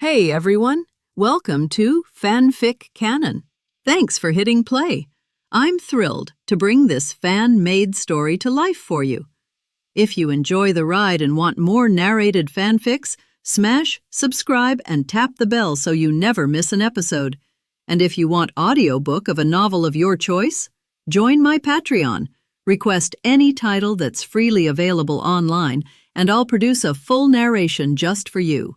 Hey everyone, welcome to FanFic Canon. Thanks for hitting play. I'm thrilled to bring this fan-made story to life for you. If you enjoy the ride and want more narrated fanfics, smash, subscribe, and tap the bell so you never miss an episode. And if you want audiobook of a novel of your choice, join my Patreon. Request any title that's freely available online, and I'll produce a full narration just for you.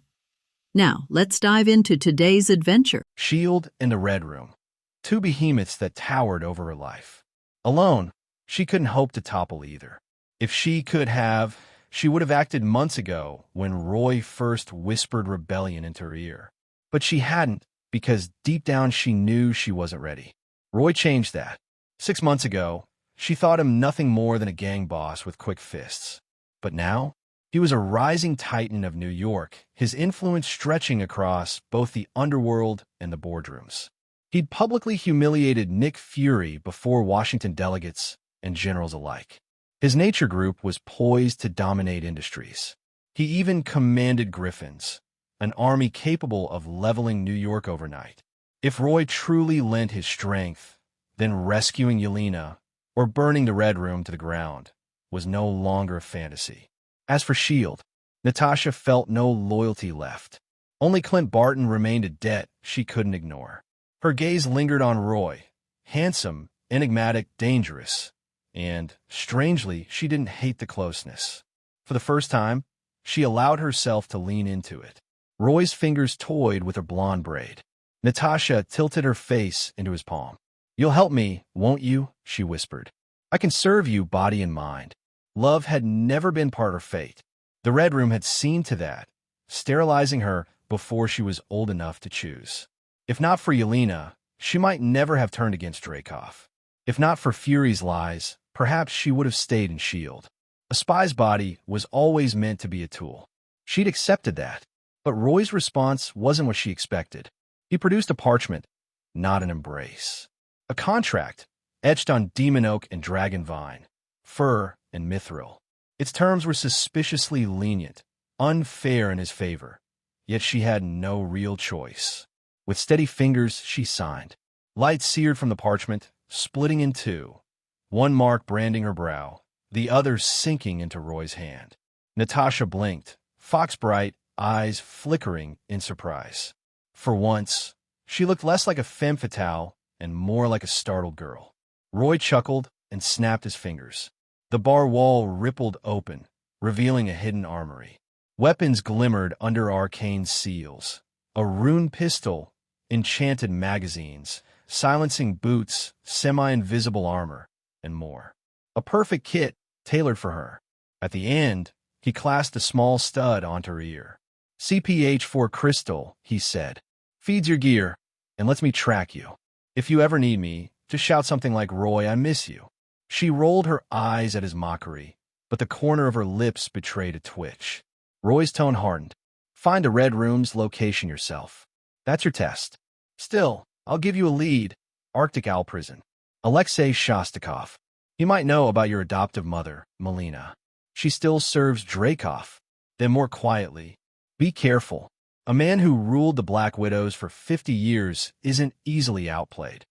Now, let's dive into today's adventure. S.H.I.E.L.D. and the Red Room, two behemoths that towered over her life. Alone, she couldn't hope to topple either. If she could have, she would have acted months ago when Roy first whispered rebellion into her ear. But she hadn't, because deep down she knew she wasn't ready. Roy changed that. 6 months ago, she thought him nothing more than a gang boss with quick fists. But now, he was a rising titan of New York, his influence stretching across both the underworld and the boardrooms. He'd publicly humiliated Nick Fury before Washington delegates and generals alike. His nature group was poised to dominate industries. He even commanded Griffins, an army capable of leveling New York overnight. If Roy truly lent his strength, then rescuing Yelena or burning the Red Room to the ground was no longer a fantasy. As for S.H.I.E.L.D., Natasha felt no loyalty left. Only Clint Barton remained a debt she couldn't ignore. Her gaze lingered on Roy, handsome, enigmatic, dangerous, and, strangely, she didn't hate the closeness. For the first time, she allowed herself to lean into it. Roy's fingers toyed with her blonde braid. Natasha tilted her face into his palm. "You'll help me, won't you?" she whispered. "I can serve you body and mind." Love had never been part of her fate. The Red Room had seen to that, sterilizing her before she was old enough to choose. If not for Yelena, she might never have turned against Dreykov. If not for Fury's lies, perhaps she would have stayed in S.H.I.E.L.D. A spy's body was always meant to be a tool. She'd accepted that, but Roy's response wasn't what she expected. He produced a parchment, not an embrace. A contract, etched on demon oak and dragon vine, fir and mithril. Its terms were suspiciously lenient, unfair in his favor, yet she had no real choice. With steady fingers, she signed. Light seared from the parchment, splitting in two, one mark branding her brow, the other sinking into Roy's hand. Natasha blinked, fox-bright eyes flickering in surprise. For once, she looked less like a femme fatale and more like a startled girl. Roy chuckled and snapped his fingers. The bar wall rippled open, revealing a hidden armory. Weapons glimmered under arcane seals. A rune pistol, enchanted magazines, silencing boots, semi-invisible armor, and more. A perfect kit tailored for her. At the end, he clasped a small stud onto her ear. "CPH4 crystal," he said. "Feeds your gear, and lets me track you. If you ever need me, just shout something like, 'Roy, I miss you.'" She rolled her eyes at his mockery, but the corner of her lips betrayed a twitch. Roy's tone hardened. "Find a Red Room's location yourself. That's your test. Still, I'll give you a lead. Arctic Owl Prison. Alexei Shostakov. He might know about your adoptive mother, Melina. She still serves Dreykov." Then more quietly, "Be careful. A man who ruled the Black Widows for 50 years isn't easily outplayed."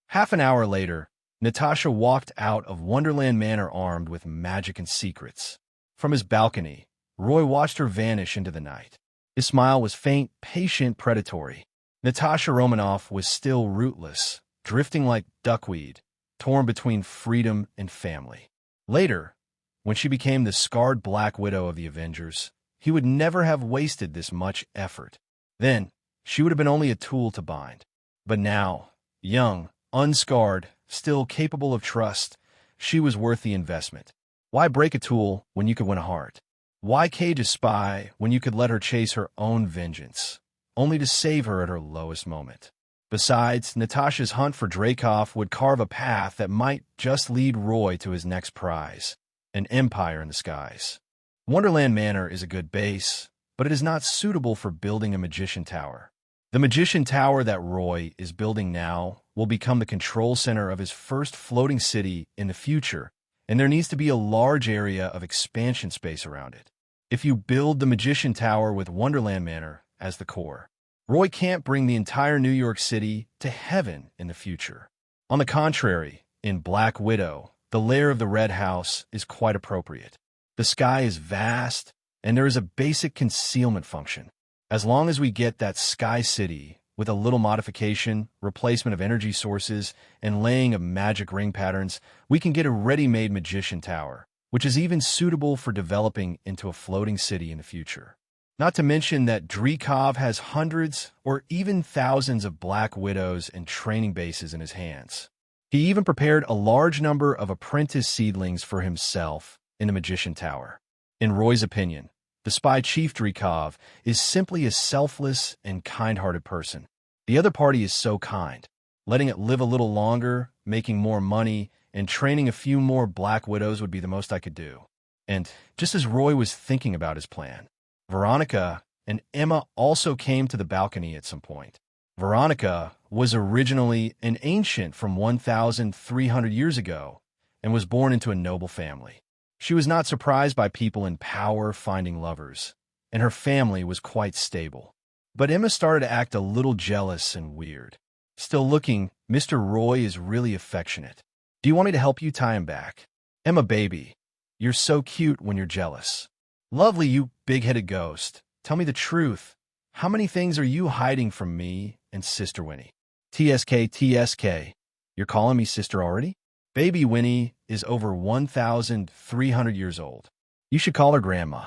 Half an hour later, Natasha walked out of Wonderland Manor armed with magic and secrets. From his balcony, Roy watched her vanish into the night. His smile was faint, patient, predatory. Natasha Romanoff was still rootless, drifting like duckweed, torn between freedom and family. Later, when she became the scarred Black Widow of the Avengers, he would never have wasted this much effort. Then, she would have been only a tool to bind. But now, young, unscarred, still capable of trust, she was worth the investment. Why break a tool when you could win a heart? Why cage a spy when you could let her chase her own vengeance, only to save her at her lowest moment? Besides, Natasha's hunt for Dreykov would carve a path that might just lead Roy to his next prize, an empire in the skies. Wonderland Manor is a good base, but it is not suitable for building a magician tower. The magician tower that Roy is building now will become the control center of his first floating city in the future, and there needs to be a large area of expansion space around it. If you build the magician tower with Wonderland Manor as the core, Roy can't bring the entire New York City to heaven in the future. On the contrary, in Black Widow, the lair of the Red House is quite appropriate. The sky is vast, and there is a basic concealment function. As long as we get that sky city with a little modification, replacement of energy sources, and laying of magic ring patterns, we can get a ready-made magician tower, which is even suitable for developing into a floating city in the future. Not to mention that Dreykov has hundreds or even thousands of Black Widows and training bases in his hands. He even prepared a large number of apprentice seedlings for himself in the Magician Tower. In Roy's opinion, the spy chief Dreykov is simply a selfless and kind-hearted person. The other party is so kind, letting it live a little longer, making more money, and training a few more Black Widows would be the most I could do. And just as Roy was thinking about his plan, Veronica and Emma also came to the balcony at some point. Veronica was originally an ancient from 1,300 years ago and was born into a noble family. She was not surprised by people in power finding lovers, and her family was quite stable. But Emma started to act a little jealous and weird. Still looking, Mr. Roy is really affectionate. Do you want me to help you tie him back? Emma, baby, you're so cute when you're jealous. Lovely, you big-headed ghost. Tell me the truth. How many things are you hiding from me and Sister Winnie? TSK. You're calling me sister already? Baby Winnie is over 1,300 years old. You should call her grandma.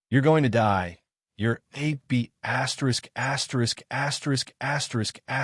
You're going to die. You're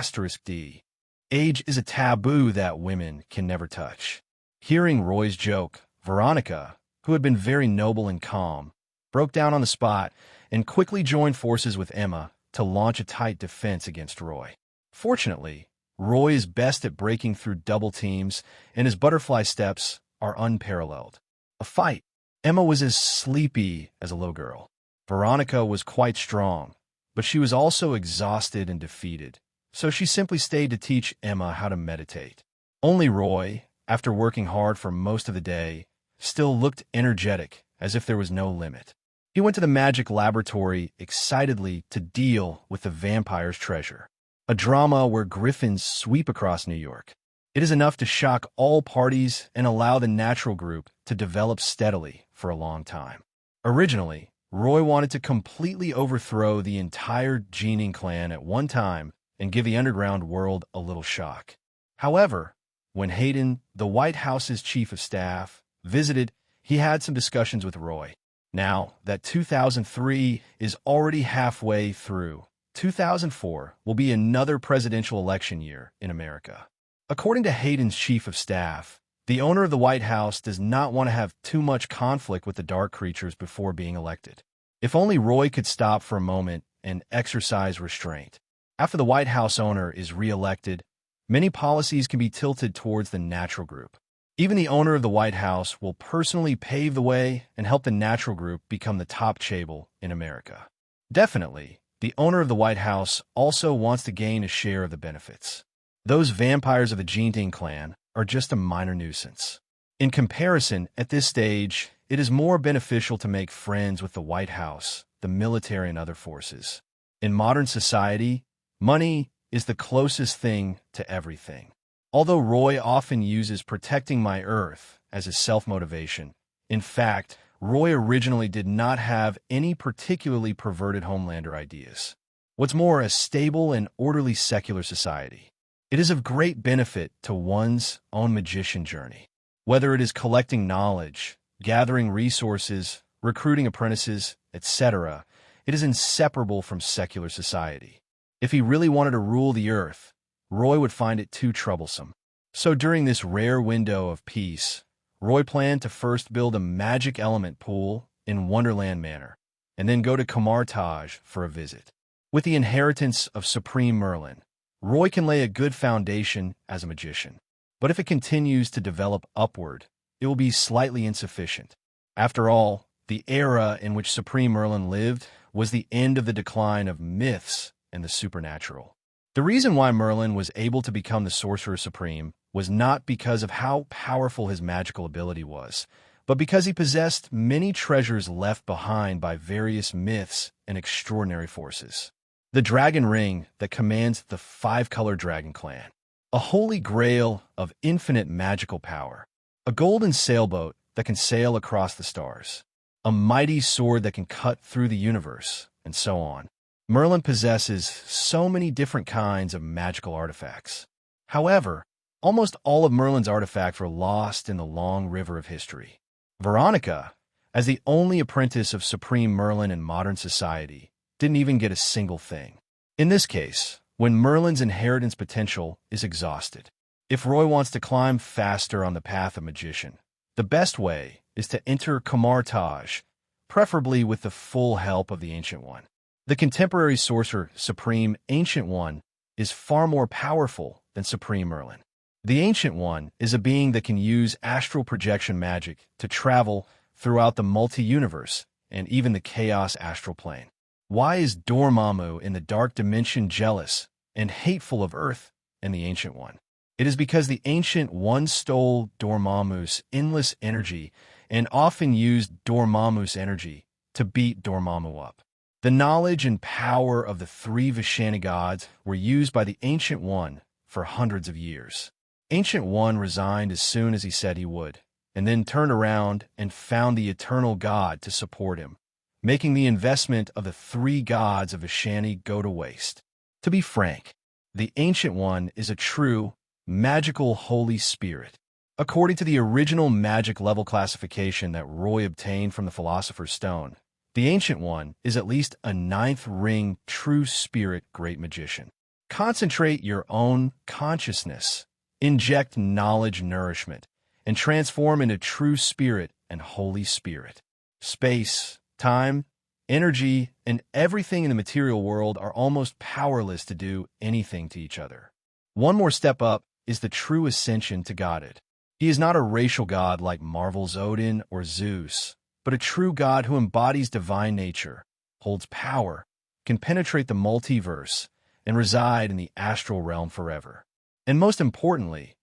AB********************************************************************************************************************************************************************************************************************************************************************************************************************** Taboo that women can never touch. Hearing Roy's joke, Veronica, who had been very noble and calm, broke down on the spot and quickly joined forces with Emma to launch a tight defense against Roy. Fortunately, Roy is best at breaking through double teams, and his butterfly steps are unparalleled. A fight. Emma was as sleepy as a little girl. Veronica was quite strong, but she was also exhausted and defeated, so she simply stayed to teach Emma how to meditate. Only Roy, after working hard for most of the day, still looked energetic, as if there was no limit. He went to the magic laboratory excitedly to deal with the vampire's treasure, a drama where griffins sweep across New York. It is enough to shock all parties and allow the natural group to develop steadily for a long time. Originally, Roy wanted to completely overthrow the entire Gening clan at one time and give the underground world a little shock. However, when Hayden, the White House's chief of staff, visited, he had some discussions with Roy. Now that 2003 is already halfway through, 2004 will be another presidential election year in America. According to Hayden's chief of staff, the owner of the White House does not want to have too much conflict with the dark creatures before being elected. If only Roy could stop for a moment and exercise restraint. After the White House owner is re-elected, many policies can be tilted towards the natural group. Even the owner of the White House will personally pave the way and help the natural group become the top chaebol in America. Definitely, the owner of the White House also wants to gain a share of the benefits. Those vampires of the Gening clan are just a minor nuisance. In comparison, at this stage, it is more beneficial to make friends with the White House, the military, and other forces. In modern society, money is the closest thing to everything. Although Roy often uses protecting my Earth as his self-motivation, in fact, Roy originally did not have any particularly perverted Homelander ideas. What's more, a stable and orderly secular society. It is of great benefit to one's own magician journey. Whether it is collecting knowledge, gathering resources, recruiting apprentices, etc., it is inseparable from secular society. If he really wanted to rule the earth, Roy would find it too troublesome. So during this rare window of peace, Roy planned to first build a magic element pool in Wonderland Manor, and then go to Kamar-Taj for a visit. With the inheritance of Supreme Merlin, Roy can lay a good foundation as a magician. But if it continues to develop upward, it will be slightly insufficient. After all, the era in which Supreme Merlin lived was the end of the decline of myths and the supernatural. The reason why Merlin was able to become the Sorcerer Supreme was not because of how powerful his magical ability was, but because he possessed many treasures left behind by various myths and extraordinary forces. the dragon ring that commands the five-color dragon clan, a holy grail of infinite magical power, a golden sailboat that can sail across the stars, a mighty sword that can cut through the universe, and so on. Merlin possesses so many different kinds of magical artifacts. However, almost all of Merlin's artifacts were lost in the long river of history. Veronica, as the only apprentice of Supreme Merlin in modern society, didn't even get a single thing. In this case, when Merlin's inheritance potential is exhausted, if Roy wants to climb faster on the path of magician, the best way is to enter Kamar-Taj, preferably with the full help of the Ancient One. The contemporary sorcerer, Supreme Ancient One, is far more powerful than Supreme Merlin. The Ancient One is a being that can use astral projection magic to travel throughout the multi-universe and even the chaos astral plane. Why is Dormammu in the dark dimension jealous and hateful of Earth and the Ancient One? It is because the Ancient One stole Dormammu's endless energy and often used Dormammu's energy to beat Dormammu up. The knowledge and power of the three Vishani gods were used by the Ancient One for hundreds of years. Ancient One resigned as soon as he said he would, and then turned around and found the eternal god to support him, making the investment of the three gods of Vishani go to waste. To be frank, the Ancient One is a true, magical Holy Spirit. According to the original magic level classification that Roy obtained from the Philosopher's Stone, the Ancient One is at least a 9th ring true spirit great magician. Concentrate your own consciousness, inject knowledge nourishment, and transform into true spirit and Holy Spirit. Space, time, energy, and everything in the material world are almost powerless to do anything to each other. One more step up is the true ascension to godhood. He is not a racial god like Marvel's Odin or Zeus, but a true god who embodies divine nature, holds power, can penetrate the multiverse, and reside in the astral realm forever. And most importantly,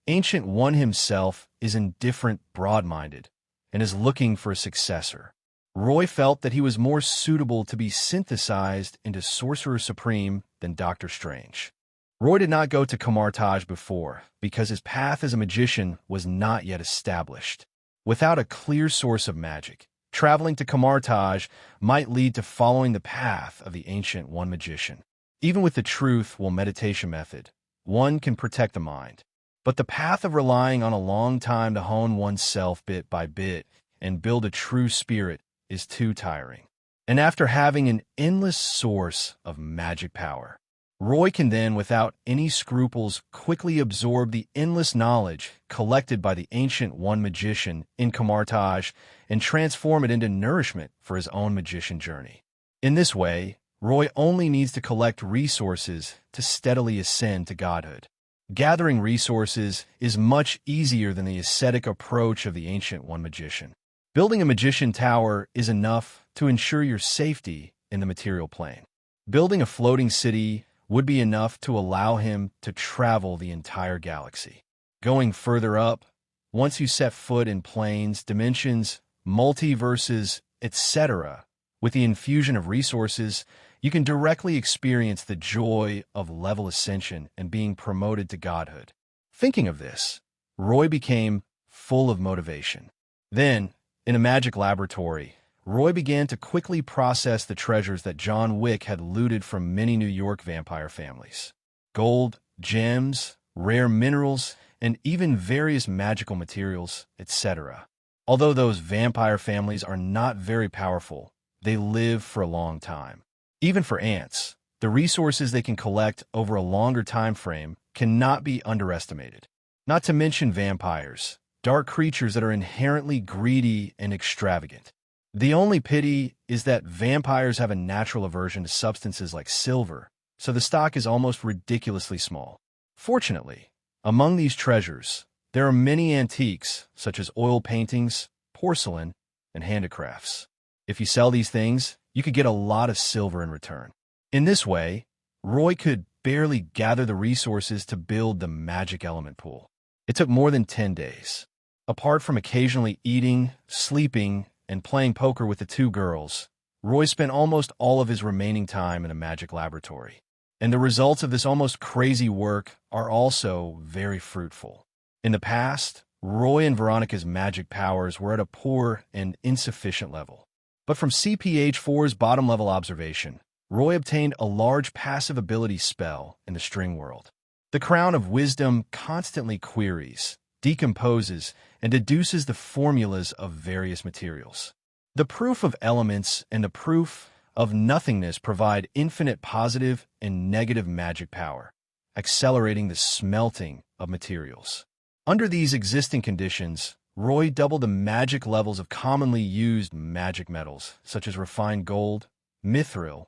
Ancient One himself is indifferent, broad-minded, and is looking for a successor. Roy felt that he was more suitable to be synthesized into Sorcerer Supreme than Doctor Strange. Roy did not go to Kamar-Taj before because his path as a magician was not yet established. Without a clear source of magic, traveling to Kamar-Taj might lead to following the path of the Ancient One magician. Even with the truthful meditation method, one can protect the mind. But the path of relying on a long time to hone oneself bit by bit and build a true spirit is too tiring. And after having an endless source of magic power, Roy can then, without any scruples, quickly absorb the endless knowledge collected by the Ancient One magician in Kamar-Taj and transform it into nourishment for his own magician journey. In this way, Roy only needs to collect resources to steadily ascend to godhood. Gathering resources is much easier than the ascetic approach of the Ancient One magician. Building a magician tower is enough to ensure your safety in the material plane. Building a floating city would be enough to allow him to travel the entire galaxy. Going further up, once you set foot in planes, dimensions, multiverses, etc., with the infusion of resources, you can directly experience the joy of level ascension and being promoted to godhood. Thinking of this, Roy became full of motivation. Then, in a magic laboratory, Roy began to quickly process the treasures that John Wick had looted from many New York vampire families. Gold, gems, rare minerals, and even various magical materials, etc. Although those vampire families are not very powerful, they live for a long time. Even for ants, the resources they can collect over a longer time frame cannot be underestimated. Not to mention vampires, dark creatures that are inherently greedy and extravagant. The only pity is that vampires have a natural aversion to substances like silver, so the stock is almost ridiculously small. Fortunately, among these treasures, there are many antiques such as oil paintings, porcelain, and handicrafts. If you sell these things, you could get a lot of silver in return. In this way, Roy could barely gather the resources to build the magic element pool. It took more than 10 days. Apart from occasionally eating, sleeping, and playing poker with the two girls, Roy spent almost all of his remaining time in a magic laboratory. And the results of this almost crazy work are also very fruitful. In the past, Roy and Veronica's magic powers were at a poor and insufficient level. But from CPH-4's bottom-level observation, Roy obtained a large passive ability spell in the string world. The Crown of Wisdom constantly queries, decomposes, and deduces the formulas of various materials. The proof of elements and the proof of nothingness provide infinite positive and negative magic power, accelerating the smelting of materials. Under these existing conditions, Roy doubled the magic levels of commonly used magic metals, such as refined gold, mithril,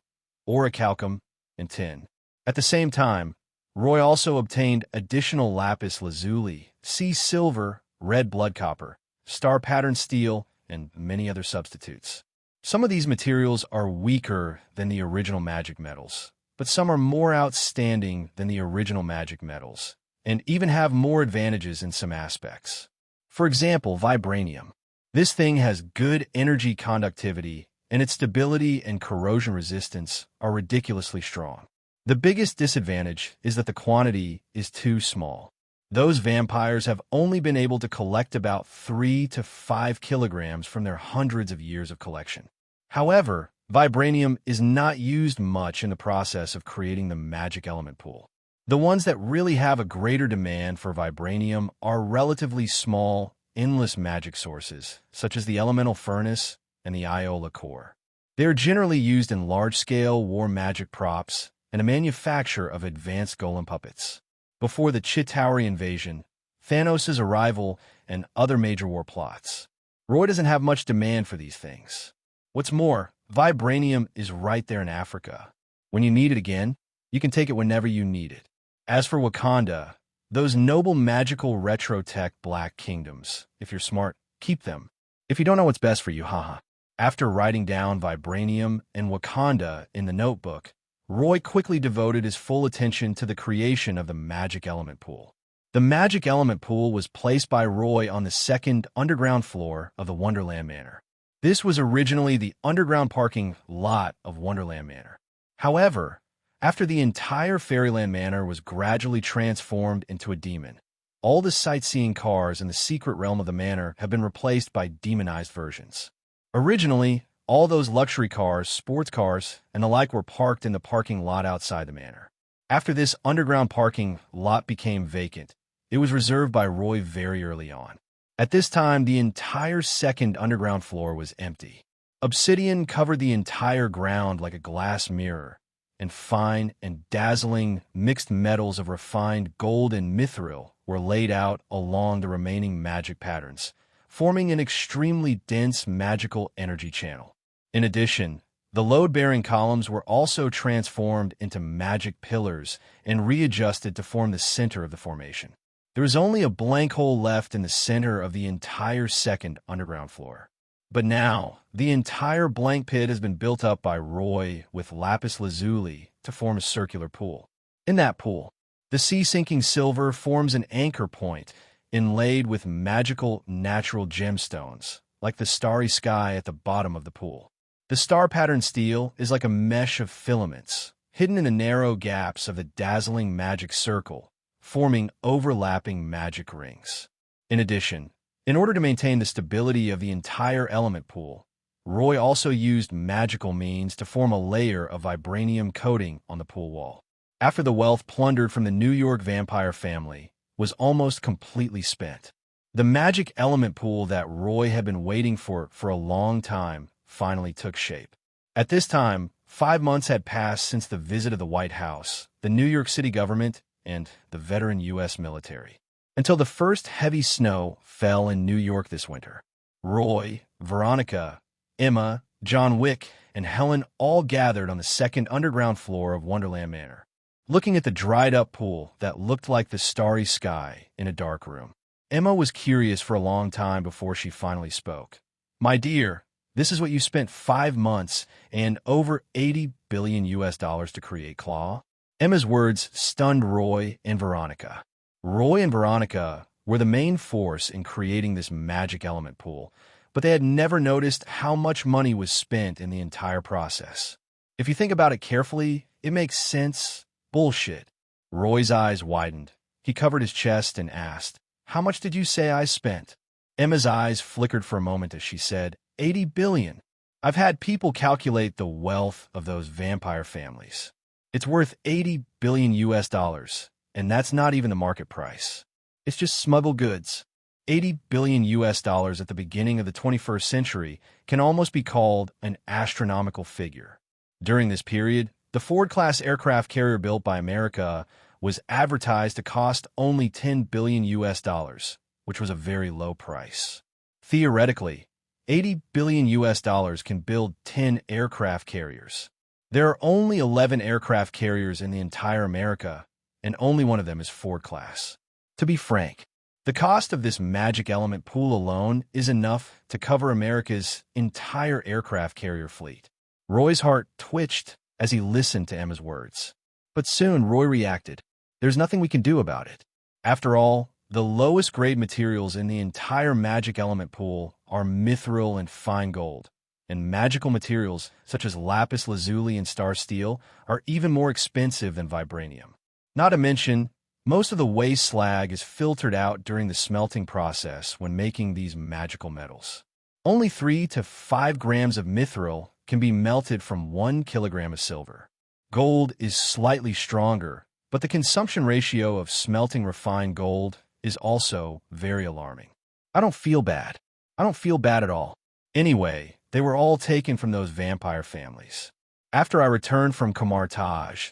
orichalcum, and tin. At the same time, Roy also obtained additional lapis lazuli, sea silver, red blood copper, star pattern steel, and many other substitutes. Some of these materials are weaker than the original magic metals, but some are more outstanding than the original magic metals, and even have more advantages in some aspects. For example, vibranium. This thing has good energy conductivity, and its stability and corrosion resistance are ridiculously strong. The biggest disadvantage is that the quantity is too small. Those vampires have only been able to collect about 3 to 5 kilograms from their hundreds of years of collection. However, vibranium is not used much in the process of creating the magic element pool. The ones that really have a greater demand for vibranium are relatively small, endless magic sources, such as the elemental furnace and the Iola core. They are generally used in large-scale war magic props and a manufacture of advanced golem puppets. Before the Chitauri invasion, Thanos' arrival, and other major war plots, Roy doesn't have much demand for these things. What's more, vibranium is right there in Africa. When you need it again, you can take it whenever you need it. As for Wakanda, those noble magical retro-tech black kingdoms, if you're smart, keep them. If you don't know what's best for you, haha. After writing down vibranium and Wakanda in the notebook, Roy quickly devoted his full attention to the creation of the magic element pool. The magic element pool was placed by Roy on the second underground floor of the Wonderland Manor. This was originally the underground parking lot of Wonderland Manor. However, after the entire Fairyland Manor was gradually transformed into a demon, all the sightseeing cars in the secret realm of the manor have been replaced by demonized versions. Originally, all those luxury cars, sports cars, and the like were parked in the parking lot outside the manor. After this underground parking lot became vacant, it was reserved by Roy very early on. At this time, the entire second underground floor was empty. Obsidian covered the entire ground like a glass mirror, and fine and dazzling mixed metals of refined gold and mithril were laid out along the remaining magic patterns, forming an extremely dense magical energy channel. In addition, the load-bearing columns were also transformed into magic pillars and readjusted to form the center of the formation. There is only a blank hole left in the center of the entire second underground floor. But now, the entire blank pit has been built up by Roy with lapis lazuli to form a circular pool. In that pool, the sea-sinking silver forms an anchor point inlaid with magical natural gemstones, like the starry sky at the bottom of the pool. The star-patterned steel is like a mesh of filaments, hidden in the narrow gaps of the dazzling magic circle, forming overlapping magic rings. In addition, in order to maintain the stability of the entire element pool, Roy also used magical means to form a layer of vibranium coating on the pool wall. After the wealth plundered from the New York vampire family was almost completely spent, the magic element pool that Roy had been waiting for a long time finally took shape. At this time, 5 months had passed since the visit of the White House, the New York City government, and the veteran U.S. military, until the first heavy snow fell in New York this winter. Roy, Veronica, Emma, John Wick, and Helen all gathered on the second underground floor of Wonderland Manor, looking at the dried-up pool that looked like the starry sky in a dark room. Emma was curious for a long time before she finally spoke. "My dear, this is what you spent 5 months and over $80 billion to create, Claw?" Emma's words stunned Roy and Veronica. Roy and Veronica were the main force in creating this magic element pool, but they had never noticed how much money was spent in the entire process. If you think about it carefully, it makes sense. Bullshit. Roy's eyes widened. He covered his chest and asked, "How much did you say I spent?" Emma's eyes flickered for a moment as she said, 80 billion. I've had people calculate the wealth of those vampire families. It's worth 80 billion US dollars, and that's not even the market price. It's just smuggled goods. 80 billion US dollars at the beginning of the 21st century can almost be called an astronomical figure. During this period, the Ford-class aircraft carrier built by America was advertised to cost only 10 billion US dollars, which was a very low price. Theoretically, 80 billion US dollars can build 10 aircraft carriers. There are only 11 aircraft carriers in the entire America, and only one of them is Ford-class. To be frank, the cost of this magic element pool alone is enough to cover America's entire aircraft carrier fleet. Roy's heart twitched as he listened to Emma's words. But soon Roy reacted. There's nothing we can do about it. After all, the lowest grade materials in the entire magic element pool are mithril and fine gold, and magical materials such as lapis lazuli and star steel are even more expensive than vibranium. Not to mention, most of the waste slag is filtered out during the smelting process when making these magical metals. Only 3 to 5 grams of mithril can be melted from 1 kilogram of silver. Gold is slightly stronger, but the consumption ratio of smelting refined gold is also very alarming. I don't feel bad. I don't feel bad at all. Anyway, they were all taken from those vampire families. After I return from Kamar-Taj,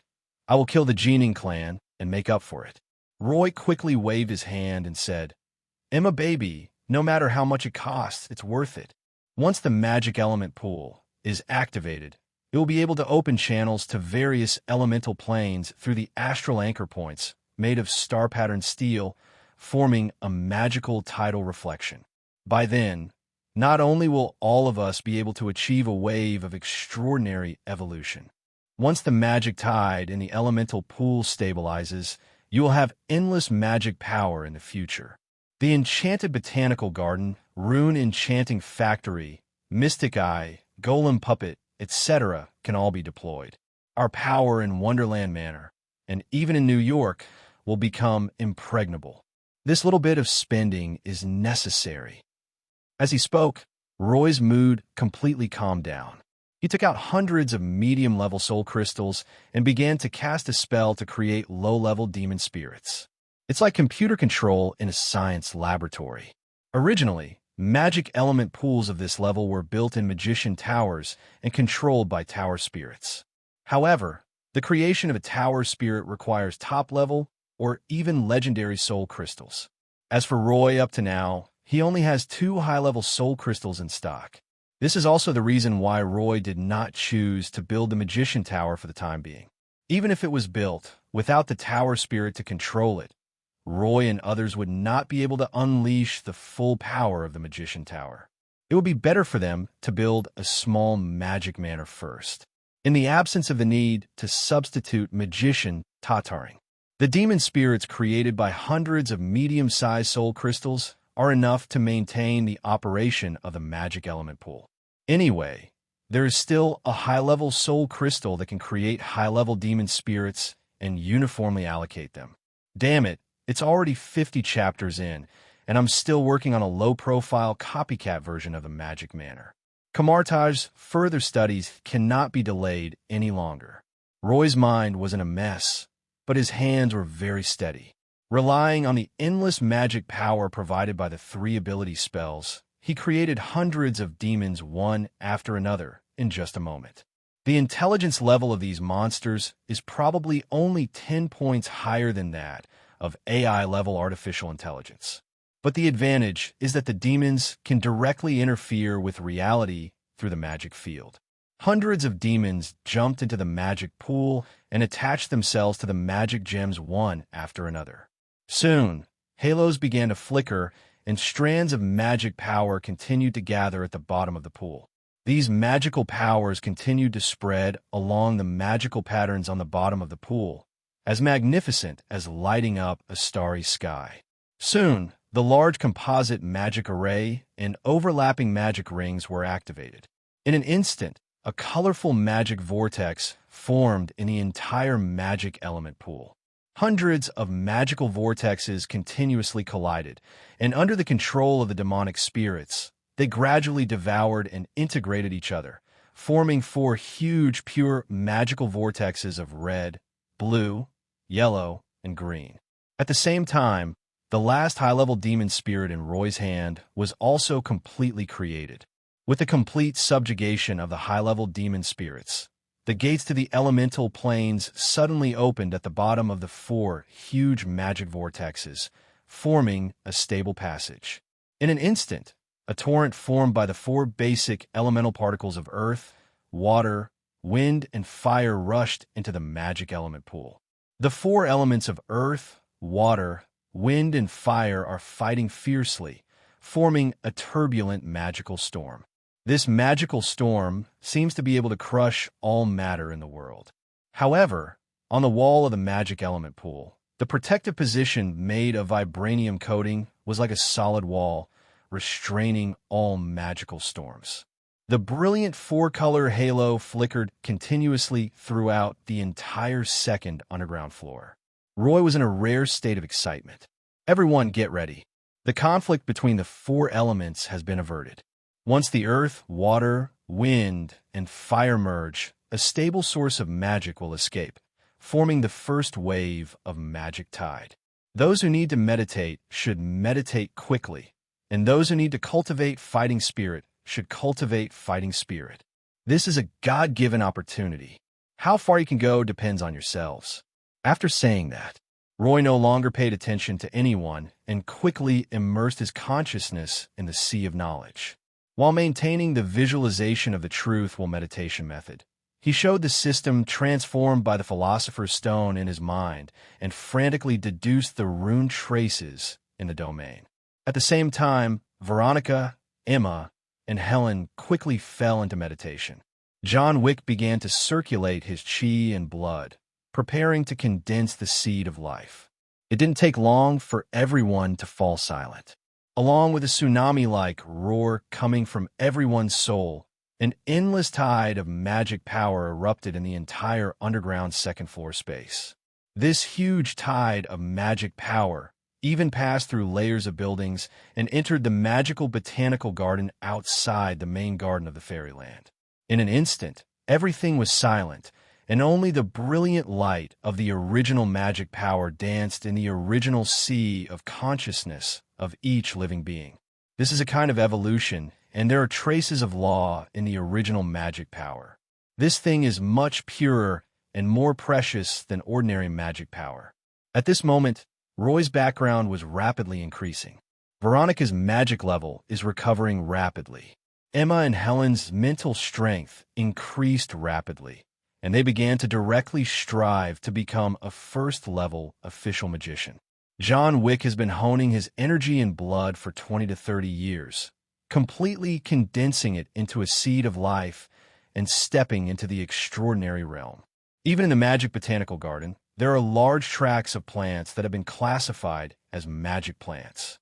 I will kill the Genin clan and make up for it. Roy quickly waved his hand and said, Emma baby, no matter how much it costs, it's worth it. Once the magic element pool is activated, it will be able to open channels to various elemental planes through the astral anchor points made of star-patterned steel, forming a magical tidal reflection. By then, not only will all of us be able to achieve a wave of extraordinary evolution. Once the magic tide in the elemental pool stabilizes, you will have endless magic power in the future. The Enchanted Botanical Garden, Rune Enchanting Factory, Mystic Eye, Golem Puppet, etc. can all be deployed. Our power in Wonderland Manor, and even in New York, will become impregnable. This little bit of spending is necessary. As he spoke, Roy's mood completely calmed down. He took out hundreds of medium-level soul crystals and began to cast a spell to create low-level demon spirits. It's like computer control in a science laboratory. Originally, magic element pools of this level were built in magician towers and controlled by tower spirits. However, the creation of a tower spirit requires top-level or even legendary soul crystals. As for Roy up to now, he only has 2 high-level soul crystals in stock. This is also the reason why Roy did not choose to build the magician tower for the time being. Even if it was built without the tower spirit to control it, Roy and others would not be able to unleash the full power of the magician tower. It would be better for them to build a small magic manor first, in the absence of the need to substitute magician Tataring. The demon spirits created by hundreds of medium-sized soul crystals are enough to maintain the operation of the magic element pool. Anyway, there is still a high-level soul crystal that can create high-level demon spirits and uniformly allocate them. Damn it, it's already 50 chapters in, and I'm still working on a low-profile copycat version of the Magic Manor. Kamar-Taj's further studies cannot be delayed any longer. Roy's mind was in a mess, but his hands were very steady. Relying on the endless magic power provided by the 3 ability spells, he created hundreds of demons one after another in just a moment. The intelligence level of these monsters is probably only 10 points higher than that of AI-level artificial intelligence. But the advantage is that the demons can directly interfere with reality through the magic field. Hundreds of demons jumped into the magic pool and attached themselves to the magic gems one after another. Soon, halos began to flicker, and strands of magic power continued to gather at the bottom of the pool. These magical powers continued to spread along the magical patterns on the bottom of the pool, as magnificent as lighting up a starry sky. Soon, The large composite magic array and overlapping magic rings were activated. In an instant, a colorful magic vortex formed in the entire magic element pool. Hundreds of magical vortexes continuously collided, and under the control of the demonic spirits, they gradually devoured and integrated each other, forming 4 huge, pure magical vortexes of red, blue, yellow, and green. At the same time, the last high-level demon spirit in Roy's hand was also completely created. With the complete subjugation of the high-level demon spirits, the gates to the elemental planes suddenly opened at the bottom of the 4 huge magic vortexes, forming a stable passage. In an instant, a torrent formed by the 4 basic elemental particles of earth, water, wind, and fire rushed into the magic element pool. The 4 elements of earth, water, wind, and fire are fighting fiercely, forming a turbulent magical storm. This magical storm seems to be able to crush all matter in the world. However, on the wall of the magic element pool, the protective position made of vibranium coating was like a solid wall, restraining all magical storms. The brilliant 4-color halo flickered continuously throughout the entire second underground floor. Roy was in a rare state of excitement. Everyone get ready. The conflict between the 4 elements has been averted. Once the earth, water, wind, and fire merge, a stable source of magic will escape, forming the first wave of magic tide. Those who need to meditate should meditate quickly, and those who need to cultivate fighting spirit should cultivate fighting spirit. This is a God-given opportunity. How far you can go depends on yourselves. After saying that, Roy no longer paid attention to anyone and quickly immersed his consciousness in the sea of knowledge. While maintaining the visualization of the truth while meditation method, he showed the system transformed by the Philosopher's Stone in his mind and frantically deduced the rune traces in the domain. At the same time, Veronica, Emma, and Helen quickly fell into meditation. John Wick began to circulate his chi and blood, preparing to condense the seed of life. It didn't take long for everyone to fall silent. Along with a tsunami-like roar coming from everyone's soul, an endless tide of magic power erupted in the entire underground second-floor space. This huge tide of magic power even passed through layers of buildings and entered the magical botanical garden outside the main garden of the fairyland. In an instant, everything was silent, and only the brilliant light of the original magic power danced in the original sea of consciousness of each living being. This is a kind of evolution, and there are traces of law in the original magic power. This thing is much purer and more precious than ordinary magic power. At this moment, Roy's background was rapidly increasing. Veronica's magic level is recovering rapidly. Emma and Helen's mental strength increased rapidly, and they began to directly strive to become a first-level official magician. John Wick has been honing his energy and blood for 20 to 30 years, completely condensing it into a seed of life and stepping into the extraordinary realm. Even in the magic botanical garden, there are large tracts of plants that have been classified as magic plants.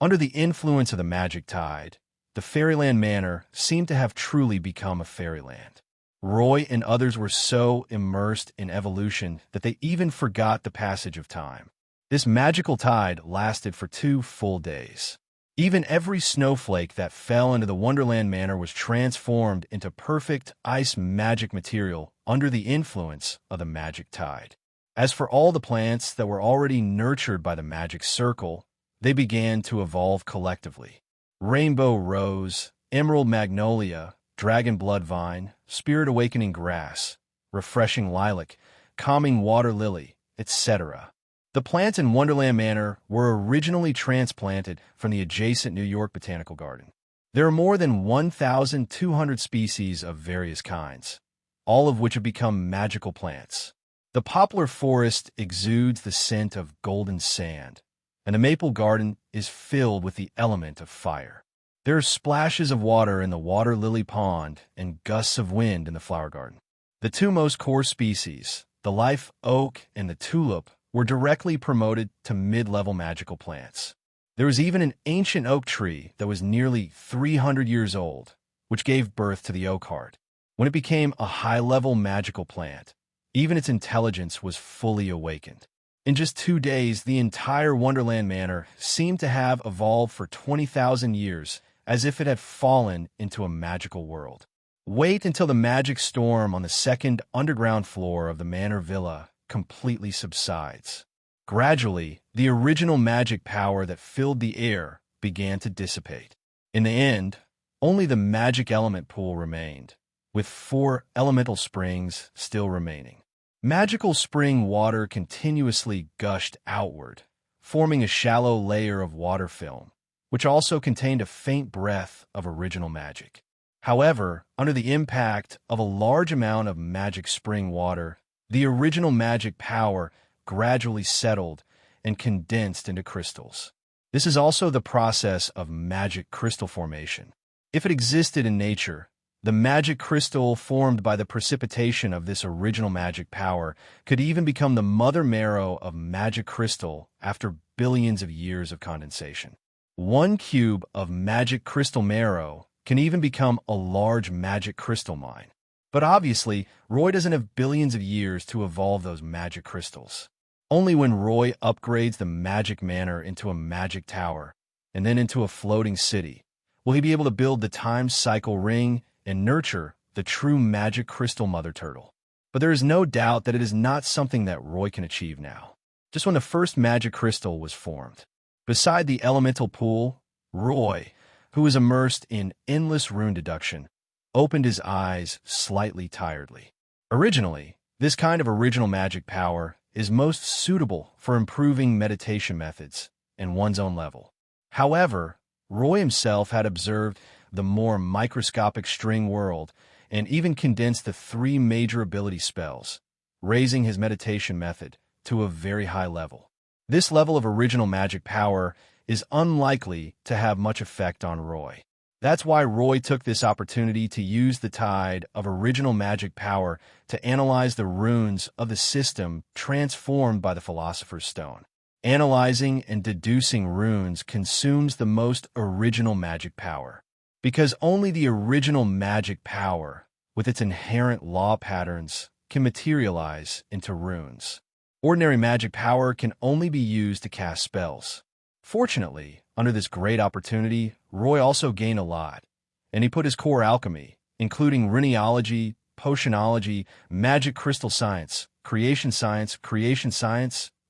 Under the influence of the magic tide, the Fairyland Manor seemed to have truly become a fairyland. Roy and others were so immersed in evolution that they even forgot the passage of time. This magical tide lasted for 2 full days. Even every snowflake that fell into the Wonderland Manor was transformed into perfect ice magic material under the influence of the magic tide. As for all the plants that were already nurtured by the magic circle, they began to evolve collectively. Rainbow rose, emerald magnolia, dragon blood vine, spirit awakening grass, refreshing lilac, calming water lily, etc. The plants in Wonderland Manor were originally transplanted from the adjacent New York Botanical Garden. There are more than 1,200 species of various kinds, all of which have become magical plants. The poplar forest exudes the scent of golden sand, and the maple garden is filled with the element of fire. There are splashes of water in the water lily pond and gusts of wind in the flower garden. The 2 most core species, the life oak and the tulip were directly promoted to mid-level magical plants. There was even an ancient oak tree that was nearly 300 years old, which gave birth to the oak heart. When it became a high-level magical plant, even its intelligence was fully awakened. In just 2 days, the entire Wonderland Manor seemed to have evolved for 20,000 years, as if it had fallen into a magical world. Wait until the magic storm on the second underground floor of the Manor Villa completely subsides. Gradually, the original magic power that filled the air began to dissipate. In the end, only the magic element pool remained, with 4 elemental springs still remaining. Magical spring water continuously gushed outward, forming a shallow layer of water film, which also contained a faint breath of original magic. However, under the impact of a large amount of magic spring water, the original magic power gradually settled and condensed into crystals. This is also the process of magic crystal formation. If it existed in nature, the magic crystal formed by the precipitation of this original magic power could even become the mother marrow of magic crystal after billions of years of condensation. 1 cube of magic crystal marrow can even become a large magic crystal mine. But obviously, Roy doesn't have billions of years to evolve those magic crystals. Only when Roy upgrades the magic manor into a magic tower and then into a floating city will he be able to build the time cycle ring and nurture the true magic crystal mother turtle. But there is no doubt that it is not something that Roy can achieve now. Just when the first magic crystal was formed, beside the elemental pool, Roy, who was immersed in endless rune deduction, opened his eyes slightly tiredly. Originally, this kind of original magic power is most suitable for improving meditation methods and one's own level. However, Roy himself had observed the more microscopic string world and even condensed the 3 major ability spells, raising his meditation method to a very high level. This level of original magic power is unlikely to have much effect on Roy. That's why Roy took this opportunity to use the tide of original magic power to analyze the runes of the system transformed by the Philosopher's Stone. Analyzing and deducing runes consumes the most original magic power, because only the original magic power, with its inherent law patterns, can materialize into runes. Ordinary magic power can only be used to cast spells. Fortunately, under this great opportunity, Roy also gained a lot, and he put his core alchemy, including runeology, potionology, magic crystal science, creation science,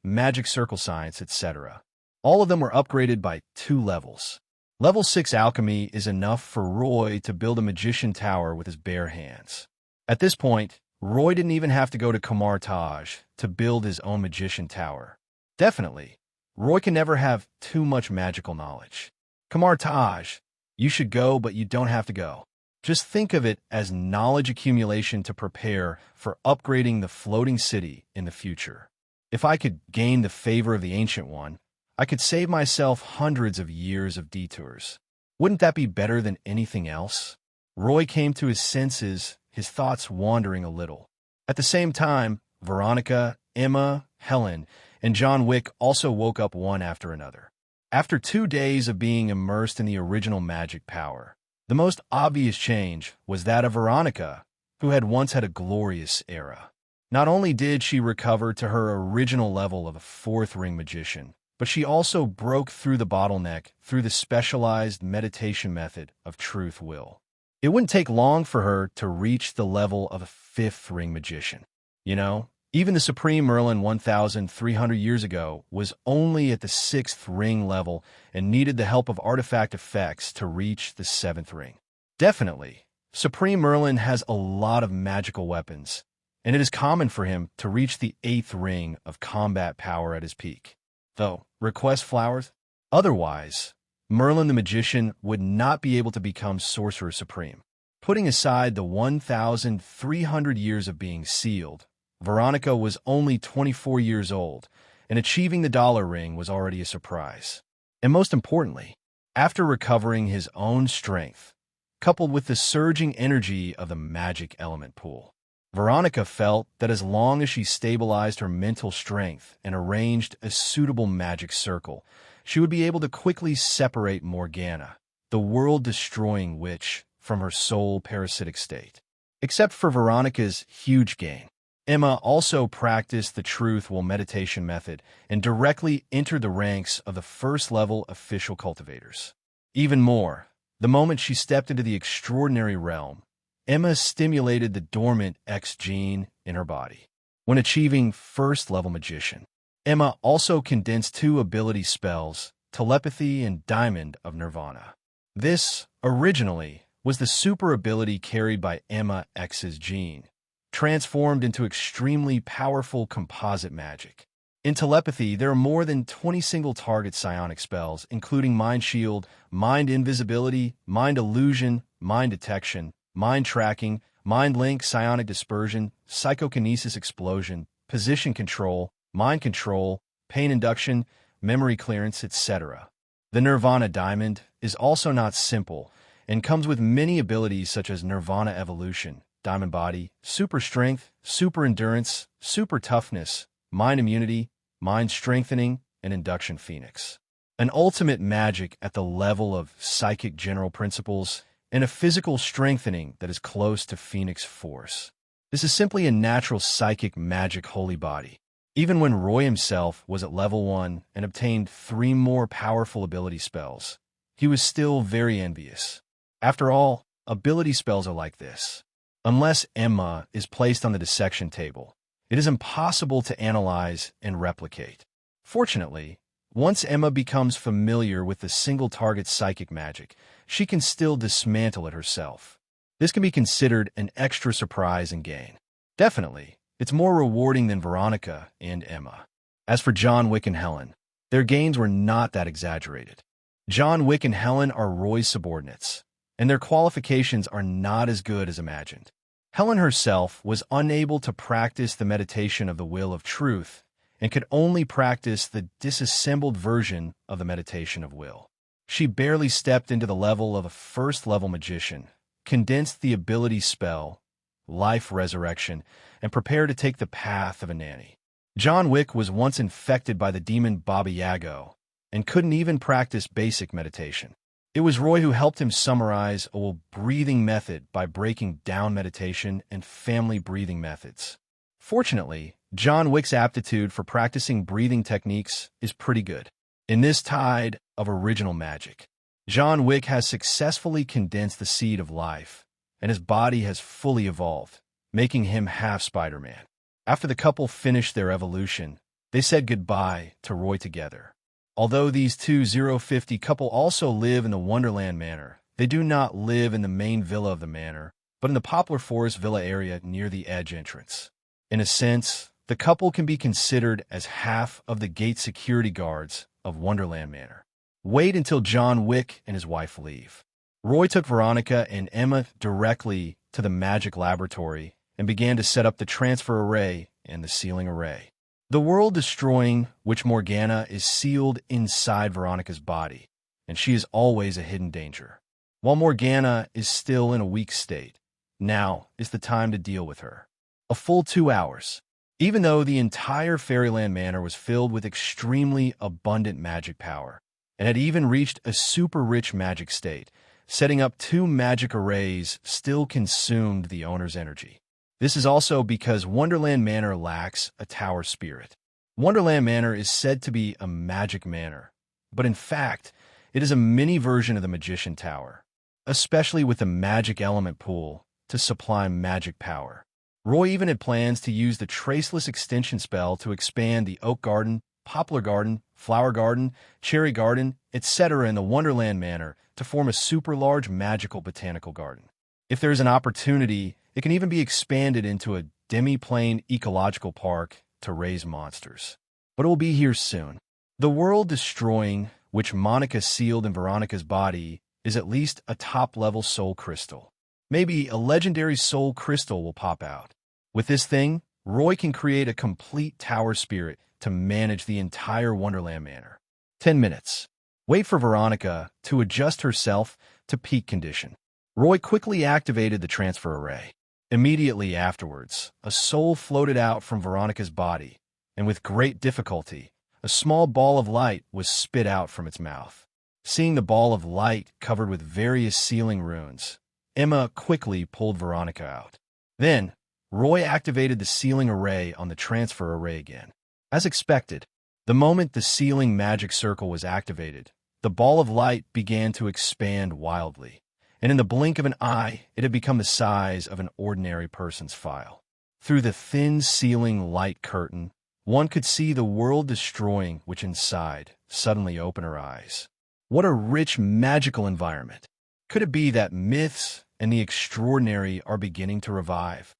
magic circle science, etc. All of them were upgraded by 2 levels. Level 6 alchemy is enough for Roy to build a magician tower with his bare hands. At this point, Roy didn't even have to go to Kamar-Taj to build his own magician tower. Definitely, Roy can never have too much magical knowledge. Kamar-Taj, you should go, but you don't have to go. Just think of it as knowledge accumulation to prepare for upgrading the floating city in the future. If I could gain the favor of the Ancient One, I could save myself hundreds of years of detours. Wouldn't that be better than anything else? Roy came to his senses, his thoughts wandering a little. At the same time, Veronica, Emma, Helen, and John Wick also woke up one after another. After 2 days of being immersed in the original magic power, the most obvious change was that of Veronica, who had once had a glorious era. Not only did she recover to her original level of a 4th ring magician, but she also broke through the bottleneck through the specialized meditation method of truth will. It wouldn't take long for her to reach the level of a 5th ring magician. You know, even the Supreme Merlin 1,300 years ago was only at the 6th ring level and needed the help of artifact effects to reach the 7th ring. Definitely, Supreme Merlin has a lot of magical weapons, and it is common for him to reach the 8th ring of combat power at his peak. Though, request flowers? Otherwise, Merlin the Magician would not be able to become Sorcerer Supreme. Putting aside the 1,300 years of being sealed, Veronica was only 24 years old, and achieving the dollar ring was already a surprise. And most importantly, after recovering his own strength, coupled with the surging energy of the magic element pool, Veronica felt that as long as she stabilized her mental strength and arranged a suitable magic circle, she would be able to quickly separate Morgana, the world-destroying witch, from her soul parasitic state. Except for Veronica's huge gain, Emma also practiced the truth will meditation method and directly entered the ranks of the first-level official cultivators. Even more, the moment she stepped into the extraordinary realm, Emma stimulated the dormant X gene in her body. When achieving first-level magician, Emma also condensed two ability spells, telepathy and diamond of nirvana. This, originally, was the super ability carried by Emma X's gene, transformed into extremely powerful composite magic. In telepathy, there are more than 20 single-target psionic spells, including Mind Shield, Mind Invisibility, Mind Illusion, Mind Detection, Mind Tracking, Mind Link, Psionic Dispersion, Psychokinesis Explosion, Position Control, Mind Control, Pain Induction, Memory Clearance, etc. The Nirvana Diamond is also not simple and comes with many abilities such as Nirvana Evolution, Diamond Body, Super Strength, Super Endurance, Super Toughness, Mind Immunity, Mind Strengthening, and Induction Phoenix. An ultimate magic at the level of psychic general principles and a physical strengthening that is close to Phoenix Force. This is simply a natural psychic magic holy body. Even when Roy himself was at level 1 and obtained 3 more powerful ability spells, he was still very envious. After all, ability spells are like this. Unless Emma is placed on the dissection table, it is impossible to analyze and replicate. Fortunately, once Emma becomes familiar with the single-target psychic magic, she can still dismantle it herself. This can be considered an extra surprise and gain. Definitely, it's more rewarding than Veronica and Emma. As for John Wick and Helen, their gains were not that exaggerated. John Wick and Helen are Roy's subordinates, and their qualifications are not as good as imagined. Helen herself was unable to practice the meditation of the will of truth and could only practice the disassembled version of the meditation of will. She barely stepped into the level of a first-level magician, condensed the ability spell, life resurrection, and prepared to take the path of a nanny. John Wick was once infected by the demon Baba Yaga and couldn't even practice basic meditation. It was Roy who helped him summarize a breathing method by breaking down meditation and family breathing methods. Fortunately, John Wick's aptitude for practicing breathing techniques is pretty good. In this tide of original magic, John Wick has successfully condensed the seed of life, and his body has fully evolved, making him half Spider-Man. After the couple finished their evolution, they said goodbye to Roy together. Although these two 050 couple also live in the Wonderland Manor, they do not live in the main villa of the manor, but in the Poplar Forest Villa area near the Edge entrance. In a sense, the couple can be considered as half of the gate security guards of Wonderland Manor. Wait until John Wick and his wife leave. Roy took Veronica and Emma directly to the magic laboratory and began to set up the transfer array and the sealing array. The world-destroying Witch Morgana is sealed inside Veronica's body, and she is always a hidden danger. While Morgana is still in a weak state, now is the time to deal with her. A full 2 hours. Even though the entire Fairyland Manor was filled with extremely abundant magic power, and had even reached a super-rich magic state, setting up 2 magic arrays still consumed the owner's energy. This is also because Wonderland Manor lacks a tower spirit. Wonderland Manor is said to be a magic manor, but in fact, it is a mini version of the Magician Tower, especially with the magic element pool to supply magic power. Roy even had plans to use the Traceless extension spell to expand the Oak Garden, Poplar Garden, Flower Garden, Cherry Garden, etc. in the Wonderland Manor to form a super large magical botanical garden. If there is an opportunity, it can even be expanded into a demi-plane ecological park to raise monsters. But it will be here soon. The world-destroying, which Monica sealed in Veronica's body, is at least a top-level soul crystal. Maybe a legendary soul crystal will pop out. With this thing, Roy can create a complete tower spirit to manage the entire Wonderland Manor. 10 minutes. Wait for Veronica to adjust herself to peak condition. Roy quickly activated the transfer array. Immediately afterwards, a soul floated out from Veronica's body, and with great difficulty, a small ball of light was spit out from its mouth. Seeing the ball of light covered with various sealing runes, Emma quickly pulled Veronica out. Then, Roy activated the sealing array on the transfer array again. As expected, the moment the sealing magic circle was activated, the ball of light began to expand wildly, and in the blink of an eye, it had become the size of an ordinary person's file. Through the thin sealing light curtain, one could see the world-destroying which inside suddenly opened her eyes. What a rich magical environment! Could it be that myths and the extraordinary are beginning to revive?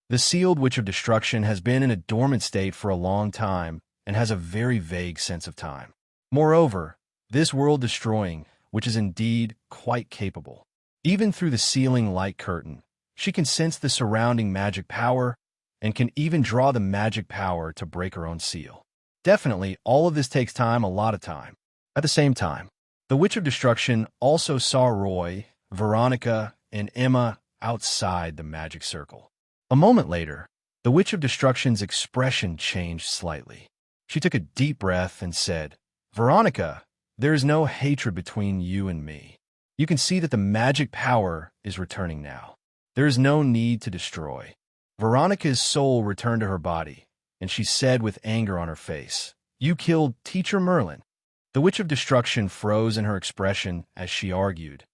The sealed Witch of Destruction has been in a dormant state for a long time and has a very vague sense of time. Moreover, this world-destroying, which is indeed quite capable. Even through the sealing light curtain, she can sense the surrounding magic power and can even draw the magic power to break her own seal. Definitely, all of this takes time, a lot of time. At the same time, the Witch of Destruction also saw Roy, Veronica, and Emma outside the magic circle. A moment later, the Witch of Destruction's expression changed slightly. She took a deep breath and said, "Veronica, there is no hatred between you and me. You can see that the magic power is returning now. There is no need to destroy." Veronica's soul returned to her body, and she said with anger on her face, "You killed Teacher Merlin." The Witch of Destruction froze in her expression as she argued,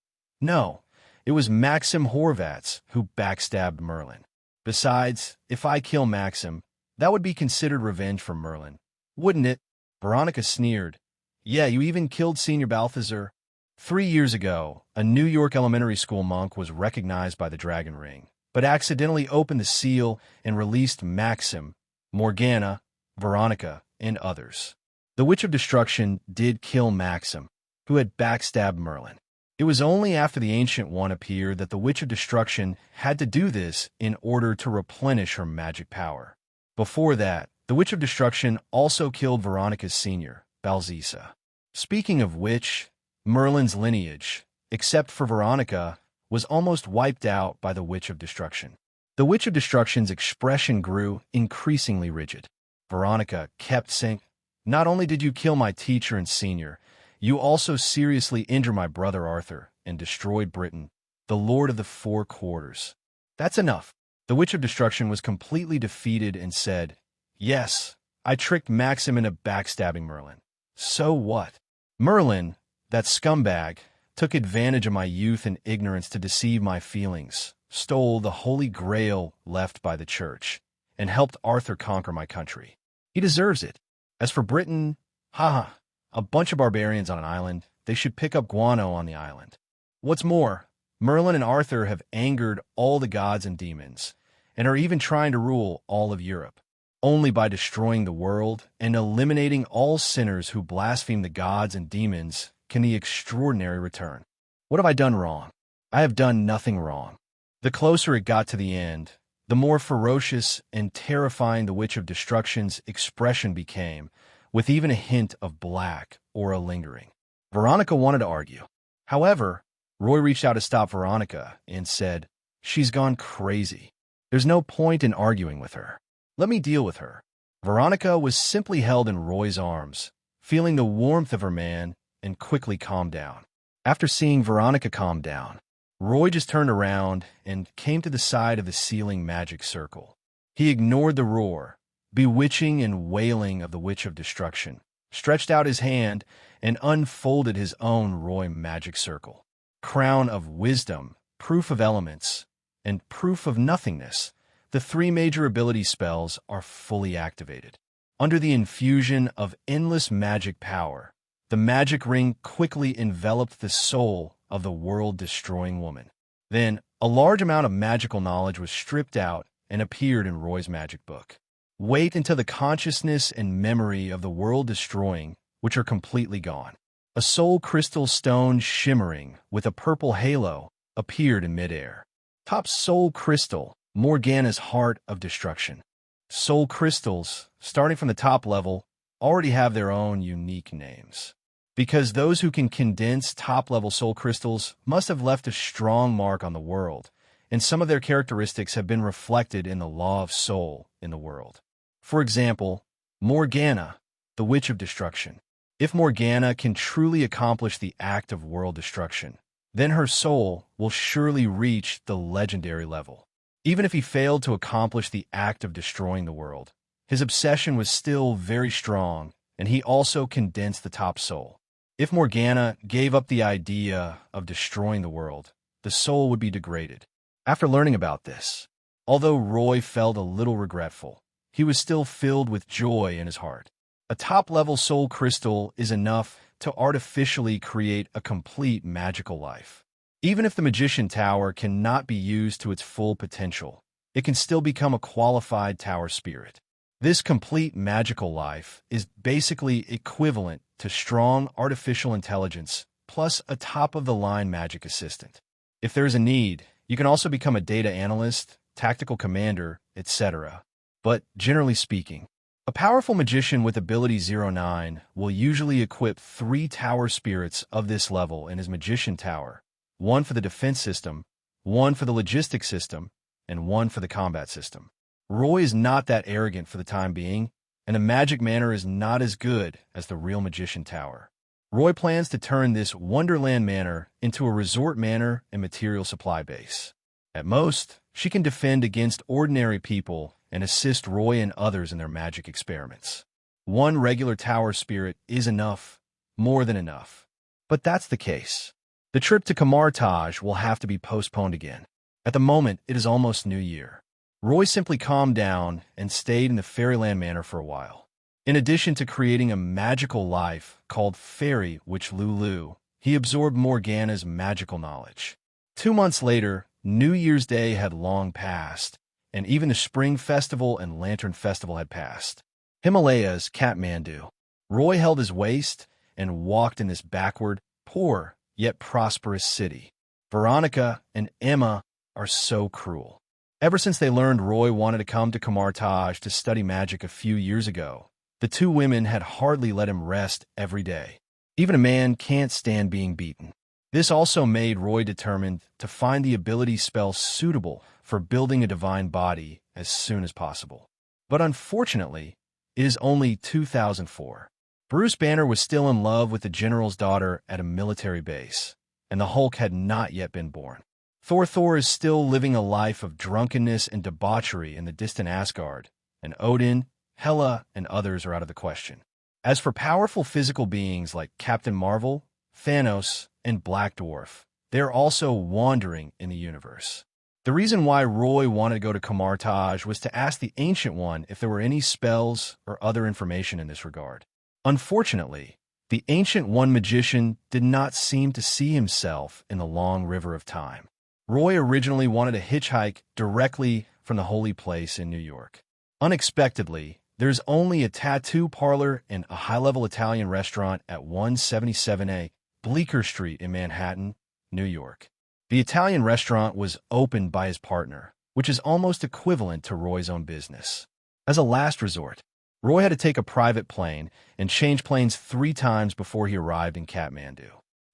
"No, it was Maxim Horvaths who backstabbed Merlin. Besides, if I kill Maxim, that would be considered revenge for Merlin, wouldn't it?" Veronica sneered, "Yeah, you even killed Senior Balthazar." 3 years ago, a New York elementary school monk was recognized by the Dragon Ring, but accidentally opened the seal and released Maxim, Morgana, Veronica, and others. The Witch of Destruction did kill Maxim, who had backstabbed Merlin. It was only after the Ancient One appeared that the Witch of Destruction had to do this in order to replenish her magic power. Before that, the Witch of Destruction also killed Veronica's senior, Balzisa. Speaking of which, Merlin's lineage, except for Veronica, was almost wiped out by the Witch of Destruction. The Witch of Destruction's expression grew increasingly rigid. Veronica kept saying, "Not only did you kill my teacher and senior, you also seriously injured my brother Arthur and destroyed Britain, the Lord of the Four Quarters. That's enough." The Witch of Destruction was completely defeated and said, "Yes, I tricked Maxim into backstabbing Merlin. So what? Merlin, that scumbag, took advantage of my youth and ignorance to deceive my feelings, stole the Holy Grail left by the Church, and helped Arthur conquer my country. He deserves it. As for Britain, haha, a bunch of barbarians on an island, they should pick up guano on the island. What's more, Merlin and Arthur have angered all the gods and demons, and are even trying to rule all of Europe. Only by destroying the world and eliminating all sinners who blaspheme the gods and demons can the extraordinary return. What have I done wrong? I have done nothing wrong." The closer it got to the end, the more ferocious and terrifying the Witch of Destruction's expression became, with even a hint of black or a lingering. Veronica wanted to argue. However, Roy reached out to stop Veronica and said, "She's gone crazy. There's no point in arguing with her. Let me deal with her." Veronica was simply held in Roy's arms, feeling the warmth of her man, and quickly calmed down. After seeing Veronica calm down, Roy just turned around and came to the side of the sealing magic circle. He ignored the roar, bewitching and wailing of the Witch of Destruction, stretched out his hand, and unfolded his own Roy magic circle. Crown of Wisdom, Proof of Elements, and Proof of Nothingness, the 3 major ability spells are fully activated. Under the infusion of endless magic power, the magic ring quickly enveloped the soul of the world-destroying woman. Then, a large amount of magical knowledge was stripped out and appeared in Roy's magic book. Wait until the consciousness and memory of the world-destroying, which are completely gone. A soul crystal stone shimmering with a purple halo appeared in midair. Top soul crystal, Morgana's Heart of Destruction. Soul crystals, starting from the top level, already have their own unique names, because those who can condense top-level soul crystals must have left a strong mark on the world, and some of their characteristics have been reflected in the law of soul in the world. For example, Morgana, the Witch of Destruction. If Morgana can truly accomplish the act of world destruction, then her soul will surely reach the legendary level. Even if he failed to accomplish the act of destroying the world, his obsession was still very strong, and he also condensed the top soul. If Morgana gave up the idea of destroying the world, the soul would be degraded. After learning about this, although Roy felt a little regretful, he was still filled with joy in his heart. A top-level soul crystal is enough to artificially create a complete magical life. Even if the Magician Tower cannot be used to its full potential, it can still become a qualified tower spirit. This complete magical life is basically equivalent to strong artificial intelligence plus a top-of-the-line magic assistant. If there is a need, you can also become a data analyst, tactical commander, etc. But generally speaking, a powerful magician with ability 09 will usually equip 3 tower spirits of this level in his Magician Tower, 1 for the defense system, 1 for the logistics system, and 1 for the combat system. Roy is not that arrogant for the time being, and the Magic Manor is not as good as the real Magician Tower. Roy plans to turn this Wonderland Manor into a resort manor and material supply base. At most, she can defend against ordinary people and assist Roy and others in their magic experiments. 1 regular tower spirit is enough, more than enough. But that's the case. The trip to Kamar-Taj will have to be postponed again. At the moment, it is almost New Year. Roy simply calmed down and stayed in the Fairyland Manor for a while. In addition to creating a magical life called Fairy Witch Lulu, he absorbed Morgana's magical knowledge. 2 months later, New Year's Day had long passed, and even the Spring Festival and Lantern Festival had passed. Himalaya's Kathmandu. Roy held his waist and walked in this backward, poor, yet prosperous city. Veronica and Emma are so cruel. Ever since they learned Roy wanted to come to Kamar-Taj to study magic a few years ago, the 2 women had hardly let him rest every day. Even a man can't stand being beaten. This also made Roy determined to find the ability spell suitable for building a divine body as soon as possible. But unfortunately, it is only 2004. Bruce Banner was still in love with the general's daughter at a military base, and the Hulk had not yet been born. Thor is still living a life of drunkenness and debauchery in the distant Asgard, and Odin, Hela, and others are out of the question. As for powerful physical beings like Captain Marvel, Thanos, and Black Dwarf, they are also wandering in the universe. The reason why Roy wanted to go to Kamar-Taj was to ask the Ancient One if there were any spells or other information in this regard. Unfortunately, the Ancient One magician did not seem to see himself in the long river of time. Roy originally wanted to hitchhike directly from the holy place in New York. Unexpectedly, there's only a tattoo parlor and a high-level Italian restaurant at 177A Bleecker Street in Manhattan, New York. The Italian restaurant was opened by his partner, which is almost equivalent to Roy's own business. As a last resort, Roy had to take a private plane and change planes 3 times before he arrived in Kathmandu.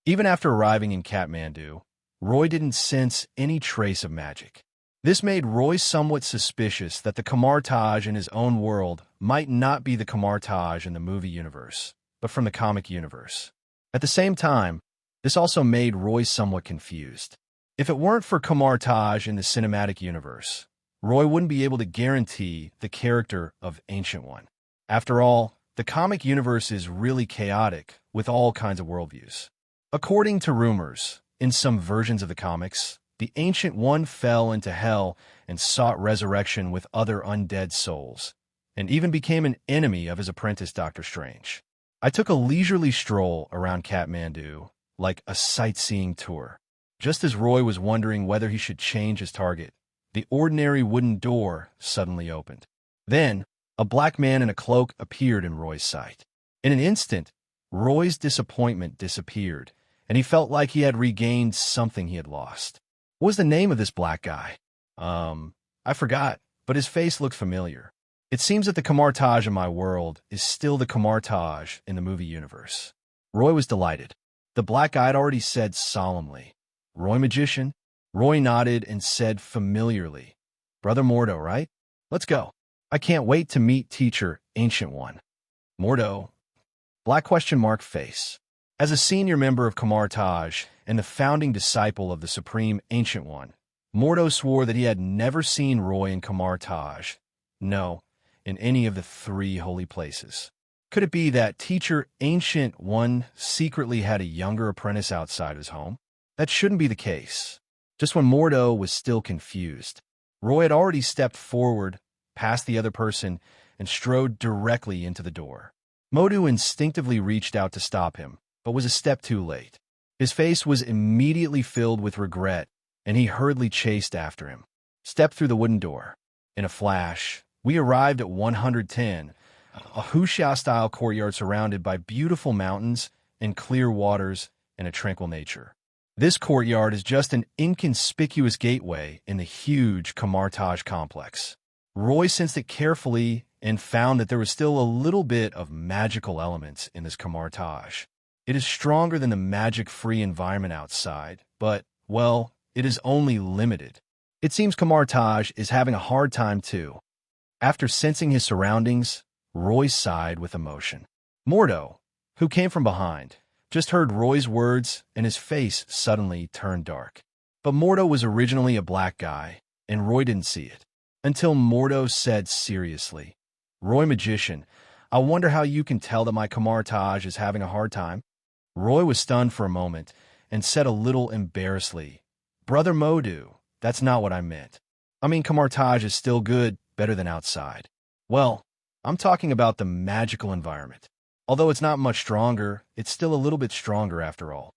Even after arriving in Kathmandu, Roy didn't sense any trace of magic. This made Roy somewhat suspicious that the Kamar-Taj in his own world might not be the Kamar-Taj in the movie universe, but from the comic universe. At the same time, this also made Roy somewhat confused. If it weren't for Kamar-Taj in the cinematic universe, Roy wouldn't be able to guarantee the character of Ancient One. After all, the comic universe is really chaotic with all kinds of worldviews. According to rumors, in some versions of the comics, the Ancient One fell into hell and sought resurrection with other undead souls, and even became an enemy of his apprentice Doctor Strange. I took a leisurely stroll around Kathmandu, like a sightseeing tour. Just as Roy was wondering whether he should change his target, the ordinary wooden door suddenly opened. Then, a black man in a cloak appeared in Roy's sight. In an instant, Roy's disappointment disappeared, and he felt like he had regained something he had lost. What was the name of this black guy? I forgot, but his face looked familiar. It seems that the Kamar-Taj in my world is still the Kamar-Taj in the movie universe. Roy was delighted. The black guy had already said solemnly, "Roy Magician, Roy nodded and said familiarly, "Brother Mordo, right? Let's go. I can't wait to meet teacher, Ancient One." Mordo, black question mark face. As a senior member of Kamar-Taj and the founding disciple of the Supreme Ancient One, Mordo swore that he had never seen Roy in Kamar-Taj, no, in any of the 3 holy places. Could it be that teacher Ancient One secretly had a younger apprentice outside his home? That shouldn't be the case. Just when Mordo was still confused, Roy had already stepped forward, past the other person, and strode directly into the door. Mordo instinctively reached out to stop him, but was a step too late. His face was immediately filled with regret, and he hurriedly chased after him. Stepped through the wooden door. In a flash, we arrived at 110, a wuxia-style courtyard surrounded by beautiful mountains and clear waters and a tranquil nature. This courtyard is just an inconspicuous gateway in the huge Kamar-Taj complex. Roy sensed it carefully and found that there was still a little bit of magical elements in this Kamar-Taj. It is stronger than the magic-free environment outside, but, well, it is only limited. It seems Kamar-Taj is having a hard time too. After sensing his surroundings, Roy sighed with emotion. Mordo, who came from behind, just heard Roy's words and his face suddenly turned dark. But Mordo was originally a black guy, and Roy didn't see it. Until Mordo said seriously, "Roy Magician, I wonder how you can tell that my Kamar-Taj is having a hard time?" Roy was stunned for a moment and said a little embarrassedly, "Brother Mordo, that's not what I meant. I mean, Kamar-Taj is still good, better than outside." "Well, I'm talking about the magical environment. Although it's not much stronger, it's still a little bit stronger after all."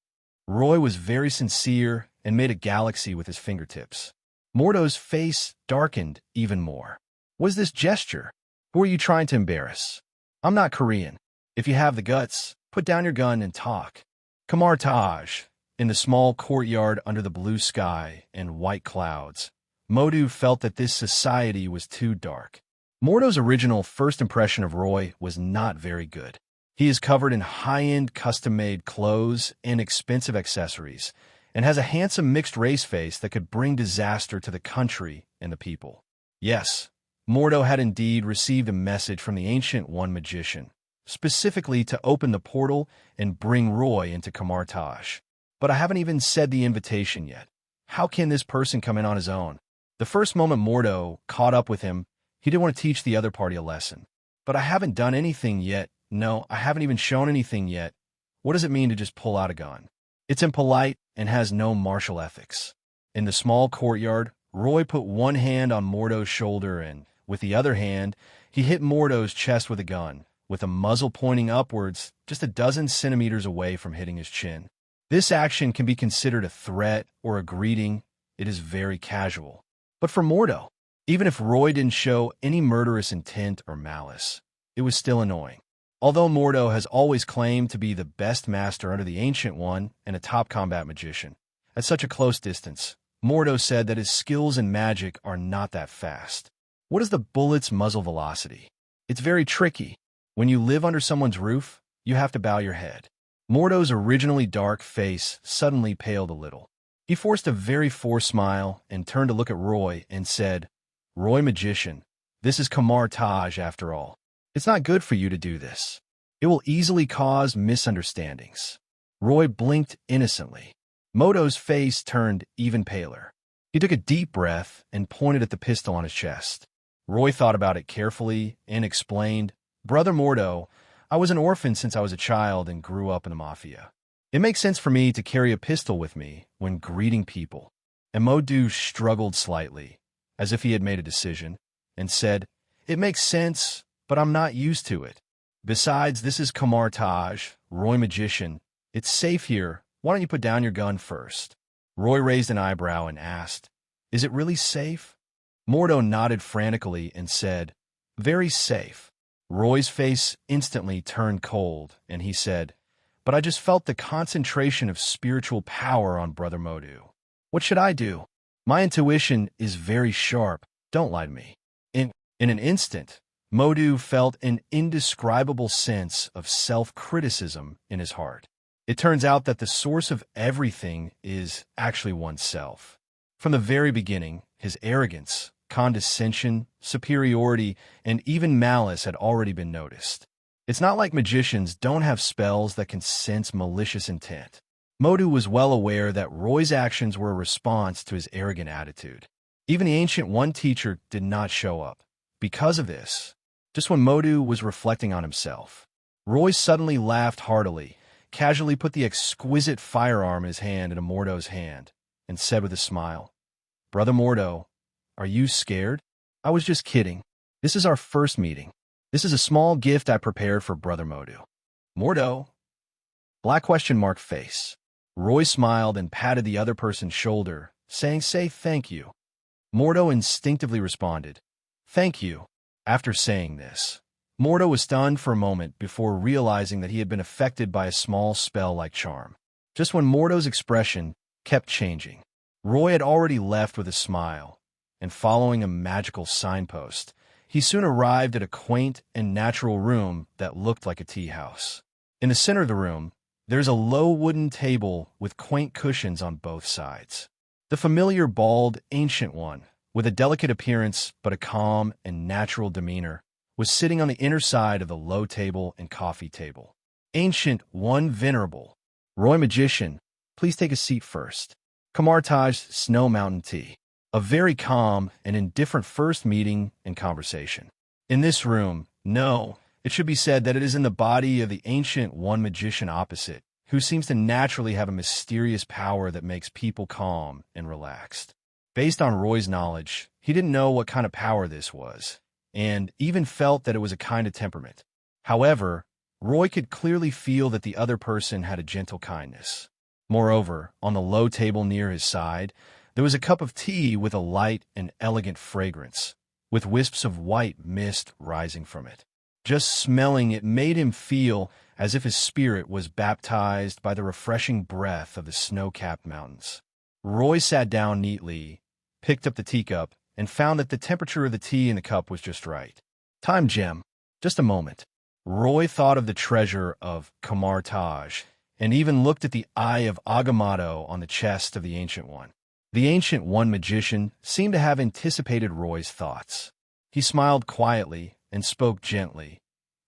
Roy was very sincere and made a galaxy with his fingertips. Mordo's face darkened even more. "What is this gesture? Who are you trying to embarrass? I'm not Korean. If you have the guts, put down your gun and talk." Kamar-Taj, in the small courtyard under the blue sky and white clouds, Mordo felt that this society was too dark. Mordo's original first impression of Roy was not very good. He is covered in high-end custom-made clothes and expensive accessories, and has a handsome mixed-race face that could bring disaster to the country and the people. Yes, Mordo had indeed received a message from the Ancient One Magician, specifically to open the portal and bring Roy into Kamar-Taj. But I haven't even said the invitation yet. How can this person come in on his own? The first moment Mordo caught up with him, he didn't want to teach the other party a lesson. "But I haven't done anything yet. No, I haven't even shown anything yet. What does it mean to just pull out a gun? It's impolite and has no martial ethics." In the small courtyard, Roy put one hand on Mordo's shoulder and, with the other hand, he hit Mordo's chest with a gun, with the muzzle pointing upwards just a dozen centimeters away from hitting his chin. This action can be considered a threat or a greeting. It is very casual. But for Mordo, even if Roy didn't show any murderous intent or malice, it was still annoying. Although Mordo has always claimed to be the best master under the Ancient One and a top combat magician, at such a close distance, Mordo said that his skills in magic are not that fast. What is the bullet's muzzle velocity? It's very tricky. When you live under someone's roof, you have to bow your head. Mordo's originally dark face suddenly paled a little. He forced a very forced smile and turned to look at Roy and said, "Roy Magician, this is Kamar-Taj after all. It's not good for you to do this. It will easily cause misunderstandings." Roy blinked innocently. Mordo's face turned even paler. He took a deep breath and pointed at the pistol on his chest. Roy thought about it carefully and explained, "Brother Mordo, I was an orphan since I was a child and grew up in the Mafia. It makes sense for me to carry a pistol with me when greeting people." And Mordo struggled slightly, as if he had made a decision, and said, "It makes sense, but I'm not used to it. Besides, this is Kamar-Taj, Roy Magician. It's safe here. Why don't you put down your gun first?" Roy raised an eyebrow and asked, "Is it really safe?" Mordo nodded frantically and said, "Very safe." Roy's face instantly turned cold, and he said, "But I just felt the concentration of spiritual power on Brother Mordo. What should I do? My intuition is very sharp. Don't lie to me." In an instant, Mordo felt an indescribable sense of self-criticism in his heart. It turns out that the source of everything is actually oneself. From the very beginning, his arrogance, condescension, superiority, and even malice had already been noticed. It's not like magicians don't have spells that can sense malicious intent. Mordo was well aware that Roy's actions were a response to his arrogant attitude. Even the Ancient One teacher did not show up. Because of this, just when Mordo was reflecting on himself, Roy suddenly laughed heartily, casually put the exquisite firearm in his hand into Mordo's hand, and said with a smile, "Brother Mordo, are you scared? I was just kidding. This is our first meeting. This is a small gift I prepared for Brother Mordo." Mordo? Black question mark face. Roy smiled and patted the other person's shoulder, saying, "Say thank you." Mordo instinctively responded, "Thank you." After saying this, Mordo was stunned for a moment before realizing that he had been affected by a small spell-like charm. Just when Mordo's expression kept changing, Roy had already left with a smile, and following a magical signpost, he soon arrived at a quaint and natural room that looked like a tea house. In the center of the room, there's a low wooden table with quaint cushions on both sides. The familiar bald Ancient One, with a delicate appearance but a calm and natural demeanor, was sitting on the inner side of the low table and coffee table. Ancient One Venerable. Roy Magician, please take a seat first. Kamar-Taj Snow Mountain Tea. A very calm and indifferent first meeting and conversation. In this room, no, it should be said that it is in the body of the Ancient One Magician opposite, who seems to naturally have a mysterious power that makes people calm and relaxed. Based on Roy's knowledge, he didn't know what kind of power this was, and even felt that it was a kind of temperament. However, Roy could clearly feel that the other person had a gentle kindness. Moreover, on the low table near his side, there was a cup of tea with a light and elegant fragrance, with wisps of white mist rising from it. Just smelling it made him feel as if his spirit was baptized by the refreshing breath of the snow-capped mountains. Roy sat down neatly, picked up the teacup, and found that the temperature of the tea in the cup was just right. Time gem. Just a moment. Roy thought of the treasure of Kamar-Taj, and even looked at the eye of Agamotto on the chest of the Ancient One. The Ancient One Magician seemed to have anticipated Roy's thoughts. He smiled quietly and spoke gently.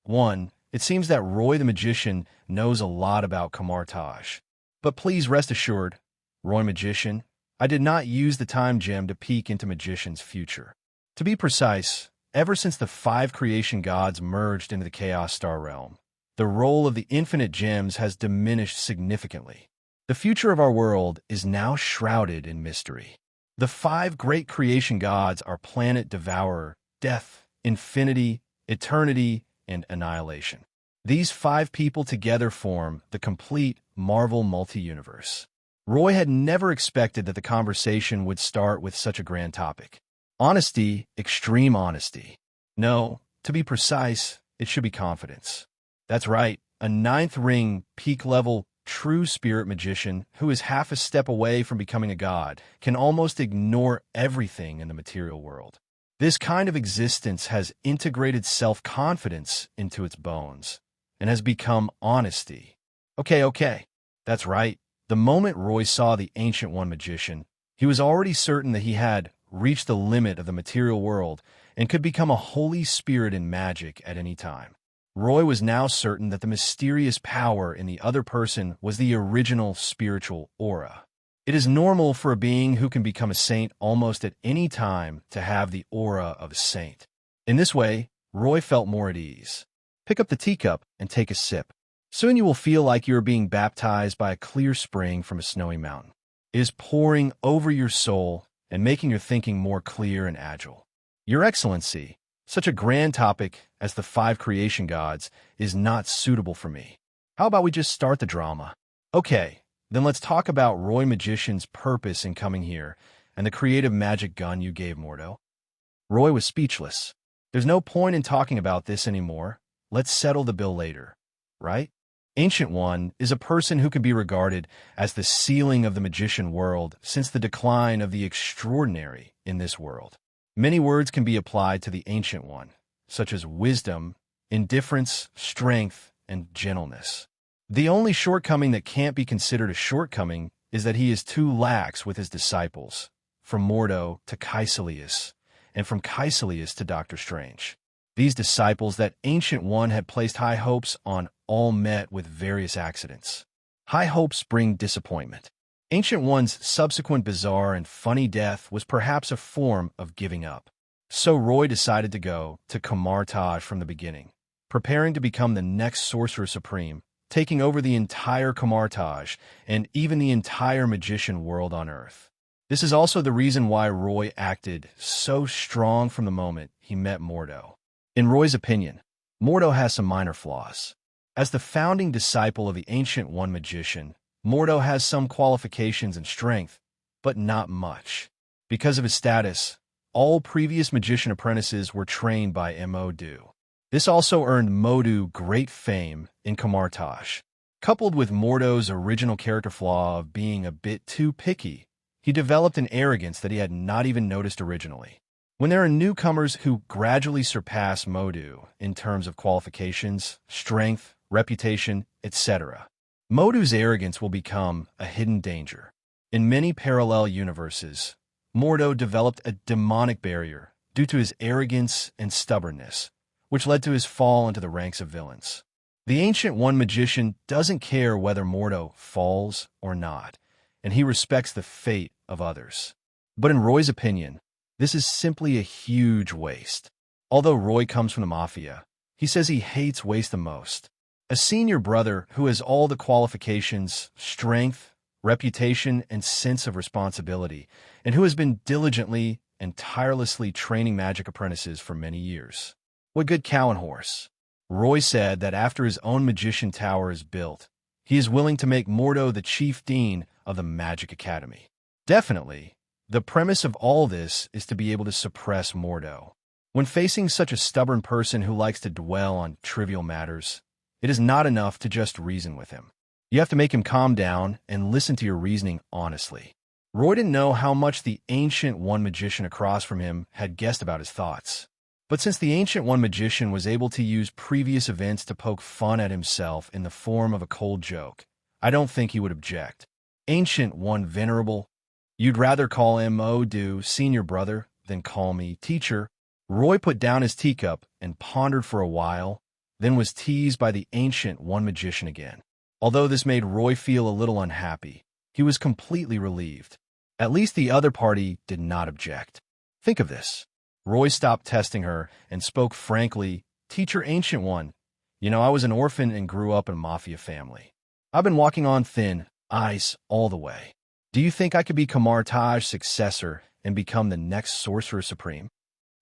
"One, it seems that Roy the Magician knows a lot about Kamar-Taj. But please rest assured, Roy Magician, I did not use the time gem to peek into Magician's future. To be precise, ever since the 5 creation gods merged into the Chaos Star realm, the role of the infinite gems has diminished significantly. The future of our world is now shrouded in mystery. The 5 great creation gods are Planet Devourer, Death, Infinity, Eternity, and Annihilation. These 5 people together form the complete Marvel Multiverse. Roy had never expected that the conversation would start with such a grand topic. Honesty, extreme honesty. No, to be precise, it should be confidence. That's right, a 9th ring, peak-level, true spirit magician who is half a step away from becoming a god can almost ignore everything in the material world. This kind of existence has integrated self-confidence into its bones and has become honesty. Okay, that's right. The moment Roy saw the Ancient One Magician, he was already certain that he had reached the limit of the material world and could become a holy spirit in magic at any time. Roy was now certain that the mysterious power in the other person was the original spiritual aura. It is normal for a being who can become a saint almost at any time to have the aura of a saint. In this way, Roy felt more at ease. Pick up the teacup and take a sip. Soon you will feel like you are being baptized by a clear spring from a snowy mountain. It is pouring over your soul and making your thinking more clear and agile. Your Excellency, such a grand topic as the 5 creation gods is not suitable for me. How about we just start the drama? Okay, then let's talk about Roy Magician's purpose in coming here and the creative magic gun you gave Mordo. Roy was speechless. There's no point in talking about this anymore. Let's settle the bill later, right? Ancient One is a person who can be regarded as the ceiling of the magician world since the decline of the extraordinary in this world. Many words can be applied to the Ancient One, such as wisdom, indifference, strength, and gentleness. The only shortcoming that can't be considered a shortcoming is that he is too lax with his disciples, from Mordo to Kaecilius, and from Kaecilius to Doctor Strange. These disciples that Ancient One had placed high hopes on all met with various accidents. High hopes bring disappointment. Ancient One's subsequent bizarre and funny death was perhaps a form of giving up. So Roy decided to go to Kamar-Taj from the beginning, preparing to become the next Sorcerer Supreme, taking over the entire Kamar-Taj and even the entire magician world on Earth. This is also the reason why Roy acted so strong from the moment he met Mordo. In Roy's opinion, Mordo has some minor flaws. As the founding disciple of the Ancient One magician, Mordo has some qualifications and strength, but not much. Because of his status, all previous magician apprentices were trained by Mordo. This also earned Mordo great fame in Kamar-Taj. Coupled with Mordo's original character flaw of being a bit too picky, he developed an arrogance that he had not even noticed originally. When there are newcomers who gradually surpass Mordo in terms of qualifications, strength, reputation, etc., Mordo's arrogance will become a hidden danger. In many parallel universes, Mordo developed a demonic barrier due to his arrogance and stubbornness, which led to his fall into the ranks of villains. The Ancient One magician doesn't care whether Mordo falls or not, and he respects the fate of others. But in Roy's opinion, this is simply a huge waste. Although Roy comes from the Mafia, he says he hates waste the most. A senior brother who has all the qualifications, strength, reputation, and sense of responsibility, and who has been diligently and tirelessly training magic apprentices for many years. What good cow and horse? Roy said that after his own magician tower is built, he is willing to make Mordo the chief dean of the Magic Academy. Definitely, the premise of all this is to be able to suppress Mordo. When facing such a stubborn person who likes to dwell on trivial matters, it is not enough to just reason with him. You have to make him calm down and listen to your reasoning honestly. Roy didn't know how much the Ancient One magician across from him had guessed about his thoughts. But since the Ancient One magician was able to use previous events to poke fun at himself in the form of a cold joke, I don't think he would object. Ancient One Venerable, you'd rather call him Mordo senior brother than call me teacher. Roy put down his teacup and pondered for a while, then was teased by the Ancient One magician again. Although this made Roy feel a little unhappy, he was completely relieved. At least the other party did not object. Think of this. Roy stopped testing her and spoke frankly, Teacher Ancient One, I was an orphan and grew up in a Mafia family. I've been walking on thin ice all the way. Do you think I could be Kamar-Taj's successor and become the next Sorcerer Supreme?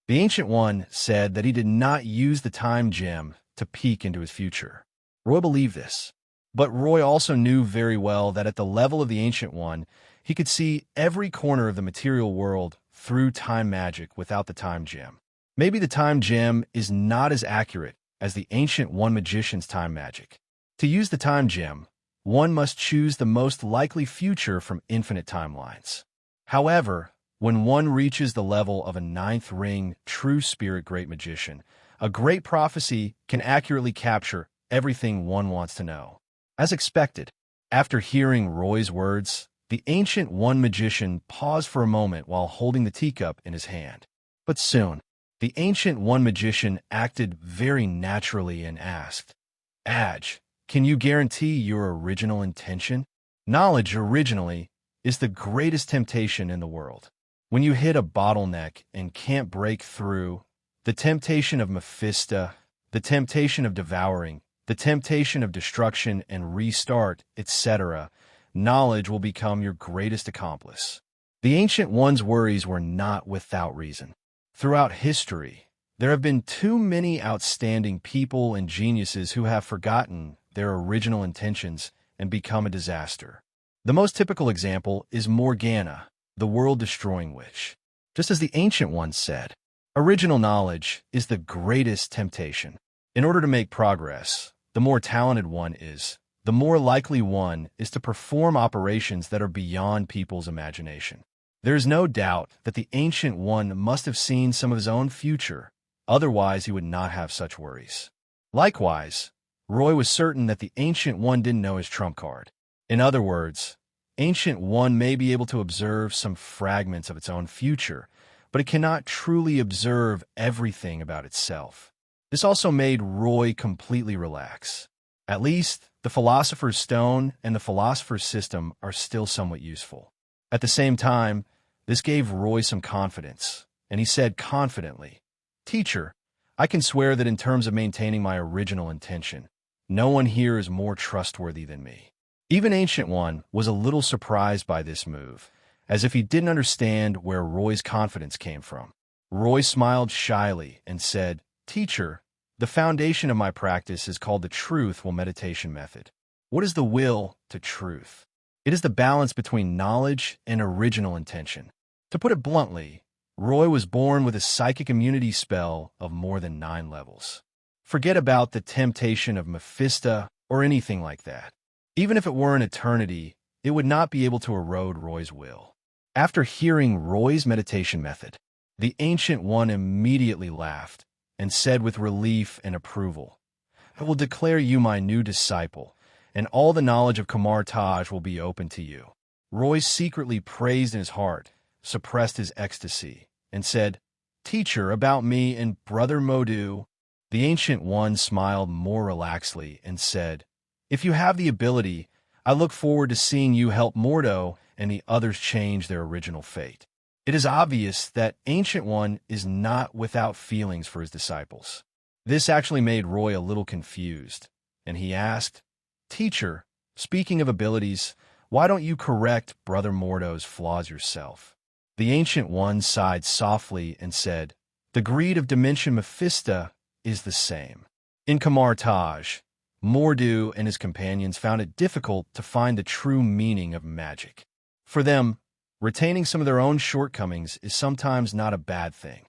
The Ancient One said that he did not use the time gem to peek into his future. Roy believed this. But Roy also knew very well that at the level of the Ancient One, he could see every corner of the material world through time magic without the time gem. Maybe the time gem is not as accurate as the Ancient One magician's time magic. To use the time gem, one must choose the most likely future from infinite timelines. However, when one reaches the level of a ninth ring true spirit great magician, a great prophecy can accurately capture everything one wants to know. As expected, after hearing Roy's words, the Ancient One magician paused for a moment while holding the teacup in his hand. But soon, the Ancient One magician acted very naturally and asked, Aj, can you guarantee your original intention? Knowledge originally is the greatest temptation in the world. When you hit a bottleneck and can't break through, the temptation of Mephisto, the temptation of devouring, the temptation of destruction and restart, etc., knowledge will become your greatest accomplice. The Ancient One's worries were not without reason. Throughout history, there have been too many outstanding people and geniuses who have forgotten their original intentions and become a disaster. The most typical example is Morgana, the world-destroying witch. Just as the Ancient One said, original knowledge is the greatest temptation. In order to make progress, the more talented one is, the more likely one is to perform operations that are beyond people's imagination. There is no doubt that the Ancient One must have seen some of his own future, otherwise he would not have such worries. Likewise, Roy was certain that the Ancient One didn't know his trump card. In other words, Ancient One may be able to observe some fragments of its own future, but it cannot truly observe everything about itself. This also made Roy completely relax. At least, the Philosopher's Stone and the Philosopher's System are still somewhat useful. At the same time, this gave Roy some confidence, and he said confidently, "Teacher, I can swear that in terms of maintaining my original intention, no one here is more trustworthy than me." Even Ancient One was a little surprised by this move, as if he didn't understand where Roy's confidence came from. Roy smiled shyly and said, "Teacher, the foundation of my practice is called the Truthful Meditation Method. What is the will to truth? It is the balance between knowledge and original intention." To put it bluntly, Roy was born with a psychic immunity spell of more than 9 levels. Forget about the temptation of Mephisto or anything like that. Even if it were an eternity, it would not be able to erode Roy's will. After hearing Roy's meditation method, the Ancient One immediately laughed and said with relief and approval, "I will declare you my new disciple, and all the knowledge of Kamar-Taj will be open to you." Roy secretly praised in his heart, suppressed his ecstasy, and said, "Teacher, about me and Brother Mordo." The Ancient One smiled more relaxedly and said, "If you have the ability, I look forward to seeing you help Mordo and the others change their original fate." It is obvious that Ancient One is not without feelings for his disciples. This actually made Roy a little confused, and he asked, "Teacher, speaking of abilities, why don't you correct Brother Mordo's flaws yourself?" The Ancient One sighed softly and said, "The greed of Dimension Mephisto is the same. In Kamar-Taj, Mordo and his companions found it difficult to find the true meaning of magic. For them, retaining some of their own shortcomings is sometimes not a bad thing."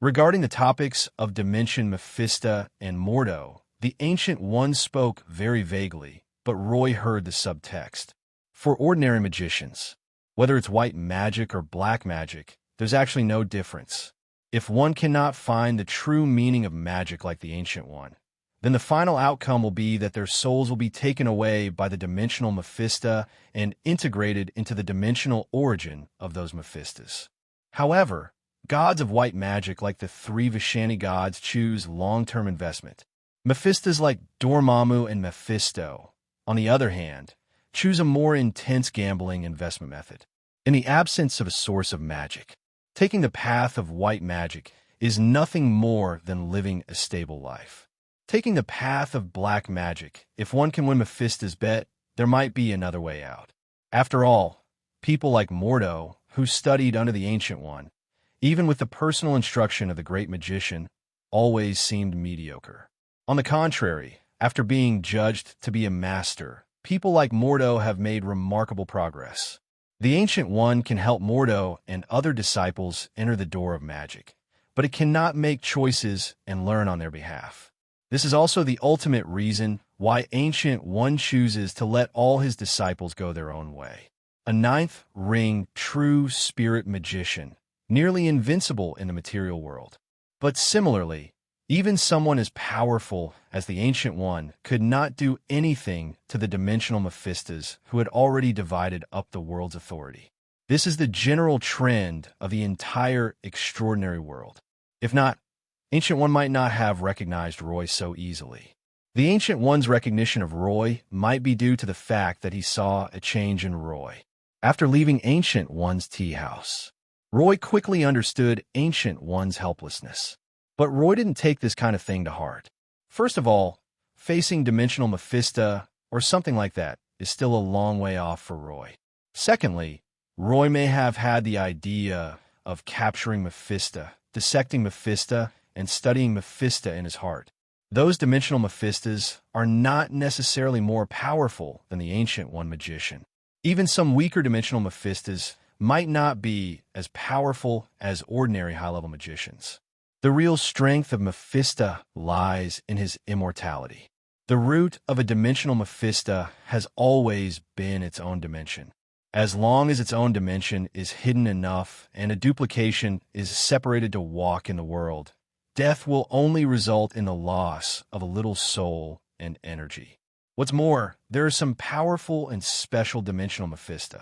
Regarding the topics of Dimension Mephisto and Mordo, the Ancient One spoke very vaguely, but Roy heard the subtext. For ordinary magicians, whether it's white magic or black magic, there's actually no difference. If one cannot find the true meaning of magic like the Ancient One, then the final outcome will be that their souls will be taken away by the dimensional Mephisto and integrated into the dimensional origin of those Mephistos. However, gods of white magic like the 3 Vishani gods choose long-term investment. Mephistos like Dormammu and Mephisto, on the other hand, choose a more intense gambling investment method. In the absence of a source of magic, taking the path of white magic is nothing more than living a stable life. Taking the path of black magic, if one can win Mephisto's bet, there might be another way out. After all, people like Mordo, who studied under the Ancient One, even with the personal instruction of the great magician, always seemed mediocre. On the contrary, after being judged to be a master, people like Mordo have made remarkable progress. The Ancient One can help Mordo and other disciples enter the door of magic, but it cannot make choices and learn on their behalf. This is also the ultimate reason why Ancient One chooses to let all his disciples go their own way. A 9th ring true spirit magician, nearly invincible in the material world. But similarly, even someone as powerful as the Ancient One could not do anything to the dimensional Mephistos who had already divided up the world's authority. This is the general trend of the entire extraordinary world. If not, Ancient One might not have recognized Roy so easily. The Ancient One's recognition of Roy might be due to the fact that he saw a change in Roy. After leaving Ancient One's tea house, Roy quickly understood Ancient One's helplessness. But Roy didn't take this kind of thing to heart. First of all, facing dimensional Mephisto or something like that is still a long way off for Roy. Secondly, Roy may have had the idea of capturing Mephisto, dissecting Mephisto, and studying Mephisto in his heart. Those dimensional Mephistos are not necessarily more powerful than the Ancient One magician. Even some weaker dimensional Mephistos might not be as powerful as ordinary high-level magicians. The real strength of Mephisto lies in his immortality. The root of a dimensional Mephisto has always been its own dimension. As long as its own dimension is hidden enough and a duplication is separated to walk in the world, death will only result in the loss of a little soul and energy. What's more, there are some powerful and special dimensional Mephisto.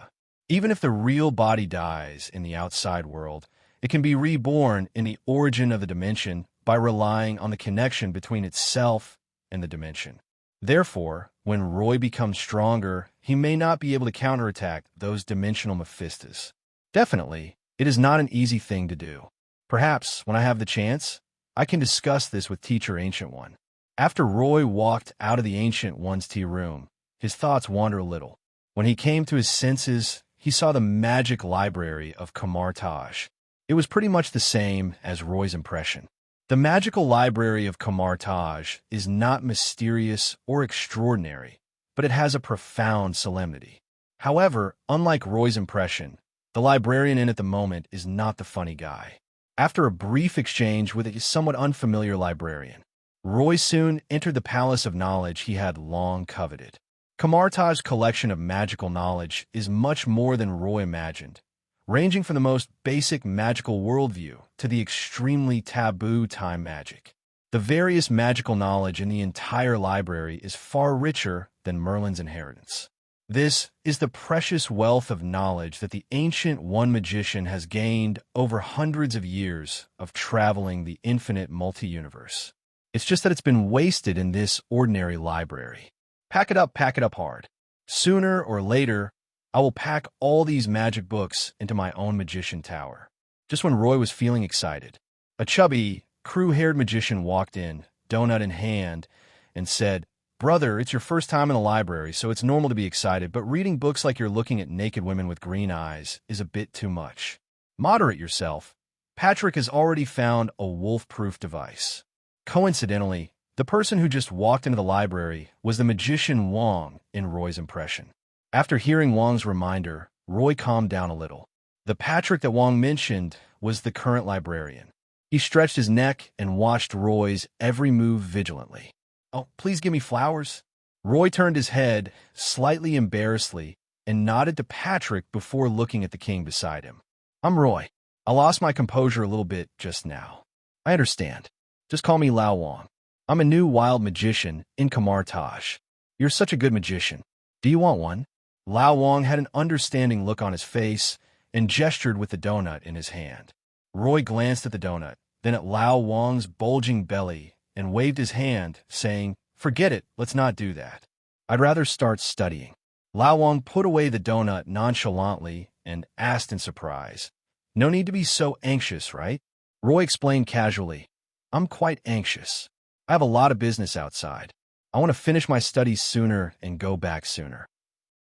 Even if the real body dies in the outside world, it can be reborn in the origin of the dimension by relying on the connection between itself and the dimension. Therefore, when Roy becomes stronger, he may not be able to counterattack those dimensional Mephistos. Definitely, it is not an easy thing to do. Perhaps, when I have the chance, I can discuss this with Teacher Ancient One. After Roy walked out of the Ancient One's tea room, his thoughts wander a little. When he came to his senses, he saw the magic library of Kamar-Taj. It was pretty much the same as Roy's impression. The magical library of Kamar-Taj is not mysterious or extraordinary, but it has a profound solemnity. However, unlike Roy's impression, the librarian in at the moment is not the funny guy. After a brief exchange with a somewhat unfamiliar librarian, Roy soon entered the palace of knowledge he had long coveted. Kamar-Taj's collection of magical knowledge is much more than Roy imagined, ranging from the most basic magical worldview to the extremely taboo time magic. The various magical knowledge in the entire library is far richer than Merlin's inheritance. This is the precious wealth of knowledge that the Ancient One magician has gained over hundreds of years of traveling the infinite multi-universe. It's just that it's been wasted in this ordinary library. Pack it up hard. Sooner or later, I will pack all these magic books into my own magician tower. Just when Roy was feeling excited, a chubby, crew-haired magician walked in, donut in hand, and said, "Brother, it's your first time in the library, so it's normal to be excited, but reading books like you're looking at naked women with green eyes is a bit too much. Moderate yourself. Patrick has already found a wolf-proof device." Coincidentally, the person who just walked into the library was the magician Wong in Roy's impression. After hearing Wong's reminder, Roy calmed down a little. The Patrick that Wong mentioned was the current librarian. He stretched his neck and watched Roy's every move vigilantly. "Oh, please give me flowers." Roy turned his head, slightly embarrassedly, and nodded to Patrick before looking at the king beside him. "I'm Roy. I lost my composure a little bit just now." "I understand. Just call me Lao Wong. I'm a new wild magician in Kamar-Taj. You're such a good magician. Do you want one?" Lao Wong had an understanding look on his face and gestured with the donut in his hand. Roy glanced at the donut, then at Lao Wong's bulging belly, and waved his hand, saying, "Forget it, let's not do that. I'd rather start studying." Lao Wong put away the donut nonchalantly and asked in surprise, "No need to be so anxious, right?" Roy explained casually, "I'm quite anxious. I have a lot of business outside. I want to finish my studies sooner and go back sooner."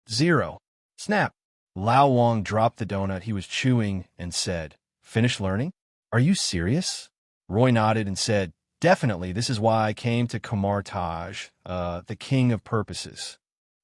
0. Snap. Lao Wong dropped the donut he was chewing and said, "Finish learning? Are you serious?" Roy nodded and said, "Definitely, this is why I came to Kamar-Taj, the king of purposes."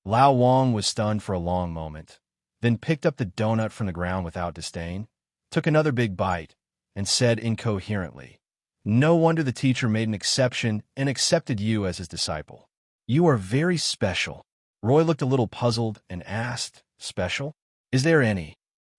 Lao Wong was stunned for a long moment, then picked up the donut from the ground without disdain, took another big bite, and said incoherently, "No wonder the teacher made an exception and accepted you as his disciple. You are very special." Roy looked a little puzzled and asked, "Special? Is there any?"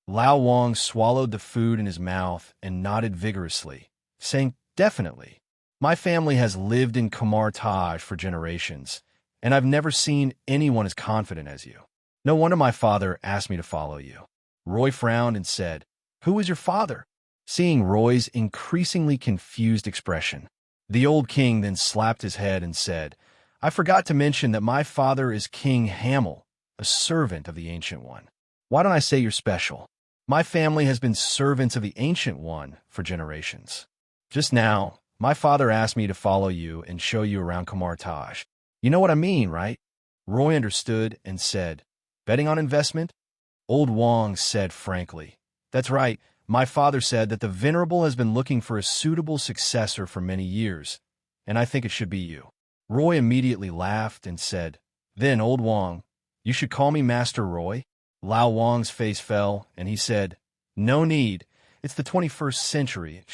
Lao Wong swallowed the food in his mouth and nodded vigorously, saying, "Definitely. My family has lived in Kamar-Taj for generations, and I've never seen anyone as confident as you. No wonder my father asked me to follow you." Roy frowned and said, "Who is your father?" Seeing Roy's increasingly confused expression, the old king then slapped his head and said, "I forgot to mention that my father is King Hamel, a servant of the Ancient One. Why don't I say you're special? My family has been servants of the Ancient One for generations. Just now, my father asked me to follow you and show you around Kamar-Taj. You know what I mean, right?" Roy understood and said, "Betting on investment?" Old Wong said frankly, "That's right. My father said that the Venerable has been looking for a suitable successor for many years, and I think it should be you." Roy immediately laughed and said, "Then, Old Wong, you should call me Master Roy." Lao Wong's face fell, and he said, "No need. It's the 21st century.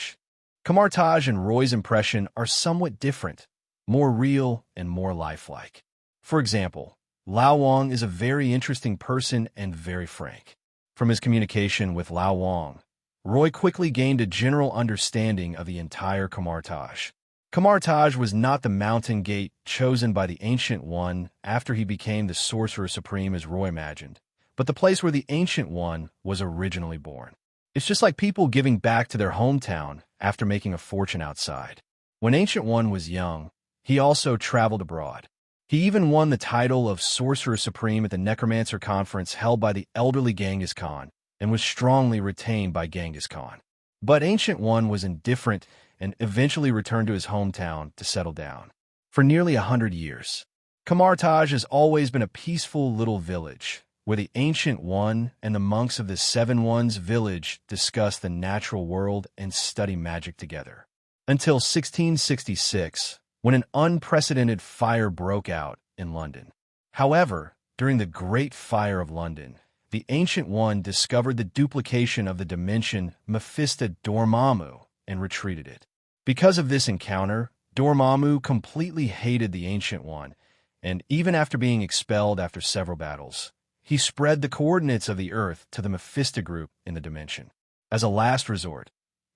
Kamar-Taj and Roy's impression are somewhat different, more real and more lifelike. For example, Lao Wong is a very interesting person and very frank. From his communication with Lao Wong, Roy quickly gained a general understanding of the entire Kamar-Taj. Kamar-Taj was not the mountain gate chosen by the Ancient One after he became the Sorcerer Supreme as Roy imagined, but the place where the Ancient One was originally born. It's just like people giving back to their hometown after making a fortune outside. When Ancient One was young, he also traveled abroad. He even won the title of Sorcerer Supreme at the Necromancer Conference held by the elderly Genghis Khan and was strongly retained by Genghis Khan. But Ancient One was indifferent and eventually returned to his hometown to settle down. For nearly 100 years, Kamar-Taj has always been a peaceful little village where the Ancient One and the monks of the Seven Ones village discuss the natural world and study magic together. Until 1666, when an unprecedented fire broke out in London. However, during the Great Fire of London, the Ancient One discovered the duplication of the dimension Mephisto Dormammu and retreated it. Because of this encounter, Dormammu completely hated the Ancient One, and even after being expelled after several battles, he spread the coordinates of the Earth to the Mephisto group in the dimension. As a last resort,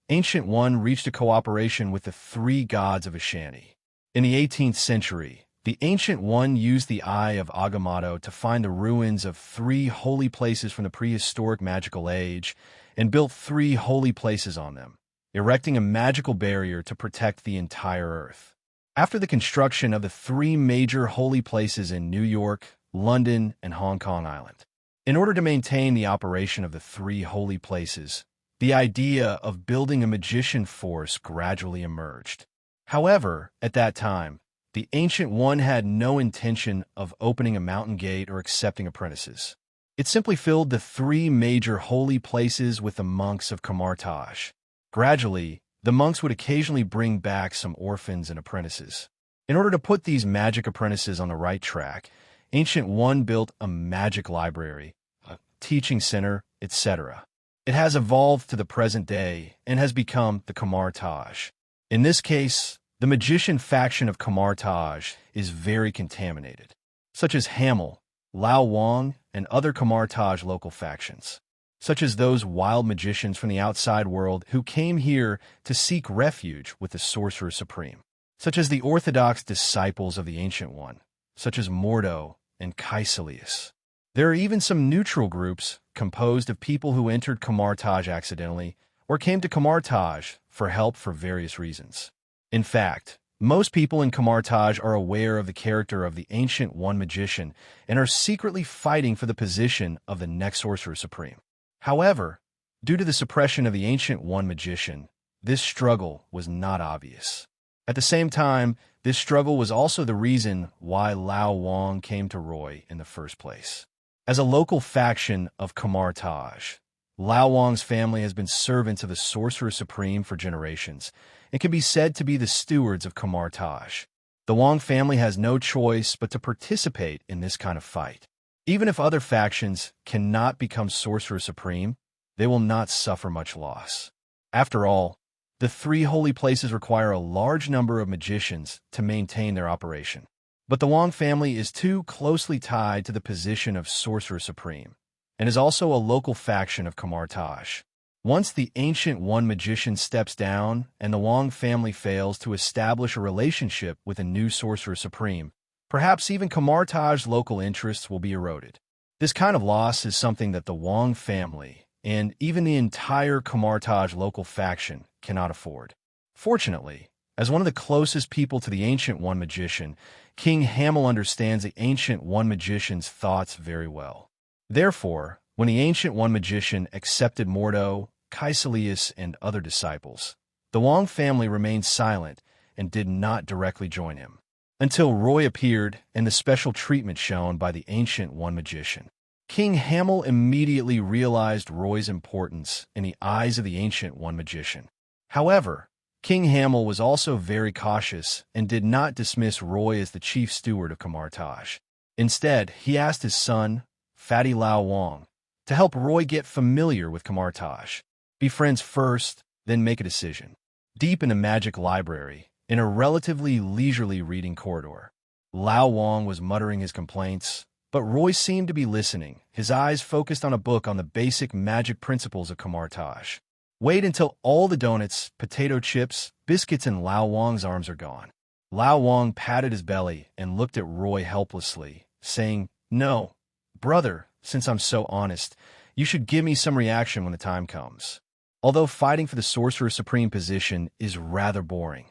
Ancient One reached a cooperation with the three gods of S.H.I.E.L.D. In the 18th century, the Ancient One used the Eye of Agamotto to find the ruins of 3 holy places from the prehistoric magical age and built 3 holy places on them, erecting a magical barrier to protect the entire Earth. After the construction of the 3 major holy places in New York, London, and Hong Kong Island. In order to maintain the operation of the 3 holy places, the idea of building a magician force gradually emerged. However, at that time, the Ancient One had no intention of opening a mountain gate or accepting apprentices. It simply filled the 3 major holy places with the monks of Kamar-Taj. Gradually, the monks would occasionally bring back some orphans and apprentices. In order to put these magic apprentices on the right track, Ancient One built a magic library, a teaching center, etc. It has evolved to the present day and has become the Kamar-Taj. In this case, the magician faction of Kamar-Taj is very contaminated, such as Hamel, Lao Wang, and other Kamar-Taj local factions, such as those wild magicians from the outside world who came here to seek refuge with the Sorcerer Supreme, such as the orthodox disciples of the Ancient One, such as Mordo and Kaecilius. There are even some neutral groups composed of people who entered Kamar-Taj accidentally or came to Kamar-Taj for help for various reasons. In fact, most people in Kamar-Taj are aware of the character of the Ancient One magician and are secretly fighting for the position of the next Sorcerer Supreme. However, due to the suppression of the Ancient One magician, this struggle was not obvious. At the same time, this struggle was also the reason why Lao Wang came to Roy in the first place. As a local faction of Kamar-Taj, Lao Wang's family has been servants of the Sorcerer Supreme for generations and can be said to be the stewards of Kamar-Taj. The Wang family has no choice but to participate in this kind of fight. Even if other factions cannot become Sorcerer Supreme, they will not suffer much loss. After all, the 3 holy places require a large number of magicians to maintain their operation. But the Wang family is too closely tied to the position of Sorcerer Supreme, and is also a local faction of Kamar-Taj. Once the Ancient One magician steps down and the Wang family fails to establish a relationship with a new Sorcerer Supreme, perhaps even Kamar-Taj's local interests will be eroded. This kind of loss is something that the Wang family, and even the entire Kamar-Taj local faction, cannot afford. Fortunately, as one of the closest people to the Ancient One magician, King Hamel understands the Ancient One magician's thoughts very well. Therefore, when the Ancient One magician accepted Mordo, Kaecilius, and other disciples, the Wang family remained silent and did not directly join him, until Roy appeared and the special treatment shown by the Ancient One magician. King Hamel immediately realized Roy's importance in the eyes of the Ancient One magician. However, King Hamel was also very cautious and did not dismiss Roy as the chief steward of Kamar-Taj. Instead, he asked his son, Fatty Lao Wang, to help Roy get familiar with Kamar-Taj. Be friends first, then make a decision. Deep in a magic library, in a relatively leisurely reading corridor, Lao Wang was muttering his complaints, but Roy seemed to be listening, his eyes focused on a book on the basic magic principles of Kamar-Taj. Wait until all the donuts, potato chips, biscuits, and Lao Wang's arms are gone. Lao Wang patted his belly and looked at Roy helplessly, saying, "No, brother, since I'm so honest, you should give me some reaction when the time comes. Although fighting for the Sorcerer Supreme position is rather boring.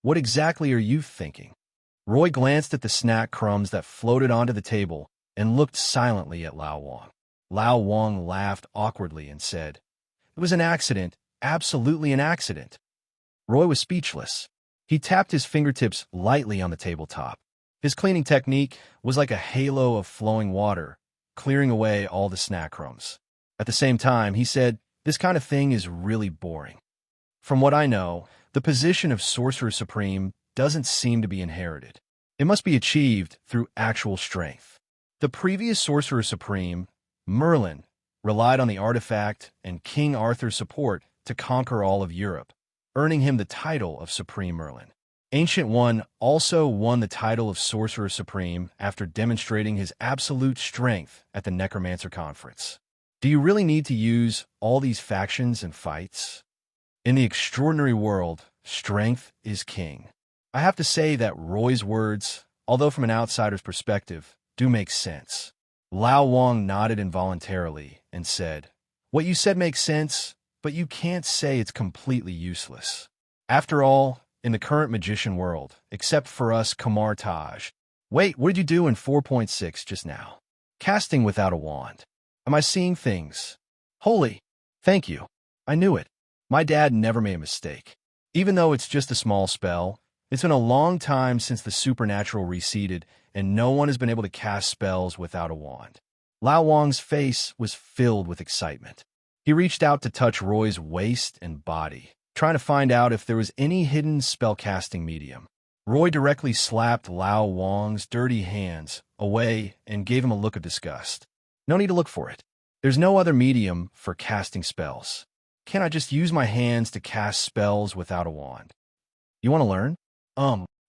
What exactly are you thinking?" Roy glanced at the snack crumbs that floated onto the table and looked silently at Lao Wang. Lao Wang laughed awkwardly and said, "It was an accident, absolutely an accident." Roy was speechless. He tapped his fingertips lightly on the tabletop. His cleaning technique was like a halo of flowing water, clearing away all the snack crumbs. At the same time, he said, "This kind of thing is really boring. From what I know, the position of Sorcerer Supreme doesn't seem to be inherited. It must be achieved through actual strength. The previous Sorcerer Supreme, Merlin, relied on the artifact and King Arthur's support to conquer all of Europe, earning him the title of Supreme Merlin. Ancient One also won the title of Sorcerer Supreme after demonstrating his absolute strength at the Necromancer Conference. Do you really need to use all these factions and fights? In the extraordinary world, strength is king." I have to say that Roy's words, although from an outsider's perspective, do make sense. Lao Wang nodded involuntarily and said, "What you said makes sense, but you can't say it's completely useless. After all, in the current magician world, except for us Kamar-Taj. Wait, what did you do in 4.6 just now? Casting without a wand. Am I seeing things? Holy, thank you. I knew it. My dad never made a mistake. Even though it's just a small spell, it's been a long time since the supernatural receded, and no one has been able to cast spells without a wand." Lao Wang's face was filled with excitement. He reached out to touch Roy's waist and body, trying to find out if there was any hidden spellcasting medium. Roy directly slapped Lao Wang's dirty hands away and gave him a look of disgust. "No need to look for it. There's no other medium for casting spells. Can't I just use my hands to cast spells without a wand? You want to learn?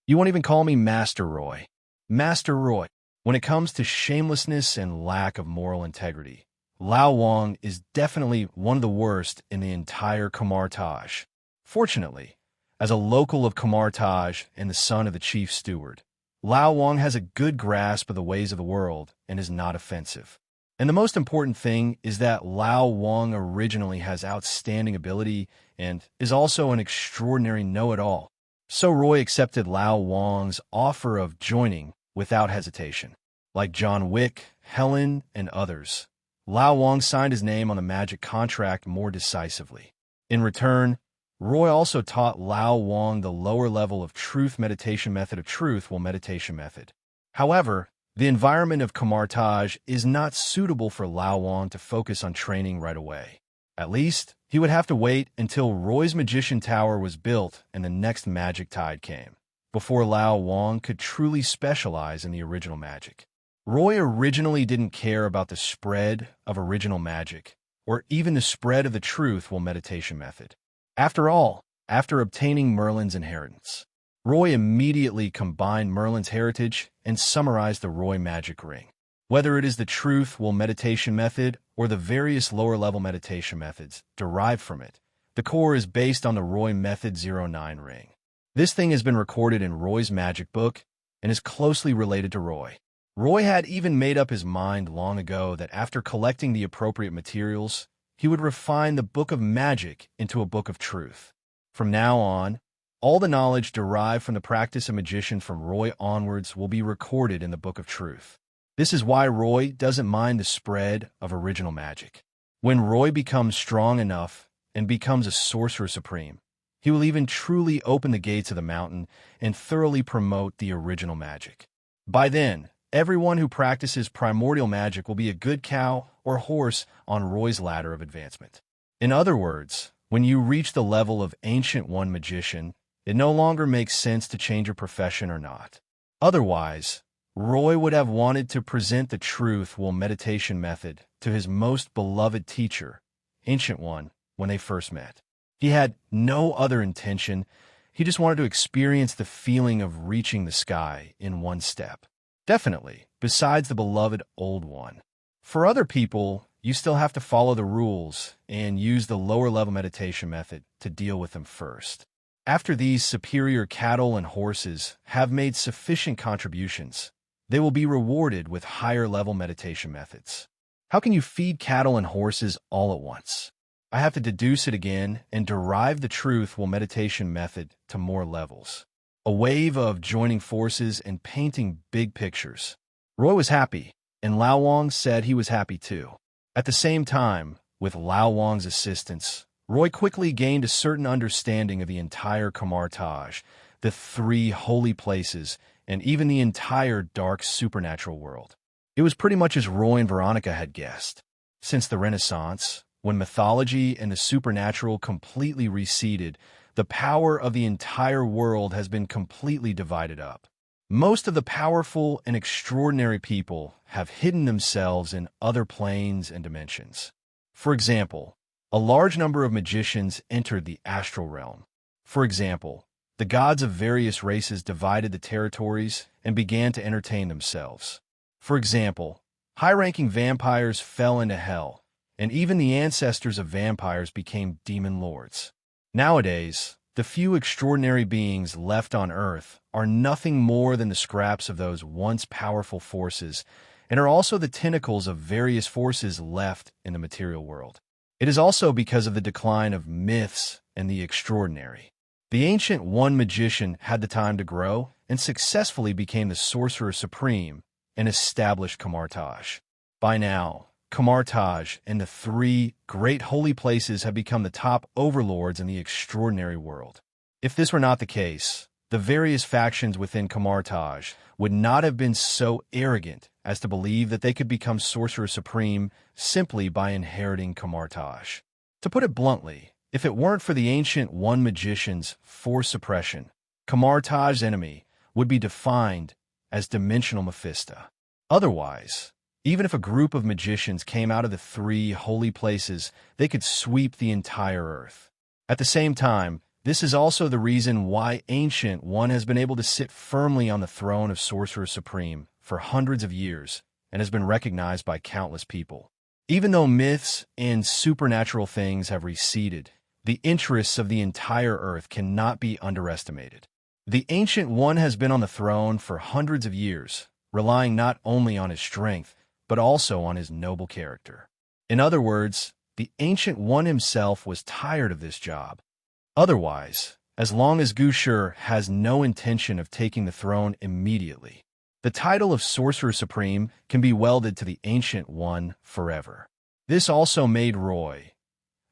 You won't even call me Master Roy. Master Roy." When it comes to shamelessness and lack of moral integrity, Lao Wang is definitely one of the worst in the entire Kamar-Taj. Fortunately, as a local of Kamar-Taj and the son of the chief steward, Lao Wang has a good grasp of the ways of the world and is not offensive. And the most important thing is that Lao Wang originally has outstanding ability and is also an extraordinary know-it-all. So Roy accepted Lao Wang's offer of joining without hesitation. Like John Wick, Helen, and others, Lao Wang signed his name on the magic contract more decisively. In return, Roy also taught Lao Wang the lower level of truth meditation method of truth meditation method. However, the environment of Kamar-Taj is not suitable for Lao Wang to focus on training right away. At least, he would have to wait until Roy's Magician Tower was built and the next magic tide came, before Lao Wang could truly specialize in the original magic. Roy originally didn't care about the spread of original magic, or even the spread of the truth meditation method. After all, after obtaining Merlin's inheritance, Roy immediately combined Merlin's heritage and summarized the Roy magic ring. Whether it is the truth meditation method or the various lower-level meditation methods derived from it, the core is based on the Roy Method 09 ring. This thing has been recorded in Roy's magic book and is closely related to Roy. Roy had even made up his mind long ago that after collecting the appropriate materials, he would refine the Book of Magic into a Book of Truth. From now on, all the knowledge derived from the practice of magician from Roy onwards will be recorded in the Book of Truth. This is why Roy doesn't mind the spread of original magic. When Roy becomes strong enough and becomes a Sorcerer Supreme, he will even truly open the gates of the mountain and thoroughly promote the original magic. By then, everyone who practices primordial magic will be a good cow or horse on Roy's ladder of advancement. In other words, when you reach the level of Ancient One Magician, it no longer makes sense to change your profession or not. Otherwise, Roy would have wanted to present the truth meditation method to his most beloved teacher, Ancient One, when they first met. He had no other intention. He just wanted to experience the feeling of reaching the sky in one step. Definitely, besides the beloved Old One. For other people, you still have to follow the rules and use the lower-level meditation method to deal with them first. After these superior cattle and horses have made sufficient contributions, they will be rewarded with higher-level meditation methods. How can you feed cattle and horses all at once? I have to deduce it again and derive the truthful meditation method to more levels. A wave of joining forces and painting big pictures. Roy was happy, and Lao Wang said he was happy too. At the same time, with Lao Wang's assistance, Roy quickly gained a certain understanding of the entire Kamar-Taj, the 3 holy places, and even the entire dark supernatural world. It was pretty much as Roy and Veronica had guessed. Since the Renaissance, when mythology and the supernatural completely receded, the power of the entire world has been completely divided up. Most of the powerful and extraordinary people have hidden themselves in other planes and dimensions. For example, a large number of magicians entered the astral realm. For example, the gods of various races divided the territories and began to entertain themselves. For example, high-ranking vampires fell into hell, and even the ancestors of vampires became demon lords. Nowadays, the few extraordinary beings left on Earth are nothing more than the scraps of those once powerful forces and are also the tentacles of various forces left in the material world. It is also because of the decline of myths and the extraordinary. The Ancient One magician had the time to grow and successfully became the Sorcerer Supreme and established Kamar-Taj. By now, Kamar-Taj and the 3 great holy places have become the top overlords in the extraordinary world. If this were not the case, the various factions within Kamar-Taj would not have been so arrogant as to believe that they could become Sorcerer Supreme simply by inheriting Kamar-Taj. To put it bluntly, if it weren't for the Ancient One magician's force suppression, Kamar-Taj's enemy would be defined as Dimensional Mephisto. Otherwise, even if a group of magicians came out of the 3 holy places, they could sweep the entire Earth. At the same time, this is also the reason why Ancient One has been able to sit firmly on the throne of Sorcerer Supreme for hundreds of years and has been recognized by countless people. Even though myths and supernatural things have receded, the interests of the entire Earth cannot be underestimated. The Ancient One has been on the throne for hundreds of years, relying not only on his strength, but also on his noble character. In other words, the Ancient One himself was tired of this job. Otherwise, as long as Gushur has no intention of taking the throne immediately, the title of Sorcerer Supreme can be welded to the Ancient One forever. This also made Roy,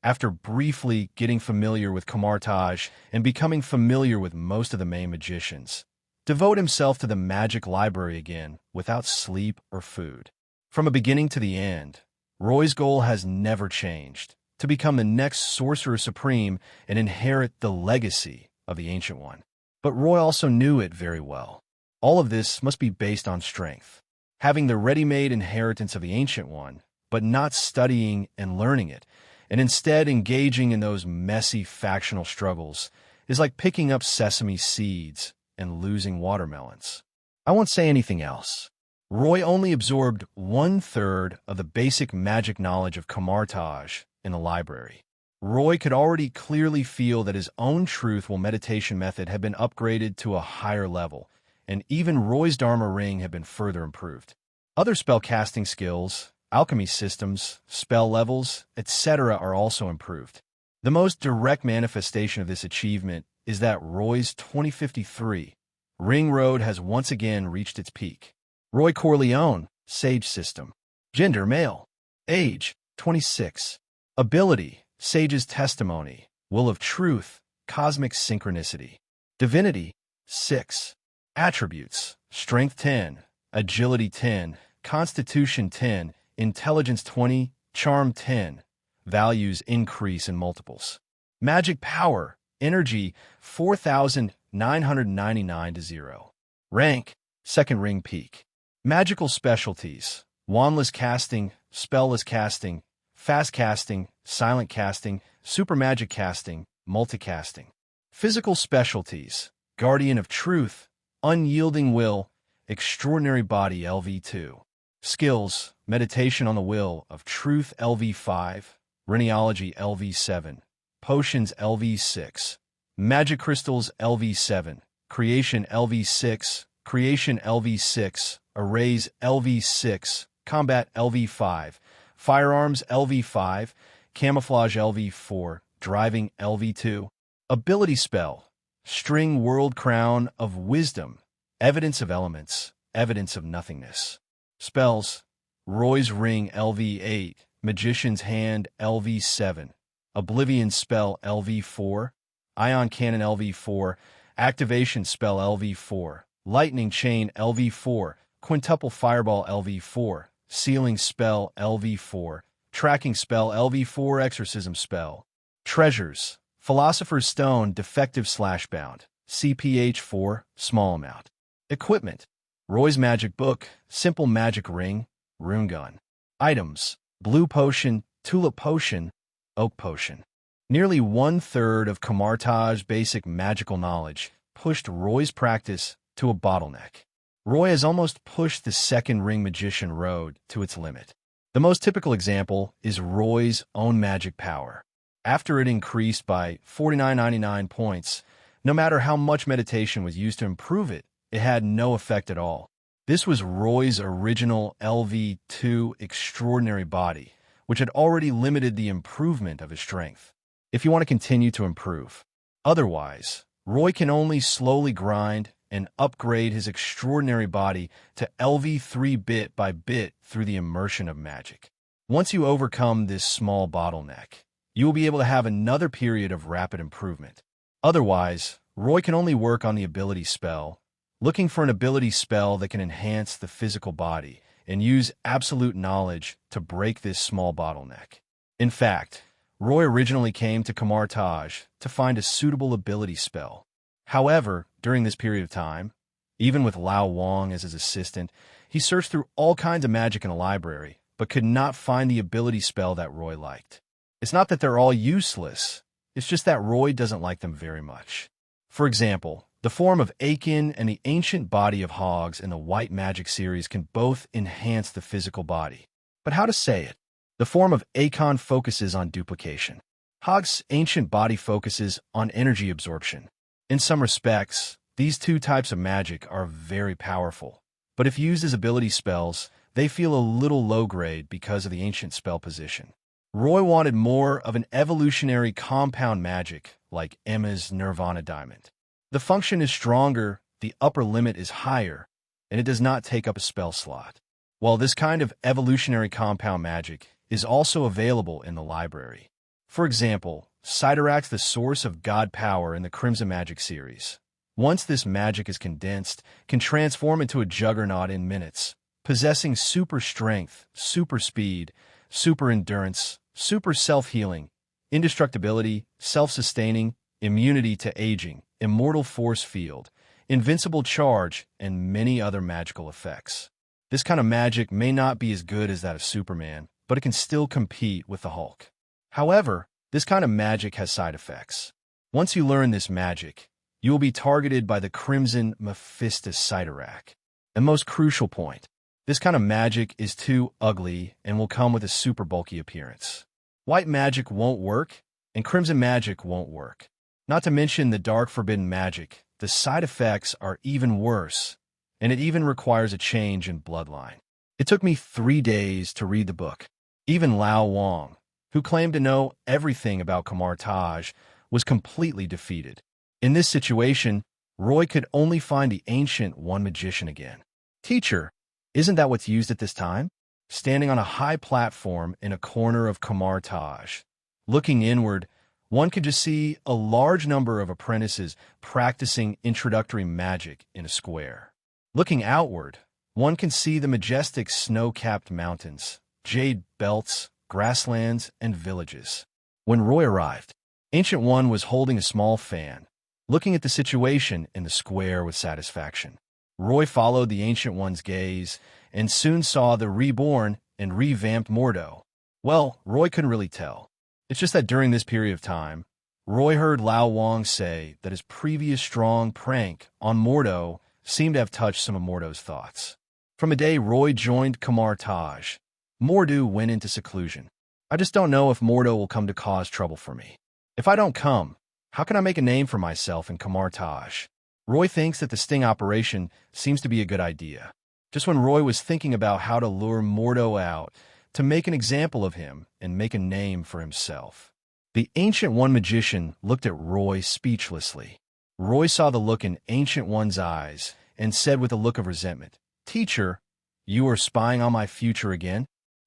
after briefly getting familiar with Kamar-Taj and becoming familiar with most of the main magicians, devote himself to the magic library again without sleep or food. From a beginning to the end, Roy's goal has never changed: to become the next Sorcerer Supreme and inherit the legacy of the Ancient One. But Roy also knew it very well. All of this must be based on strength. Having the ready-made inheritance of the Ancient One, but not studying and learning it, and instead engaging in those messy factional struggles, is like picking up sesame seeds and losing watermelons. I won't say anything else. Roy only absorbed 1/3 of the basic magic knowledge of Kamar-Taj in the library. Roy could already clearly feel that his own truthful meditation method had been upgraded to a higher level, and even Roy's Dharma ring had been further improved. Other spellcasting skills, alchemy systems, spell levels, etc. are also improved. The most direct manifestation of this achievement is that Roy's 2053 Ring Road has once again reached its peak. Roy Corleone, Sage System. Gender, male. Age, 26. Ability, Sage's Testimony. Will of Truth, Cosmic Synchronicity. Divinity, 6. Attributes, Strength 10, Agility 10, Constitution 10, Intelligence 20, Charm 10. Values increase in multiples. Magic Power, Energy, 4,999 to 0. Rank, Second Ring Peak. Magical Specialties, Wandless Casting, Spellless Casting, Fast Casting, Silent Casting, Super Magic Casting, Multicasting. Physical Specialties, Guardian of Truth, Unyielding Will, Extraordinary Body LV2. Skills, Meditation on the Will of Truth LV5, Rhenology LV7, Potions LV6, Magic Crystals LV7, Creation LV6, Creation LV6, Arrays LV6, Combat LV5, Firearms LV5, Camouflage LV4, Driving LV2, Ability Spell, String World Crown of Wisdom, Evidence of Elements, Evidence of Nothingness. Spells, Roy's Ring LV8, Magician's Hand LV7, Oblivion Spell LV4, Ion Cannon LV4, Activation Spell LV4, Lightning Chain LV4, Quintuple Fireball LV4, Sealing Spell LV4, Tracking Spell LV4, Exorcism Spell. Treasures, Philosopher's Stone Defective/Bound, CPH4, Small Amount. Equipment, Roy's Magic Book, Simple Magic Ring, Rune Gun. Items, Blue Potion, Tulip Potion, Oak Potion. Nearly one-third of Kamar-Taj's basic magical knowledge pushed Roy's practice to a bottleneck. Roy has almost pushed the second ring magician road to its limit. The most typical example is Roy's own magic power. After it increased by 49.99 points, no matter how much meditation was used to improve it, it had no effect at all. This was Roy's original LV2 extraordinary body, which had already limited the improvement of his strength. If you want to continue to improve. Otherwise, Roy can only slowly grind and upgrade his extraordinary body to LV3 bit by bit through the immersion of magic. Once you overcome this small bottleneck, you will be able to have another period of rapid improvement. Otherwise, Roy can only work on the ability spell, looking for an ability spell that can enhance the physical body and use absolute knowledge to break this small bottleneck. In fact, Roy originally came to Kamar-Taj to find a suitable ability spell. However, during this period of time, even with Lao Wang as his assistant, he searched through all kinds of magic in a library, but could not find the ability spell that Roy liked. It's not that they're all useless, it's just that Roy doesn't like them very much. For example, the form of Akin and the ancient body of Hogs in the White Magic series can both enhance the physical body. But how to say it? The form of Akon focuses on duplication. Hog's ancient body focuses on energy absorption. In some respects, these two types of magic are very powerful, but if used as ability spells, they feel a little low-grade because of the ancient spell position. Roy wanted more of an evolutionary compound magic like Emma's Nirvana Diamond. The function is stronger, the upper limit is higher, and it does not take up a spell slot. While this kind of evolutionary compound magic is also available in the library. For example, S.H.I.E.L.D, the source of god power in the Crimson Magic series. Once this magic is condensed, can transform into a juggernaut in minutes, possessing super strength, super speed, super endurance, super self-healing, indestructibility, self-sustaining, immunity to aging, immortal force field, invincible charge, and many other magical effects. This kind of magic may not be as good as that of Superman, but it can still compete with the Hulk. However, this kind of magic has side effects. Once you learn this magic, you will be targeted by the Crimson Mephisto Sidorak. And most crucial point, this kind of magic is too ugly and will come with a super bulky appearance. White magic won't work, and Crimson magic won't work. Not to mention the dark forbidden magic, the side effects are even worse, and it even requires a change in bloodline. It took me 3 days to read the book. Even Lao Wang, who claimed to know everything about Kamar-Taj, was completely defeated. In this situation, Roy could only find the ancient one magician again. Teacher, isn't that what's used at this time? Standing on a high platform in a corner of Kamar-Taj. Looking inward, one could just see a large number of apprentices practicing introductory magic in a square. Looking outward, one can see the majestic snow-capped mountains, jade belts, grasslands, and villages. When Roy arrived, Ancient One was holding a small fan, looking at the situation in the square with satisfaction. Roy followed the Ancient One's gaze and soon saw the reborn and revamped Mordo. Well, Roy couldn't really tell. It's just that during this period of time, Roy heard Lao Wang say that his previous strong prank on Mordo seemed to have touched some of Mordo's thoughts. From the day Roy joined Kamar-Taj, Mordo went into seclusion. I just don't know if Mordo will come to cause trouble for me. If I don't come, how can I make a name for myself in Kamar-Taj? Roy thinks that the sting operation seems to be a good idea. Just when Roy was thinking about how to lure Mordo out, to make an example of him and make a name for himself, the Ancient One magician looked at Roy speechlessly. Roy saw the look in Ancient One's eyes and said with a look of resentment, "Teacher, you are spying on my future again?"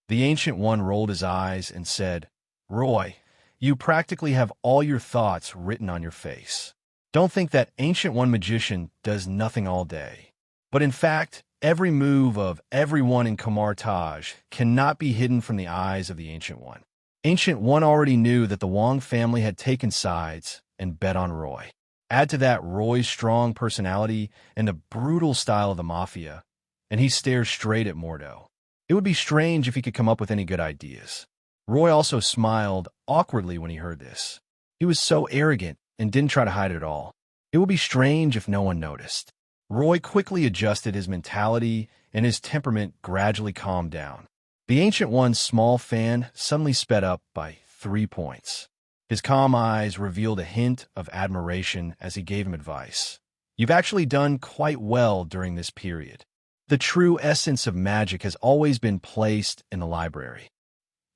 The Ancient One rolled his eyes and said, "Roy, you practically have all your thoughts written on your face. Don't think that Ancient One magician does nothing all day. But in fact, every move of everyone in Kamar-Taj cannot be hidden from the eyes of the Ancient One." Ancient One already knew that the Wong family had taken sides and bet on Roy. Add to that Roy's strong personality and the brutal style of the Mafia, and he stares straight at Mordo. It would be strange if he could come up with any good ideas. Roy also smiled awkwardly when he heard this. He was so arrogant and didn't try to hide it at all. It would be strange if no one noticed. Roy quickly adjusted his mentality, and his temperament gradually calmed down. The Ancient One's small fan suddenly sped up by 3 points. His calm eyes revealed a hint of admiration as he gave him advice. "You've actually done quite well during this period. The true essence of magic has always been placed in the library.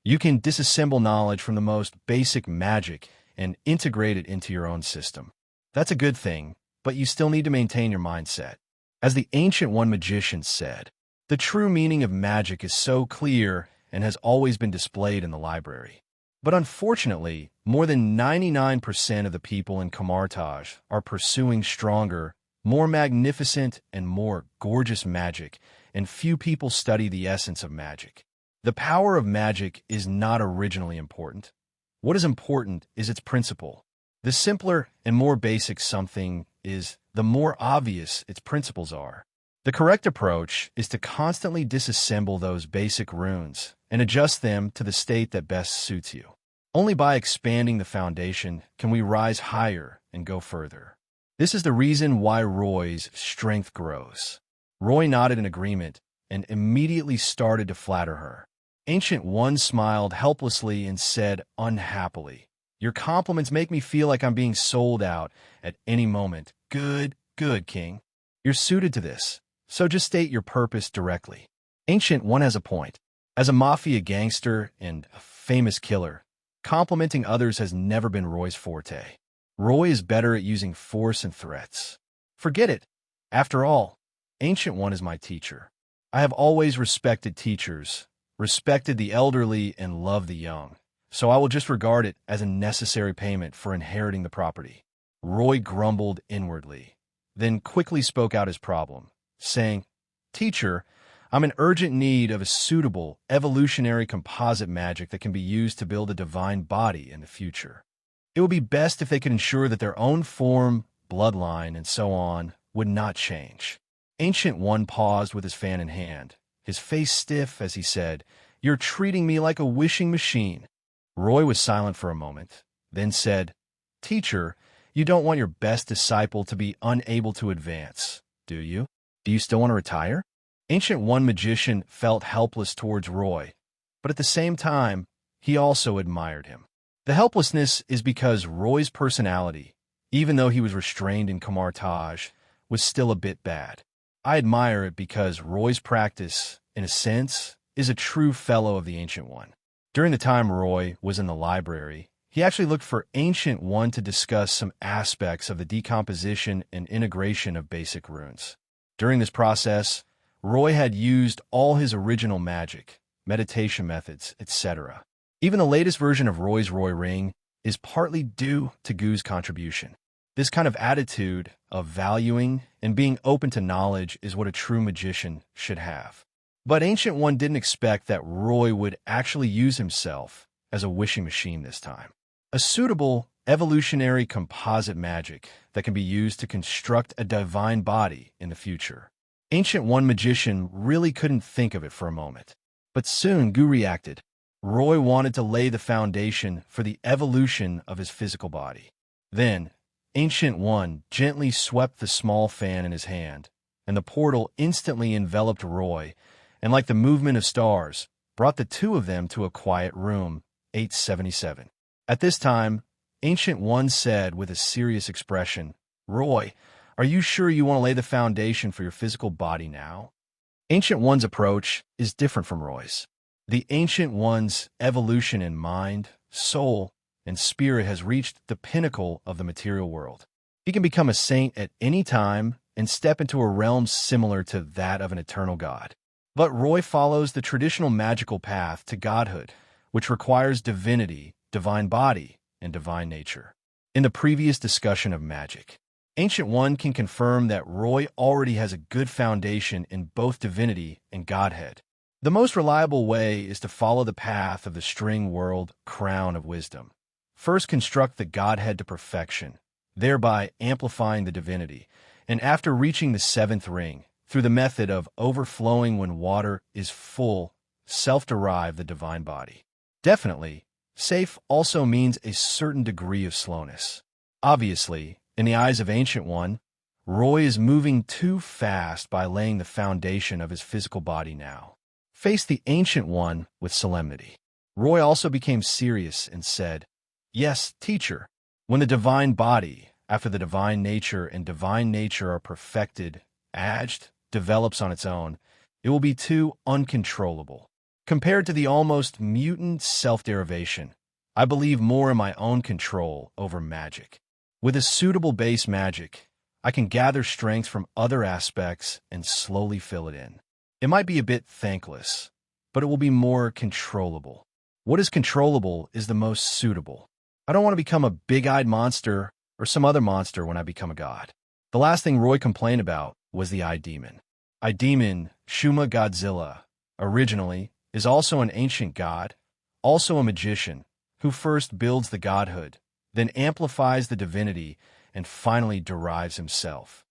You can disassemble knowledge from the most basic magic and integrate it into your own system. That's a good thing, but you still need to maintain your mindset." As the Ancient One magician said, the true meaning of magic is so clear and has always been displayed in the library. But unfortunately, more than 99% of the people in Kamar-Taj are pursuing stronger, more magnificent, and more gorgeous magic, and few people study the essence of magic. The power of magic is not originally important. What is important is its principle. The simpler and more basic something is, the more obvious its principles are. The correct approach is to constantly disassemble those basic runes and adjust them to the state that best suits you. Only by expanding the foundation can we rise higher and go further. This is the reason why Roy's strength grows. Roy nodded in agreement and immediately started to flatter her. Ancient One smiled helplessly and said unhappily, "Your compliments make me feel like I'm being sold out at any moment. Good, King. You're suited to this, so just state your purpose directly." Ancient One has a point. As a Mafia gangster and a famous killer, complimenting others has never been Roy's forte. Roy is better at using force and threats. Forget it. After all, Ancient One is my teacher. I have always respected teachers, respected the elderly, and loved the young, so I will just regard it as a necessary payment for inheriting the property. Roy grumbled inwardly, then quickly spoke out his problem, saying, "Teacher, I'm in urgent need of a suitable, evolutionary composite magic that can be used to build a divine body in the future. It would be best if they could ensure that their own form, bloodline, and so on would not change." Ancient One paused with his fan in hand, his face stiff as he said, "You're treating me like a wishing machine." Roy was silent for a moment, then said, "Teacher, you don't want your best disciple to be unable to advance, do you? Do you still want to retire?" Ancient One magician felt helpless towards Roy, but at the same time, he also admired him. The helplessness is because Roy's personality, even though he was restrained in Kamar-Taj, was still a bit bad. I admire it because Roy's practice, in a sense, is a true fellow of the Ancient One. During the time Roy was in the library, he actually looked for Ancient One to discuss some aspects of the decomposition and integration of basic runes. During this process, Roy had used all his original magic, meditation methods, etc. Even the latest version of Roy's Roy Ring is partly due to Gu's contribution. This kind of attitude of valuing and being open to knowledge is what a true magician should have. But Ancient One didn't expect that Roy would actually use himself as a wishing machine this time. A suitable, evolutionary composite magic that can be used to construct a divine body in the future. Ancient One magician really couldn't think of it for a moment. But soon Gu reacted. Roy wanted to lay the foundation for the evolution of his physical body. Then, Ancient One gently swept the small fan in his hand, and the portal instantly enveloped Roy, and like the movement of stars, brought the two of them to a quiet room, 877. At this time, Ancient One said with a serious expression, "Roy, are you sure you want to lay the foundation for your physical body now?" Ancient One's approach is different from Roy's. The Ancient One's evolution in mind, soul, and spirit has reached the pinnacle of the material world. He can become a saint at any time and step into a realm similar to that of an eternal god. But Roy follows the traditional magical path to godhood, which requires divinity, divine body, and divine nature. In the previous discussion of magic, Ancient One can confirm that Roy already has a good foundation in both divinity and godhead. The most reliable way is to follow the path of the string world crown of wisdom. First construct the godhead to perfection, thereby amplifying the divinity, and after reaching the seventh ring, through the method of overflowing when water is full, self-derive the divine body. Definitely, safe also means a certain degree of slowness. Obviously, in the eyes of Ancient One, Roy is moving too fast by laying the foundation of his physical body now. Face the Ancient One with solemnity. Roy also became serious and said, "Yes, teacher, when the divine body, after the divine nature and divine nature are perfected, develops on its own, it will be too uncontrollable. Compared to the almost mutant self-derivation, I believe more in my own control over magic. With a suitable base magic, I can gather strength from other aspects and slowly fill it in. It might be a bit thankless, but it will be more controllable. What is controllable is the most suitable. I don't want to become a big-eyed monster or some other monster when I become a god." The last thing Roy complained about was the Eye Demon. Eye Demon, Shuma Godzilla, originally, is also an ancient god, also a magician, who first builds the godhood, then amplifies the divinity, and finally derives himself.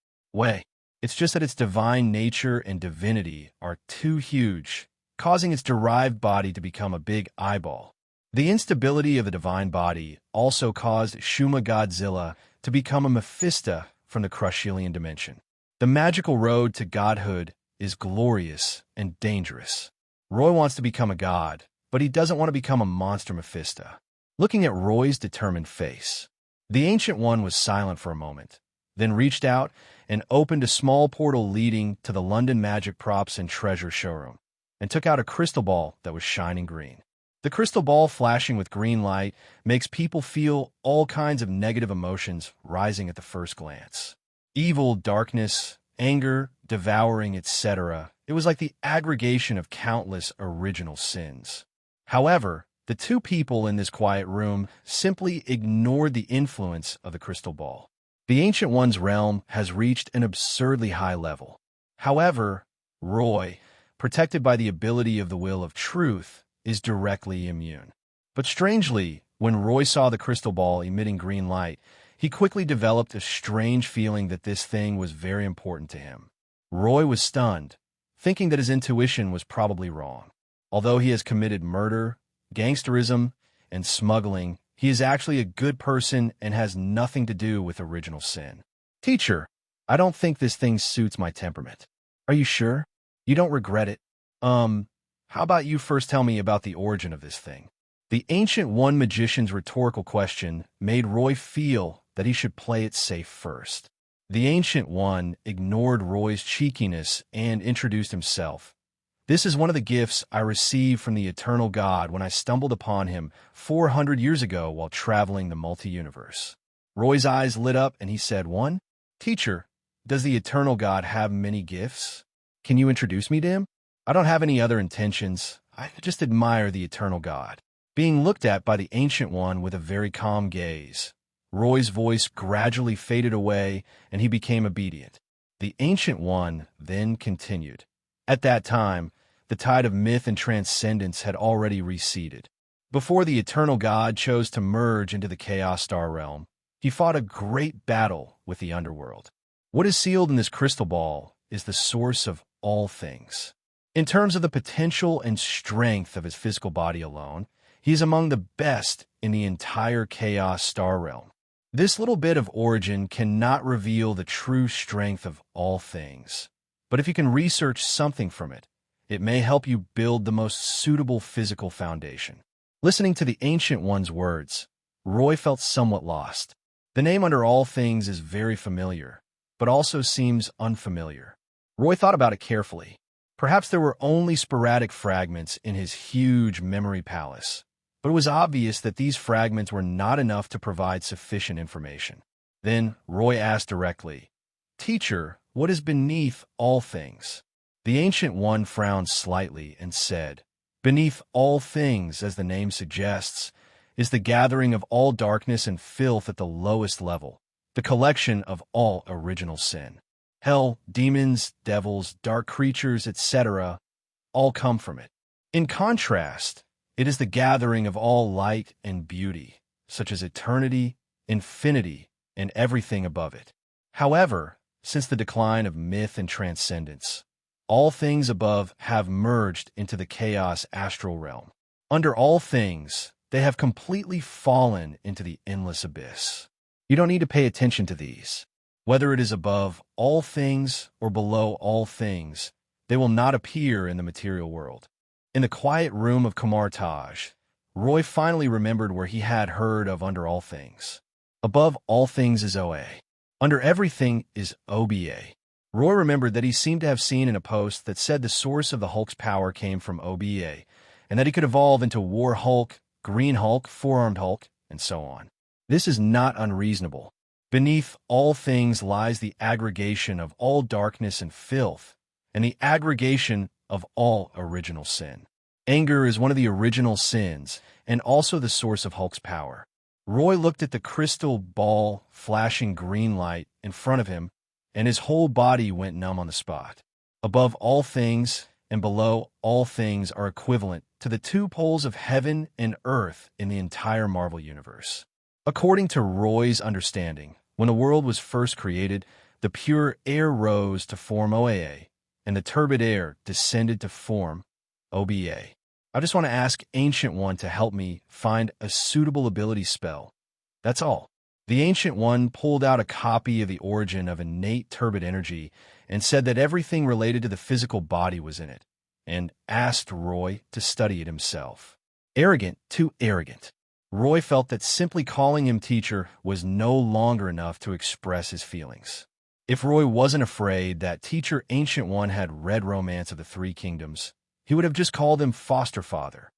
It's just that its divine nature and divinity are too huge, causing its derived body to become a big eyeball. The instability of the divine body also caused Shuma Godzilla to become a Mephisto from the Kaecilian dimension. The magical road to godhood is glorious and dangerous. Roy wants to become a god, but he doesn't want to become a monster Mephisto. Looking at Roy's determined face, the Ancient One was silent for a moment, then reached out and opened a small portal leading to the London Magic Props and Treasure showroom, and took out a crystal ball that was shining green. The crystal ball flashing with green light makes people feel all kinds of negative emotions rising at the first glance. Evil, darkness, anger, devouring, etc. It was like the aggregation of countless original sins. However, the two people in this quiet room simply ignored the influence of the crystal ball. The Ancient One's realm has reached an absurdly high level. However, Roy, protected by the ability of the will of truth, is directly immune. But strangely, when Roy saw the crystal ball emitting green light, he quickly developed a strange feeling that this thing was very important to him. Roy was stunned, thinking that his intuition was probably wrong. Although he has committed murder, gangsterism, and smuggling, he is actually a good person and has nothing to do with original sin. "Teacher, I don't think this thing suits my temperament." "Are you sure? You don't regret it?" How about you first tell me about the origin of this thing?" The Ancient One magician's rhetorical question made Roy feel that he should play it safe first. The Ancient One ignored Roy's cheekiness and introduced himself. "This is one of the gifts I received from the Eternal God when I stumbled upon him 400 years ago while traveling the multi-universe." Roy's eyes lit up and he said, "One? Teacher, does the Eternal God have many gifts? Can you introduce me to him? I don't have any other intentions. I just admire the Eternal God." Being looked at by the Ancient One with a very calm gaze, Roy's voice gradually faded away and he became obedient. The Ancient One then continued. At that time, the tide of myth and transcendence had already receded. Before the Eternal God chose to merge into the Chaos Star realm, he fought a great battle with the Underworld. What is sealed in this crystal ball is the source of all things. In terms of the potential and strength of his physical body alone, he is among the best in the entire Chaos Star realm. This little bit of origin cannot reveal the true strength of all things. But if you can research something from it, It may help you build the most suitable physical foundation. Listening to the Ancient One's words, Roy felt somewhat lost. The name Under All Things is very familiar, but also seems unfamiliar. Roy thought about it carefully. Perhaps there were only sporadic fragments in his huge memory palace, but it was obvious that these fragments were not enough to provide sufficient information. Then Roy asked directly, "Teacher, what is beneath all things?" The Ancient One frowned slightly and said, "Beneath all things, as the name suggests, is the gathering of all darkness and filth at the lowest level, the collection of all original sin. Hell, demons, devils, dark creatures, etc., all come from it. In contrast, it is the gathering of all light and beauty, such as eternity, infinity, and everything above it. However, since the decline of myth and transcendence, all things above have merged into the chaos astral realm. Under all things, they have completely fallen into the endless abyss. You don't need to pay attention to these. Whether it is above all things or below all things, they will not appear in the material world." In the quiet room of Kamar-Taj, Roy finally remembered where he had heard of Under All Things. Above all things is OA. Under everything is OBA. Roy remembered that he seemed to have seen in a post that said the source of the Hulk's power came from OBA, and that he could evolve into War Hulk, Green Hulk, Four-Armed Hulk, and so on. This is not unreasonable. Beneath all things lies the aggregation of all darkness and filth, and the aggregation of all original sin. Anger is one of the original sins, and also the source of Hulk's power. Roy looked at the crystal ball flashing green light in front of him, and his whole body went numb on the spot. Above all things and below all things are equivalent to the two poles of heaven and earth in the entire Marvel Universe. According to Roy's understanding, when the world was first created, the pure air rose to form OAA, and the turbid air descended to form OBA. I just want to ask Ancient One to help me find a suitable ability spell. That's all. The Ancient One pulled out a copy of The Origin of Innate Turbid Energy and said that everything related to the physical body was in it, and asked Roy to study it himself. Arrogant, too arrogant. Roy felt that simply calling him teacher was no longer enough to express his feelings. If Roy wasn't afraid that Teacher Ancient One had read Romance of the Three Kingdoms, he would have just called him foster father.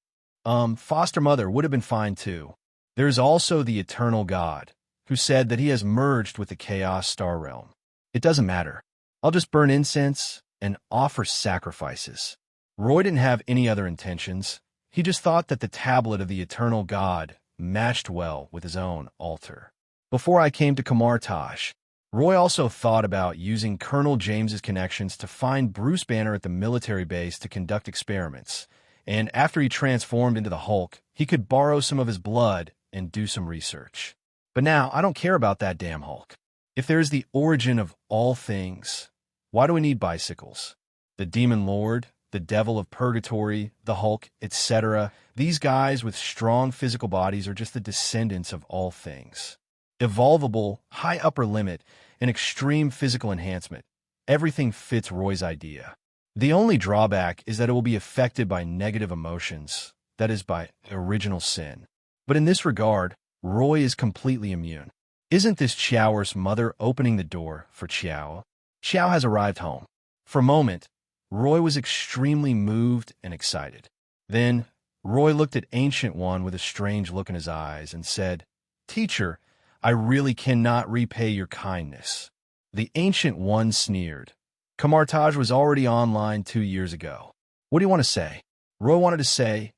Foster mother would have been fine too. There's also the Eternal God, who said that he has merged with the Chaos Star Realm. It doesn't matter. I'll just burn incense and offer sacrifices. Roy didn't have any other intentions. He just thought that the tablet of the Eternal God matched well with his own altar. Before I came to Kamar-Taj, Roy also thought about using Colonel James's connections to find Bruce Banner at the military base to conduct experiments, and after he transformed into the Hulk, he could borrow some of his blood and do some research. But now, I don't care about that damn Hulk. If there's the origin of all things, why do we need bicycles? The Demon Lord, the Devil of Purgatory, the Hulk, etc., these guys with strong physical bodies are just the descendants of all things. Evolvable, high upper limit, and extreme physical enhancement. Everything fits Roy's idea. The only drawback is that it will be affected by negative emotions, that is, by original sin. But in this regard, Roy is completely immune. Isn't this Chiao's mother opening the door for Chiao? Chiao has arrived home. For a moment, Roy was extremely moved and excited. Then, Roy looked at Ancient One with a strange look in his eyes and said, "Teacher, I really cannot repay your kindness." The Ancient One sneered. Kamar-Taj was already online 2 years ago. What do you want to say? Roy wanted to say,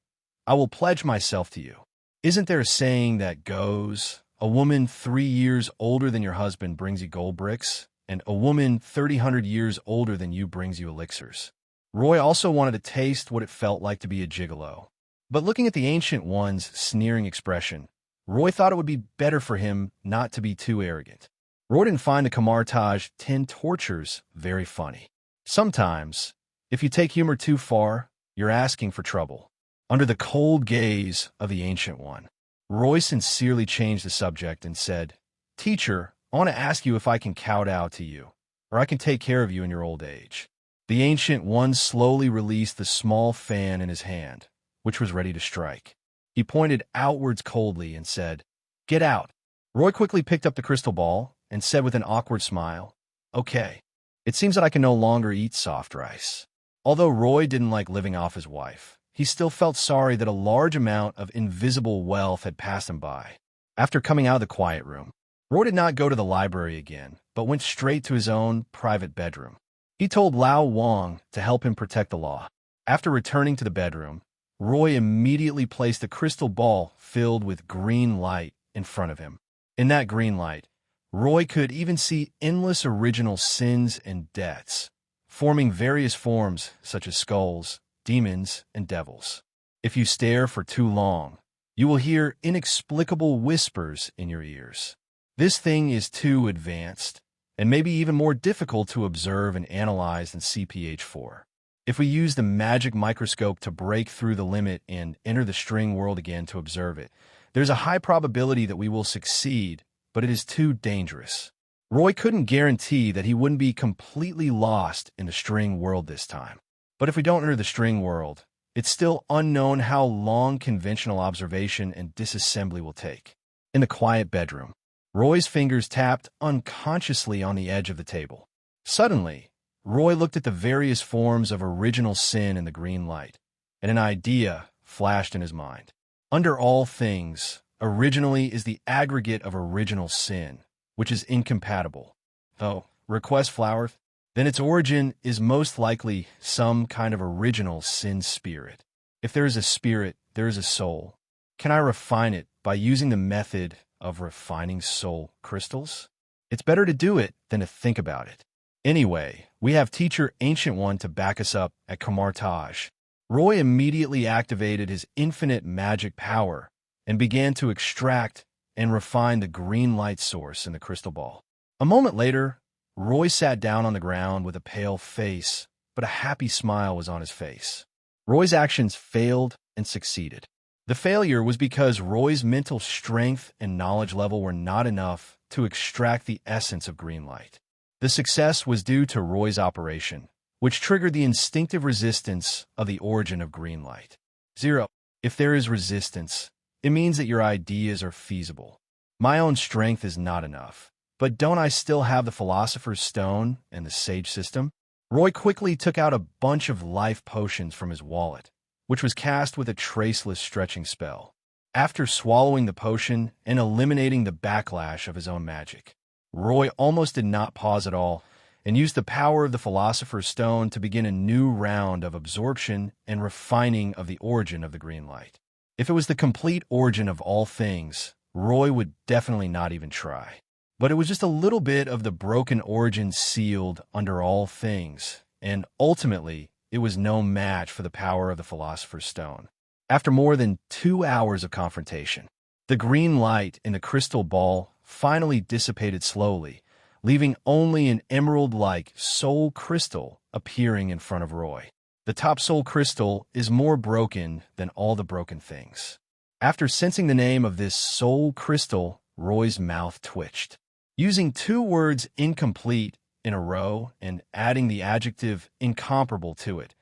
"I will pledge myself to you." Isn't there a saying that goes, "A woman 3 years older than your husband brings you gold bricks, and a woman 300 years older than you brings you elixirs"? Roy also wanted to taste what it felt like to be a gigolo. But looking at the Ancient One's sneering expression, Roy thought it would be better for him not to be too arrogant. Roy didn't find the Kamar-Taj 10 tortures very funny. Sometimes, if you take humor too far, you're asking for trouble. Under the cold gaze of the Ancient One, Roy sincerely changed the subject and said, "Teacher, I want to ask you if I can kowtow to you, or I can take care of you in your old age." The Ancient One slowly released the small fan in his hand, which was ready to strike. He pointed outwards coldly and said, "Get out." Roy quickly picked up the crystal ball and said with an awkward smile, "Okay. It seems that I can no longer eat soft rice." Although Roy didn't like living off his wife, he still felt sorry that a large amount of invisible wealth had passed him by. After coming out of the quiet room, Roy did not go to the library again, but went straight to his own private bedroom. He told Lao Wang to help him protect the law. After returning to the bedroom, Roy immediately placed a crystal ball filled with green light in front of him. In that green light, Roy could even see endless original sins and deaths, forming various forms such as skulls, demons, and devils. If you stare for too long, you will hear inexplicable whispers in your ears. This thing is too advanced, and maybe even more difficult to observe and analyze than CPH-4. If we use the magic microscope to break through the limit and enter the string world again to observe it, there's a high probability that we will succeed, but it is too dangerous. Roy couldn't guarantee that he wouldn't be completely lost in the string world this time. But if we don't enter the string world, it's still unknown how long conventional observation and disassembly will take. In the quiet bedroom, Roy's fingers tapped unconsciously on the edge of the table. Suddenly, Roy looked at the various forms of original sin in the green light, and an idea flashed in his mind. Under all things, originally is the aggregate of original sin, which is incompatible. Though, request flower, then its origin is most likely some kind of original sin spirit. If there is a spirit, there is a soul. Can I refine it by using the method of refining soul crystals? It's better to do it than to think about it. Anyway, we have Teacher Ancient One to back us up at Kamar-Taj. Roy immediately activated his infinite magic power and began to extract and refine the green light source in the crystal ball. A moment later, Roy sat down on the ground with a pale face, but a happy smile was on his face. Roy's actions failed and succeeded. The failure was because Roy's mental strength and knowledge level were not enough to extract the essence of green light. The success was due to Roy's operation, which triggered the instinctive resistance of the origin of green light. 0. If there is resistance, it means that your ideas are feasible. My own strength is not enough. But don't I still have the Philosopher's Stone and the Sage System? Roy quickly took out a bunch of life potions from his wallet, which was cast with a traceless stretching spell. After swallowing the potion and eliminating the backlash of his own magic, Roy almost did not pause at all and used the power of the Philosopher's Stone to begin a new round of absorption and refining of the origin of the green light. If it was the complete origin of all things, Roy would definitely not even try. But it was just a little bit of the broken origin sealed under all things, and ultimately, it was no match for the power of the Philosopher's Stone. After more than 2 hours of confrontation, the green light in the crystal ball finally dissipated slowly, leaving only an emerald-like soul crystal appearing in front of Roy. The top soul crystal is more broken than all the broken things. After sensing the name of this soul crystal, Roy's mouth twitched. Using 2 words incomplete in a row and adding the adjective incomparable to it,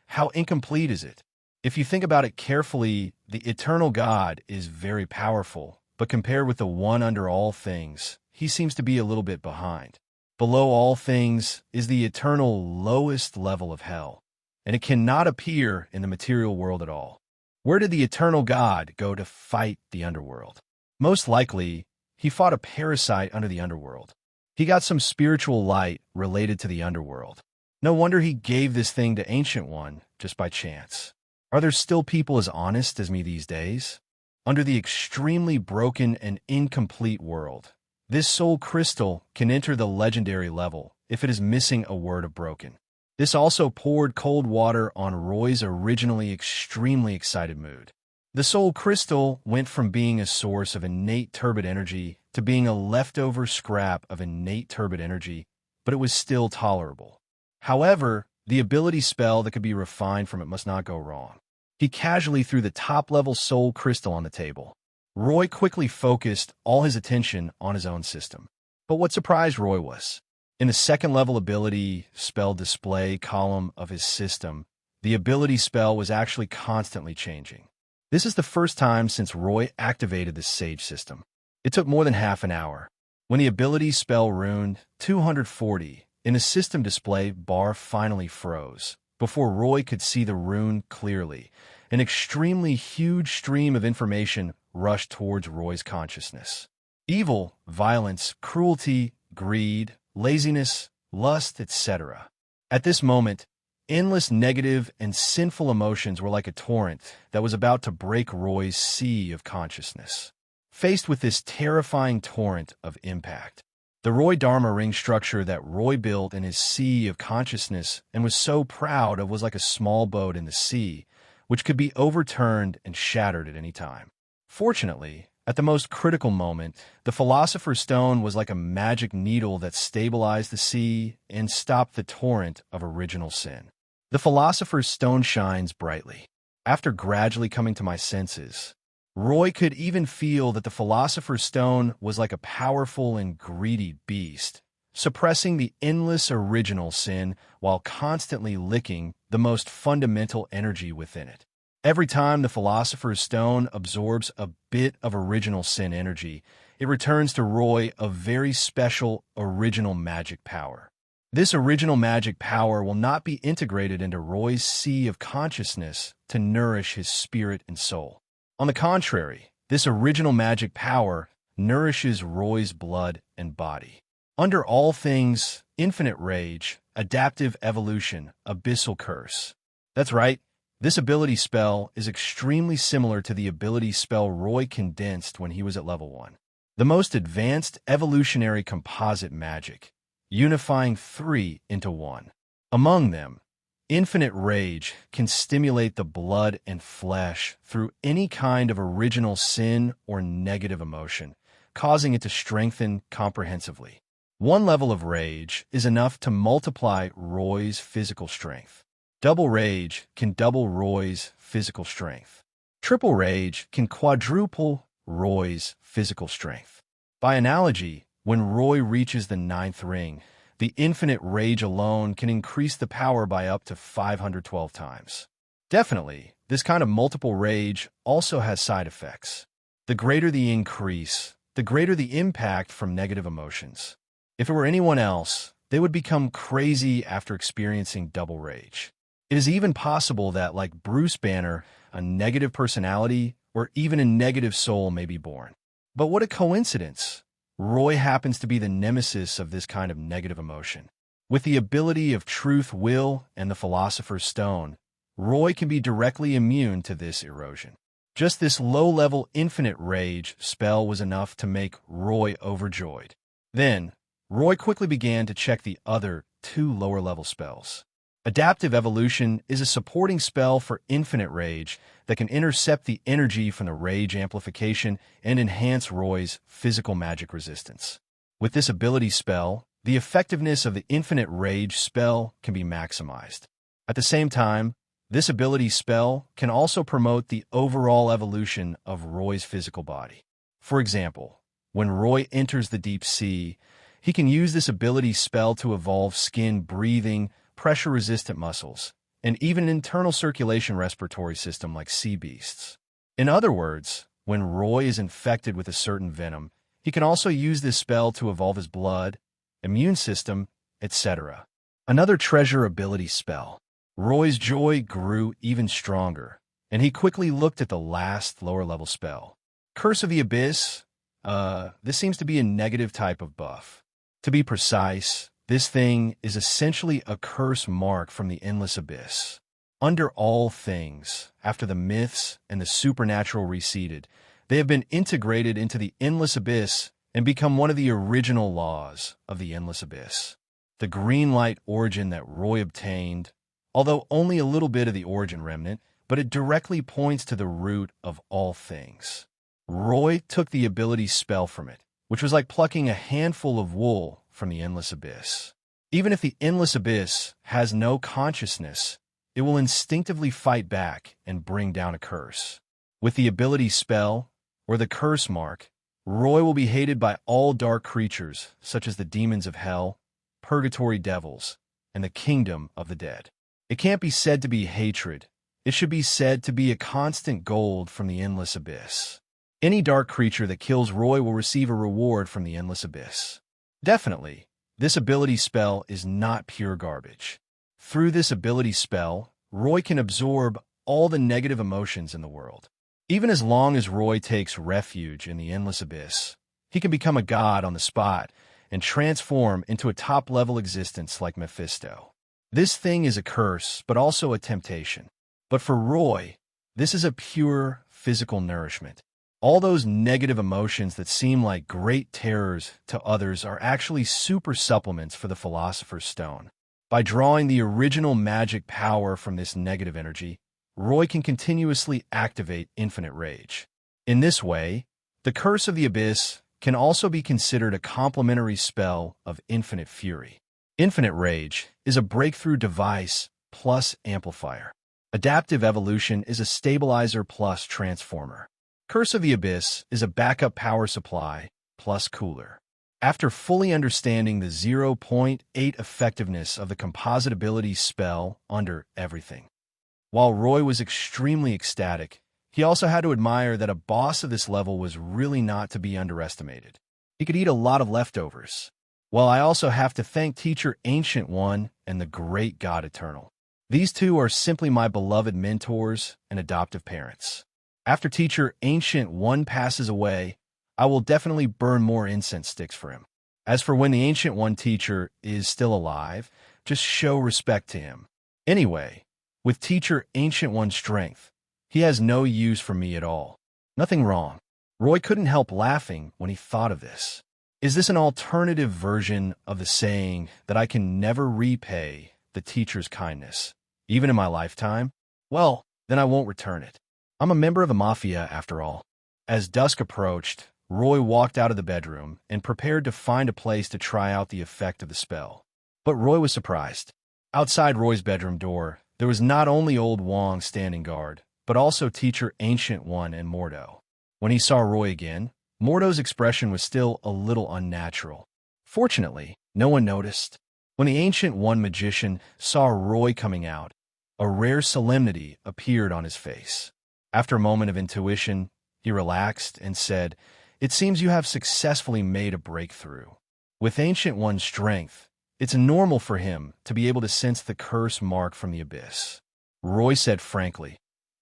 how incomplete is it? If you think about it carefully, the eternal God is very powerful, but compared with the one under all things, he seems to be a little bit behind. Below all things is the eternal lowest level of hell, and it cannot appear in the material world at all. Where did the eternal God go to fight the underworld? Most likely, he fought a parasite under the underworld. He got some spiritual light related to the underworld. No wonder he gave this thing to Ancient One just by chance. Are there still people as honest as me these days? Under the extremely broken and incomplete world, this soul crystal can enter the legendary level if it is missing a word of broken. This also poured cold water on Roy's originally extremely excited mood. The soul crystal went from being a source of innate turbid energy to being a leftover scrap of innate turbid energy, but it was still tolerable. However, the ability spell that could be refined from it must not go wrong. He casually threw the top-level soul crystal on the table. Roy quickly focused all his attention on his own system. But what surprised Roy was, In the second-level ability spell display column of his system, the ability spell was actually constantly changing. This is the first time since Roy activated the Sage system. It took more than half an hour. When the ability spell rune 240 in the system display bar finally froze, before Roy could see the rune clearly, an extremely huge stream of information rushed towards Roy's consciousness. Evil, violence, cruelty, greed, laziness, lust, etc. At this moment, endless negative and sinful emotions were like a torrent that was about to break Roy's sea of consciousness. Faced with this terrifying torrent of impact, the Roy Dharma ring structure that Roy built in his sea of consciousness and was so proud of was like a small boat in the sea, which could be overturned and shattered at any time. Fortunately, at the most critical moment, the Philosopher's Stone was like a magic needle that stabilized the sea and stopped the torrent of original sin. The Philosopher's Stone shines brightly. After gradually coming to my senses, Roy could even feel that the Philosopher's Stone was like a powerful and greedy beast, suppressing the endless original sin while constantly licking the most fundamental energy within it. Every time the Philosopher's Stone absorbs a bit of original sin energy, it returns to Roy a very special original magic power. This original magic power will not be integrated into Roy's sea of consciousness to nourish his spirit and soul. On the contrary, this original magic power nourishes Roy's blood and body. Under all things, infinite rage, adaptive evolution, abyssal curse. That's right. This ability spell is extremely similar to the ability spell Roy condensed when he was at level 1. The most advanced evolutionary composite magic, unifying 3 into 1. Among them, infinite rage can stimulate the blood and flesh through any kind of original sin or negative emotion, causing it to strengthen comprehensively. One level of rage is enough to multiply Roy's physical strength. Double rage can double Roy's physical strength. Triple rage can quadruple Roy's physical strength. By analogy, when Roy reaches the 9th ring, the infinite rage alone can increase the power by up to 512 times. Definitely, this kind of multiple rage also has side effects. The greater the increase, the greater the impact from negative emotions. If it were anyone else, they would become crazy after experiencing double rage. It is even possible that, like Bruce Banner, a negative personality or even a negative soul may be born. But what a coincidence! Roy happens to be the nemesis of this kind of negative emotion. With the ability of truth, will, and the Philosopher's Stone, Roy can be directly immune to this erosion. Just this low-level infinite rage spell was enough to make Roy overjoyed. Then, Roy quickly began to check the other 2 lower-level spells. Adaptive Evolution is a supporting spell for infinite rage that can intercept the energy from the rage amplification and enhance Roy's physical magic resistance. With this ability spell, the effectiveness of the infinite rage spell can be maximized. At the same time, this ability spell can also promote the overall evolution of Roy's physical body. For example, when Roy enters the deep sea, he can use this ability spell to evolve skin breathing, pressure-resistant muscles, and even an internal circulation respiratory system like sea beasts. In other words, when Roy is infected with a certain venom, he can also use this spell to evolve his blood, immune system, etc. Another treasure ability spell. Roy's joy grew even stronger, and he quickly looked at the last lower-level spell. Curse of the Abyss. This seems to be a negative type of buff. To be precise, this thing is essentially a curse mark from the endless abyss. Under all things, after the myths and the supernatural receded, they have been integrated into the endless abyss and become one of the original laws of the endless abyss. The green light origin that Roy obtained, although only a little bit of the origin remnant, but it directly points to the root of all things. Roy took the ability spell from it, which was like plucking a handful of wool from the endless abyss. Even if the endless abyss has no consciousness, it will instinctively fight back and bring down a curse. With the ability spell, or the curse mark, Roy will be hated by all dark creatures, such as the demons of hell, purgatory devils, and the kingdom of the dead. It can't be said to be hatred. It should be said to be a constant gold from the endless abyss. Any dark creature that kills Roy will receive a reward from the endless abyss. Definitely, this ability spell is not pure garbage. Through this ability spell, Roy can absorb all the negative emotions in the world. Even as long as Roy takes refuge in the endless abyss, he can become a god on the spot and transform into a top-level existence like Mephisto. This thing is a curse, but also a temptation. But for Roy, this is a pure physical nourishment. All those negative emotions that seem like great terrors to others are actually super supplements for the Philosopher's Stone. By drawing the original magic power from this negative energy, Roy can continuously activate infinite rage. In this way, the Curse of the Abyss can also be considered a complementary spell of infinite fury. Infinite Rage is a breakthrough device plus amplifier. Adaptive Evolution is a stabilizer plus transformer. Curse of the Abyss is a backup power supply plus cooler. After fully understanding the 0.8 effectiveness of the composite ability spell under everything, while Roy was extremely ecstatic, he also had to admire that a boss of this level was really not to be underestimated. He could eat a lot of leftovers. Well, I also have to thank Teacher Ancient One and the Great God Eternal. These two are simply my beloved mentors and adoptive parents. After Teacher Ancient One passes away, I will definitely burn more incense sticks for him. As for when the Ancient One teacher is still alive, just show respect to him. Anyway, with Teacher Ancient One's strength, he has no use for me at all. Nothing wrong. Roy couldn't help laughing when he thought of this. Is this an alternative version of the saying that I can never repay the teacher's kindness, even in my lifetime? Well, then I won't return it. I'm a member of the Mafia, after all. As dusk approached, Roy walked out of the bedroom and prepared to find a place to try out the effect of the spell. But Roy was surprised. Outside Roy's bedroom door, there was not only old Wong standing guard, but also Teacher Ancient One and Mordo. When he saw Roy again, Mordo's expression was still a little unnatural. Fortunately, no one noticed. When the Ancient One magician saw Roy coming out, a rare solemnity appeared on his face. After a moment of intuition, he relaxed and said, "It seems you have successfully made a breakthrough." With Ancient One's strength, it's normal for him to be able to sense the curse mark from the abyss. Roy said frankly,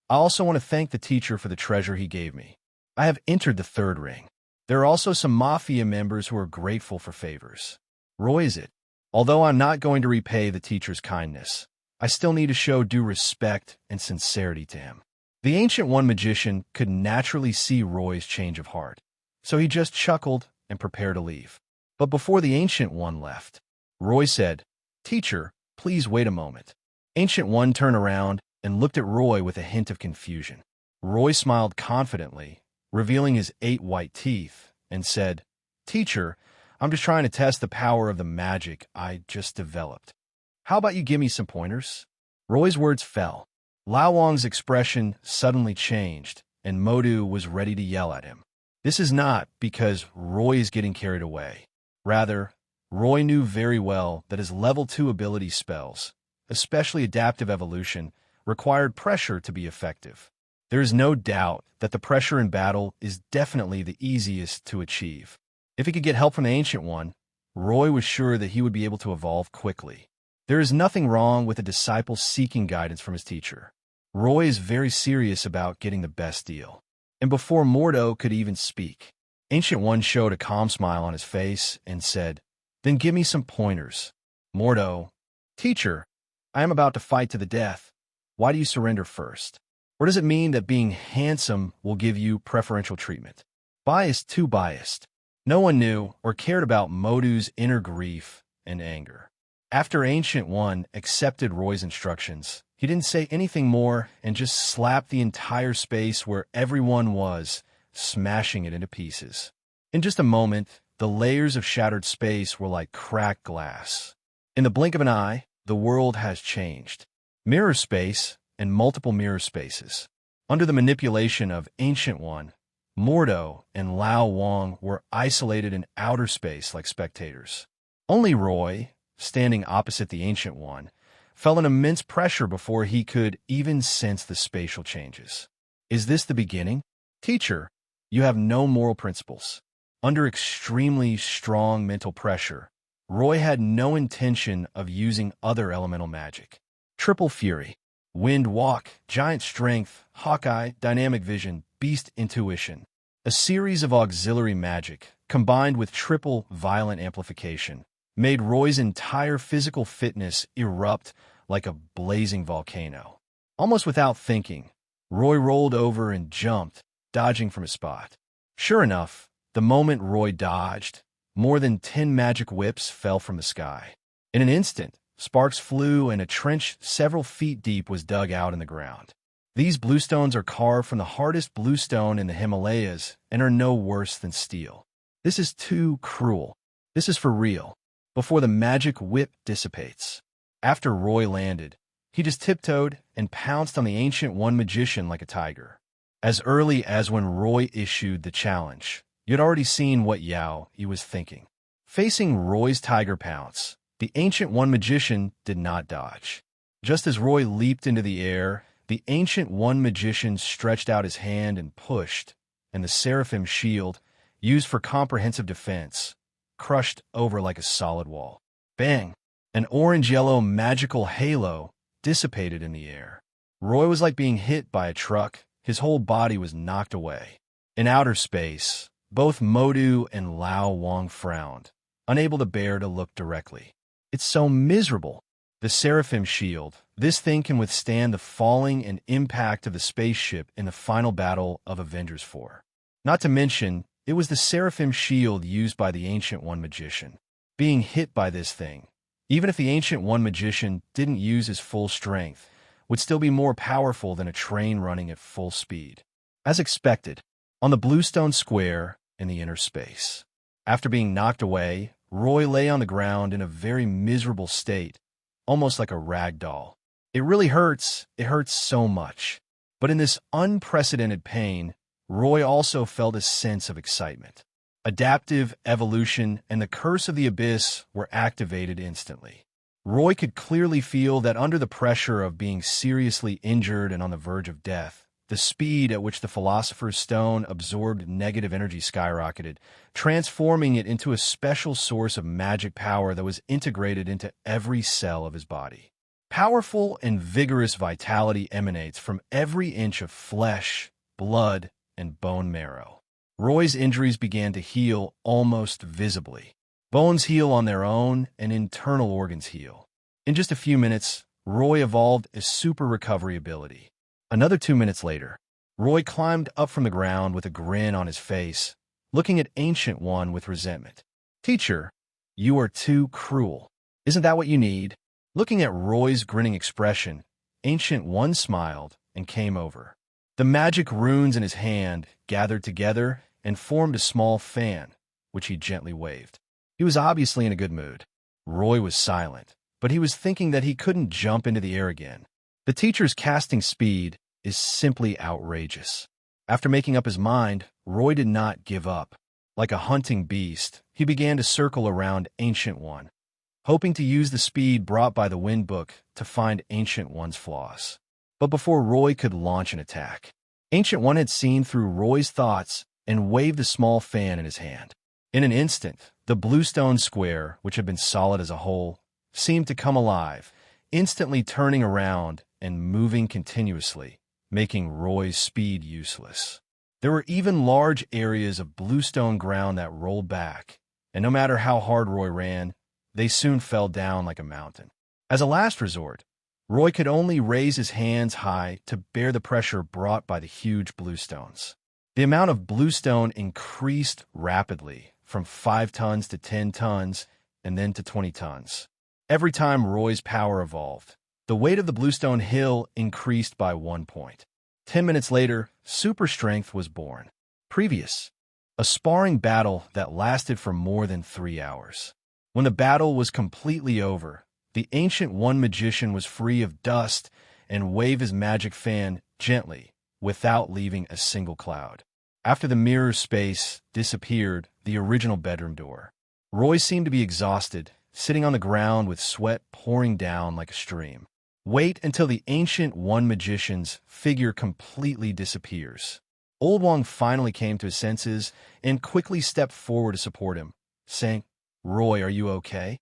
"I also want to thank the teacher for the treasure he gave me. I have entered the third ring. There are also some Mafia members who are grateful for favors. Roy is it. Although I'm not going to repay the teacher's kindness, I still need to show due respect and sincerity to him." The Ancient One magician could naturally see Roy's change of heart, so he just chuckled and prepared to leave. But before the Ancient One left, Roy said, "Teacher, please wait a moment." Ancient One turned around and looked at Roy with a hint of confusion. Roy smiled confidently, revealing his 8 white teeth, and said, "Teacher, I'm just trying to test the power of the magic I just developed. How about you give me some pointers?" Roy's words fell. Lao Wang's expression suddenly changed, and Mordo was ready to yell at him. This is not because Roy is getting carried away. Rather, Roy knew very well that his level 2 ability spells, especially Adaptive Evolution, required pressure to be effective. There is no doubt that the pressure in battle is definitely the easiest to achieve. If he could get help from the Ancient One, Roy was sure that he would be able to evolve quickly. There is nothing wrong with a disciple seeking guidance from his teacher. Roy is very serious about getting the best deal. And before Mordo could even speak, Ancient One showed a calm smile on his face and said, "Then give me some pointers." Mordo, "Teacher, I am about to fight to the death. Why do you surrender first? Or does it mean that being handsome will give you preferential treatment?" Biased, too biased. No one knew or cared about Mordo's inner grief and anger. After Ancient One accepted Roy's instructions, he didn't say anything more and just slapped the entire space where everyone was, smashing it into pieces. In just a moment, the layers of shattered space were like cracked glass. In the blink of an eye, the world has changed. Mirror space and multiple mirror spaces. Under the manipulation of Ancient One, Mordo and Lao Wang were isolated in outer space like spectators. Only Roy, standing opposite the Ancient One, felt an immense pressure before he could even sense the spatial changes. Is this the beginning? Teacher, you have no moral principles. Under extremely strong mental pressure, Roy had no intention of using other elemental magic. Triple Fury, Wind Walk, Giant Strength, Hawkeye, Dynamic Vision, Beast Intuition. A series of auxiliary magic, combined with triple violent amplification, made Roy's entire physical fitness erupt like a blazing volcano. Almost without thinking, Roy rolled over and jumped, dodging from his spot. Sure enough, the moment Roy dodged, more than 10 magic whips fell from the sky. In an instant, sparks flew and a trench several feet deep was dug out in the ground. These bluestones are carved from the hardest bluestone in the Himalayas and are no worse than steel. This is too cruel. This is for real. Before the magic whip dissipates. After Roy landed, he just tiptoed and pounced on the Ancient One magician like a tiger. As early as when Roy issued the challenge, you'd already seen what he was thinking. Facing Roy's tiger pounce, the Ancient One magician did not dodge. Just as Roy leaped into the air, the Ancient One magician stretched out his hand and pushed, and the seraphim shield, used for comprehensive defense, crushed over like a solid wall. Bang! An orange-yellow magical halo dissipated in the air. Roy was like being hit by a truck. His whole body was knocked away. In outer space, both Mordo and Lao Wang frowned, unable to bear to look directly. It's so miserable. The Seraphim Shield, this thing can withstand the falling and impact of the spaceship in the final battle of Avengers 4. Not to mention, it was the Seraphim Shield used by the Ancient One magician. Being hit by this thing, even if the Ancient One magician didn't use his full strength, would still be more powerful than a train running at full speed. As expected, on the Bluestone Square in the inner space. After being knocked away, Roy lay on the ground in a very miserable state, almost like a rag doll. It really hurts. It hurts so much. But in this unprecedented pain, Roy also felt a sense of excitement. Adaptive evolution and the curse of the abyss were activated instantly. Roy could clearly feel that under the pressure of being seriously injured and on the verge of death, the speed at which the Philosopher's Stone absorbed negative energy skyrocketed, transforming it into a special source of magic power that was integrated into every cell of his body. Powerful and vigorous vitality emanates from every inch of flesh, blood, and bone marrow. Roy's injuries began to heal almost visibly. Bones heal on their own, and internal organs heal. In just a few minutes, Roy evolved a super recovery ability. Another 2 minutes later, Roy climbed up from the ground with a grin on his face, looking at Ancient One with resentment. "Teacher, you are too cruel. Isn't that what you need?" Looking at Roy's grinning expression, Ancient One smiled and came over. The magic runes in his hand gathered together and formed a small fan, which he gently waved. He was obviously in a good mood. Roy was silent, but he was thinking that he couldn't jump into the air again. The teacher's casting speed is simply outrageous. After making up his mind, Roy did not give up. Like a hunting beast, he began to circle around Ancient One, hoping to use the speed brought by the Wind Book to find Ancient One's flaws. But before Roy could launch an attack, Ancient One had seen through Roy's thoughts and waved a small fan in his hand. In an instant, the Bluestone Square, which had been solid as a whole, seemed to come alive, instantly turning around and moving continuously, making Roy's speed useless. There were even large areas of bluestone ground that rolled back, and no matter how hard Roy ran, they soon fell down like a mountain. As a last resort, Roy could only raise his hands high to bear the pressure brought by the huge bluestones. The amount of bluestone increased rapidly, from 5 tons to 10 tons, and then to 20 tons. Every time Roy's power evolved, the weight of the bluestone hill increased by 1 point. 10 minutes later, super strength was born. Previous, a sparring battle that lasted for more than 3 hours. When the battle was completely over, the Ancient One magician was free of dust and waved his magic fan gently, without leaving a single cloud. After the mirror space disappeared, the original bedroom door. Roy seemed to be exhausted, sitting on the ground with sweat pouring down like a stream. Wait until the Ancient One magician's figure completely disappears. Old Wong finally came to his senses and quickly stepped forward to support him, saying, "Roy, are you okay?"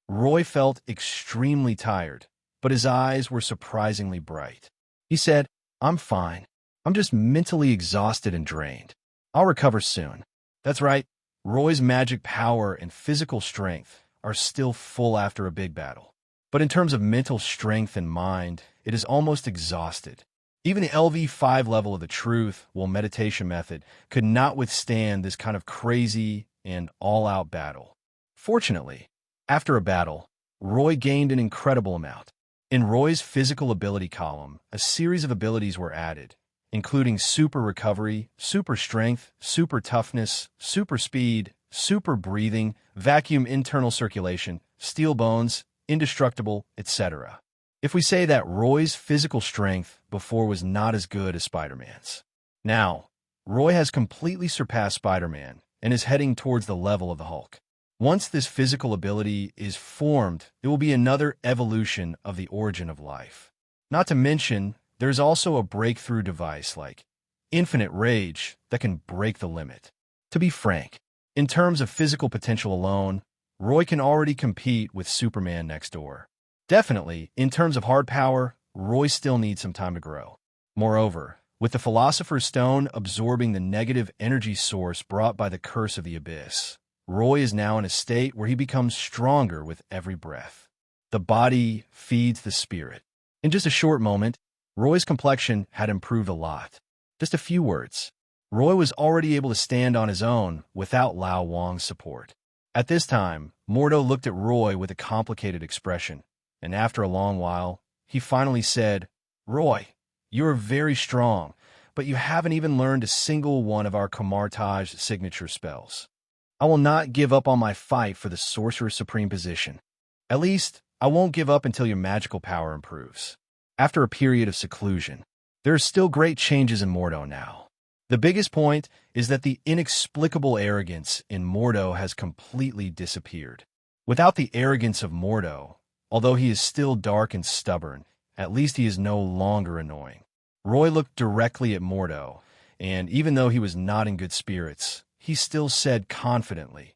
Roy felt extremely tired, but his eyes were surprisingly bright. He said, "I'm fine. I'm just mentally exhausted and drained. I'll recover soon." That's right, Roy's magic power and physical strength are still full after a big battle. But in terms of mental strength and mind, it is almost exhausted. Even the LV5 level of the truth, meditation method, could not withstand this kind of crazy and all-out battle. Fortunately, after a battle, Roy gained an incredible amount. In Roy's physical ability column, a series of abilities were added, including super recovery, super strength, super toughness, super speed, super breathing, vacuum internal circulation, steel bones, indestructible, etc. If we say that Roy's physical strength before was not as good as Spider-Man's. Now, Roy has completely surpassed Spider-Man and is heading towards the level of the Hulk. Once this physical ability is formed, it will be another evolution of the origin of life. Not to mention, there's also a breakthrough device like Infinite Rage that can break the limit. To be frank, in terms of physical potential alone, Roy can already compete with Superman next door. Definitely, in terms of hard power, Roy still needs some time to grow. Moreover, with the Philosopher's Stone absorbing the negative energy source brought by the Curse of the Abyss, Roy is now in a state where he becomes stronger with every breath. The body feeds the spirit. In just a short moment, Roy's complexion had improved a lot. Just a few words. Roy was already able to stand on his own without Lao Wang's support. At this time, Mordo looked at Roy with a complicated expression, and after a long while, he finally said, "Roy, you are very strong, but you haven't even learned a single one of our Kamar-Taj signature spells. I will not give up on my fight for the Sorcerer Supreme position. At least, I won't give up until your magical power improves." After a period of seclusion, there are still great changes in Mordo now. The biggest point is that the inexplicable arrogance in Mordo has completely disappeared. Without the arrogance of Mordo, although he is still dark and stubborn, at least he is no longer annoying. Roy looked directly at Mordo, and even though he was not in good spirits, he still said confidently,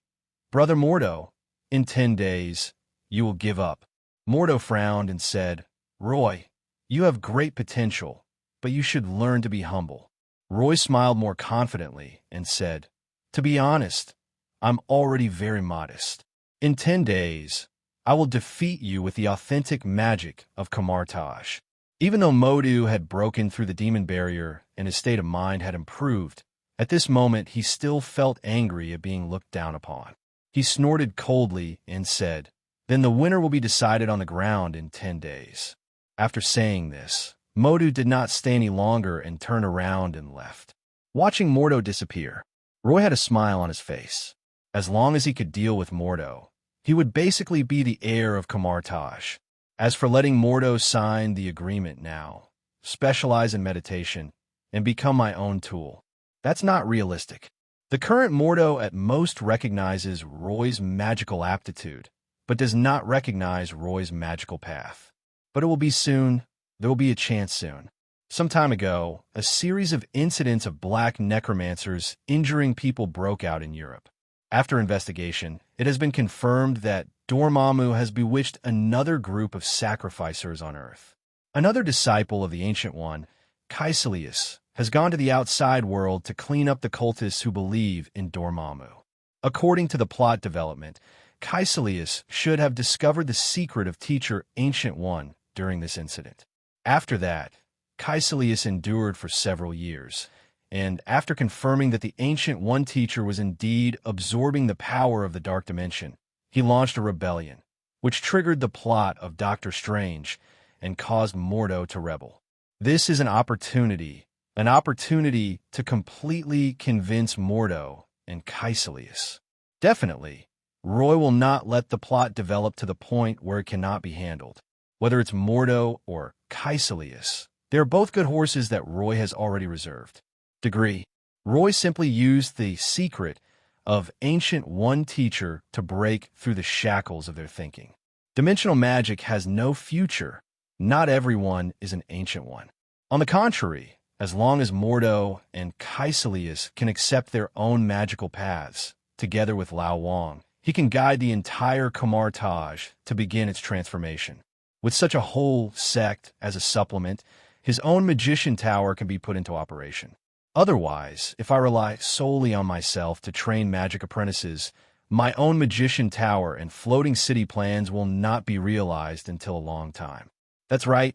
"Brother Mordo, in 10 days, you will give up." Mordo frowned and said, "Roy, you have great potential, but you should learn to be humble." Roy smiled more confidently and said, "To be honest, I'm already very modest. In 10 days, I will defeat you with the authentic magic of Kamar-Taj." Even though Mordo had broken through the demon barrier and his state of mind had improved, at this moment he still felt angry at being looked down upon. He snorted coldly and said, "Then the winner will be decided on the ground in 10 days. After saying this, Mordo did not stay any longer and turned around and left. Watching Mordo disappear, Roy had a smile on his face. As long as he could deal with Mordo, he would basically be the heir of Kamar-Taj. As for letting Mordo sign the agreement now, specialize in meditation, and become my own tool, that's not realistic. The current Mordo at most recognizes Roy's magical aptitude, but does not recognize Roy's magical path. But it will be soon. There will be a chance soon. Some time ago, a series of incidents of black necromancers injuring people broke out in Europe. After investigation, it has been confirmed that Dormammu has bewitched another group of sacrificers on Earth. Another disciple of the Ancient One, Kaecilius, has gone to the outside world to clean up the cultists who believe in Dormammu. According to the plot development, Kaecilius should have discovered the secret of teacher Ancient One during this incident. After that, Kaecilius endured for several years, and after confirming that the Ancient One teacher was indeed absorbing the power of the Dark Dimension, he launched a rebellion, which triggered the plot of Doctor Strange and caused Mordo to rebel. This is an opportunity to completely convince Mordo and Kaecilius. Definitely, Roy will not let the plot develop to the point where it cannot be handled. Whether it's Mordo or Kaecilius, they are both good horses that Roy has already reserved. Degree. Roy simply used the secret of ancient one teacher to break through the shackles of their thinking. Dimensional magic has no future. Not everyone is an ancient one. On the contrary, as long as Mordo and Kaecilius can accept their own magical paths, together with Lao Wang, he can guide the entire Kamar-Taj to begin its transformation. With such a whole sect as a supplement, his own magician tower can be put into operation. Otherwise, if I rely solely on myself to train magic apprentices, my own magician tower and floating city plans will not be realized until a long time. That's right,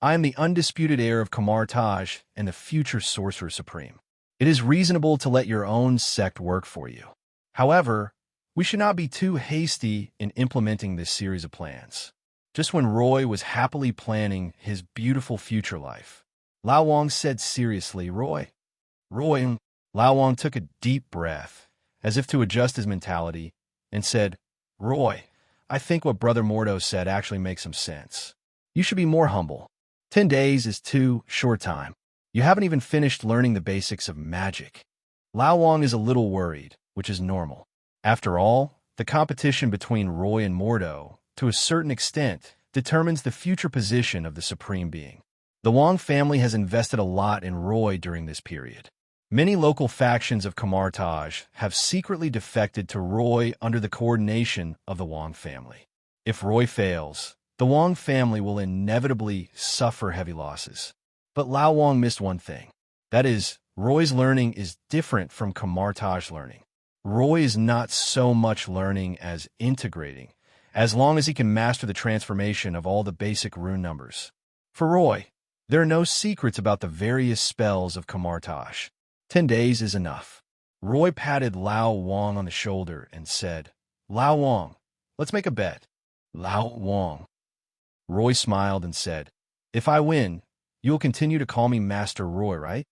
I am the undisputed heir of Kamar-Taj and the future Sorcerer Supreme. It is reasonable to let your own sect work for you. However, we should not be too hasty in implementing this series of plans. Just when Roy was happily planning his beautiful future life, Lao Wang said seriously, Roy. Lao Wang took a deep breath, as if to adjust his mentality, and said, Roy, I think what Brother Mordo said actually makes some sense. You should be more humble. 10 days is too short time. You haven't even finished learning the basics of magic. Lao Wang is a little worried, which is normal. After all, the competition between Roy and Mordo, to a certain extent, determines the future position of the Supreme Being. The Wang family has invested a lot in Roy during this period. Many local factions of Kamar-Taj have secretly defected to Roy under the coordination of the Wang family. If Roy fails, the Wang family will inevitably suffer heavy losses. But Lao Wang missed one thing. That is, Roy's learning is different from Kamar-Taj learning. Roy is not so much learning as integrating, as long as he can master the transformation of all the basic rune numbers. For Roy, there are no secrets about the various spells of Kamar-Taj. 10 days is enough. Roy patted Lao Wang on the shoulder and said, Lao Wang, let's make a bet. Lao Wang. Roy smiled and said, If I win, you'll continue to call me Master Roy, right?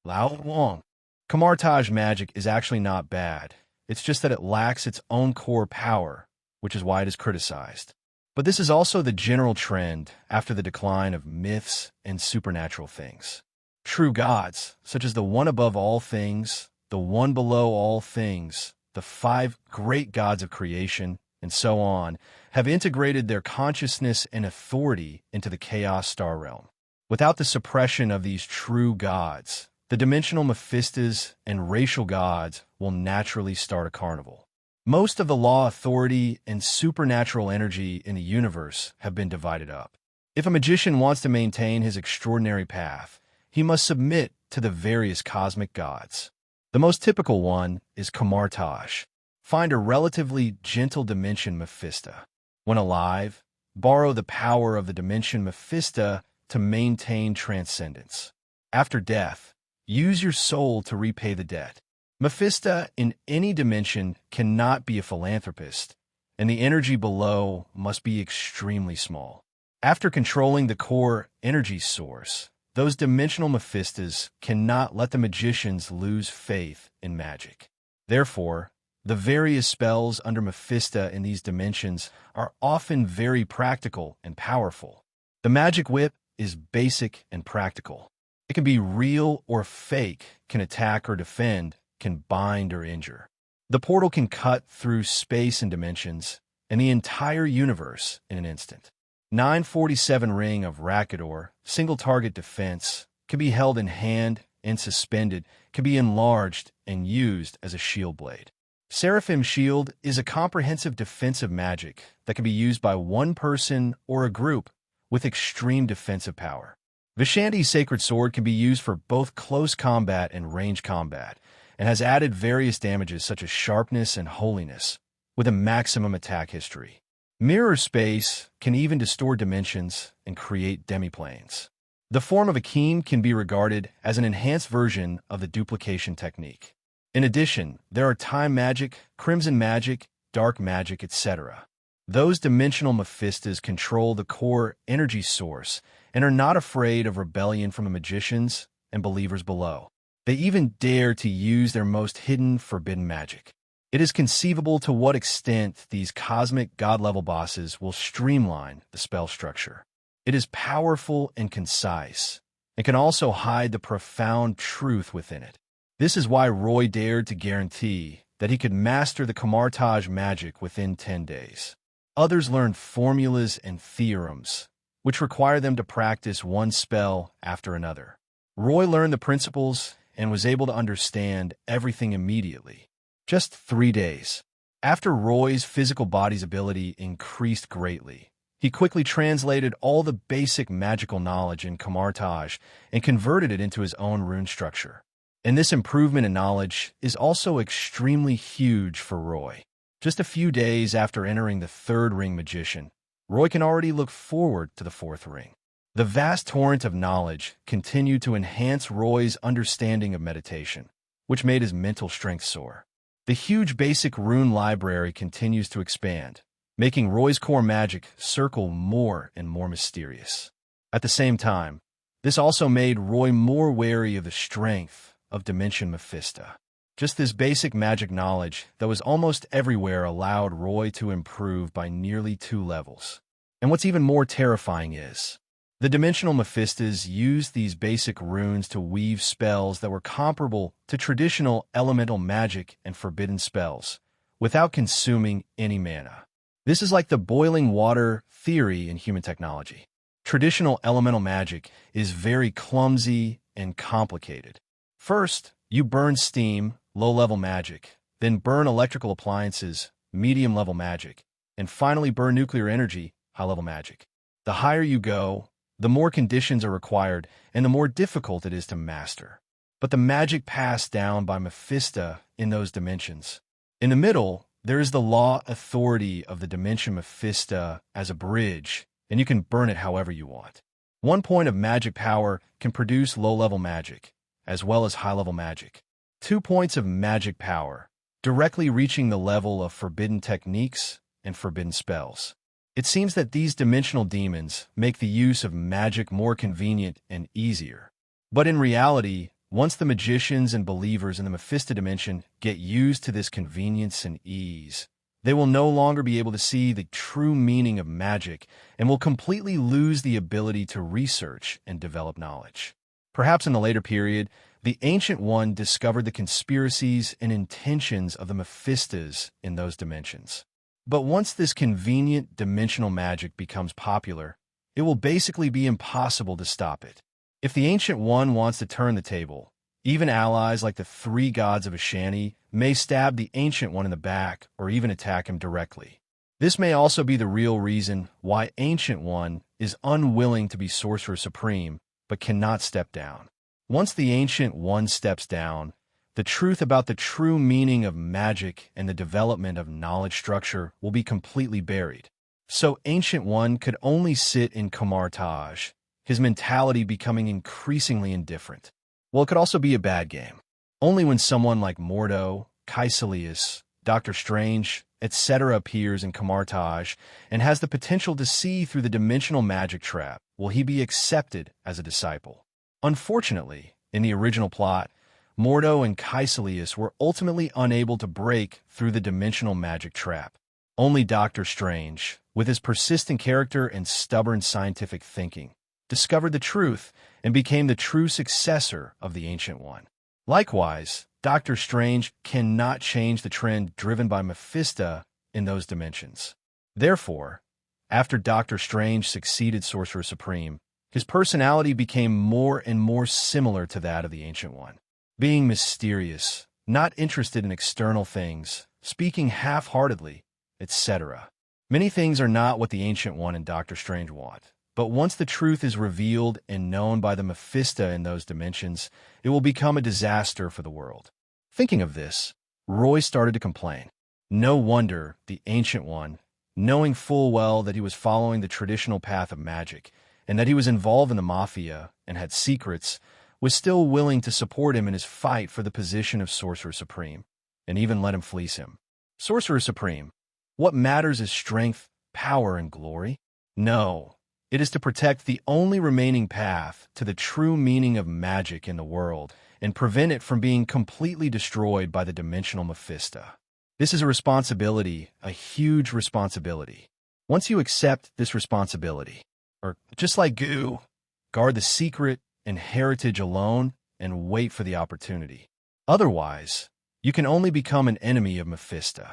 Lao Wang. Kamar-Taj magic is actually not bad. It's just that it lacks its own core power, which is why it is criticized. But this is also the general trend after the decline of myths and supernatural things. True gods, such as the one above all things, the one below all things, the 5 great gods of creation, and so on, have integrated their consciousness and authority into the Chaos Star Realm. Without the suppression of these true gods, the dimensional Mephistos and racial gods will naturally start a carnival. Most of the law authority and supernatural energy in the universe have been divided up. If a magician wants to maintain his extraordinary path, he must submit to the various cosmic gods. The most typical one is Kamar-Taj. Find a relatively gentle dimension Mephisto. When alive, borrow the power of the dimension Mephisto to maintain transcendence. After death, use your soul to repay the debt. Mephisto in any dimension cannot be a philanthropist, and the energy below must be extremely small. After controlling the core energy source, those dimensional Mephistos cannot let the magicians lose faith in magic. Therefore, the various spells under Mephisto in these dimensions are often very practical and powerful. The magic whip is basic and practical. It can be real or fake, can attack or defend, can bind or injure. The portal can cut through space and dimensions, and the entire universe in an instant. 947 Ring of Rakador, single target defense, can be held in hand and suspended, can be enlarged and used as a shield blade. Seraphim Shield is a comprehensive defensive magic that can be used by one person or a group with extreme defensive power. Vishanti's Sacred Sword can be used for both close combat and range combat, and has added various damages such as sharpness and holiness, with a maximum attack history. Mirror Space can even distort dimensions and create demiplanes. The form of Akeem can be regarded as an enhanced version of the duplication technique. In addition, there are time magic, crimson magic, dark magic, etc. Those dimensional Mephistos control the core energy source and are not afraid of rebellion from the magicians and believers below. They even dare to use their most hidden, forbidden magic. It is conceivable to what extent these cosmic god-level bosses will streamline the spell structure. It is powerful and concise, and can also hide the profound truth within it. This is why Roy dared to guarantee that he could master the Kamar-Taj magic within 10 days. Others learned formulas and theorems, which require them to practice one spell after another. Roy learned the principles and was able to understand everything immediately. Just 3 days. After Roy's physical body's ability increased greatly, he quickly translated all the basic magical knowledge in Kamar-Taj and converted it into his own rune structure. And this improvement in knowledge is also extremely huge for Roy. Just a few days after entering the third ring magician, Roy can already look forward to the fourth ring. The vast torrent of knowledge continued to enhance Roy's understanding of meditation, which made his mental strength soar. The huge basic rune library continues to expand, making Roy's core magic circle more and more mysterious. At the same time, this also made Roy more wary of the strength of Dimension Mephisto. Just this basic magic knowledge that was almost everywhere allowed Roy to improve by nearly 2 levels. And what's even more terrifying is, the dimensional Mephistos used these basic runes to weave spells that were comparable to traditional elemental magic and forbidden spells, without consuming any mana. This is like the boiling water theory in human technology. Traditional elemental magic is very clumsy and complicated. First, you burn steam, low-level magic, then burn electrical appliances, medium-level magic, and finally burn nuclear energy, high-level magic. The higher you go, the more conditions are required and the more difficult it is to master. But the magic passed down by Mephisto in those dimensions. In the middle, there is the law authority of the dimension Mephisto as a bridge, and you can burn it however you want. 1 point of magic power can produce low-level magic, as well as high-level magic. 2 points of magic power, directly reaching the level of forbidden techniques and forbidden spells. It seems that these dimensional demons make the use of magic more convenient and easier. But in reality, once the magicians and believers in the Mephisto dimension get used to this convenience and ease, they will no longer be able to see the true meaning of magic and will completely lose the ability to research and develop knowledge. Perhaps in a later period, the Ancient One discovered the conspiracies and intentions of the Mephistos in those dimensions. But once this convenient dimensional magic becomes popular, it will basically be impossible to stop it. If the Ancient One wants to turn the table, even allies like the 3 gods of S.H.I.E.L.D may stab the Ancient One in the back or even attack him directly. This may also be the real reason why Ancient One is unwilling to be Sorcerer Supreme but cannot step down. Once the Ancient One steps down, the truth about the true meaning of magic and the development of knowledge structure will be completely buried. So Ancient One could only sit in Kamar-Taj, his mentality becoming increasingly indifferent. Well, it could also be a bad game. Only when someone like Mordo, Kaecilius, Doctor Strange, etc. appears in Kamar-Taj and has the potential to see through the dimensional magic trap will he be accepted as a disciple. Unfortunately, in the original plot, Mordo and Kaecilius were ultimately unable to break through the dimensional magic trap. Only Doctor Strange, with his persistent character and stubborn scientific thinking, discovered the truth and became the true successor of the Ancient One. Likewise, Doctor Strange cannot change the trend driven by Mephisto in those dimensions. Therefore, after Doctor Strange succeeded Sorcerer Supreme, his personality became more and more similar to that of the Ancient One. Being mysterious, not interested in external things, speaking half-heartedly, etc. Many things are not what the Ancient One and Doctor Strange want, but once the truth is revealed and known by the Mephisto in those dimensions, it will become a disaster for the world. Thinking of this, Roy started to complain. No wonder the Ancient One, knowing full well that he was following the traditional path of magic, and that he was involved in the Mafia and had secrets, was still willing to support him in his fight for the position of Sorcerer Supreme, and even let him fleece him. Sorcerer Supreme, what matters is strength, power, and glory? No, it is to protect the only remaining path to the true meaning of magic in the world and prevent it from being completely destroyed by the dimensional Mephisto. This is a responsibility, a huge responsibility. Once you accept this responsibility, or just like goo, guard the secret and heritage alone and wait for the opportunity. Otherwise, You can only become an enemy of Mephisto.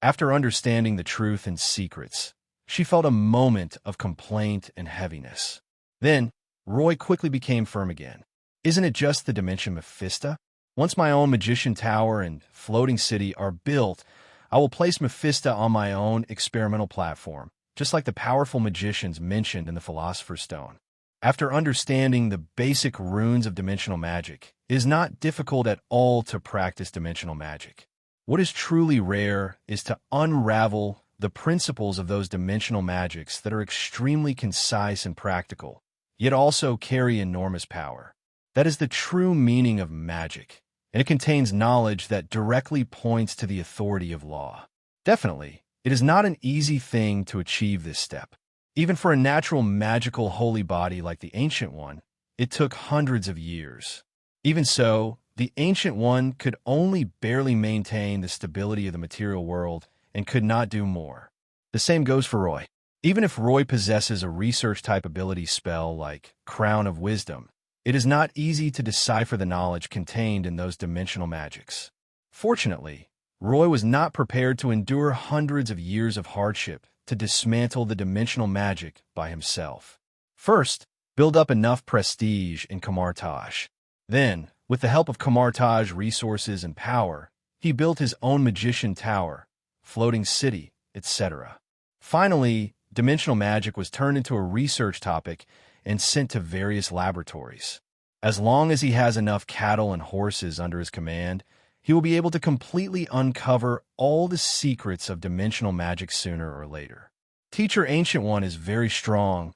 After understanding the truth and secrets, she felt a moment of complaint and heaviness. Then, Roy quickly became firm again. Isn't it just the dimension Mephisto? Once my own magician tower and floating city are built, I will place Mephisto on my own experimental platform, just like the powerful magicians mentioned in the Philosopher's Stone. After understanding the basic runes of dimensional magic, it is not difficult at all to practice dimensional magic. What is truly rare is to unravel the principles of those dimensional magics that are extremely concise and practical, yet also carry enormous power. That is the true meaning of magic, and it contains knowledge that directly points to the authority of law. Definitely, it is not an easy thing to achieve this step. Even for a natural magical holy body like the Ancient One, it took hundreds of years. Even so, the Ancient One could only barely maintain the stability of the material world and could not do more. The same goes for Roy. Even if Roy possesses a research-type ability spell like Crown of Wisdom, it is not easy to decipher the knowledge contained in those dimensional magics. Fortunately, Roy was not prepared to endure hundreds of years of hardship to dismantle the dimensional magic by himself. First, build up enough prestige in Kamar-Taj. Then, with the help of Kamar-Taj resources and power, he built his own magician tower, floating city, etc. Finally, dimensional magic was turned into a research topic and sent to various laboratories. As long as he has enough cattle and horses under his command, he will be able to completely uncover all the secrets of dimensional magic sooner or later. Teacher Ancient One is very strong,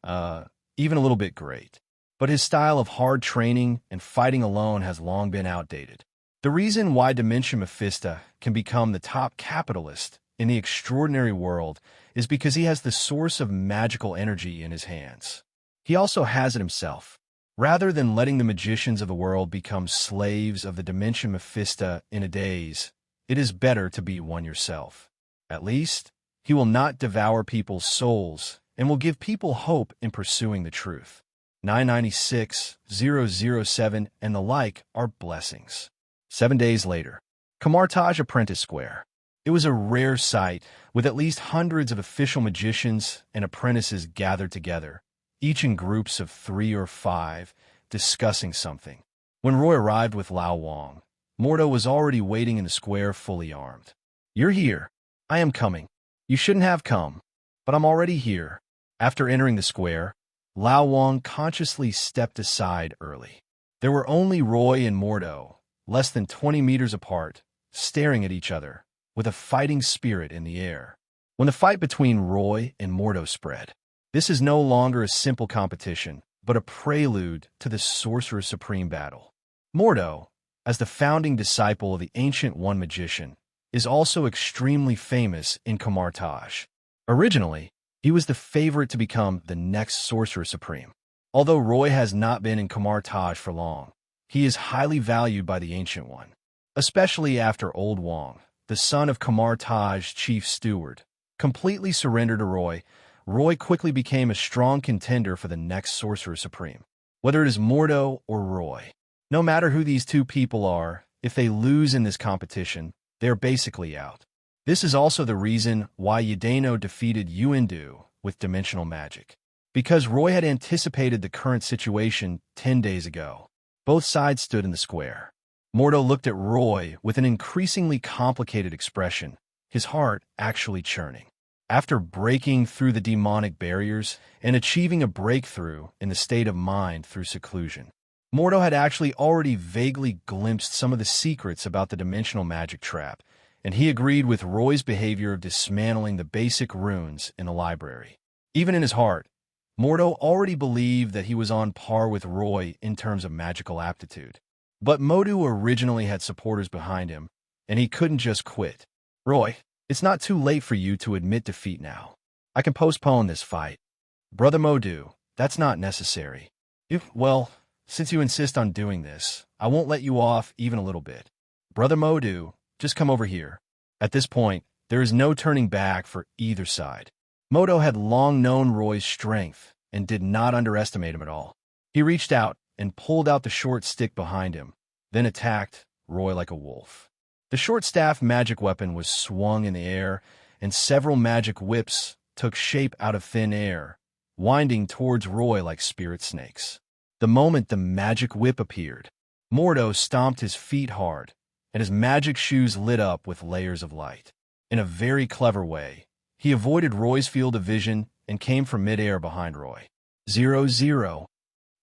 even a little bit great, but his style of hard training and fighting alone has long been outdated. The reason why Dimension Mephisto can become the top capitalist in the extraordinary world is because he has the source of magical energy in his hands. He also has it himself. Rather than letting the magicians of the world become slaves of the Dimension Mephisto in a daze, it is better to be one yourself. At least, he will not devour people's souls and will give people hope in pursuing the truth. 996, 007, and the like are blessings. 7 days later, Kamar-Taj Apprentice Square. It was a rare sight, with at least hundreds of official magicians and apprentices gathered together, each in groups of 3 or 5, discussing something. When Roy arrived with Lao Wang, Mordo was already waiting in the square fully armed. "You're here. I am coming. You shouldn't have come, but I'm already here." After entering the square, Lao Wang consciously stepped aside early. There were only Roy and Mordo, less than 20 meters apart, staring at each other, with a fighting spirit in the air. When the fight between Roy and Mordo spread, this is no longer a simple competition, but a prelude to the Sorcerer Supreme battle. Mordo, as the founding disciple of the Ancient One magician, is also extremely famous in Kamar-Taj. Originally, he was the favorite to become the next Sorcerer Supreme. Although Roy has not been in Kamar-Taj for long, he is highly valued by the Ancient One, especially after Old Wang, the son of Kamar-Taj chief steward, completely surrendered to Roy. Roy quickly became a strong contender for the next Sorcerer Supreme. Whether it is Mordo or Roy, no matter who these two people are, if they lose in this competition, they're basically out. This is also the reason why Yudeno defeated Yuendu with dimensional magic. Because Roy had anticipated the current situation 10 days ago. Both sides stood in the square. Mordo looked at Roy with an increasingly complicated expression, his heart actually churning. After breaking through the demonic barriers and achieving a breakthrough in the state of mind through seclusion, Mordo had actually already vaguely glimpsed some of the secrets about the dimensional magic trap, and he agreed with Roy's behavior of dismantling the basic runes in the library. Even in his heart, Mordo already believed that he was on par with Roy in terms of magical aptitude. But Mordo originally had supporters behind him, and he couldn't just quit. "Roy, it's not too late for you to admit defeat now. I can postpone this fight." "Brother Mordo, that's not necessary. Since you insist on doing this, I won't let you off even a little bit. Brother Mordo, just come over here." At this point, there is no turning back for either side. Mordo had long known Roy's strength and did not underestimate him at all. He reached out and pulled out the short stick behind him, then attacked Roy like a wolf. The short-staff magic weapon was swung in the air, and several magic whips took shape out of thin air, winding towards Roy like spirit snakes. The moment the magic whip appeared, Mordo stomped his feet hard, and his magic shoes lit up with layers of light. In a very clever way, he avoided Roy's field of vision and came from midair behind Roy. 0-0.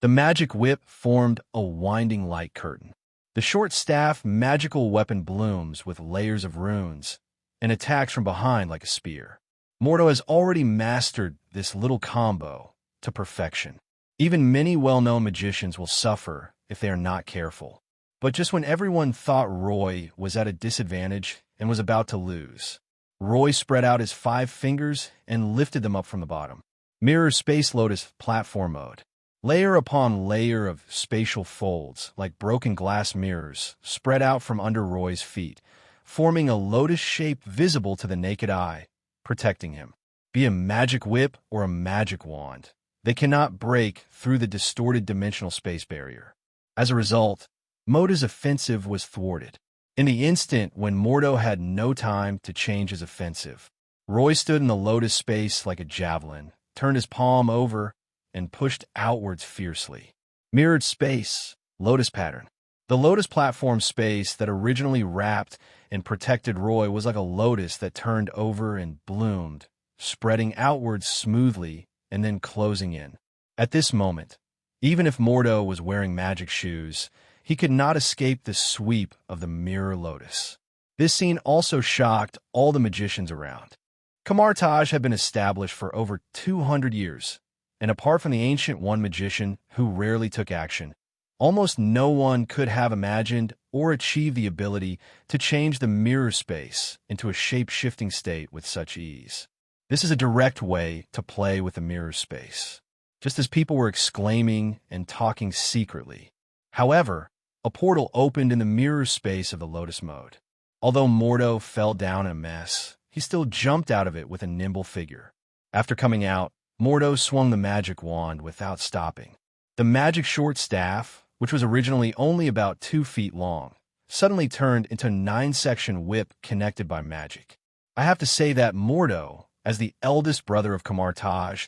The magic whip formed a winding light curtain. The short-staff magical weapon blooms with layers of runes and attacks from behind like a spear. Mordo has already mastered this little combo to perfection. Even many well-known magicians will suffer if they are not careful. But just when everyone thought Roy was at a disadvantage and was about to lose, Roy spread out his 5 fingers and lifted them up from the bottom. Mirror Space Lotus platform mode. Layer upon layer of spatial folds, like broken glass mirrors, spread out from under Roy's feet, forming a lotus shape visible to the naked eye, protecting him. Be a magic whip or a magic wand, they cannot break through the distorted dimensional space barrier. As a result, Mordo's offensive was thwarted. In the instant when Mordo had no time to change his offensive, Roy stood in the lotus space like a javelin, turned his palm over, and pushed outwards fiercely. Mirrored space, lotus pattern. The lotus platform space that originally wrapped and protected Roy was like a lotus that turned over and bloomed, spreading outwards smoothly and then closing in. At this moment, even if Mordo was wearing magic shoes, he could not escape the sweep of the mirror lotus. This scene also shocked all the magicians around. Kamar-Taj had been established for over 200 years, and apart from the Ancient One magician who rarely took action, almost no one could have imagined or achieved the ability to change the mirror space into a shape-shifting state with such ease. This is a direct way to play with the mirror space, just as people were exclaiming and talking secretly. However, a portal opened in the mirror space of the Lotus mode. Although Mordo fell down in a mess, he still jumped out of it with a nimble figure. After coming out, Mordo swung the magic wand without stopping. The magic short staff, which was originally only about 2 feet long, suddenly turned into a 9-section whip connected by magic. I have to say that Mordo, as the eldest brother of Kamar-Taj,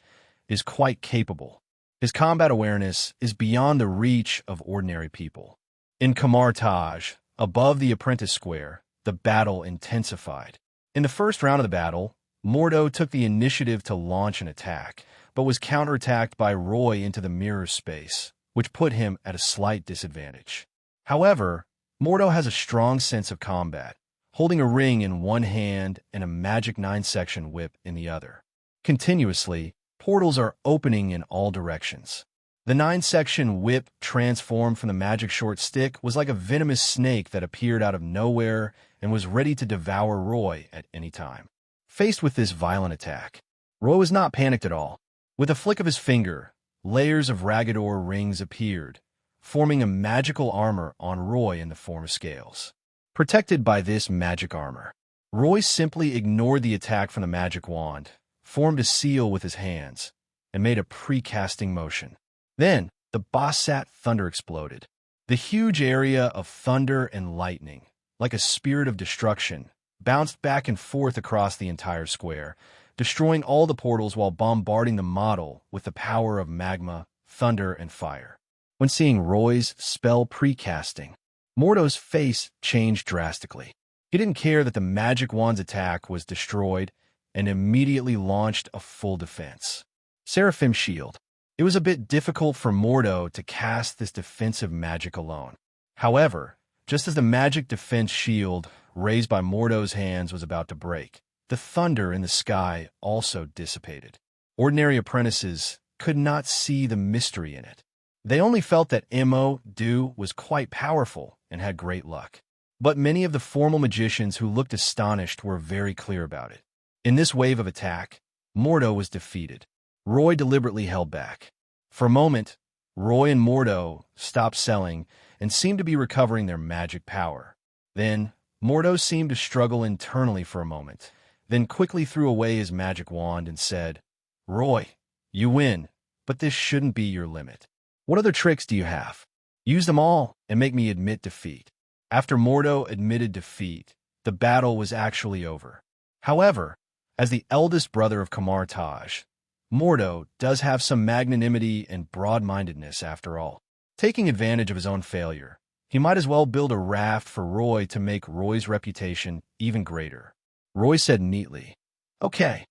is quite capable. His combat awareness is beyond the reach of ordinary people. In Kamar-Taj, above the apprentice square, the battle intensified. In the first round of the battle, Mordo took the initiative to launch an attack, but was counterattacked by Roy into the mirror space, which put him at a slight disadvantage. However, Mordo has a strong sense of combat, holding a ring in one hand and a magic 9-section whip in the other. Continuously, portals are opening in all directions. The 9-section whip, transformed from the magic short stick, was like a venomous snake that appeared out of nowhere and was ready to devour Roy at any time. Faced with this violent attack, Roy was not panicked at all. With a flick of his finger, layers of Ragador rings appeared, forming a magical armor on Roy in the form of scales. Protected by this magic armor, Roy simply ignored the attack from the magic wand, formed a seal with his hands, and made a precasting motion. Then, the Bossat thunder exploded. The huge area of thunder and lightning, like a spirit of destruction, bounced back and forth across the entire square, destroying all the portals while bombarding the model with the power of magma, thunder, and fire. When seeing Roy's spell precasting, Mordo's face changed drastically. He didn't care that the magic wand's attack was destroyed and immediately launched a full defense. Seraphim Shield. It was a bit difficult for Mordo to cast this defensive magic alone. However, just as the magic defense shield raised by Mordo's hands was about to break, the thunder in the sky also dissipated. Ordinary apprentices could not see the mystery in it. They only felt that Mo-Do was quite powerful and had great luck. But many of the formal magicians who looked astonished were very clear about it. In this wave of attack, Mordo was defeated. Roy deliberately held back. For a moment, Roy and Mordo stopped selling and seemed to be recovering their magic power. Then, Mordo seemed to struggle internally for a moment, then quickly threw away his magic wand and said, "Roy, you win, but this shouldn't be your limit. What other tricks do you have? Use them all and make me admit defeat." After Mordo admitted defeat, the battle was actually over. However, as the eldest brother of Kamar-Taj, Mordo does have some magnanimity and broad-mindedness after all. Taking advantage of his own failure, he might as well build a raft for Roy to make Roy's reputation even greater. Roy said neatly, "Okay,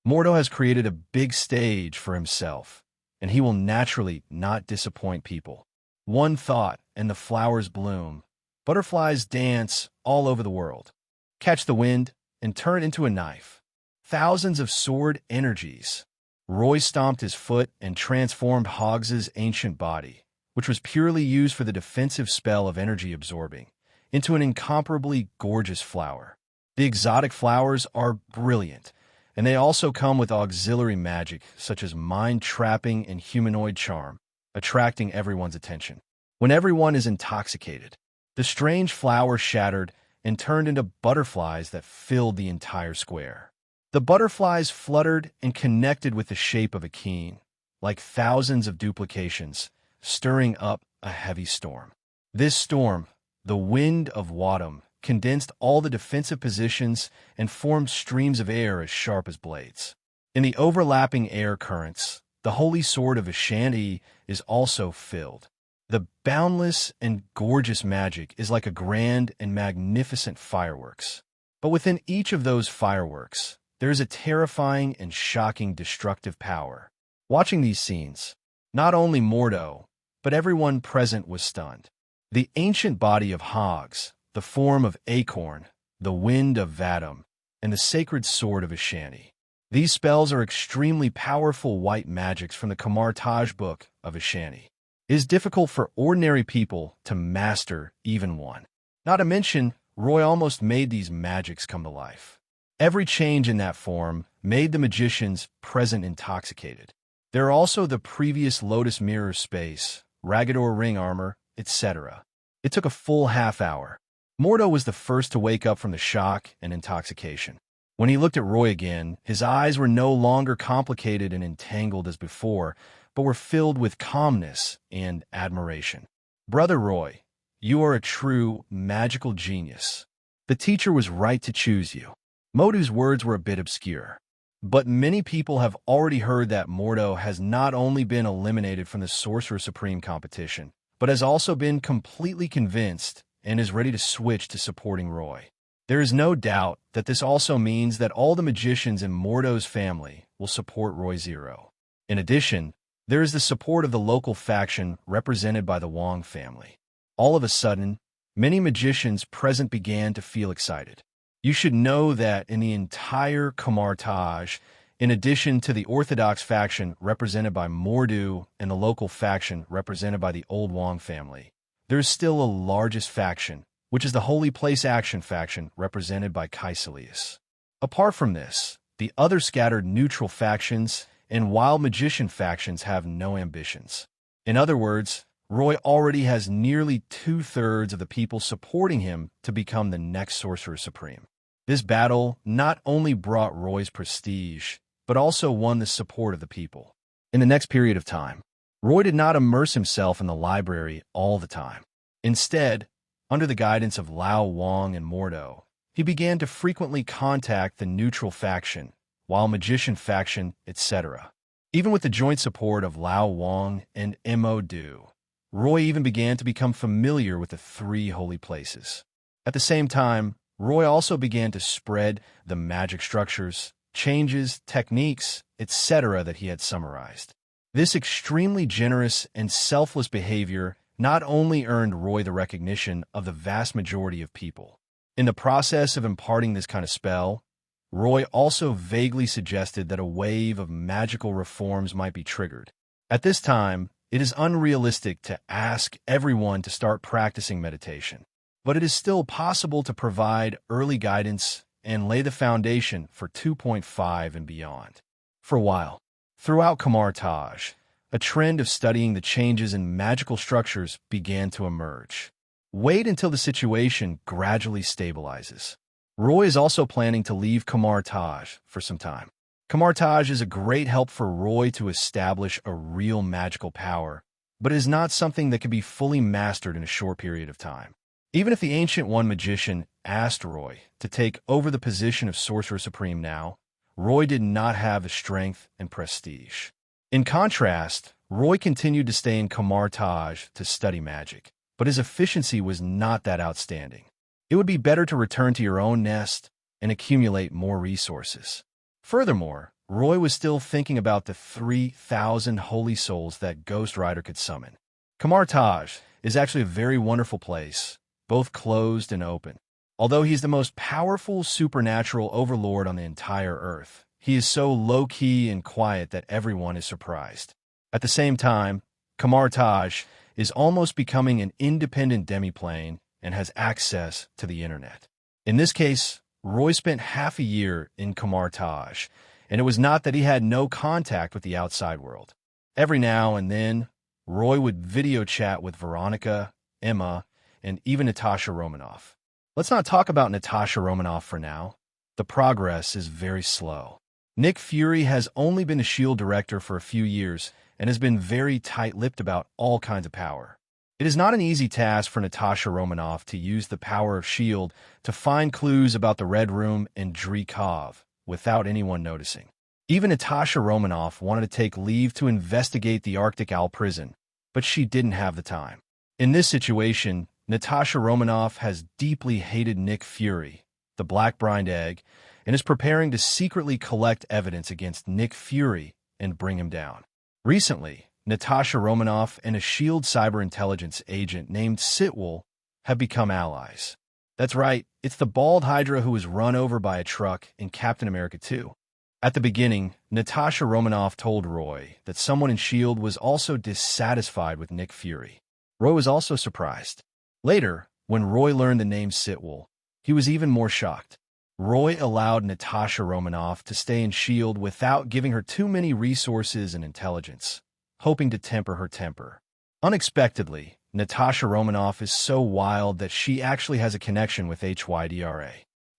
Mordo has created a big stage for himself, and he will naturally not disappoint people. One thought, and the flowers bloom. Butterflies dance all over the world. Catch the wind and turn it into a knife. Thousands of sword energies." Roy stomped his foot and transformed Hoggs's ancient body, which was purely used for the defensive spell of energy absorbing, into an incomparably gorgeous flower. The exotic flowers are brilliant, and they also come with auxiliary magic such as mind-trapping and humanoid charm, attracting everyone's attention. When everyone is intoxicated, the strange flower shattered and turned into butterflies that filled the entire square. The butterflies fluttered and connected with the shape of a keen, like thousands of duplications, stirring up a heavy storm. This storm, the wind of Wadham, condensed all the defensive positions and formed streams of air as sharp as blades. In the overlapping air currents, the holy sword of S.H.I.E.L.D is also filled. The boundless and gorgeous magic is like a grand and magnificent fireworks. But within each of those fireworks, there is a terrifying and shocking destructive power. Watching these scenes, not only Mordo, but everyone present was stunned. The ancient body of Hoggs, the form of Acorn, the wind of Vadam, and the sacred sword of S.H.I.E.L.D. These spells are extremely powerful white magics from the Kamar-Taj book of S.H.I.E.L.D. It is difficult for ordinary people to master even one. Not to mention, Roy almost made these magics come to life. Every change in that form made the magicians present intoxicated. There are also the previous Lotus Mirror space, Ragador ring armor, etc. It took a full half hour. Mordo was the first to wake up from the shock and intoxication. When he looked at Roy again, his eyes were no longer complicated and entangled as before, but were filled with calmness and admiration. "Brother Roy, you are a true magical genius. The teacher was right to choose you." Mordo's words were a bit obscure, but many people have already heard that Mordo has not only been eliminated from the Sorcerer Supreme competition, but has also been completely convinced and is ready to switch to supporting Roy. There is no doubt that this also means that all the magicians in Mordo's family will support Roy Zero. In addition, there is the support of the local faction represented by the Wong family. All of a sudden, many magicians present began to feel excited. You should know that in the entire Kamar-Taj, in addition to the Orthodox faction represented by Mordo and the local faction represented by the Old Wong family, there is still a largest faction, which is the Holy Place Action faction represented by Kaecilius. Apart from this, the other scattered neutral factions and wild magician factions have no ambitions. In other words, Roy already has nearly 2/3 of the people supporting him to become the next Sorcerer Supreme. This battle not only brought Roy's prestige, but also won the support of the people. In the next period of time, Roy did not immerse himself in the library all the time. Instead, under the guidance of Lao Wang and Mordo, he began to frequently contact the neutral faction, wild magician faction, etc. Even with the joint support of Lao Wang and Mordo, Roy even began to become familiar with the three holy places. At the same time, Roy also began to spread the magic structures, changes, techniques, etc. that he had summarized. This extremely generous and selfless behavior not only earned Roy the recognition of the vast majority of people. In the process of imparting this kind of spell, Roy also vaguely suggested that a wave of magical reforms might be triggered. At this time, it is unrealistic to ask everyone to start practicing meditation, but it is still possible to provide early guidance and lay the foundation for 2.5 and beyond. For a while, throughout Kamar-Taj, a trend of studying the changes in magical structures began to emerge. Wait until the situation gradually stabilizes. Roy is also planning to leave Kamar-Taj for some time. Kamar-Taj is a great help for Roy to establish a real magical power, but it is not something that can be fully mastered in a short period of time. Even if the Ancient One magician asked Roy to take over the position of Sorcerer Supreme now, Roy did not have the strength and prestige. In contrast, Roy continued to stay in Kamar-Taj to study magic, but his efficiency was not that outstanding. It would be better to return to your own nest and accumulate more resources. Furthermore, Roy was still thinking about the 3,000 holy souls that Ghost Rider could summon. Kamar-Taj is actually a very wonderful place, both closed and open. Although he's the most powerful supernatural overlord on the entire Earth, he is so low-key and quiet that everyone is surprised. At the same time, Kamar-Taj is almost becoming an independent demiplane and has access to the internet. In this case, Roy spent half a year in Kamar-Taj, and it was not that he had no contact with the outside world. Every now and then, Roy would video chat with Veronica, Emma, and even Natasha Romanoff. Let's not talk about Natasha Romanoff for now. The progress is very slow. Nick Fury has only been a S.H.I.E.L.D. director for a few years and has been very tight-lipped about all kinds of power. It is not an easy task for Natasha Romanoff to use the power of S.H.I.E.L.D. to find clues about the Red Room and Dreykov without anyone noticing. Even Natasha Romanoff wanted to take leave to investigate the Arctic Owl prison, but she didn't have the time. In this situation, Natasha Romanoff has deeply hated Nick Fury, the Black-Brined Egg, and is preparing to secretly collect evidence against Nick Fury and bring him down. Recently, Natasha Romanoff and a S.H.I.E.L.D. cyber intelligence agent named Sitwell have become allies. That's right, it's the bald Hydra who was run over by a truck in Captain America 2. At the beginning, Natasha Romanoff told Roy that someone in S.H.I.E.L.D. was also dissatisfied with Nick Fury. Roy was also surprised. Later, when Roy learned the name Sitwell, he was even more shocked. Roy allowed Natasha Romanoff to stay in S.H.I.E.L.D. without giving her too many resources and intelligence, hoping to temper her temper. Unexpectedly, Natasha Romanoff is so wild that she actually has a connection with S.H.I.E.L.D.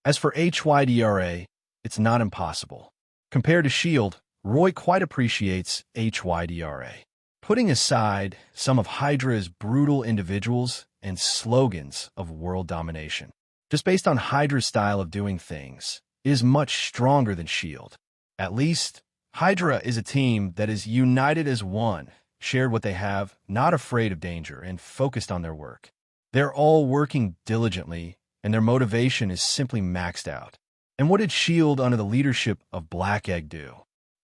As for S.H.I.E.L.D., it's not impossible. Compared to S.H.I.E.L.D., Roy quite appreciates S.H.I.E.L.D. Putting aside some of Hydra's brutal individuals and slogans of world domination, just based on Hydra's style of doing things, it is much stronger than S.H.I.E.L.D. At least, Hydra is a team that is united as one, shared what they have, not afraid of danger, and focused on their work. They're all working diligently, and their motivation is simply maxed out. And what did S.H.I.E.L.D. under the leadership of Black Egg do?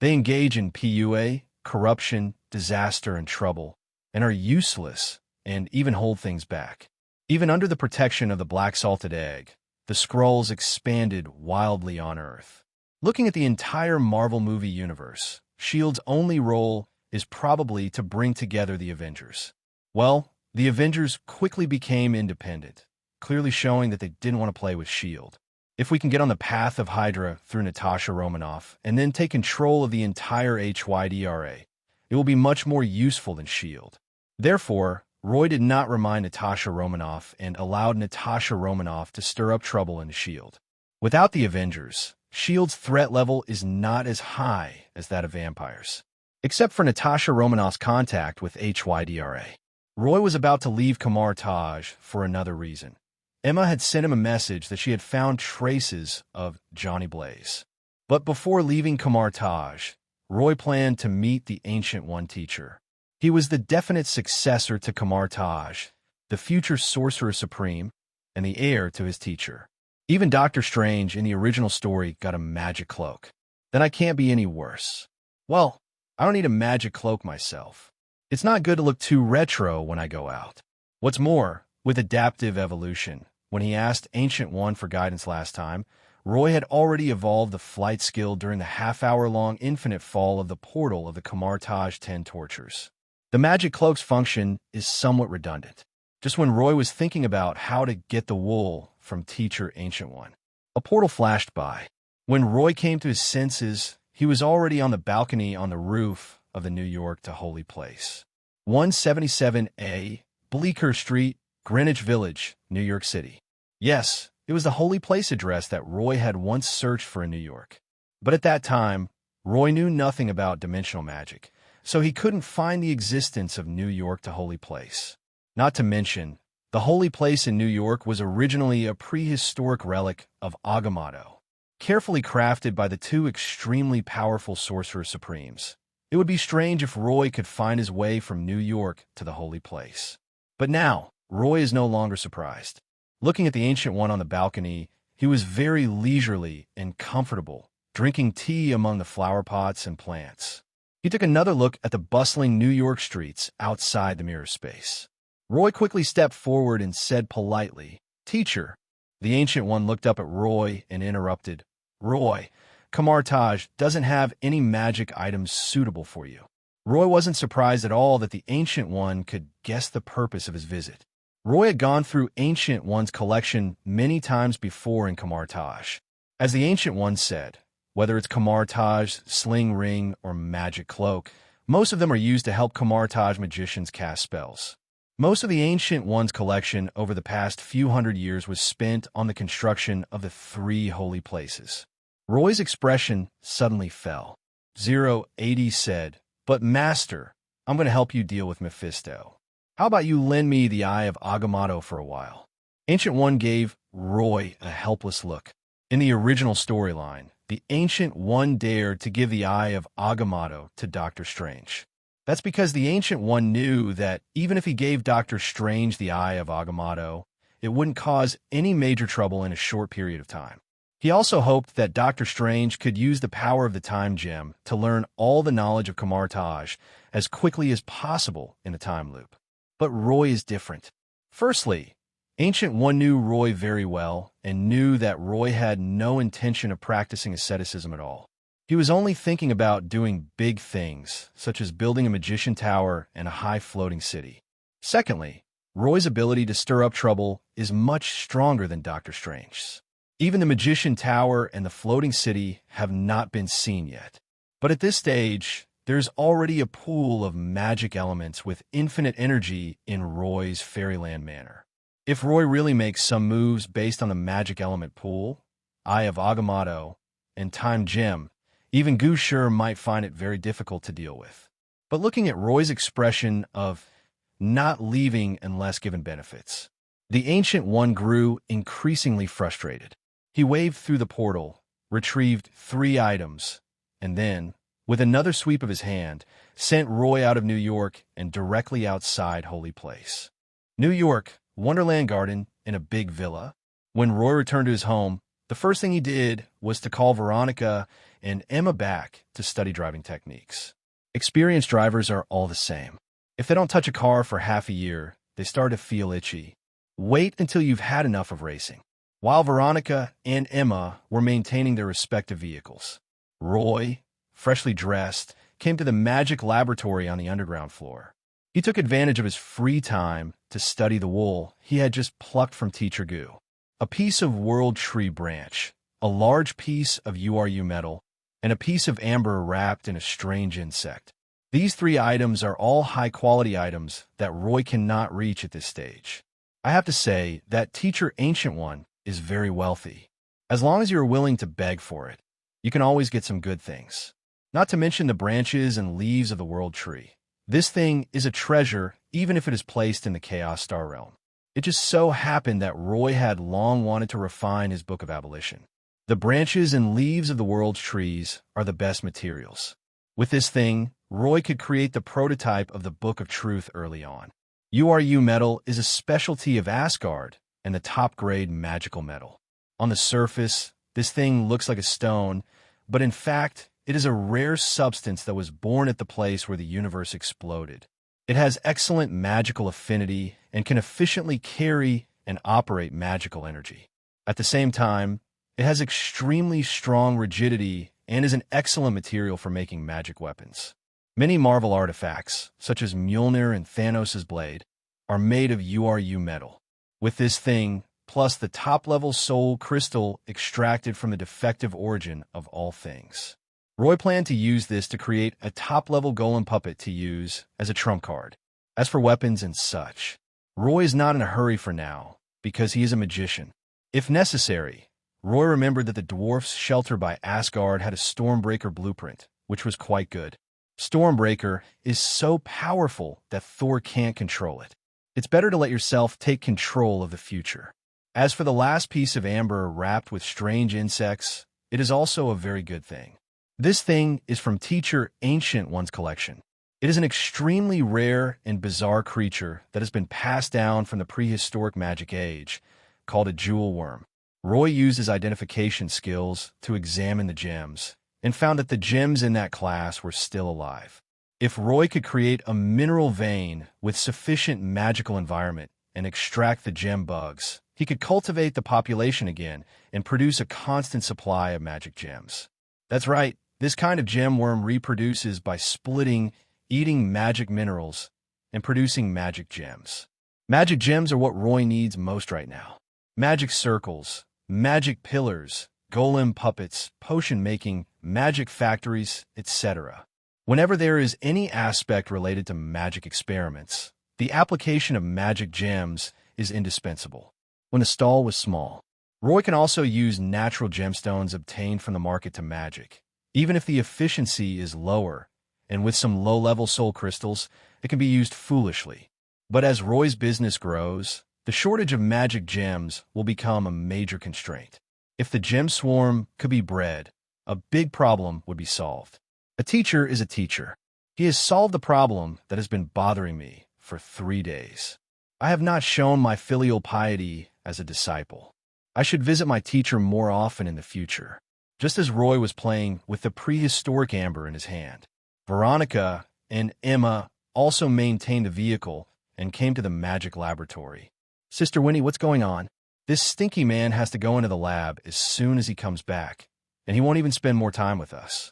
They engage in PUA, corruption, disaster, and trouble, and are useless and even hold things back. Even under the protection of the Black Salted Egg, the Skrulls expanded wildly on Earth. Looking at the entire Marvel movie universe, S.H.I.E.L.D.'s only role is probably to bring together the Avengers. Well, the Avengers quickly became independent, clearly showing that they didn't want to play with S.H.I.E.L.D. If we can get on the path of Hydra through Natasha Romanoff and then take control of the entire S.H.I.E.L.D., it will be much more useful than S.H.I.E.L.D. Therefore, Roy did not remind Natasha Romanoff and allowed Natasha Romanoff to stir up trouble in S.H.I.E.L.D. Without the Avengers, S.H.I.E.L.D's threat level is not as high as that of vampires. Except for Natasha Romanoff's contact with S.H.I.E.L.D. Roy was about to leave Kamar-Taj for another reason. Emma had sent him a message that she had found traces of Johnny Blaze. But before leaving Kamar-Taj, Roy planned to meet the Ancient One teacher. He was the definite successor to Kamar-Taj, the future Sorcerer Supreme, and the heir to his teacher. Even Doctor Strange in the original story got a magic cloak. Then I can't be any worse. Well, I don't need a magic cloak myself. It's not good to look too retro when I go out. What's more, with adaptive evolution, when he asked Ancient One for guidance last time, Roy had already evolved the flight skill during the half-hour-long infinite fall of the portal of the Kamar-Taj 10 tortures. The magic cloak's function is somewhat redundant. Just when Roy was thinking about how to get the wool from teacher Ancient One, a portal flashed by. When Roy came to his senses, he was already on the balcony on the roof of the New York to Holy Place. 177A, Bleecker Street, Greenwich Village, New York City. Yes, it was the Holy Place address that Roy had once searched for in New York. But at that time, Roy knew nothing about dimensional magic, so he couldn't find the existence of New York to Holy Place. Not to mention, The holy place in New York was originally a prehistoric relic of Agamotto, carefully crafted by the two extremely powerful sorcerer supremes. It would be strange if Roy could find his way from New York to the holy place. But now, Roy is no longer surprised. Looking at the Ancient One on the balcony, he was very leisurely and comfortable, drinking tea among the flower pots and plants. He took another look at the bustling New York streets outside the mirror space. Roy quickly stepped forward and said politely, "Teacher." The Ancient One looked up at Roy and interrupted, "Roy, Kamar-Taj doesn't have any magic items suitable for you." Roy wasn't surprised at all that the Ancient One could guess the purpose of his visit. Roy had gone through Ancient One's collection many times before in Kamar-Taj. As the Ancient One said, whether it's Kamar-Taj, sling ring, or magic cloak, most of them are used to help Kamar-Taj magicians cast spells. Most of the Ancient One's collection over the past few hundred years was spent on the construction of the three holy places. Roy's expression suddenly fell. 080 said, "But Master, I'm going to help you deal with Mephisto. How about you lend me the Eye of Agamotto for a while?" Ancient One gave Roy a helpless look. In the original storyline, the Ancient One dared to give the Eye of Agamotto to Doctor Strange. That's because the Ancient One knew that even if he gave Doctor Strange the Eye of Agamotto, it wouldn't cause any major trouble in a short period of time. He also hoped that Doctor Strange could use the power of the Time Gem to learn all the knowledge of Kamar-Taj as quickly as possible in a time loop. But Roy is different. Firstly, Ancient One knew Roy very well and knew that Roy had no intention of practicing asceticism at all. He was only thinking about doing big things, such as building a magician tower and a high-floating city. Secondly, Roy's ability to stir up trouble is much stronger than Doctor Strange's. Even the magician tower and the floating city have not been seen yet. But at this stage, there's already a pool of magic elements with infinite energy in Roy's Fairyland Manor. If Roy really makes some moves based on the magic element pool, Eye of Agamotto, and Time Gem, even Gusher might find it very difficult to deal with. But looking at Roy's expression of not leaving unless given benefits, the Ancient One grew increasingly frustrated. He waved through the portal, retrieved 3 items, and then, with another sweep of his hand, sent Roy out of New York and directly outside Holy Place. New York, Wonderland Garden, in a big villa. When Roy returned to his home, the first thing he did was to call Veronica and Emma back to study driving techniques. Experienced drivers are all the same. If they don't touch a car for half a year, they start to feel itchy. Wait until you've had enough of racing. While Veronica and Emma were maintaining their respective vehicles, Roy, freshly dressed, came to the magic laboratory on the underground floor. He took advantage of his free time to study the wool he had just plucked from Teacher Gu. A piece of world tree branch, a large piece of URU metal, and a piece of amber wrapped in a strange insect. These 3 items are all high-quality items that Roy cannot reach at this stage. I have to say that Teacher Ancient One is very wealthy. As long as you're willing to beg for it, you can always get some good things. Not to mention the branches and leaves of the world tree. This thing is a treasure even if it is placed in the Chaos Star Realm. It just so happened that Roy had long wanted to refine his Book of Abolition. The branches and leaves of the world's trees are the best materials. With this thing, Roy could create the prototype of the Book of Truth early on. URU metal is a specialty of Asgard and the top-grade magical metal. On the surface, this thing looks like a stone, but in fact, it is a rare substance that was born at the place where the universe exploded. It has excellent magical affinity and can efficiently carry and operate magical energy. At the same time, it has extremely strong rigidity and is an excellent material for making magic weapons. Many Marvel artifacts, such as Mjolnir and Thanos' blade, are made of URU metal. With this thing, plus the top-level soul crystal extracted from the defective origin of all things, Roy planned to use this to create a top-level golem puppet to use as a trump card. As for weapons and such, Roy is not in a hurry for now, because he is a magician. If necessary, Roy remembered that the dwarf's shelter by Asgard had a Stormbreaker blueprint, which was quite good. Stormbreaker is so powerful that Thor can't control it. It's better to let yourself take control of the future. As for the last piece of amber wrapped with strange insects, it is also a very good thing. This thing is from Teacher Ancient One's collection. It is an extremely rare and bizarre creature that has been passed down from the prehistoric magic age, called a jewel worm. Roy used his identification skills to examine the gems and found that the gems in that class were still alive. If Roy could create a mineral vein with sufficient magical environment and extract the gem bugs, he could cultivate the population again and produce a constant supply of magic gems. That's right, this kind of gem worm reproduces by splitting, eating magic minerals, and producing magic gems. Magic gems are what Roy needs most right now. Magic circles, magic pillars, golem puppets, potion making, magic factories, etc. Whenever there is any aspect related to magic experiments, the application of magic gems is indispensable. When the stall was small, Roy can also use natural gemstones obtained from the market to magic. Even if the efficiency is lower, and with some low-level soul crystals, it can be used foolishly. But as Roy's business grows, the shortage of magic gems will become a major constraint. If the gem swarm could be bred, a big problem would be solved. A teacher is a teacher. He has solved the problem that has been bothering me for 3 days. I have not shown my filial piety as a disciple. I should visit my teacher more often in the future. Just as Roy was playing with the prehistoric amber in his hand, Veronica and Emma also maintained the vehicle and came to the magic laboratory. Sister Winnie, what's going on? This stinky man has to go into the lab as soon as he comes back, and he won't even spend more time with us.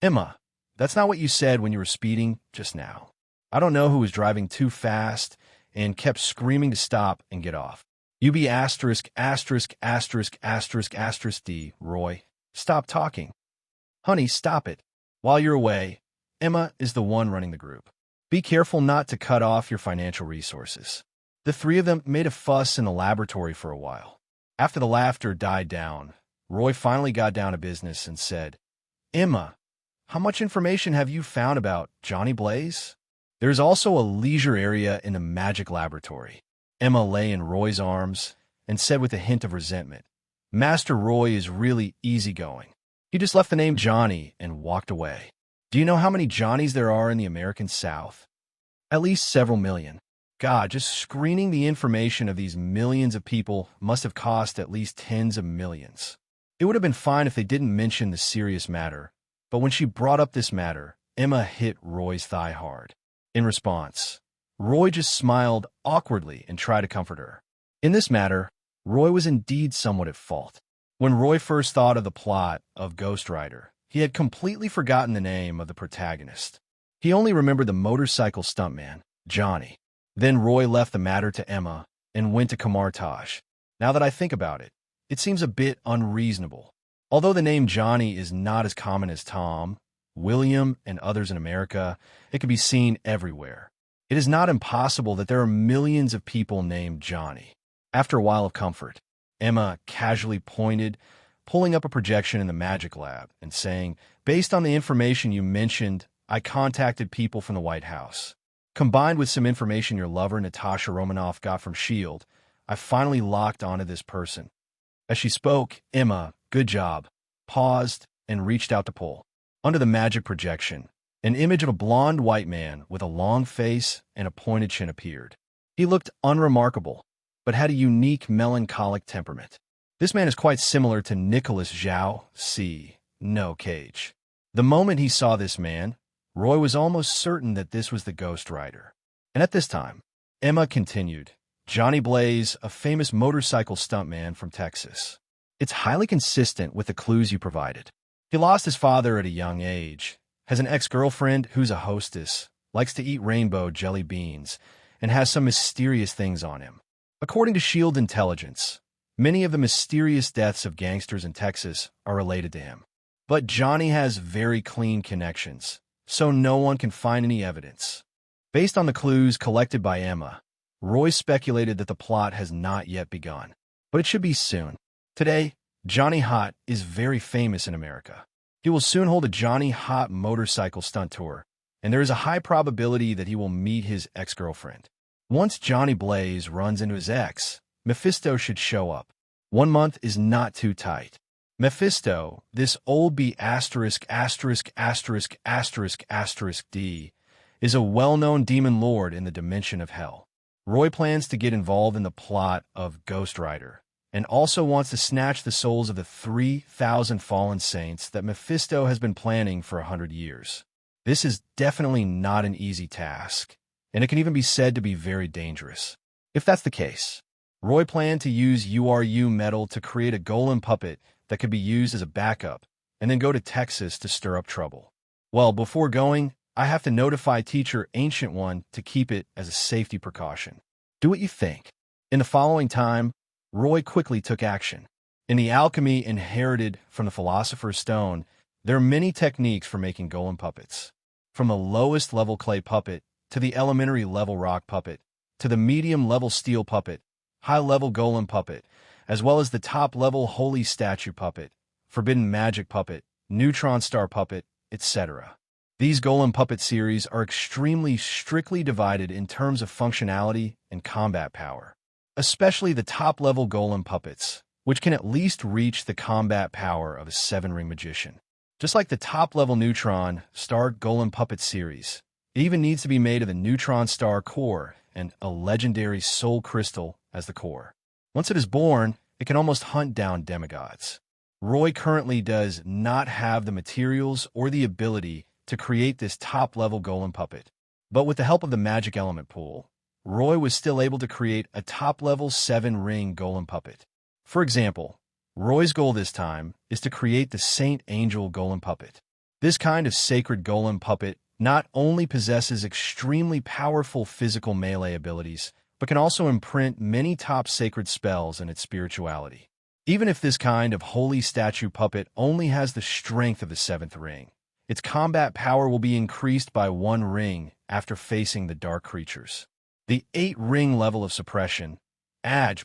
Emma, that's not what you said when you were speeding just now. I don't know who was driving too fast and kept screaming to stop and get off. UB asterisk asterisk asterisk asterisk asterisk D, Roy. Stop talking. Honey, stop it. While you're away, Emma is the one running the group. Be careful not to cut off your financial resources. The three of them made a fuss in the laboratory for a while. After the laughter died down, Roy finally got down to business and said, Emma, how much information have you found about Johnny Blaze? There's also a leisure area in the magic laboratory. Emma lay in Roy's arms and said with a hint of resentment, Master Roy is really easygoing. He just left the name Johnny and walked away. Do you know how many Johnnies there are in the American South? At least several million. God, just screening the information of these millions of people must have cost at least tens of millions. It would have been fine if they didn't mention the serious matter, but when she brought up this matter, Emma hit Roy's thigh hard. In response, Roy just smiled awkwardly and tried to comfort her. In this matter, Roy was indeed somewhat at fault. When Roy first thought of the plot of Ghost Rider, he had completely forgotten the name of the protagonist. He only remembered the motorcycle stuntman, Johnny. Then Roy left the matter to Emma and went to Kamar-Taj. Now that I think about it, it seems a bit unreasonable. Although the name Johnny is not as common as Tom, William, and others in America, it can be seen everywhere. It is not impossible that there are millions of people named Johnny. After a while of comfort, Emma casually pointed, pulling up a projection in the magic lab and saying, based on the information you mentioned, I contacted people from the White House. Combined with some information your lover, Natasha Romanoff, got from S.H.I.E.L.D, I finally locked onto this person. As she spoke, Emma, good job, paused and reached out to pull. Under the magic projection, an image of a blonde white man with a long face and a pointed chin appeared. He looked unremarkable, but had a unique melancholic temperament. This man is quite similar to Nicholas Zhao C. No Cage. The moment he saw this man, Roy was almost certain that this was the Ghost Rider. And at this time, Emma continued, Johnny Blaze, a famous motorcycle stuntman from Texas. It's highly consistent with the clues you provided. He lost his father at a young age, has an ex-girlfriend who's a hostess, likes to eat rainbow jelly beans, and has some mysterious things on him. According to S.H.I.E.L.D. intelligence, many of the mysterious deaths of gangsters in Texas are related to him. But Johnny has very clean connections, so no one can find any evidence. Based on the clues collected by Emma, Roy speculated that the plot has not yet begun, but it should be soon. Today, Johnny Hot is very famous in America. He will soon hold a Johnny Hot motorcycle stunt tour, and there is a high probability that he will meet his ex-girlfriend. Once Johnny Blaze runs into his ex, Mephisto should show up. 1 month is not too tight. Mephisto, this old B********************, D, is a well-known demon lord in the dimension of hell. Roy plans to get involved in the plot of Ghost Rider, and also wants to snatch the souls of the 3,000 fallen saints that Mephisto has been planning for 100 years. This is definitely not an easy task, and it can even be said to be very dangerous. If that's the case, Roy planned to use URU metal to create a golem puppet that could be used as a backup, and then go to Texas to stir up trouble. Well, before going, I have to notify teacher Ancient One to keep it as a safety precaution. Do what you think. In the following time, Roy quickly took action. In the alchemy inherited from the Philosopher's Stone, there are many techniques for making golem puppets. From the lowest level clay puppet, to the elementary level rock puppet, to the medium level steel puppet, high level golem puppet, as well as the top level holy statue puppet, forbidden magic puppet, neutron star puppet, etc. These golem puppet series are extremely strictly divided in terms of functionality and combat power, especially the top-level golem puppets, which can at least reach the combat power of a 7-ring magician. Just like the top-level neutron star golem puppet series, it even needs to be made of the neutron star core and a legendary soul crystal as the core. Once it is born, it can almost hunt down demigods. Roy currently does not have the materials or the ability to create this top-level golem puppet. But with the help of the magic element pool, Roy was still able to create a top-level 7-ring golem puppet. For example, Roy's goal this time is to create the Saint Angel golem puppet. This kind of sacred golem puppet not only possesses extremely powerful physical melee abilities, but can also imprint many top sacred spells in its spirituality. Even if this kind of holy statue puppet only has the strength of the 7th ring, its combat power will be increased by 1 ring after facing the dark creatures. The 8-ring level of suppression, S.H.I.E.L.D,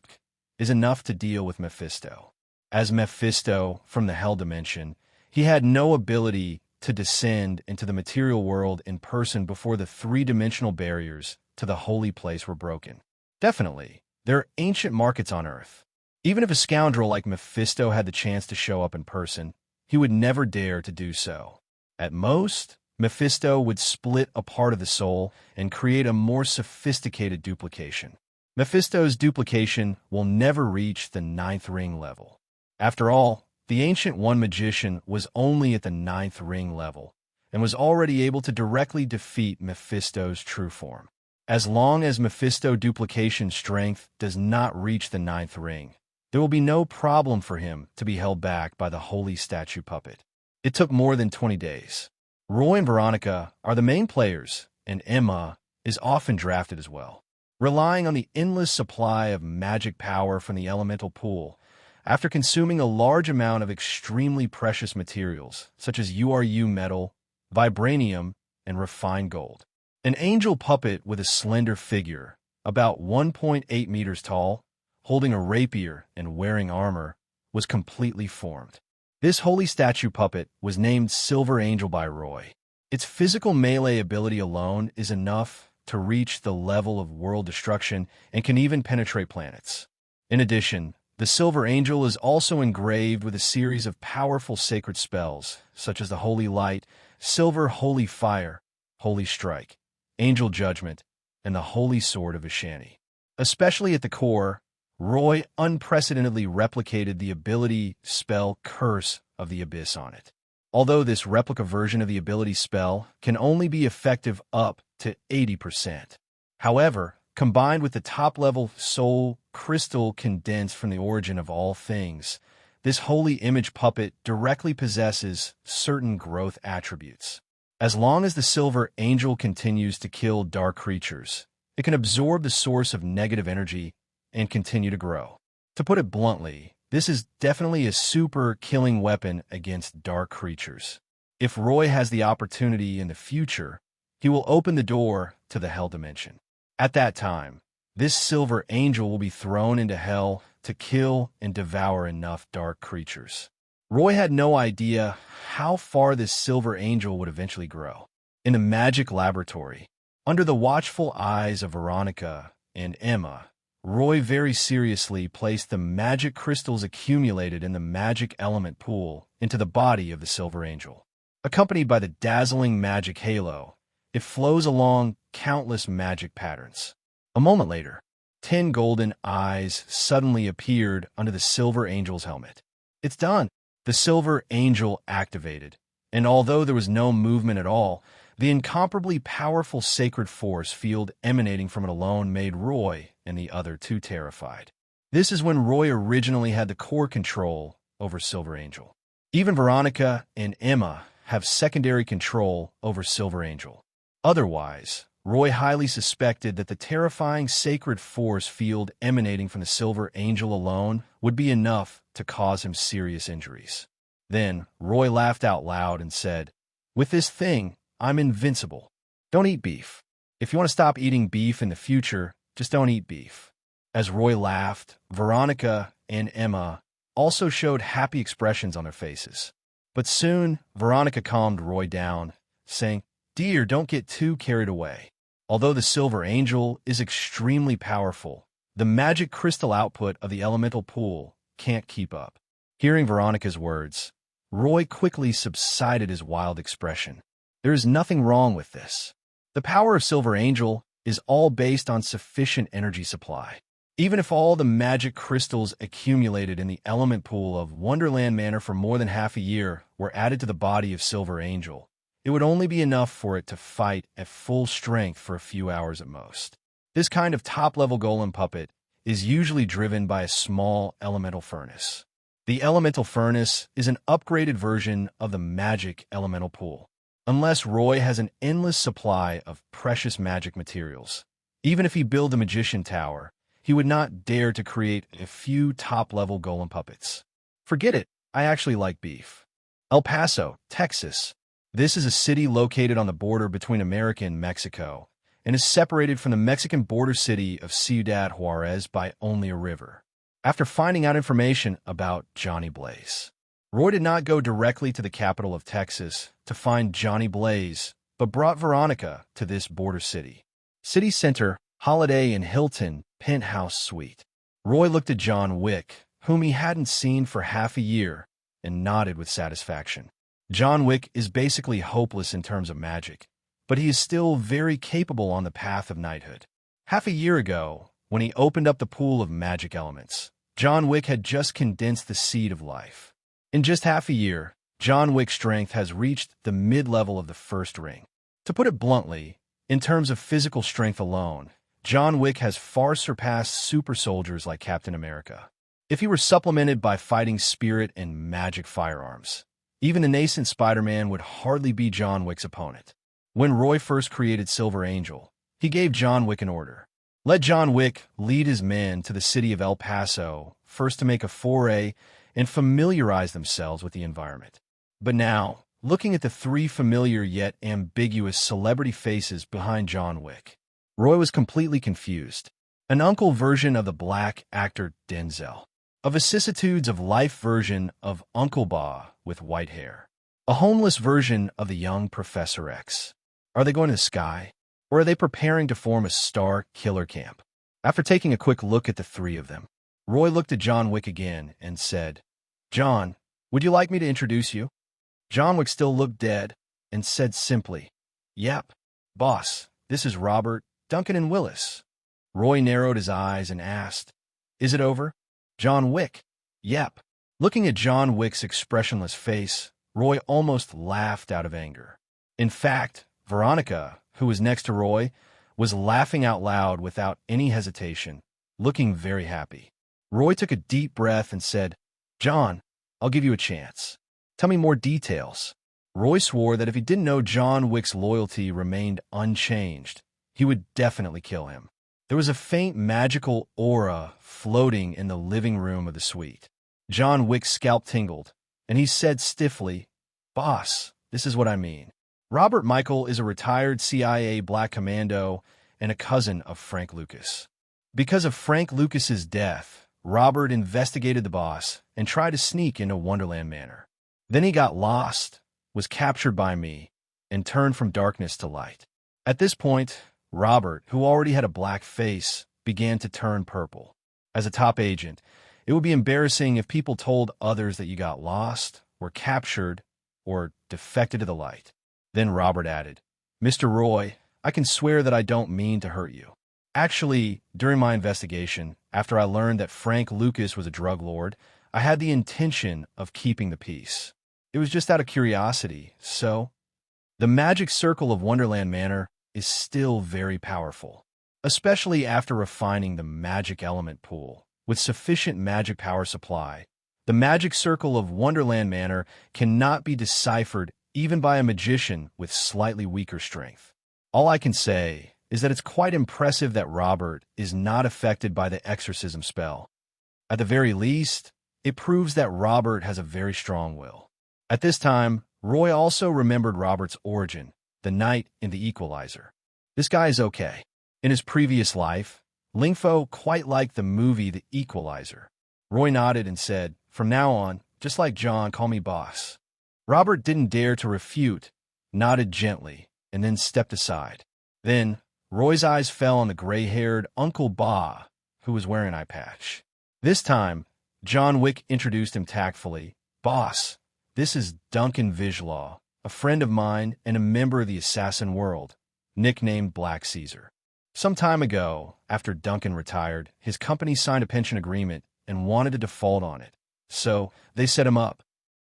is enough to deal with Mephisto. As Mephisto from the Hell Dimension, he had no ability to descend into the material world in person before the 3-dimensional barriers to the holy place were broken. Definitely, there are ancient markets on Earth. Even if a scoundrel like Mephisto had the chance to show up in person, he would never dare to do so. At most, Mephisto would split a part of the soul and create a more sophisticated duplication. Mephisto's duplication will never reach the 9th ring level. After all, the Ancient One magician was only at the 9th ring level and was already able to directly defeat Mephisto's true form. As long as Mephisto duplication strength does not reach the 9th ring, there will be no problem for him to be held back by the holy statue puppet. It took more than 20 days. Roy and Veronica are the main players, and Emma is often drafted as well. Relying on the endless supply of magic power from the elemental pool, after consuming a large amount of extremely precious materials, such as URU metal, vibranium, and refined gold. An angel puppet with a slender figure, about 1.8 meters tall, holding a rapier and wearing armor, was completely formed. This holy statue puppet was named Silver Angel by Roy. Its physical melee ability alone is enough to reach the level of world destruction and can even penetrate planets. In addition, the Silver Angel is also engraved with a series of powerful sacred spells, such as the Holy Light, Silver Holy Fire, Holy Strike, Angel Judgment, and the Holy Sword of S.H.I.E.L.D. Especially at the core, Roy unprecedentedly replicated the ability spell Curse of the Abyss on it. Although this replica version of the ability spell can only be effective up to 80%. However, combined with the top-level soul crystal condensed from the origin of all things, this holy image puppet directly possesses certain growth attributes. As long as the Silver Angel continues to kill dark creatures, it can absorb the source of negative energy and continue to grow. To put it bluntly, this is definitely a super killing weapon against dark creatures. If Roy has the opportunity in the future, he will open the door to the Hell Dimension. At that time, this Silver Angel will be thrown into hell to kill and devour enough dark creatures. Roy had no idea how far this Silver Angel would eventually grow. In the magic laboratory, under the watchful eyes of Veronica, and Emma, Roy very seriously placed the magic crystals accumulated in the magic element pool into the body of the Silver Angel. Accompanied by the dazzling magic halo, it flows along countless magic patterns. A moment later, 10 golden eyes suddenly appeared under the Silver Angel's helmet. It's done. The Silver Angel activated, and although there was no movement at all, the incomparably powerful sacred force field emanating from it alone made Roy and the other two terrified. This is when Roy originally had the core control over Silver Angel. Even Veronica and Emma have secondary control over Silver Angel. Otherwise, Roy highly suspected that the terrifying sacred force field emanating from the Silver Angel alone would be enough to cause him serious injuries. Then, Roy laughed out loud and said, "With this thing, I'm invincible. Don't eat beef. If you want to stop eating beef in the future, just don't eat beef." As Roy laughed, Veronica and Emma also showed happy expressions on their faces. But soon, Veronica calmed Roy down, saying, "Dear, don't get too carried away. Although the Silver Angel is extremely powerful, the magic crystal output of the elemental pool can't keep up." Hearing Veronica's words, Roy quickly subsided his wild expression. There is nothing wrong with this. The power of Silver Angel is all based on sufficient energy supply. Even if all the magic crystals accumulated in the element pool of Wonderland Manor for more than half a year were added to the body of Silver Angel, it would only be enough for it to fight at full strength for a few hours at most. This kind of top-level golem puppet is usually driven by a small elemental furnace. The elemental furnace is an upgraded version of the magic elemental pool. Unless Roy has an endless supply of precious magic materials, even if he built a magician tower, he would not dare to create a few top-level golem puppets. Forget it, I actually like beef. El Paso, Texas. This is a city located on the border between America and Mexico, and is separated from the Mexican border city of Ciudad Juarez by only a river. After finding out information about Johnny Blaze, Roy did not go directly to the capital of Texas to find Johnny Blaze, but brought Veronica to this border city. City Center, Holiday Inn Hilton, Penthouse Suite. Roy looked at John Wick, whom he hadn't seen for half a year, and nodded with satisfaction. John Wick is basically hopeless in terms of magic, but he is still very capable on the path of knighthood. Half a year ago, when he opened up the pool of magic elements, John Wick had just condensed the seed of life. In just half a year, John Wick's strength has reached the mid-level of the first ring. To put it bluntly, in terms of physical strength alone, John Wick has far surpassed super soldiers like Captain America. If he were supplemented by fighting spirit and magic firearms, even the nascent Spider-Man would hardly be John Wick's opponent. When Roy first created Silver Angel, he gave John Wick an order. Let John Wick lead his men to the city of El Paso, first to make a foray and familiarize themselves with the environment. But now, looking at the three familiar yet ambiguous celebrity faces behind John Wick, Roy was completely confused. An uncle version of the black actor Denzel. A vicissitudes of life version of Uncle Ba with white hair. A homeless version of the young Professor X. Are they going to the sky? Or are they preparing to form a star killer camp? After taking a quick look at the three of them, Roy looked at John Wick again and said, "John, would you like me to introduce you?" John Wick still looked dead and said simply, "Yep, boss, this is Robert, Duncan, and Willis." Roy narrowed his eyes and asked, "Is it over?" John Wick, "Yep." Looking at John Wick's expressionless face, Roy almost laughed out of anger. In fact, Veronica, who was next to Roy, was laughing out loud without any hesitation, looking very happy. Roy took a deep breath and said, "John, I'll give you a chance. Tell me more details." Roy swore that if he didn't know John Wick's loyalty remained unchanged, he would definitely kill him. There was a faint magical aura floating in the living room of the suite. John Wick's scalp tingled, and he said stiffly, "Boss, this is what I mean. Robert Michael is a retired CIA black commando and a cousin of Frank Lucas. Because of Frank Lucas's death, Robert investigated the boss and tried to sneak into Wonderland Manor. Then he got lost, was captured by me, and turned from darkness to light. At this point, Robert, who already had a black face, began to turn purple. As a top agent, it would be embarrassing if people told others that you got lost, were captured, or defected to the light. Then Robert added, "Mr. Roy, I can swear that I don't mean to hurt you. Actually, during my investigation, after I learned that Frank Lucas was a drug lord, I had the intention of keeping the peace. It was just out of curiosity, so..." The magic circle of Wonderland Manor is still very powerful, especially after refining the magic element pool. With sufficient magic power supply, the magic circle of Wonderland Manor cannot be deciphered even by a magician with slightly weaker strength. All I can say is that it's quite impressive that Robert is not affected by the exorcism spell. At the very least, it proves that Robert has a very strong will. At this time, Roy also remembered Robert's origin, the knight in the Equalizer. This guy is okay. In his previous life, Lingfo quite liked the movie The Equalizer. Roy nodded and said, "From now on, just like John, call me boss." Robert didn't dare to refute, nodded gently, and then stepped aside. Then, Roy's eyes fell on the gray-haired Uncle Ba, who was wearing an eye patch. This time, John Wick introduced him tactfully. "Boss, this is Duncan Vigelaw, a friend of mine and a member of the Assassin World, nicknamed Black Caesar." Some time ago, after Duncan retired, his company signed a pension agreement and wanted to default on it. So, they set him up.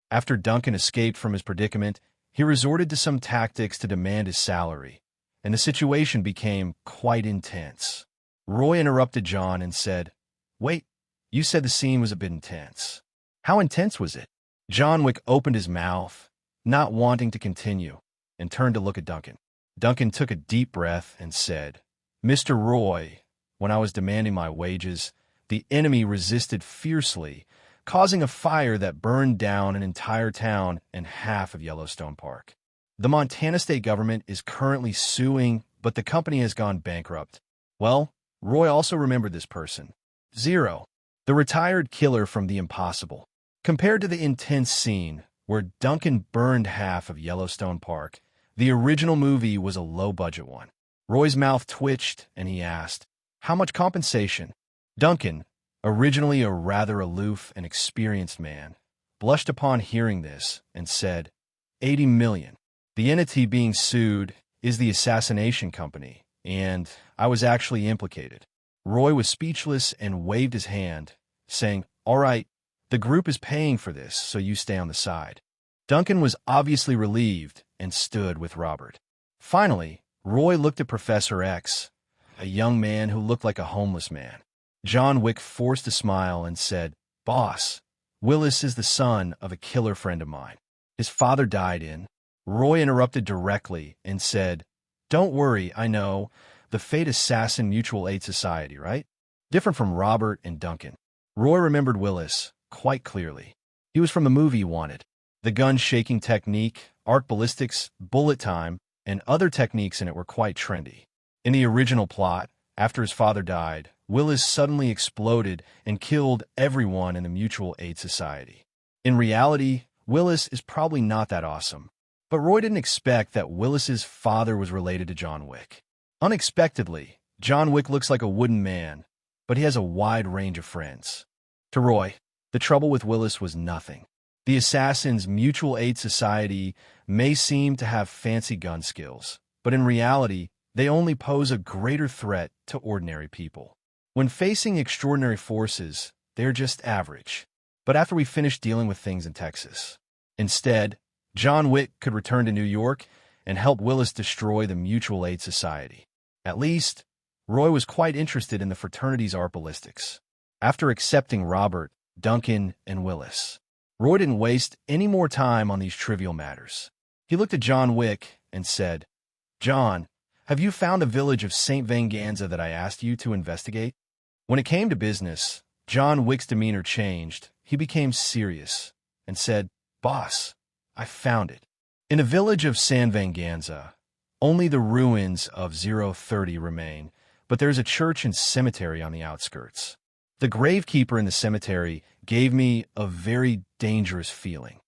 After Duncan escaped from his predicament, he resorted to some tactics to demand his salary, and the situation became quite intense. Roy interrupted John and said, "Wait, you said the scene was a bit intense. How intense was it?" John Wick opened his mouth, not wanting to continue, and turned to look at Duncan. Duncan took a deep breath and said, "Mr. Roy, when I was demanding my wages, the enemy resisted fiercely, causing a fire that burned down an entire town and half of Yellowstone Park. The Montana state government is currently suing, but the company has gone bankrupt." Well, Roy also remembered this person. Zero, the retired killer from The Impossible. Compared to the intense scene where Duncan burned half of Yellowstone Park, the original movie was a low-budget one. Roy's mouth twitched, and he asked, "How much compensation?" Duncan, originally a rather aloof and experienced man, blushed upon hearing this and said, 80 million. The entity being sued is the assassination company, and I was actually implicated. Roy was speechless and waved his hand, saying, "All right, the group is paying for this, so you stay on the side." Duncan was obviously relieved and stood with Robert. Finally, Roy looked at Professor X, a young man who looked like a homeless man. John Wick forced a smile and said, "Boss, Willis is the son of a killer friend of mine. His father died in..." Roy interrupted directly and said, "Don't worry, I know. The Fate Assassin Mutual Aid Society, right? Different from Robert and Duncan." Roy remembered Willis quite clearly. He was from the movie Wanted. The gun-shaking technique, arc ballistics, bullet time, and other techniques in it were quite trendy. In the original plot, after his father died, Willis suddenly exploded and killed everyone in the Mutual Aid Society. In reality, Willis is probably not that awesome, but Roy didn't expect that Willis's father was related to John Wick. Unexpectedly, John Wick looks like a wooden man, but he has a wide range of friends. To Roy, the trouble with Willis was nothing. The Assassin's Mutual Aid Society may seem to have fancy gun skills, but in reality, they only pose a greater threat to ordinary people. When facing extraordinary forces, they're just average. But after we finish dealing with things in Texas, instead, John Wick could return to New York and help Willis destroy the Mutual Aid Society. At least, Roy was quite interested in the fraternity's art ballistics. After accepting Robert, Duncan, and Willis, Roy didn't waste any more time on these trivial matters. He looked at John Wick and said, "John, have you found the village of St. Venganza that I asked you to investigate?" When it came to business, John Wick's demeanor changed. He became serious and said, "Boss, I found it. In the village of San Venganza, only the ruins of 030 remain, but there's a church and cemetery on the outskirts. The gravekeeper in the cemetery gave me a very dangerous feeling.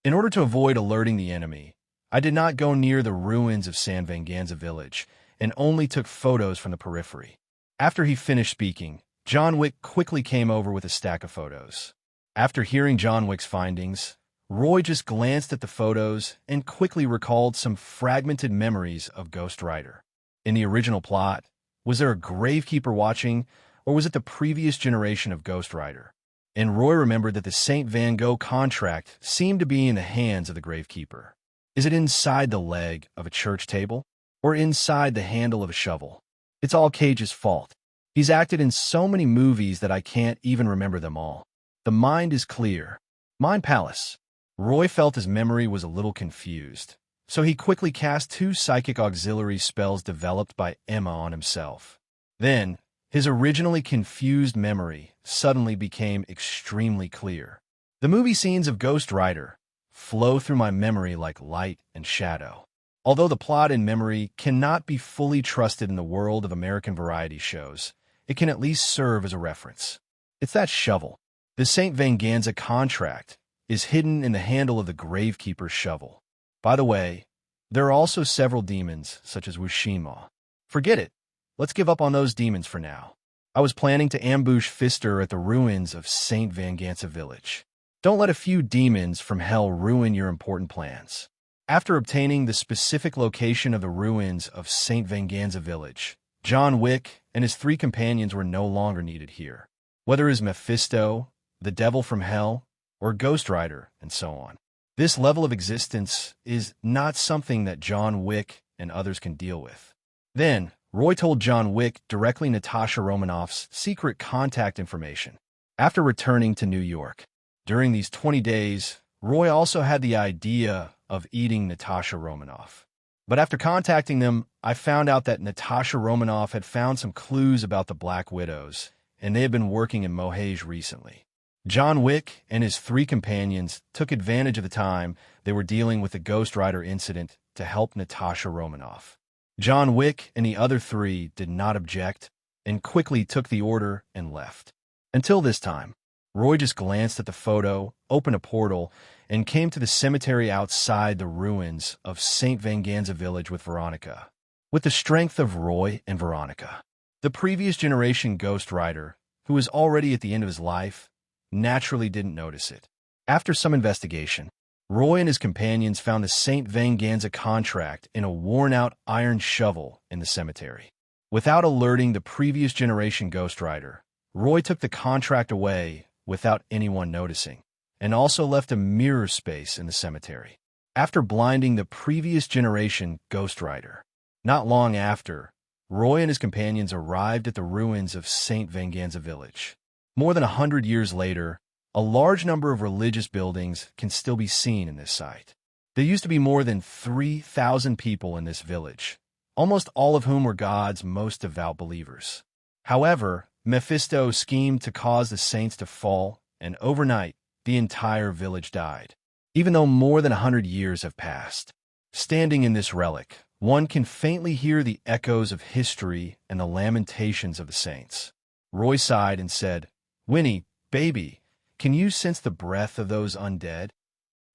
In order to avoid alerting the enemy, I did not go near the ruins of San Venganza village and only took photos from the periphery. After he finished speaking, John Wick quickly came over with a stack of photos. After hearing John Wick's findings, Roy just glanced at the photos and quickly recalled some fragmented memories of Ghost Rider. In the original plot, was there a gravekeeper watching, or was it the previous generation of Ghost Rider? And Roy remembered that the St. Van Gogh contract seemed to be in the hands of the gravekeeper. Is it inside the leg of a church table, or inside the handle of a shovel? It's all Cage's fault. He's acted in so many movies that I can't even remember them all. The mind is clear. Mind Palace. Roy felt his memory was a little confused, so he quickly cast 2 psychic auxiliary spells developed by Emma on himself. Then, his originally confused memory suddenly became extremely clear. The movie scenes of Ghost Rider flow through my memory like light and shadow. Although the plot and memory cannot be fully trusted in the world of American variety shows, it can at least serve as a reference. It's that shovel. The St. Venganza contract is hidden in the handle of the gravekeeper's shovel. By the way, there are also several demons, such as Wushima. Forget it. Let's give up on those demons for now. I was planning to ambush Fister at the ruins of St. Venganza Village. Don't let a few demons from hell ruin your important plans. After obtaining the specific location of the ruins of St. Venganza Village, John Wick and his 3 companions were no longer needed here. Whether it is Mephisto, the devil from hell, or Ghost Rider, and so on. This level of existence is not something that John Wick and others can deal with. Then, Roy told John Wick directly Natasha Romanoff's secret contact information. After returning to New York, during these 20 days, Roy also had the idea of eating Natasha Romanoff. But after contacting them, I found out that Natasha Romanoff had found some clues about the Black Widows, and they had been working in Mohage recently. John Wick and his 3 companions took advantage of the time they were dealing with the Ghost Rider incident to help Natasha Romanoff. John Wick and the other 3 did not object and quickly took the order and left. Until this time, Roy just glanced at the photo, opened a portal, and came to the cemetery outside the ruins of St. Venganza Village with Veronica. With the strength of Roy and Veronica, the previous generation Ghost Rider, who was already at the end of his life, naturally didn't notice it. After some investigation, Roy and his companions found the St. Venganza contract in a worn-out iron shovel in the cemetery. Without alerting the previous generation Ghost Rider, Roy took the contract away without anyone noticing, and also left a mirror space in the cemetery. After blinding the previous generation Ghost Rider, not long after, Roy and his companions arrived at the ruins of St. Venganza Village. More than 100 years later, a large number of religious buildings can still be seen in this site. There used to be more than 3,000 people in this village, almost all of whom were God's most devout believers. However, Mephisto schemed to cause the saints to fall, and overnight, the entire village died. Even though more than 100 years have passed, standing in this relic, one can faintly hear the echoes of history and the lamentations of the saints. Roy sighed and said, "Winnie, baby, can you sense the breath of those undead?"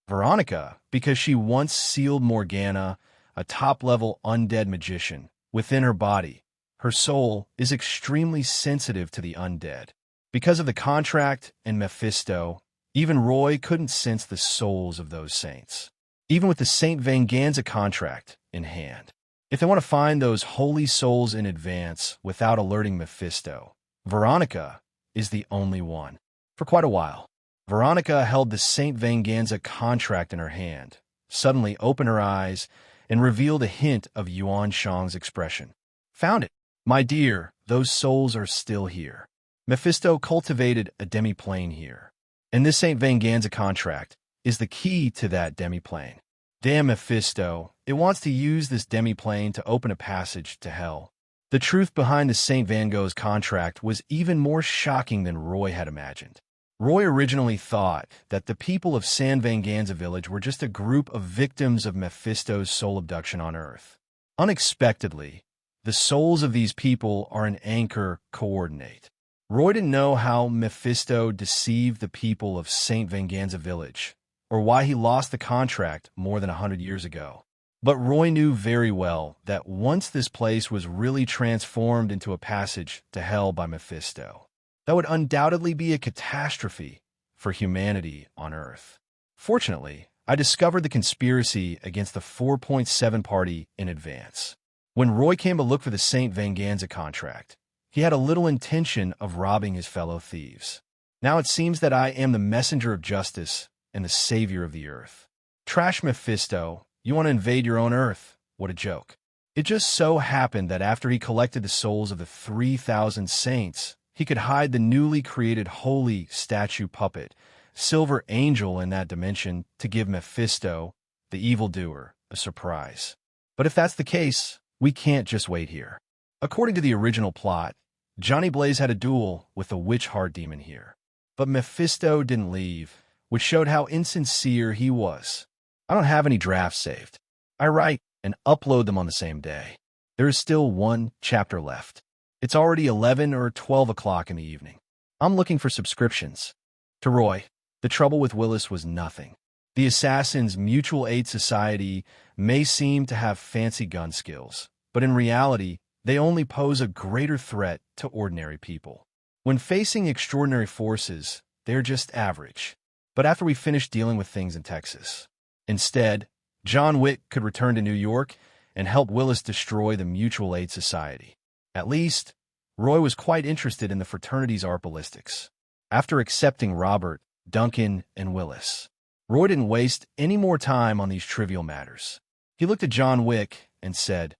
Veronica, because she once sealed Morgana, a top-level undead magician, within her body, her soul is extremely sensitive to the undead. Because of the contract and Mephisto, even Roy couldn't sense the souls of those saints, even with the St. Venganza contract in hand. If they want to find those holy souls in advance without alerting Mephisto, Veronica is the only one. For quite a while, Veronica held the St. Venganza contract in her hand, suddenly opened her eyes, and revealed a hint of Yuan Shang's expression. "Found it. My dear, those souls are still here. Mephisto cultivated a demi-plane here, and this St. Venganza contract is the key to that demi-plane. Damn Mephisto, it wants to use this demi-plane to open a passage to hell." The truth behind the St. Van Gogh's contract was even more shocking than Roy had imagined. Roy originally thought that the people of San Venganza Village were just a group of victims of Mephisto's soul abduction on Earth. Unexpectedly, the souls of these people are an anchor coordinate. Roy didn't know how Mephisto deceived the people of St. Venganza Village, or why he lost the contract more than 100 years ago. But Roy knew very well that once this place was really transformed into a passage to hell by Mephisto, that would undoubtedly be a catastrophe for humanity on Earth. Fortunately, I discovered the conspiracy against the 4.7 party in advance. When Roy came to look for the St. Venganza contract, he had a little intention of robbing his fellow thieves. Now it seems that I am the messenger of justice and the savior of the Earth. Trash Mephisto, you want to invade your own Earth? What a joke. It just so happened that after he collected the souls of the 3,000 saints, he could hide the newly created holy statue puppet, Silver Angel, in that dimension to give Mephisto, the evildoer, a surprise. But if that's the case, we can't just wait here. According to the original plot, Johnny Blaze had a duel with the witch heart demon here. But Mephisto didn't leave, which showed how insincere he was. I don't have any drafts saved. I write and upload them on the same day. There is still one chapter left. It's already 11 or 12 o'clock in the evening. I'm looking for subscriptions. To Roy, the trouble with Willis was nothing. The Assassins' Mutual Aid Society may seem to have fancy gun skills, but in reality, they only pose a greater threat to ordinary people. When facing extraordinary forces, they're just average. But after we finish dealing with things in Texas, instead, John Wick could return to New York and help Willis destroy the Mutual Aid Society. At least, Roy was quite interested in the fraternity's art ballistics. After accepting Robert, Duncan, and Willis, Roy didn't waste any more time on these trivial matters. He looked at John Wick and said,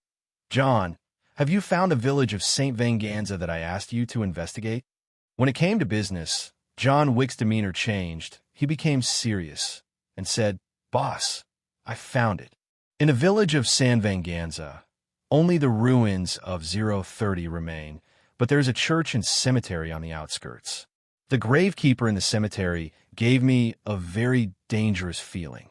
"John, have you found the village of St. Venganza that I asked you to investigate?" When it came to business, John Wick's demeanor changed. He became serious and said, "Boss, I found it. In the village of San Venganza, only the ruins of 030 remain, but there's a church and cemetery on the outskirts. The gravekeeper in the cemetery gave me a very dangerous feeling.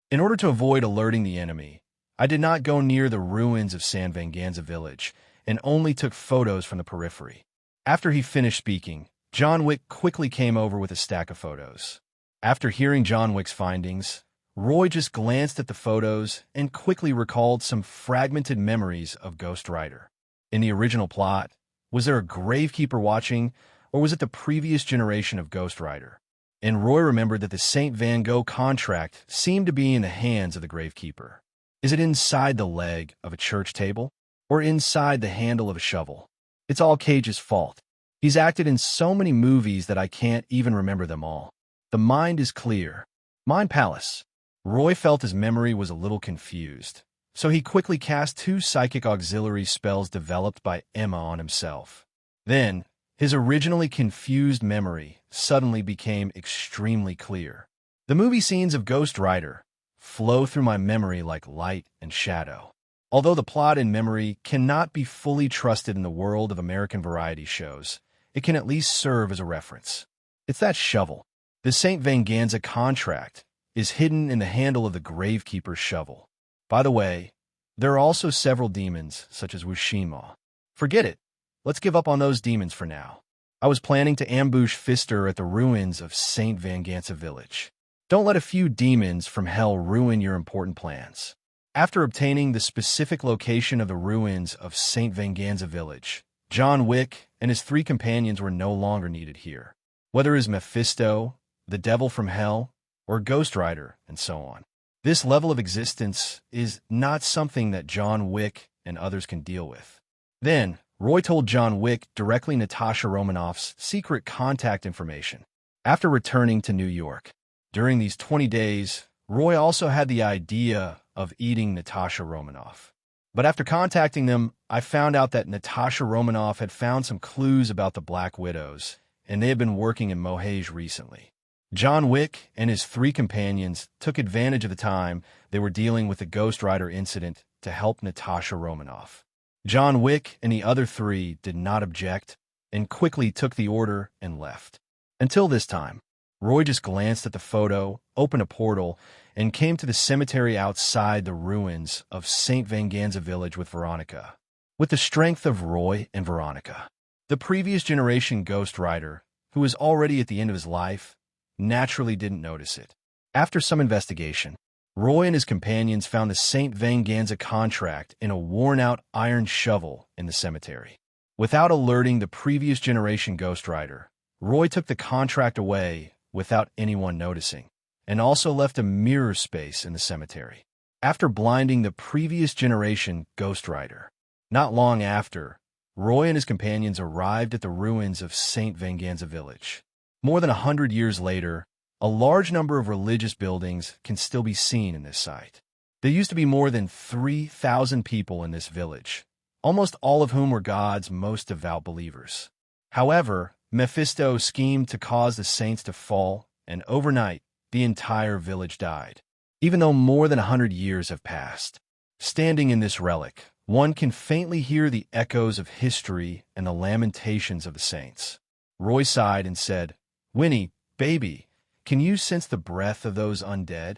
In order to avoid alerting the enemy, I did not go near the ruins of San Venganza village and only took photos from the periphery." After he finished speaking, John Wick quickly came over with a stack of photos. After hearing John Wick's findings, Roy just glanced at the photos and quickly recalled some fragmented memories of Ghost Rider. In the original plot, was there a gravekeeper watching, or was it the previous generation of Ghost Rider? And Roy remembered that the St. Van Gogh contract seemed to be in the hands of the gravekeeper. Is it inside the leg of a church table, or inside the handle of a shovel? It's all Cage's fault. He's acted in so many movies that I can't even remember them all. The mind is clear. Mind Palace. Roy felt his memory was a little confused, so he quickly cast 2 psychic auxiliary spells developed by Emma on himself. Then, his originally confused memory suddenly became extremely clear. The movie scenes of Ghost Rider flow through my memory like light and shadow. Although the plot and memory cannot be fully trusted in the world of American variety shows, it can at least serve as a reference. It's that shovel. The St. Venganza contract is hidden in the handle of the gravekeeper's shovel. By the way, there are also several demons, such as Wushima. Forget it. Let's give up on those demons for now. I was planning to ambush Pfister at the ruins of St. Venganza village. Don't let a few demons from hell ruin your important plans. After obtaining the specific location of the ruins of St. Venganza village, John Wick and his 3 companions were no longer needed here. Whether as Mephisto, the devil from hell, or Ghost Rider, and so on. This level of existence is not something that John Wick and others can deal with. Then, Roy told John Wick directly Natasha Romanoff's secret contact information. After returning to New York, during these 20 days, Roy also had the idea of eating Natasha Romanoff. But after contacting them, I found out that Natasha Romanoff had found some clues about the Black Widows, and they had been working in Mohage recently. John Wick and his 3 companions took advantage of the time they were dealing with the Ghost Rider incident to help Natasha Romanoff. John Wick and the other 3 did not object and quickly took the order and left. Until this time, Roy just glanced at the photo, opened a portal, and came to the cemetery outside the ruins of St. Venganza village with Veronica. With the strength of Roy and Veronica, the previous generation Ghost Rider, who was already at the end of his life, naturally didn't notice it. After some investigation, Roy and his companions found the St. Venganza contract in a worn-out iron shovel in the cemetery. Without alerting the previous generation Ghost Rider, Roy took the contract away without anyone noticing, and also left a mirror space in the cemetery. After blinding the previous generation Ghost Rider, not long after, Roy and his companions arrived at the ruins of St. Venganza Village. More than 100 years later, a large number of religious buildings can still be seen in this site. There used to be more than 3,000 people in this village, almost all of whom were God's most devout believers. However, Mephisto schemed to cause the saints to fall, and overnight, the entire village died. Even though more than 100 years have passed, standing in this relic, one can faintly hear the echoes of history and the lamentations of the saints. Roy sighed and said, "Winnie, baby, can you sense the breath of those undead?"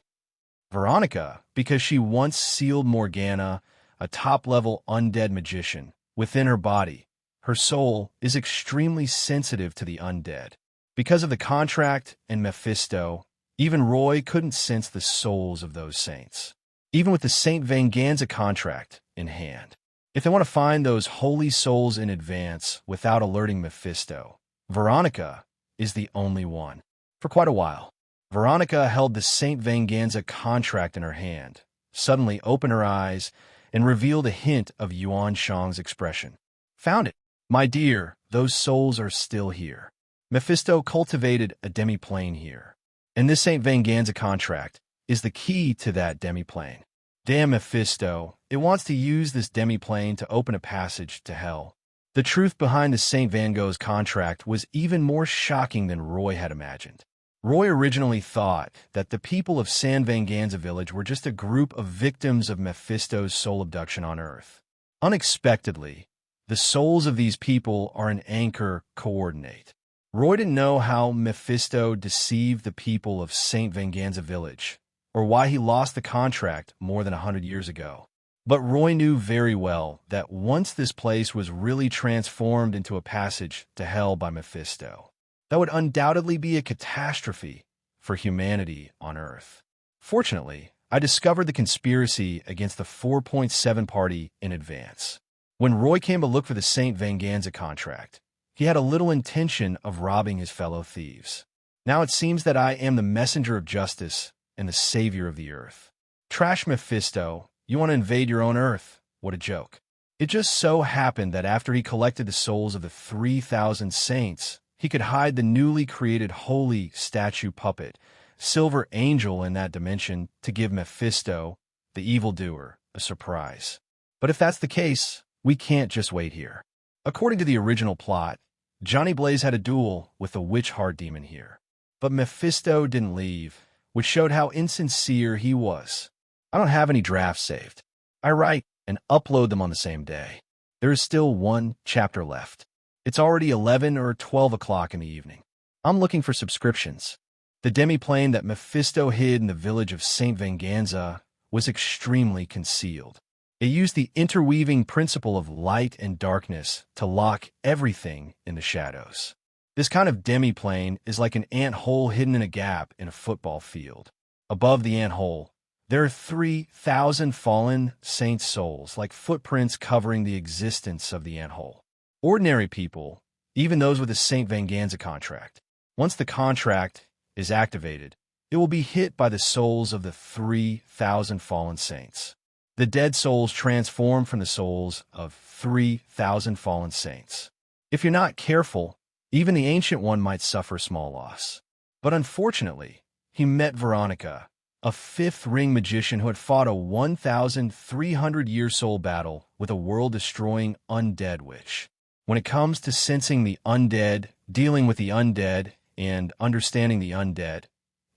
Veronica, because she once sealed Morgana, a top-level undead magician, within her body, her soul is extremely sensitive to the undead. Because of the contract and Mephisto, even Roy couldn't sense the souls of those saints, even with the St. Venganza contract in hand. If they want to find those holy souls in advance without alerting Mephisto, Veronica is the only one. For quite a while, Veronica held the St. Venganza contract in her hand, suddenly opened her eyes, and revealed a hint of Yuan Shang's expression. "Found it. My dear, those souls are still here. Mephisto cultivated a demi-plane here, and this St. Venganza contract is the key to that demi-plane. Damn Mephisto, it wants to use this demi-plane to open a passage to hell." The truth behind the St. Van Gogh's contract was even more shocking than Roy had imagined. Roy originally thought that the people of San Venganza Village were just a group of victims of Mephisto's soul abduction on Earth. Unexpectedly, the souls of these people are an anchor coordinate. Roy didn't know how Mephisto deceived the people of St. Venganza Village, or why he lost the contract more than 100 years ago. But Roy knew very well that once this place was really transformed into a passage to hell by Mephisto, that would undoubtedly be a catastrophe for humanity on Earth. Fortunately, I discovered the conspiracy against the 4.7 party in advance. When Roy came to look for the St. Venganza contract, he had a little intention of robbing his fellow thieves. Now it seems that I am the messenger of justice and the savior of the Earth. Trash Mephisto, you want to invade your own Earth? What a joke. It just so happened that after he collected the souls of the 3,000 saints, he could hide the newly created holy statue puppet, Silver Angel, in that dimension to give Mephisto, the evildoer, a surprise. But if that's the case, we can't just wait here. According to the original plot, Johnny Blaze had a duel with the witch heart demon here. But Mephisto didn't leave, which showed how insincere he was. I don't have any drafts saved. I write and upload them on the same day. There is still one chapter left. It's already 11 or 12 o'clock in the evening. I'm looking for subscriptions. The demi-plane that Mephisto hid in the village of St. Venganza was extremely concealed. It used the interweaving principle of light and darkness to lock everything in the shadows. This kind of demi-plane is like an ant hole hidden in a gap in a football field. Above the ant hole, there are 3,000 fallen saints' souls, like footprints covering the existence of the ant hole. Ordinary people, even those with a St. Venganza contract, once the contract is activated, it will be hit by the souls of the 3,000 fallen saints. The dead souls transform from the souls of 3,000 fallen saints. If you're not careful, even the Ancient One might suffer small loss. But unfortunately, he met Veronica, a fifth-ring magician who had fought a 1,300-year soul battle with a world-destroying undead witch. When it comes to sensing the undead, dealing with the undead, and understanding the undead,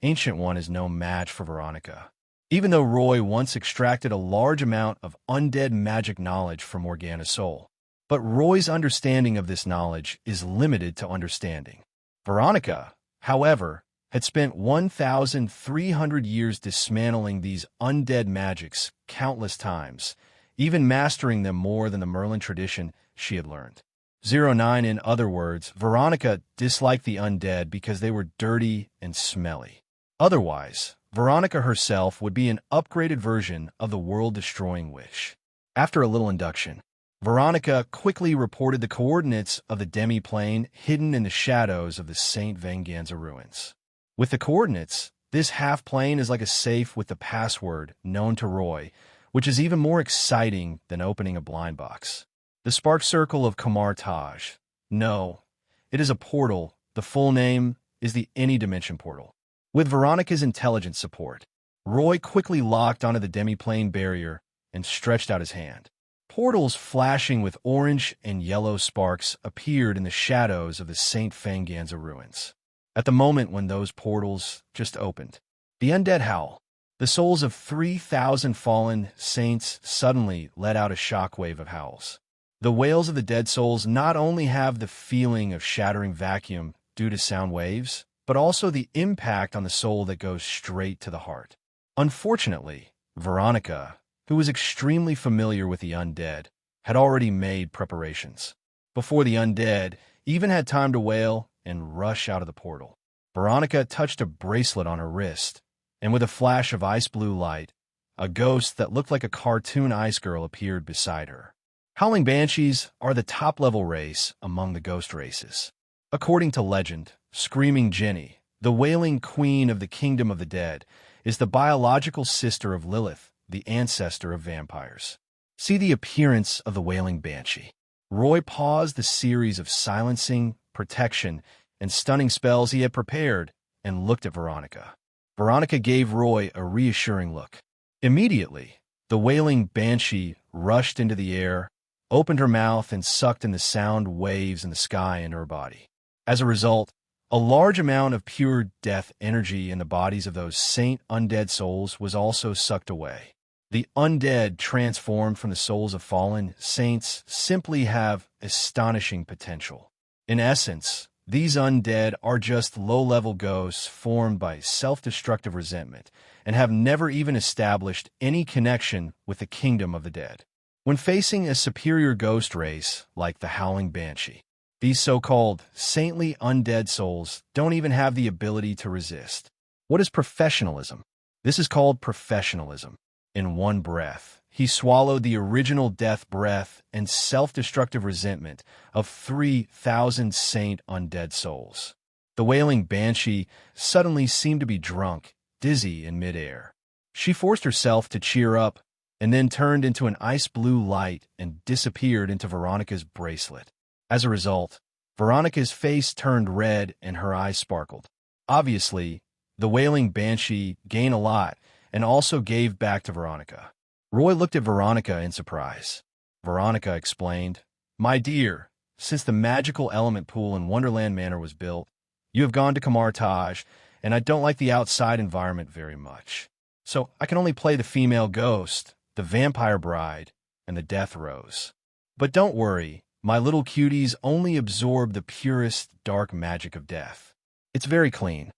Ancient One is no match for Veronica. Even though Roy once extracted a large amount of undead magic knowledge from Morgana's soul, but Roy's understanding of this knowledge is limited to understanding. Veronica, however, had spent 1,300 years dismantling these undead magics countless times, even mastering them more than the Merlin tradition she had learned. 09, in other words, Veronica disliked the undead because they were dirty and smelly. Otherwise, Veronica herself would be an upgraded version of the world-destroying witch. After a little induction, Veronica quickly reported the coordinates of the demi-plane hidden in the shadows of the St. Venganza ruins. With the coordinates, this half-plane is like a safe with the password known to Roy, which is even more exciting than opening a blind box. The spark circle of Kamar-Taj. No, it is a portal. The full name is the Any-Dimension Portal. With Veronica's intelligence support, Roy quickly locked onto the demi-plane barrier and stretched out his hand. Portals flashing with orange and yellow sparks appeared in the shadows of the St. Venganza ruins. At the moment when those portals just opened, the undead howl. The souls of 3,000 fallen saints suddenly let out a shockwave of howls. The wails of the dead souls not only have the feeling of shattering vacuum due to sound waves, but also the impact on the soul that goes straight to the heart. Unfortunately, Veronica, who was extremely familiar with the undead, had already made preparations. Before the undead even had time to wail and rush out of the portal, Veronica touched a bracelet on her wrist, and with a flash of ice blue light, a ghost that looked like a cartoon ice girl appeared beside her. Howling banshees are the top-level race among the ghost races. According to legend, Screaming Jenny, the wailing queen of the kingdom of the dead, is the biological sister of Lilith, the ancestor of vampires. See the appearance of the wailing banshee. Roy paused the series of silencing, protection, and stunning spells he had prepared and looked at Veronica. Veronica gave Roy a reassuring look. Immediately, the wailing banshee rushed into the air, opened her mouth, and sucked in the sound waves in the sky into her body. As a result, a large amount of pure death energy in the bodies of those saint undead souls was also sucked away. The undead transformed from the souls of fallen saints simply have astonishing potential. In essence, these undead are just low-level ghosts formed by self-destructive resentment and have never even established any connection with the kingdom of the dead. When facing a superior ghost race like the Howling Banshee, these so-called saintly undead souls don't even have the ability to resist. What is professionalism? This is called professionalism. In one breath, he swallowed the original death breath and self-destructive resentment of 3,000 saint undead souls. The wailing banshee suddenly seemed to be drunk, dizzy in midair. She forced herself to cheer up and then turned into an ice blue light and disappeared into Veronica's bracelet. As a result, Veronica's face turned red and her eyes sparkled. Obviously, the wailing banshee gained a lot and also gave back to Veronica. Roy looked at Veronica in surprise. Veronica explained, "My dear, since the magical element pool in Wonderland Manor was built, you have gone to Kamar-Taj, and I don't like the outside environment very much. So I can only play the female ghost, the vampire bride, and the death rose. But don't worry, my little cuties only absorb the purest dark magic of death. It's very clean.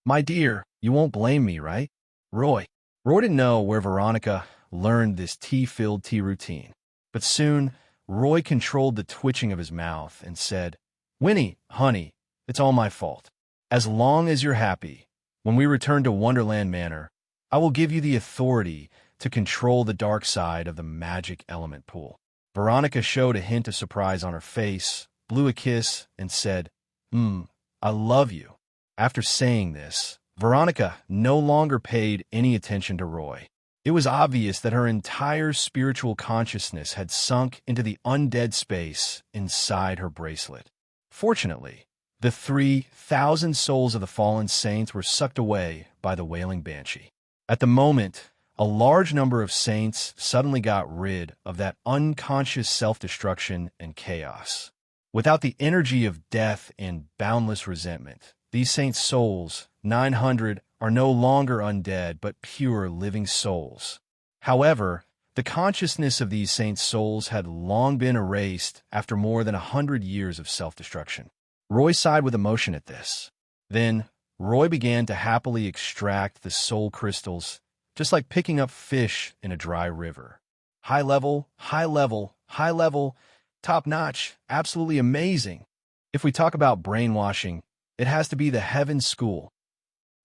My dear, you won't blame me, right?" Roy didn't know where Veronica learned this tea-filled tea routine. But soon, Roy controlled the twitching of his mouth and said, "Winnie, honey, it's all my fault. As long as you're happy, when we return to Wonderland Manor, I will give you the authority to control the dark side of the magic element pool." Veronica showed a hint of surprise on her face, blew a kiss, and said, I love you." After saying this, Veronica no longer paid any attention to Roy. It was obvious that her entire spiritual consciousness had sunk into the undead space inside her bracelet. Fortunately, the 3,000 souls of the fallen saints were sucked away by the wailing banshee. At the moment, a large number of saints suddenly got rid of that unconscious self-destruction and chaos. Without the energy of death and boundless resentment, these saints' souls, 900, are no longer undead but pure living souls. However, the consciousness of these saints' souls had long been erased after more than 100 years of self-destruction. Roy sighed with emotion at this. Then, Roy began to happily extract the soul crystals, just like picking up fish in a dry river. High level, high level, high level, top notch, absolutely amazing. If we talk about brainwashing, it has to be the Heaven School.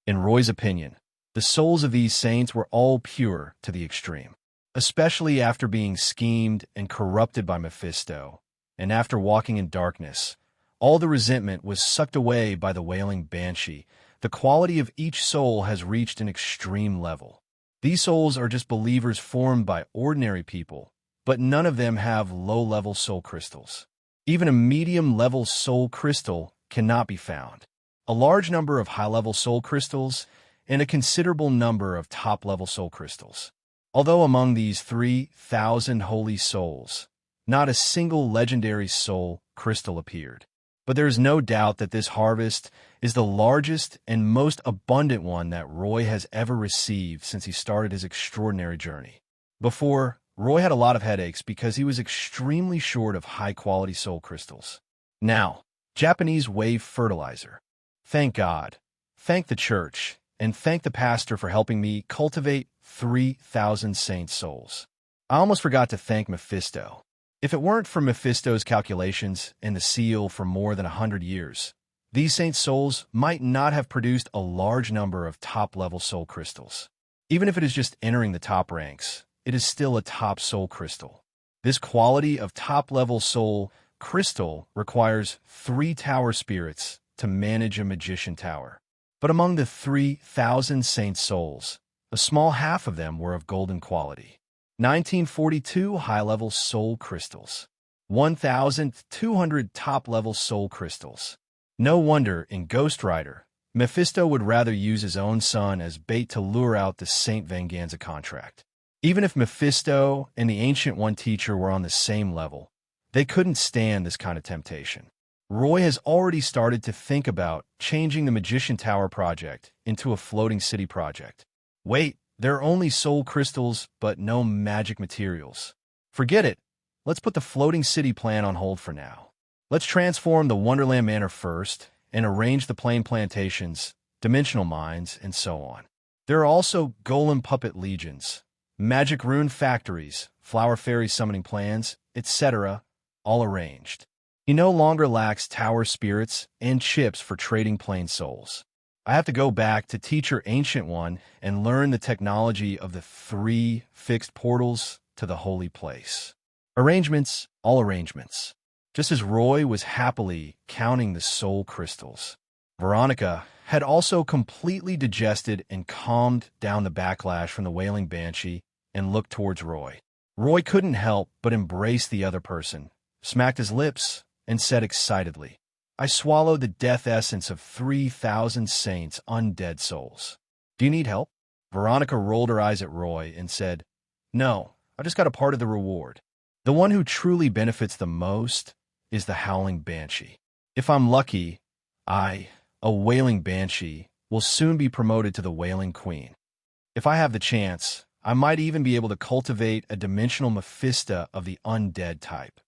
In Roy's opinion, The souls of these saints were all pure to the extreme, especially after being schemed and corrupted by Mephisto, and after walking in darkness. All the resentment was sucked away by the wailing banshee. The quality of each soul has reached an extreme level. These souls are just believers formed by ordinary people, but none of them have low-level soul crystals. Even a medium-level soul crystal cannot be found. A large number of high-level soul crystals and a considerable number of top-level soul crystals. Although among these 3,000 holy souls, not a single legendary soul crystal appeared. But there is no doubt that this harvest is the largest and most abundant one that Roy has ever received since he started his extraordinary journey. Before, Roy had a lot of headaches because he was extremely short of high-quality soul crystals. Now, Japanese wave fertilizer. Thank God, thank the church, and thank the pastor for helping me cultivate 3,000 saint souls. I almost forgot to thank Mephisto. If it weren't for Mephisto's calculations and the seal for more than 100 years, these saint souls might not have produced a large number of top-level soul crystals. Even if it is just entering the top ranks, it is still a top soul crystal. This quality of top-level soul crystal requires 3 tower spirits to manage a magician tower. But among the 3,000 saint souls, a small half of them were of golden quality. 1942 high-level soul crystals. 1,200 top-level soul crystals. No wonder in Ghost Rider, Mephisto would rather use his own son as bait to lure out the Saint Venganza contract. Even if Mephisto and the Ancient One teacher were on the same level, they couldn't stand this kind of temptation. Roy has already started to think about changing the Magician Tower project into a floating city project. Wait, there are only soul crystals but no magic materials. Forget it. Let's put the floating city plan on hold for now. Let's transform the Wonderland Manor first and arrange the plain plantations, dimensional mines, and so on. There are also golem puppet legions, magic rune factories, flower fairy summoning plans, etc., all arranged. He no longer lacks tower spirits and chips for trading plain souls. I have to go back to Teacher Ancient One and learn the technology of the 3 fixed portals to the holy place. Arrangements, all arrangements. Just as Roy was happily counting the soul crystals, Veronica had also completely digested and calmed down the backlash from the wailing banshee and looked towards Roy. Roy couldn't help but embrace the other person, smacked his lips, and said excitedly, "I swallowed the death essence of 3,000 saints' undead souls. Do you need help?" Veronica rolled her eyes at Roy and said, "No, I just got a part of the reward. The one who truly benefits the most is the howling banshee. If I'm lucky, a wailing banshee, will soon be promoted to the wailing queen. If I have the chance, I might even be able to cultivate a dimensional Mephisto of the undead type."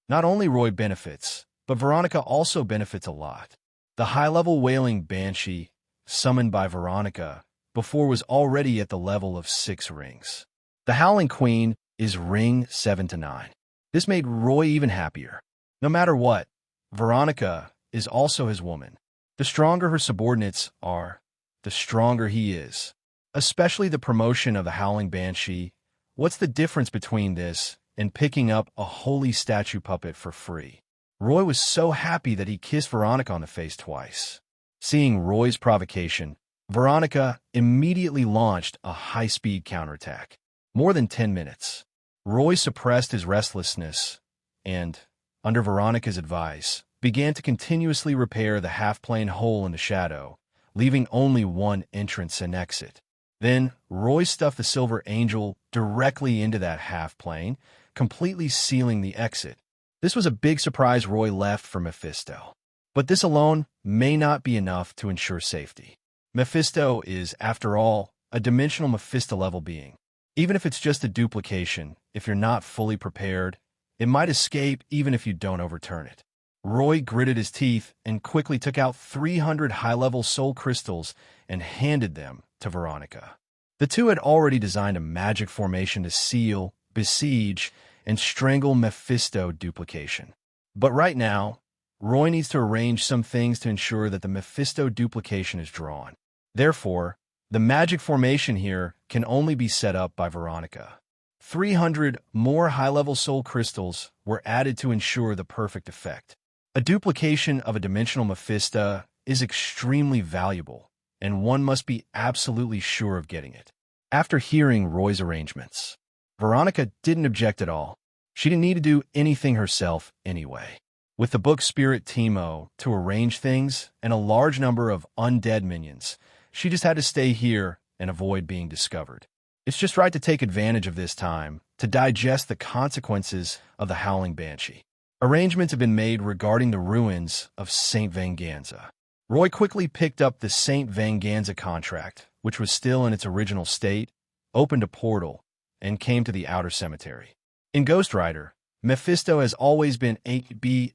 Not only Roy benefits, but Veronica also benefits a lot. The high-level wailing banshee, summoned by Veronica, before was already at the level of 6 rings. The Howling Queen is ring 7 to 9. This made Roy even happier. No matter what, Veronica is also his woman. The stronger her subordinates are, the stronger he is. Especially the promotion of the Howling Banshee. What's the difference between this and picking up a holy statue puppet for free? Roy was so happy that he kissed Veronica on the face twice. Seeing Roy's provocation, Veronica immediately launched a high-speed counterattack. More than 10 minutes. Roy suppressed his restlessness and, under Veronica's advice, began to continuously repair the half-plane hole in the shadow, leaving only one entrance and exit. Then, Roy stuffed the Silver Angel directly into that half-plane, completely sealing the exit. This was a big surprise Roy left for Mephisto. But this alone may not be enough to ensure safety. Mephisto is, after all, a dimensional Mephisto-level being. Even if it's just a duplication, if you're not fully prepared, it might escape even if you don't overturn it. Roy gritted his teeth and quickly took out 300 high-level soul crystals and handed them to Veronica. The two had already designed a magic formation to seal, besiege, and strangle Mephisto duplication. But right now, Roy needs to arrange some things to ensure that the Mephisto duplication is drawn. Therefore, The magic formation here can only be set up by Veronica. 300 more high-level soul crystals were added to ensure the perfect effect. A duplication of a dimensional Mephisto is extremely valuable, and one must be absolutely sure of getting it. After hearing Roy's arrangements, Veronica didn't object at all. She didn't need to do anything herself anyway. With the book Spirit Teemo to arrange things and a large number of undead minions, she just had to stay here and avoid being discovered. It's just right to take advantage of this time to digest the consequences of the Howling Banshee. Arrangements have been made regarding the ruins of St. Venganza. Roy quickly picked up the St. Venganza contract, which was still in its original state, opened a portal, and came to the outer cemetery. In Ghost Rider, Mephisto has always been B****ch.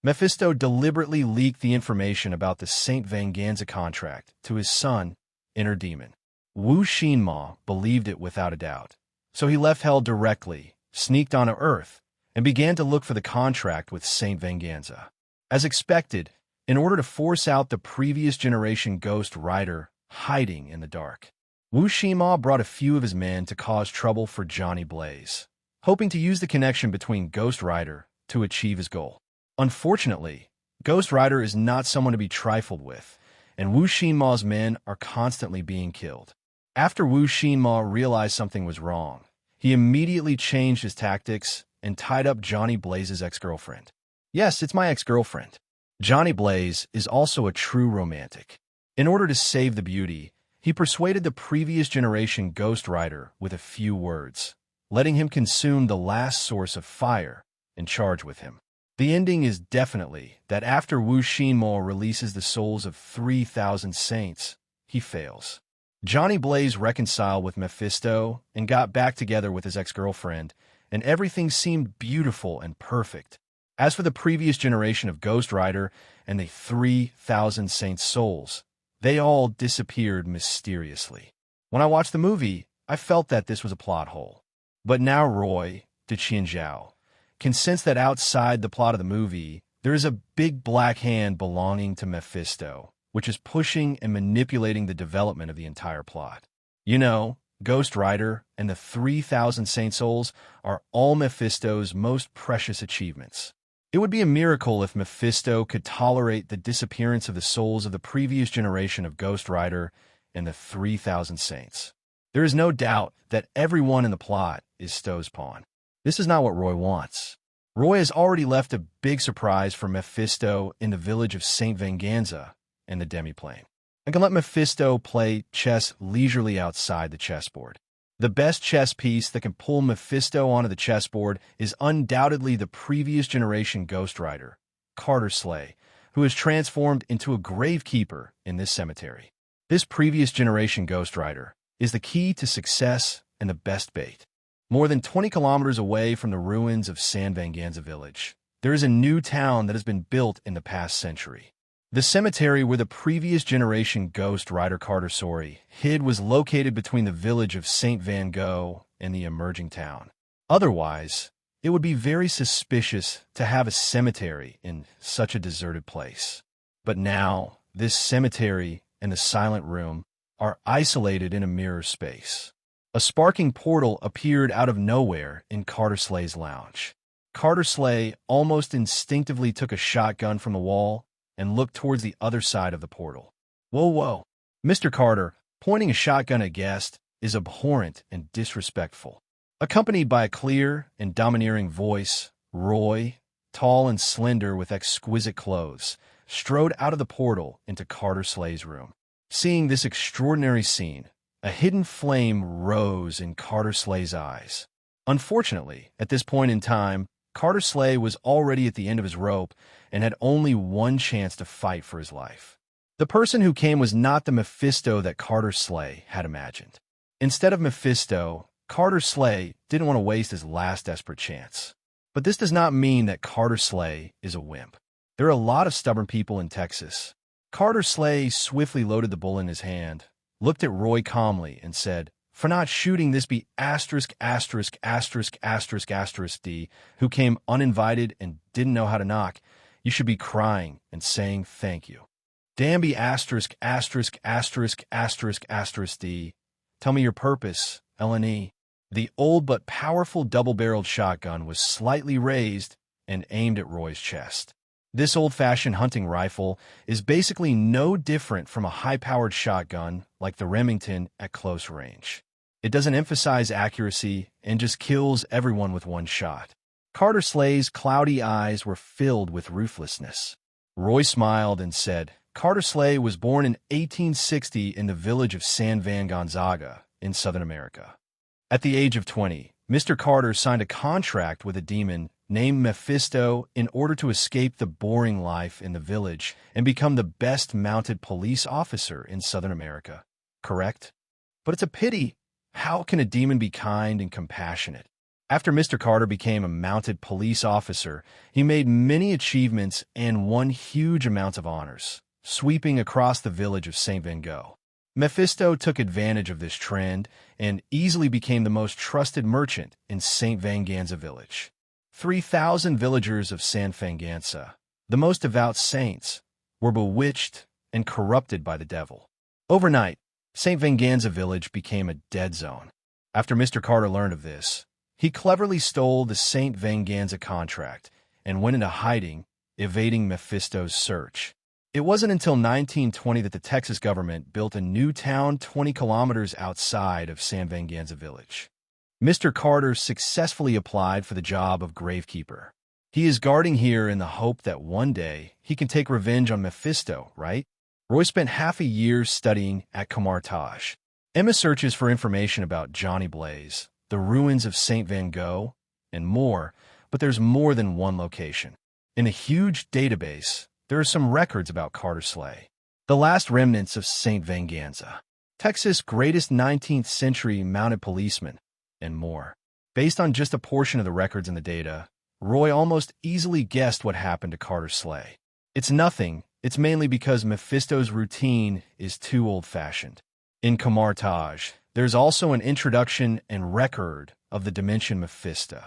Mephisto deliberately leaked the information about the St. Venganza contract to his son, Inner Demon. Wu Xinma believed it without a doubt, so he left Hell directly, sneaked onto Earth, and began to look for the contract with St. Venganza. As expected, in order to force out the previous generation Ghost Rider hiding in the dark, Wu Xinma brought a few of his men to cause trouble for Johnny Blaze, hoping to use the connection between Ghost Rider to achieve his goal. Unfortunately, Ghost Rider is not someone to be trifled with, and Wu Xinma's men are constantly being killed. After Wu Xinma realized something was wrong, he immediately changed his tactics and tied up Johnny Blaze's ex-girlfriend. Yes, it's my ex-girlfriend. Johnny Blaze is also a true romantic. In order to save the beauty, he persuaded the previous generation Ghost Rider with a few words, letting him consume the last source of fire and charge with him. The ending is definitely that after Wu Xinma releases the souls of 3,000 saints, he fails. Johnny Blaze reconciled with Mephisto and got back together with his ex-girlfriend, and everything seemed beautiful and perfect. As for the previous generation of Ghost Rider and the 3,000 saints' souls, they all disappeared mysteriously. When I watched the movie, I felt that this was a plot hole. But now Roy, de Qianzhao, can sense that outside the plot of the movie, there is a big black hand belonging to Mephisto, which is pushing and manipulating the development of the entire plot. You know, Ghost Rider and the 3,000 Saint Souls are all Mephisto's most precious achievements. It would be a miracle if Mephisto could tolerate the disappearance of the souls of the previous generation of Ghost Rider and the 3,000 Saints. There is no doubt that everyone in the plot is Stowe's pawn. This is not what Roy wants. Roy has already left a big surprise for Mephisto in the village of St. Venganza and the Demiplane. I can let Mephisto play chess leisurely outside the chessboard. The best chess piece that can pull Mephisto onto the chessboard is undoubtedly the previous generation Ghost Rider, S.H.I.E.L.D, who is transformed into a gravekeeper in this cemetery. This previous generation Ghost Rider is the key to success and the best bait. More than 20 kilometers away from the ruins of San Venganza village, there is a new town that has been built in the past century. The cemetery where the previous generation Ghost Rider Carter hid was located between the village of St. Van Gogh and the emerging town. Otherwise, it would be very suspicious to have a cemetery in such a deserted place. But now, this cemetery and the silent room are isolated in a mirror space. A sparking portal appeared out of nowhere in S.H.I.E.L.D's lounge. S.H.I.E.L.D almost instinctively took a shotgun from the wall and looked towards the other side of the portal. Whoa. Mr. Carter, pointing a shotgun at guest, is abhorrent and disrespectful. Accompanied by a clear and domineering voice, Roy, tall and slender with exquisite clothes, strode out of the portal into S.H.I.E.L.D's room. Seeing this extraordinary scene, a hidden flame rose in S.H.I.E.L.D's eyes. Unfortunately, at this point in time, S.H.I.E.L.D was already at the end of his rope and had only one chance to fight for his life. The person who came was not the Mephisto that S.H.I.E.L.D had imagined. Instead of Mephisto, S.H.I.E.L.D didn't want to waste his last desperate chance. But this does not mean that S.H.I.E.L.D is a wimp. There are a lot of stubborn people in Texas. S.H.I.E.L.D swiftly loaded the bullet in his hand, looked at Roy calmly, and said, "For not shooting this be ****D, who came uninvited and didn't know how to knock. You should be crying and saying thank you." Danby asterisk asterisk asterisk asterisk asterisk D. Tell me your purpose, LNE. The old but powerful double-barreled shotgun was slightly raised and aimed at Roy's chest. This old-fashioned hunting rifle is basically no different from a high-powered shotgun like the Remington at close range. It doesn't emphasize accuracy and just kills everyone with one shot. Carter Slay's cloudy eyes were filled with ruthlessness. Roy smiled and said, Carter Slay was born in 1860 in the village of San Van Gonzaga in Southern America. At the age of 20, Mr. Carter signed a contract with a demon named Mephisto in order to escape the boring life in the village and become the best mounted police officer in Southern America. Correct? But it's a pity. How can a demon be kind and compassionate? After Mr. Carter became a mounted police officer, he made many achievements and won huge amounts of honors, sweeping across the village of St. Van Gogh. Mephisto took advantage of this trend and easily became the most trusted merchant in St. Vanganza village. 3,000 villagers of San Fanganza, the most devout saints, were bewitched and corrupted by the devil. Overnight, St. Vanganza village became a dead zone. After Mr. Carter learned of this, he cleverly stole the St. Vanganza contract and went into hiding, evading Mephisto's search. It wasn't until 1920 that the Texas government built a new town 20 kilometers outside of San Vanganza village. Mr. Carter successfully applied for the job of gravekeeper. He is guarding here in the hope that one day he can take revenge on Mephisto, right? Roy spent half a year studying at Kamar-Taj. Emma searches for information about Johnny Blaze, the ruins of St. Van Gogh, and more, but there's more than one location. In a huge database, there are some records about Carter Slay, the last remnants of St. Vanganza, Texas' greatest 19th century mounted policeman, and more. Based on just a portion of the records in the data, Roy almost easily guessed what happened to Carter Slay. It's nothing. It's mainly because Mephisto's routine is too old-fashioned. In Kamar-Taj, there's also an introduction and record of the dimension Mephisto.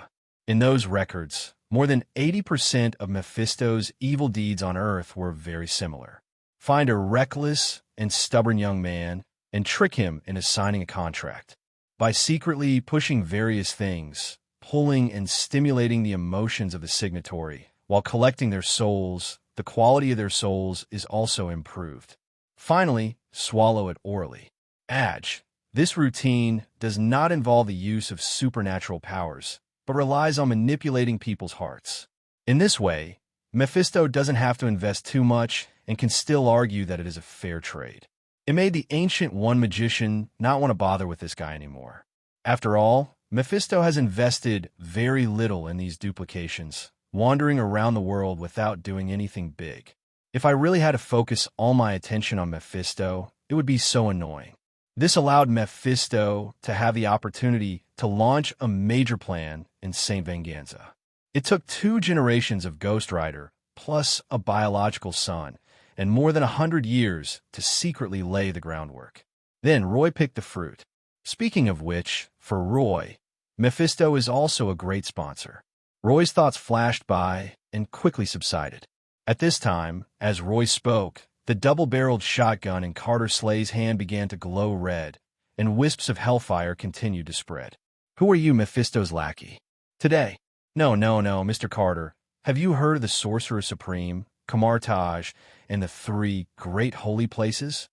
In those records, more than 80% of Mephisto's evil deeds on Earth were very similar. Find a reckless and stubborn young man and trick him into signing a contract. By secretly pushing various things, pulling and stimulating the emotions of the signatory, while collecting their souls, the quality of their souls is also improved. Finally, swallow it orally. Adj. This routine does not involve the use of supernatural powers, but relies on manipulating people's hearts. In this way, Mephisto doesn't have to invest too much and can still argue that it is a fair trade. It made the ancient one magician not want to bother with this guy anymore. After all, Mephisto has invested very little in these duplications, wandering around the world without doing anything big. If I really had to focus all my attention on Mephisto, it would be so annoying. This allowed Mephisto to have the opportunity to launch a major plan in St. Vanganza. It took 2 generations of Ghost Rider, plus a biological son, and more than 100 years to secretly lay the groundwork. Then Roy picked the fruit. Speaking of which, for Roy, Mephisto is also a great sponsor. Roy's thoughts flashed by and quickly subsided. At this time, as Roy spoke, the double-barreled shotgun in Carter Slay's hand began to glow red, and wisps of hellfire continued to spread. Who are you, Mephisto's lackey? Today. No, Mr. Carter. Have you heard of the Sorcerer Supreme, Kamar-Taj, and the 3 great holy places?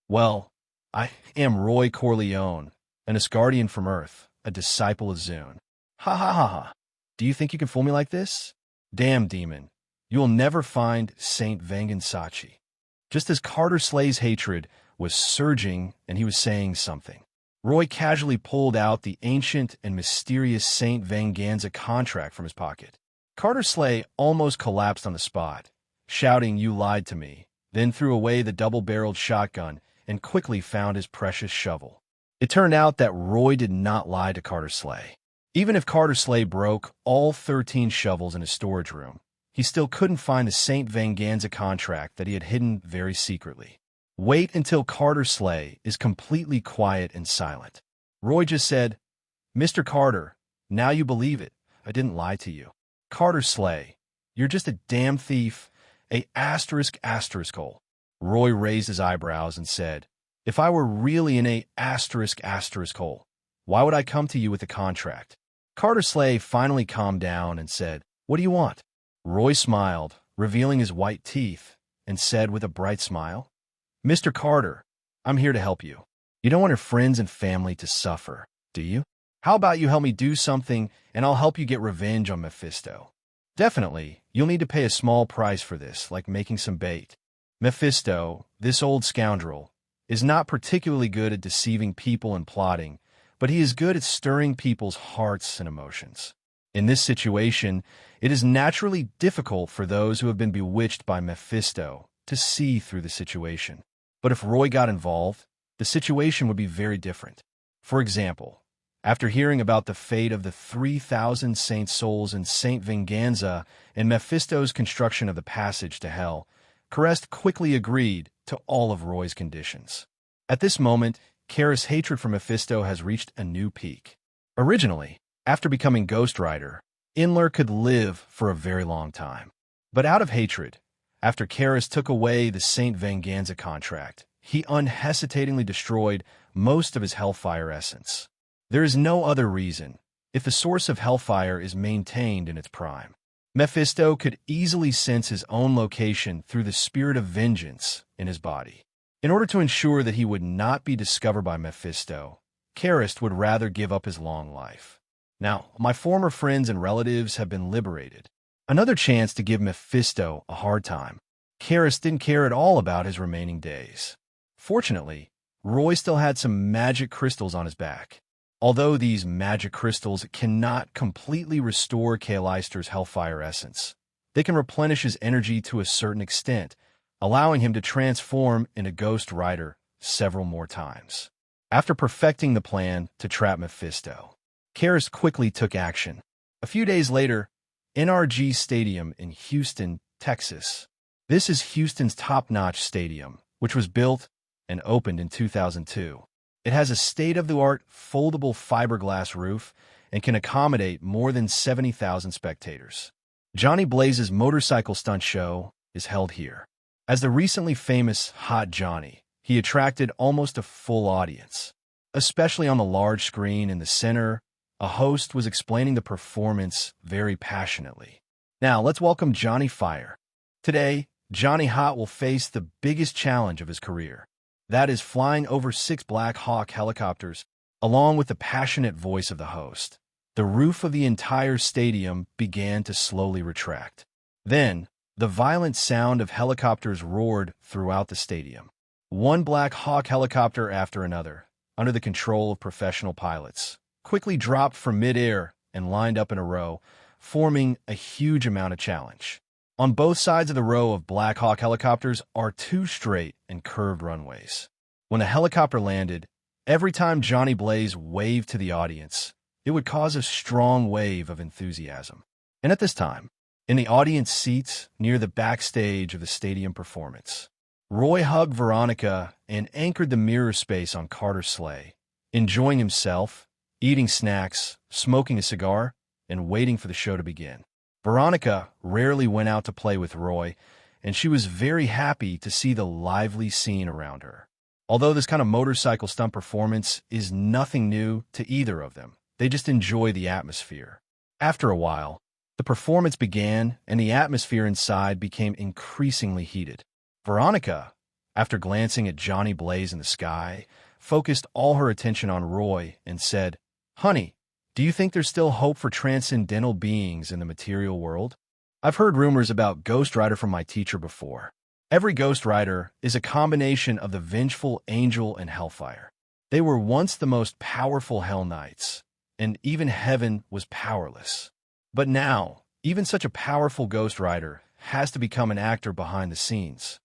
Well, I am Roy Corleone, an Asgardian from Earth, a disciple of Zune. Ha ha ha ha. Do you think you can fool me like this? Damn, demon. You will never find St. Vangansachi. Just as Carter Slay's hatred was surging and he was saying something, Roy casually pulled out the ancient and mysterious St. Vanganza contract from his pocket. Carter Slay almost collapsed on the spot, shouting, "You lied to me," then threw away the double-barreled shotgun and quickly found his precious shovel. It turned out that Roy did not lie to Carter Slay. Even if Carter Slay broke all 13 shovels in his storage room, he still couldn't find the St. Vanganza contract that he had hidden very secretly. Wait until Carter Slay is completely quiet and silent. Roy just said, "Mr. Carter, now you believe it. I didn't lie to you. Carter Slay, you're just a damn thief, a ****. Roy raised his eyebrows and said, "If I were really in a hole, why would I come to you with a contract?" Carter Slay finally calmed down and said, "What do you want?" Roy smiled, revealing his white teeth, and said with a bright smile, "Mr. Carter, I'm here to help you. You don't want your friends and family to suffer, do you? How about you help me do something, and I'll help you get revenge on Mephisto? Definitely, you'll need to pay a small price for this, like making some bait. Mephisto, this old scoundrel, is not particularly good at deceiving people and plotting, but he is good at stirring people's hearts and emotions. In this situation, it is naturally difficult for those who have been bewitched by Mephisto to see through the situation. But if Roy got involved, the situation would be very different. For example, after hearing about the fate of the 3,000 saint souls in Saint Venganza and Mephisto's construction of the passage to hell, Karest quickly agreed to all of Roy's conditions. At this moment, Karest's hatred for Mephisto has reached a new peak. Originally, after becoming Ghost Rider, Inler could live for a very long time. But out of hatred, after Karest took away the Saint Venganza contract, he unhesitatingly destroyed most of his hellfire essence. There is no other reason, if the source of hellfire is maintained in its prime. Mephisto could easily sense his own location through the spirit of vengeance in his body. In order to ensure that he would not be discovered by Mephisto, Karest would rather give up his long life. Now, my former friends and relatives have been liberated. Another chance to give Mephisto a hard time. Karest didn't care at all about his remaining days. Fortunately, Roy still had some magic crystals on his back. Although these magic crystals cannot completely restore Kaecilius' hellfire essence, they can replenish his energy to a certain extent, allowing him to transform into Ghost Rider several more times. After perfecting the plan to trap Mephisto, Karest quickly took action. A few days later, NRG Stadium in Houston, Texas. This is Houston's top-notch stadium, which was built and opened in 2002. It has a state-of-the-art foldable fiberglass roof and can accommodate more than 70,000 spectators. Johnny Blaze's motorcycle stunt show is held here. As the recently famous Hot Johnny, he attracted almost a full audience. Especially on the large screen in the center, a host was explaining the performance very passionately. Now, let's welcome Johnny Fire. Today, Johnny Hot will face the biggest challenge of his career. That is flying over 6 Black Hawk helicopters, along with the passionate voice of the host. The roof of the entire stadium began to slowly retract. Then, the violent sound of helicopters roared throughout the stadium. One Black Hawk helicopter after another, under the control of professional pilots, quickly dropped from mid-air and lined up in a row, forming a huge amount of challenge. On both sides of the row of Black Hawk helicopters are 2 straight and curved runways. When a helicopter landed, every time Johnny Blaze waved to the audience, it would cause a strong wave of enthusiasm. And at this time, in the audience seats near the backstage of the stadium performance, Roy hugged Veronica and anchored the mirror space on Carter Slay, enjoying himself, eating snacks, smoking a cigar, and waiting for the show to begin. Veronica rarely went out to play with Roy, and she was very happy to see the lively scene around her. Although this kind of motorcycle stunt performance is nothing new to either of them, they just enjoy the atmosphere. After a while, the performance began, and the atmosphere inside became increasingly heated. Veronica, after glancing at Johnny Blaze in the sky, focused all her attention on Roy and said, "Honey, do you think there's still hope for transcendental beings in the material world? I've heard rumors about Ghost Rider from my teacher before. Every Ghost Rider is a combination of the vengeful angel and hellfire. They were once the most powerful Hell Knights, and even heaven was powerless. But now, even such a powerful Ghost Rider has to become an actor behind the scenes."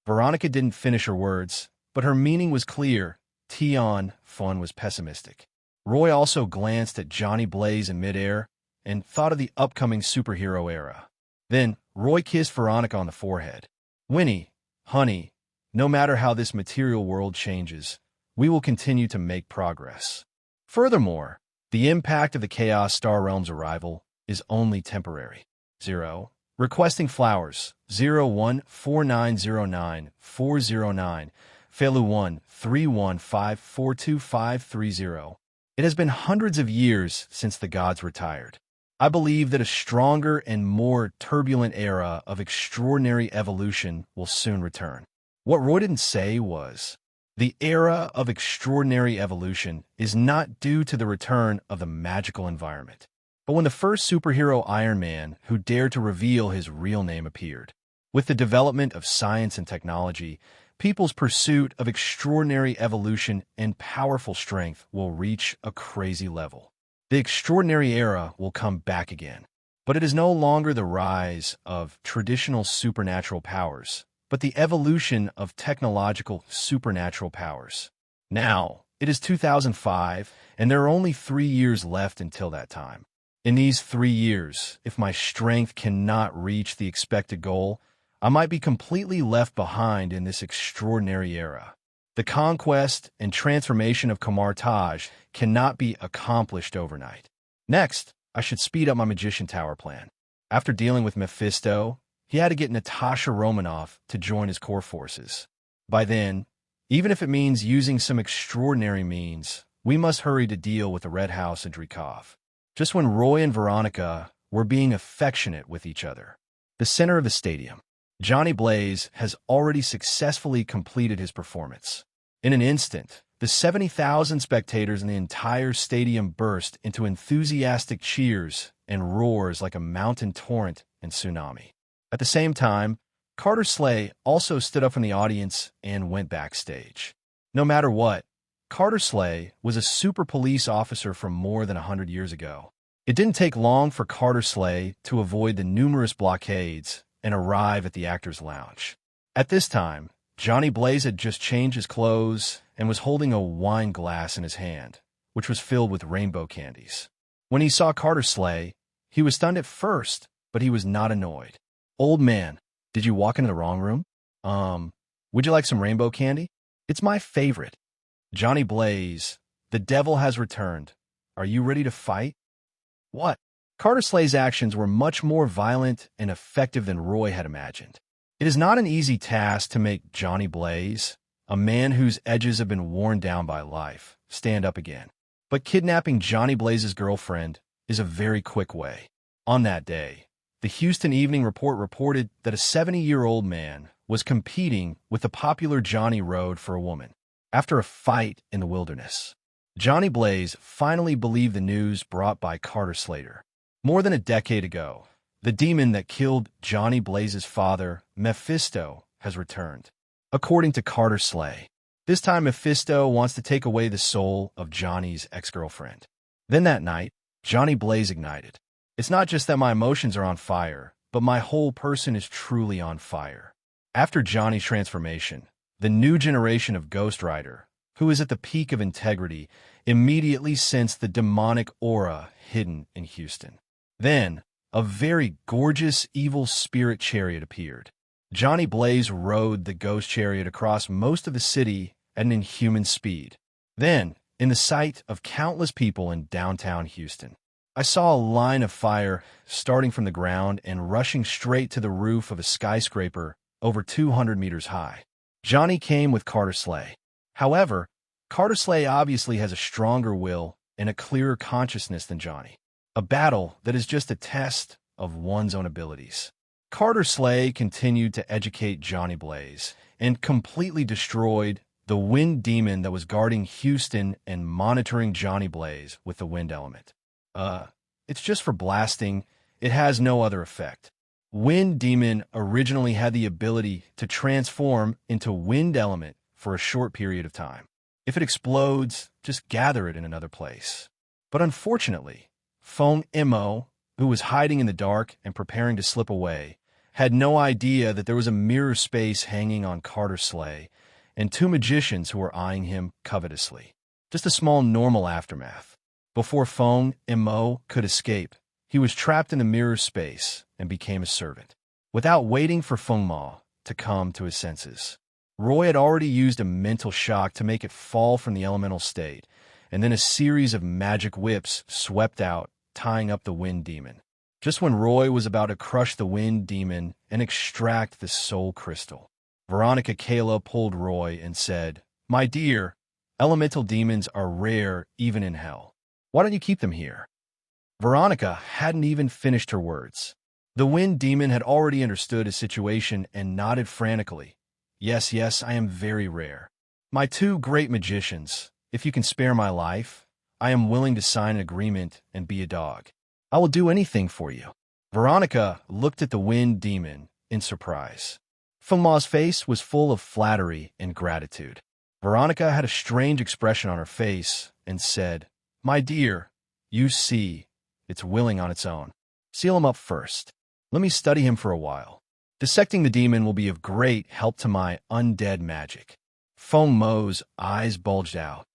Veronica didn't finish her words, but her meaning was clear. Tion Fun was pessimistic. Roy also glanced at Johnny Blaze in midair and thought of the upcoming superhero era. Then, Roy kissed Veronica on the forehead. "Winnie, honey, no matter how this material world changes, we will continue to make progress. Furthermore, the impact of the Chaos Star Realm's arrival is only temporary. 0. Requesting flowers 014909 Felu 131542530. It has been hundreds of years since the gods retired. I believe that a stronger and more turbulent era of extraordinary evolution will soon return. What Roy didn't say was, the era of extraordinary evolution is not due to the return of the magical environment, but when the first superhero Iron Man who dared to reveal his real name appeared. With the development of science and technology, people's pursuit of extraordinary evolution and powerful strength will reach a crazy level. The extraordinary era will come back again, but it is no longer the rise of traditional supernatural powers, but the evolution of technological supernatural powers. Now, it is 2005, and there are only 3 years left until that time. In these 3 years, if my strength cannot reach the expected goal, I might be completely left behind in this extraordinary era. The conquest and transformation of Kamar-Taj cannot be accomplished overnight. Next, I should speed up my Magician Tower plan. After dealing with Mephisto, he had to get Natasha Romanoff to join his core forces. By then, even if it means using some extraordinary means, we must hurry to deal with the Red House and Dreykov. Just when Roy and Veronica were being affectionate with each other. The center of the stadium. Johnny Blaze has already successfully completed his performance. In an instant, the 70,000 spectators in the entire stadium burst into enthusiastic cheers and roars like a mountain torrent and tsunami. At the same time, S.H.I.E.L.D also stood up from the audience and went backstage. No matter what, S.H.I.E.L.D was a super police officer from more than 100 years ago. It didn't take long for S.H.I.E.L.D to avoid the numerous blockades and arrive at the actors' lounge. At this time, Johnny Blaze had just changed his clothes and was holding a wine glass in his hand, which was filled with rainbow candies. When he saw S.H.I.E.L.D, he was stunned at first, but he was not annoyed. "Old man, did you walk into the wrong room? Would you like some rainbow candy? It's my favorite." "Johnny Blaze, the devil has returned. Are you ready to fight?" "What?" S.H.I.E.L.D's actions were much more violent and effective than Roy had imagined. It is not an easy task to make Johnny Blaze, a man whose edges have been worn down by life, stand up again. But kidnapping Johnny Blaze's girlfriend is a very quick way. On that day, the Houston Evening Report reported that a 70-year-old man was competing with the popular Johnny Road for a woman. After a fight in the wilderness, Johnny Blaze finally believed the news brought by Carter Slater. More than a decade ago, the demon that killed Johnny Blaze's father, Mephisto, has returned. According to S.H.I.E.L.D, this time Mephisto wants to take away the soul of Johnny's ex-girlfriend. Then that night, Johnny Blaze ignited. "It's not just that my emotions are on fire, but my whole person is truly on fire." After Johnny's transformation, the new generation of Ghost Rider, who is at the peak of integrity, immediately sensed the demonic aura hidden in Houston. Then, a very gorgeous evil spirit chariot appeared. Johnny Blaze rode the ghost chariot across most of the city at an inhuman speed. Then, in the sight of countless people in downtown Houston, I saw a line of fire starting from the ground and rushing straight to the roof of a skyscraper over 200 meters high. Johnny came with S.H.I.E.L.D. However, S.H.I.E.L.D obviously has a stronger will and a clearer consciousness than Johnny. A battle that is just a test of one's own abilities. S.H.I.E.L.D continued to educate Johnny Blaze and completely destroyed the wind demon that was guarding Houston and monitoring Johnny Blaze with the wind element. It's just for blasting. It has no other effect. Wind Demon originally had the ability to transform into wind element for a short period of time. If it explodes, just gather it in another place. But unfortunately, Mo, who was hiding in the dark and preparing to slip away, had no idea that there was a mirror space hanging on S.H.I.E.L.D and 2 magicians who were eyeing him covetously. Just a small normal aftermath. Before Mo could escape, he was trapped in the mirror space and became a servant. Without waiting for Mo to come to his senses, Roy had already used a mental shock to make it fall from the elemental state, and then a series of magic whips swept out, tying up the wind demon. just when Roy was about to crush the wind demon and extract the soul crystal. Veronica Kayla pulled Roy and said, "My dear, elemental demons are rare even in hell. Why don't you keep them here?" Veronica hadn't even finished her words. The wind demon had already understood his situation and nodded frantically. "Yes, yes, I am very rare. My two great magicians, if you can spare my life, I am willing to sign an agreement and be a dog. I will do anything for you." Veronica looked at the wind demon in surprise. Filma's face was full of flattery and gratitude. Veronica had a strange expression on her face and said, "My dear, you see, it's willing on its own. Seal him up first. Let me study him for a while. Dissecting the demon will be of great help to my undead magic." Feng Mo's eyes bulged out.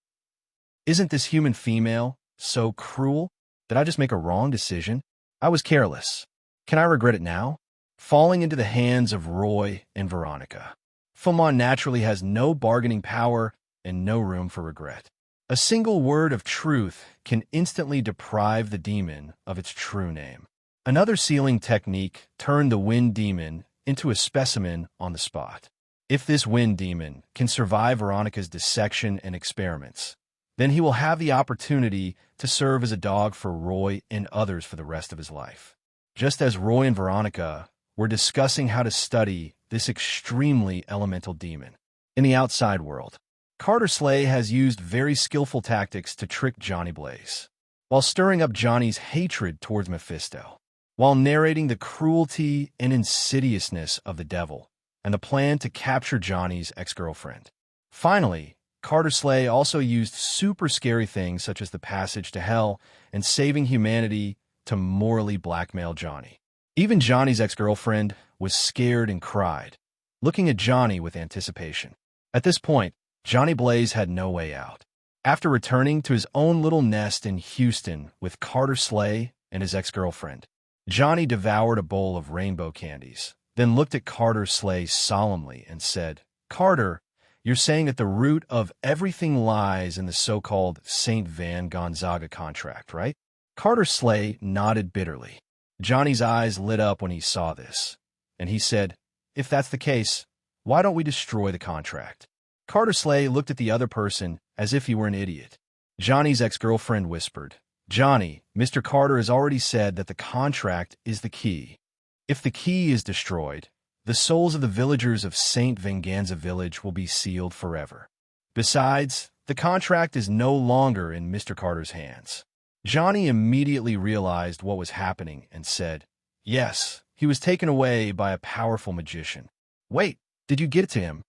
"Isn't this human female so cruel? Did I just make a wrong decision? I was careless. Can I regret it now?" Falling into the hands of Roy and Veronica. Filma naturally has no bargaining power and no room for regret. A single word of truth can instantly deprive the demon of its true name. Another sealing technique turned the wind demon into a specimen on the spot. If this wind demon can survive Veronica's dissection and experiments, then he will have the opportunity to serve as a dog for Roy and others for the rest of his life. Just as Roy and Veronica were discussing how to study this extremely elemental demon in the outside world, S.H.I.E.L.D has used very skillful tactics to trick Johnny Blaze, while stirring up Johnny's hatred towards Mephisto, while narrating the cruelty and insidiousness of the devil and the plan to capture Johnny's ex-girlfriend. Finally, S.H.I.E.L.D also used super scary things such as the passage to hell and saving humanity to morally blackmail Johnny. Even Johnny's ex-girlfriend was scared and cried, looking at Johnny with anticipation. At this point, Johnny Blaze had no way out. After returning to his own little nest in Houston with S.H.I.E.L.D and his ex-girlfriend, Johnny devoured a bowl of rainbow candies, then looked at S.H.I.E.L.D solemnly and said, "Carter, you're saying that the root of everything lies in the so-called St. Van Gonzaga contract, right?" S.H.I.E.L.D nodded bitterly. Johnny's eyes lit up when he saw this, and he said, "If that's the case, why don't we destroy the contract?" S.H.I.E.L.D looked at the other person as if he were an idiot. Johnny's ex-girlfriend whispered, "Johnny, Mr. Carter has already said that the contract is the key. If the key is destroyed, the souls of the villagers of St. Venganza Village will be sealed forever. Besides, the contract is no longer in Mr. Carter's hands." Johnny immediately realized what was happening and said, "Yes, he was taken away by a powerful magician." "Wait, did you get it to him?"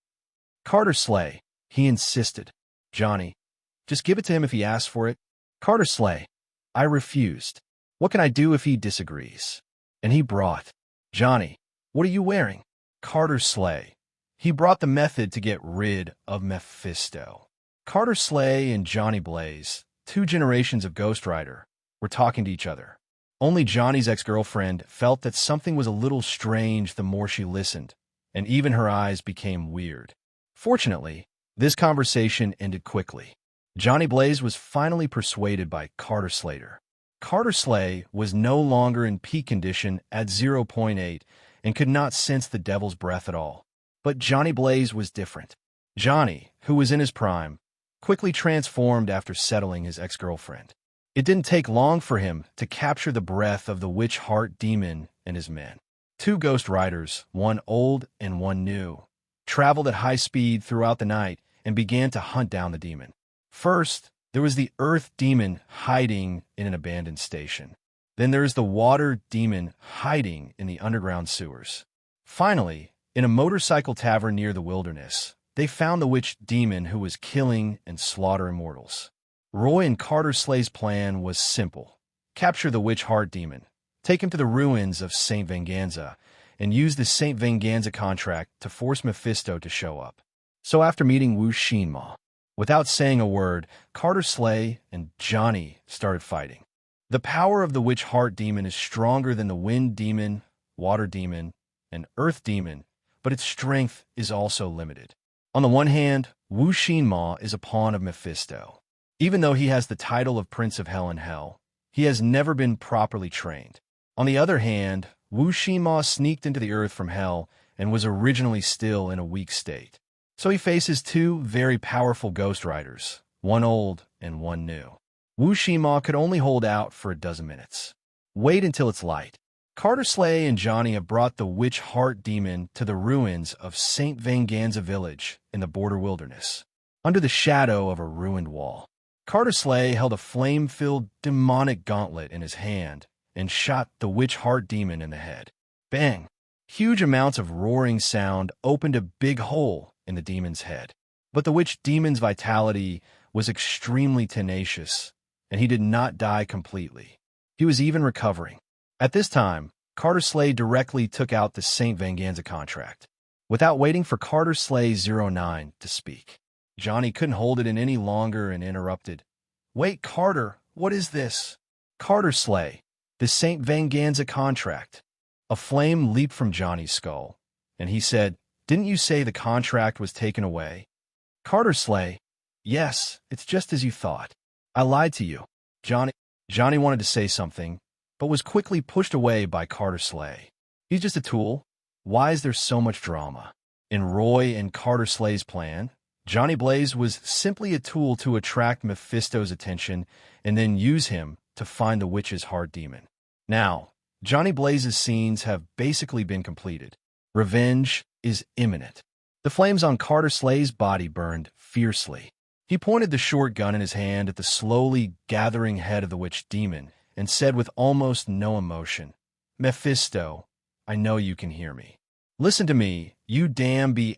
S.H.I.E.L.D, he insisted. "Johnny, just give it to him if he asks for it." S.H.I.E.L.D, "I refused. What can I do if he disagrees?" And he brought. "Johnny, what are you wearing?" S.H.I.E.L.D, "He brought the method to get rid of Mephisto." S.H.I.E.L.D and Johnny Blaze, two generations of Ghost Rider, were talking to each other. Only Johnny's ex-girlfriend felt that something was a little strange the more she listened, and even her eyes became weird. Fortunately, this conversation ended quickly. Johnny Blaze was finally persuaded by S.H.I.E.L.D. S.H.I.E.L.D was no longer in peak condition at 0.8 and could not sense the devil's breath at all. But Johnny Blaze was different. Johnny, who was in his prime, quickly transformed after settling his ex-girlfriend. It didn't take long for him to capture the breath of the witch heart demon and his men. Two ghost riders, one old and one new, traveled at high speed throughout the night and began to hunt down the demon. First, there was the earth demon hiding in an abandoned station. Then there is the water demon hiding in the underground sewers. Finally, in a motorcycle tavern near the wilderness, they found the witch demon who was killing and slaughtering mortals. Roy and S.H.I.E.L.D's plan was simple. Capture the witch heart demon, take him to the ruins of St. Venganza, and use the St. Venganza contract to force Mephisto to show up. So after meeting Wu Xinma, without saying a word, S.H.I.E.L.D and Johnny started fighting. The power of the witch heart demon is stronger than the wind demon, water demon, and earth demon, but its strength is also limited. On the one hand, Wu Xinma is a pawn of Mephisto. Even though he has the title of Prince of Hell and Hell, he has never been properly trained. On the other hand, Wu-Shen-Ma sneaked into the earth from hell and was originally still in a weak state. So he faces two very powerful Ghost Riders, one old and one new. Wu-Shen-Ma could only hold out for a dozen minutes. Wait until it's light. S.H.I.E.L.D and Johnny have brought the witch heart demon to the ruins of St. Venganza village in the border wilderness, under the shadow of a ruined wall. S.H.I.E.L.D held a flame-filled demonic gauntlet in his hand and shot the witch heart demon in the head. Bang! Huge amounts of roaring sound opened a big hole in the demon's head. But the witch demon's vitality was extremely tenacious, and he did not die completely. He was even recovering. At this time, S.H.I.E.L.D directly took out the St. Venganza contract, without waiting for S.H.I.E.L.D-09 to speak. Johnny couldn't hold it in any longer and interrupted. "Wait, Carter, what is this?" "S.H.I.E.L.D, the St. Venganza contract." A flame leaped from Johnny's skull, and he said, "Didn't you say the contract was taken away?" S.H.I.E.L.D, "Yes, it's just as you thought. I lied to you." Johnny wanted to say something, but was quickly pushed away by S.H.I.E.L.D. He's just a tool. Why is there so much drama? In Roy and S.H.I.E.L.D.'s plan, Johnny Blaze was simply a tool to attract Mephisto's attention and then use him to find the witch's heart demon. Now, Johnny Blaze's scenes have basically been completed. Revenge is imminent. The flames on S.H.I.E.L.D.'s body burned fiercely. He pointed the short gun in his hand at the slowly gathering head of the witch demon and said with almost no emotion, "Mephisto, I know you can hear me. Listen to me, you damn B****************.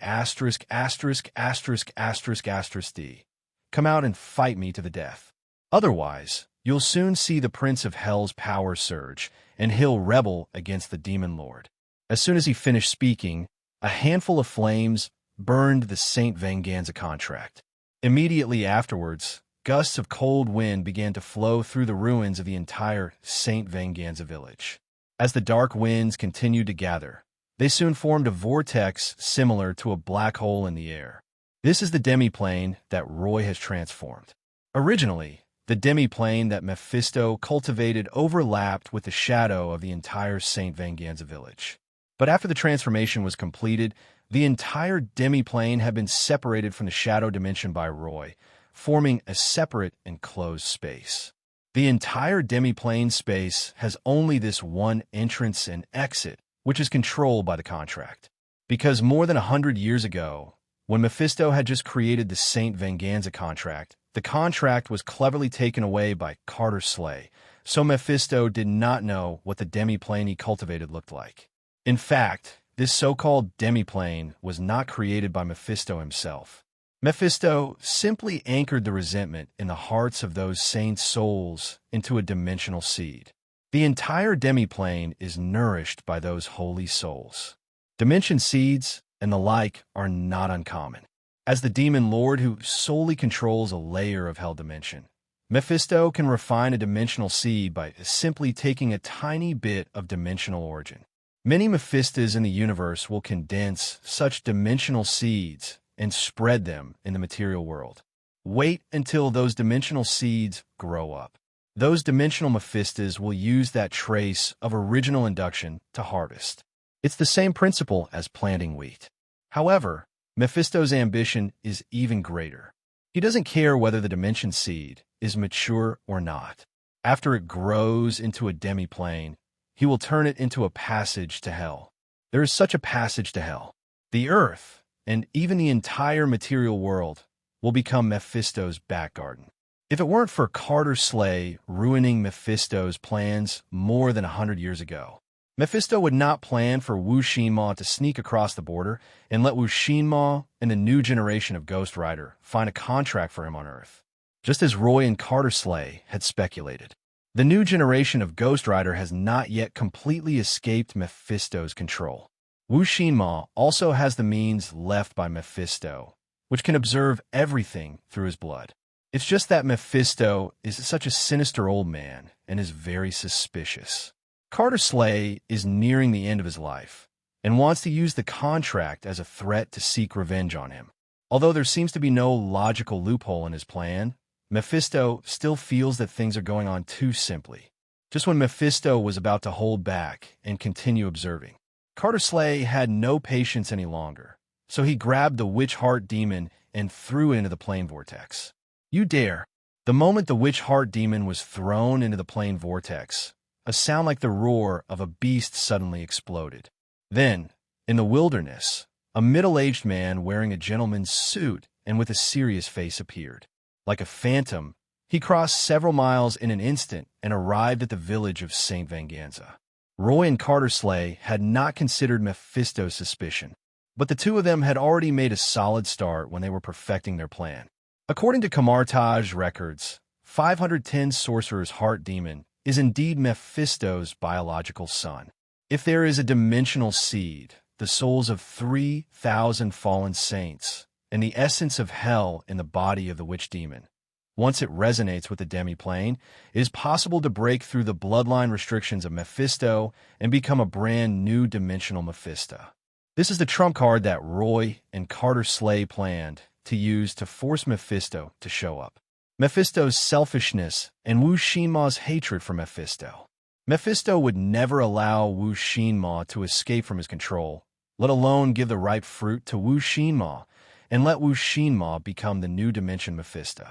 Come out and fight me to the death. Otherwise, you'll soon see the Prince of Hell's power surge, and he'll rebel against the Demon Lord." As soon as he finished speaking, a handful of flames burned the St. Venganza contract. Immediately afterwards, gusts of cold wind began to flow through the ruins of the entire St. Venganza village. As the dark winds continued to gather, they soon formed a vortex similar to a black hole in the air. This is the demiplane that Roy has transformed. Originally, the demiplane that Mephisto cultivated overlapped with the shadow of the entire St. Venganza village. But after the transformation was completed, the entire demiplane had been separated from the shadow dimension by Roy, forming a separate and closed space. The entire demiplane space has only this one entrance and exit, which is controlled by the contract. Because more than 100 years ago, when Mephisto had just created the St. Venganza contract, the contract was cleverly taken away by S.H.I.E.L.D, so Mephisto did not know what the demiplane he cultivated looked like. In fact, this so-called demiplane was not created by Mephisto himself. Mephisto simply anchored the resentment in the hearts of those saints' souls into a dimensional seed. The entire demiplane is nourished by those holy souls. Dimension seeds and the like are not uncommon. As the demon lord who solely controls a layer of hell dimension, Mephisto can refine a dimensional seed by simply taking a tiny bit of dimensional origin. Many Mephistas in the universe will condense such dimensional seeds and spread them in the material world. Wait until those dimensional seeds grow up. Those dimensional Mephistas will use that trace of original induction to harvest. It's the same principle as planting wheat. However, Mephisto's ambition is even greater. He doesn't care whether the dimension seed is mature or not. After it grows into a demiplane, he will turn it into a passage to hell. There is such a passage to hell. The earth, and even the entire material world, will become Mephisto's back garden. If it weren't for S.H.I.E.L.D ruining Mephisto's plans more than 100 years ago, Mephisto would not plan for Wu-Shen-Ma to sneak across the border and let Wu-Shen-Ma and the new generation of Ghost Rider find a contract for him on Earth, just as Roy and S.H.I.E.L.D had speculated. The new generation of Ghost Rider has not yet completely escaped Mephisto's control. Wu-Shen-Ma also has the means left by Mephisto, which can observe everything through his blood. It's just that Mephisto is such a sinister old man and is very suspicious. S.H.I.E.L.D is nearing the end of his life and wants to use the contract as a threat to seek revenge on him. Although there seems to be no logical loophole in his plan, Mephisto still feels that things are going on too simply. Just when Mephisto was about to hold back and continue observing, Carter-Slay had no patience any longer, so he grabbed the witch heart demon and threw it into the plane vortex. You dare! The moment the witch heart demon was thrown into the plane vortex, a sound like the roar of a beast suddenly exploded. Then, in the wilderness, a middle-aged man wearing a gentleman's suit and with a serious face appeared. Like a phantom, he crossed several miles in an instant and arrived at the village of St. Venganza. Roy and Carter-Slay had not considered Mephisto's suspicion, but the two of them had already made a solid start when they were perfecting their plan. According to Kamar-Taj records, 510 Sorcerer's Heart Demon is indeed Mephisto's biological son. If there is a dimensional seed, the souls of 3,000 fallen saints, and the essence of hell in the body of the witch demon, once it resonates with the demi-plane, it is possible to break through the bloodline restrictions of Mephisto and become a brand new dimensional Mephisto. This is the trump card that Roy and Carter-Slay planned to use to force Mephisto to show up. Mephisto's selfishness and Wu Xinma's hatred for Mephisto. Mephisto would never allow Wu Xinma to escape from his control, let alone give the ripe fruit to Wu Xinma and let Wu Xinma become the new dimension Mephisto.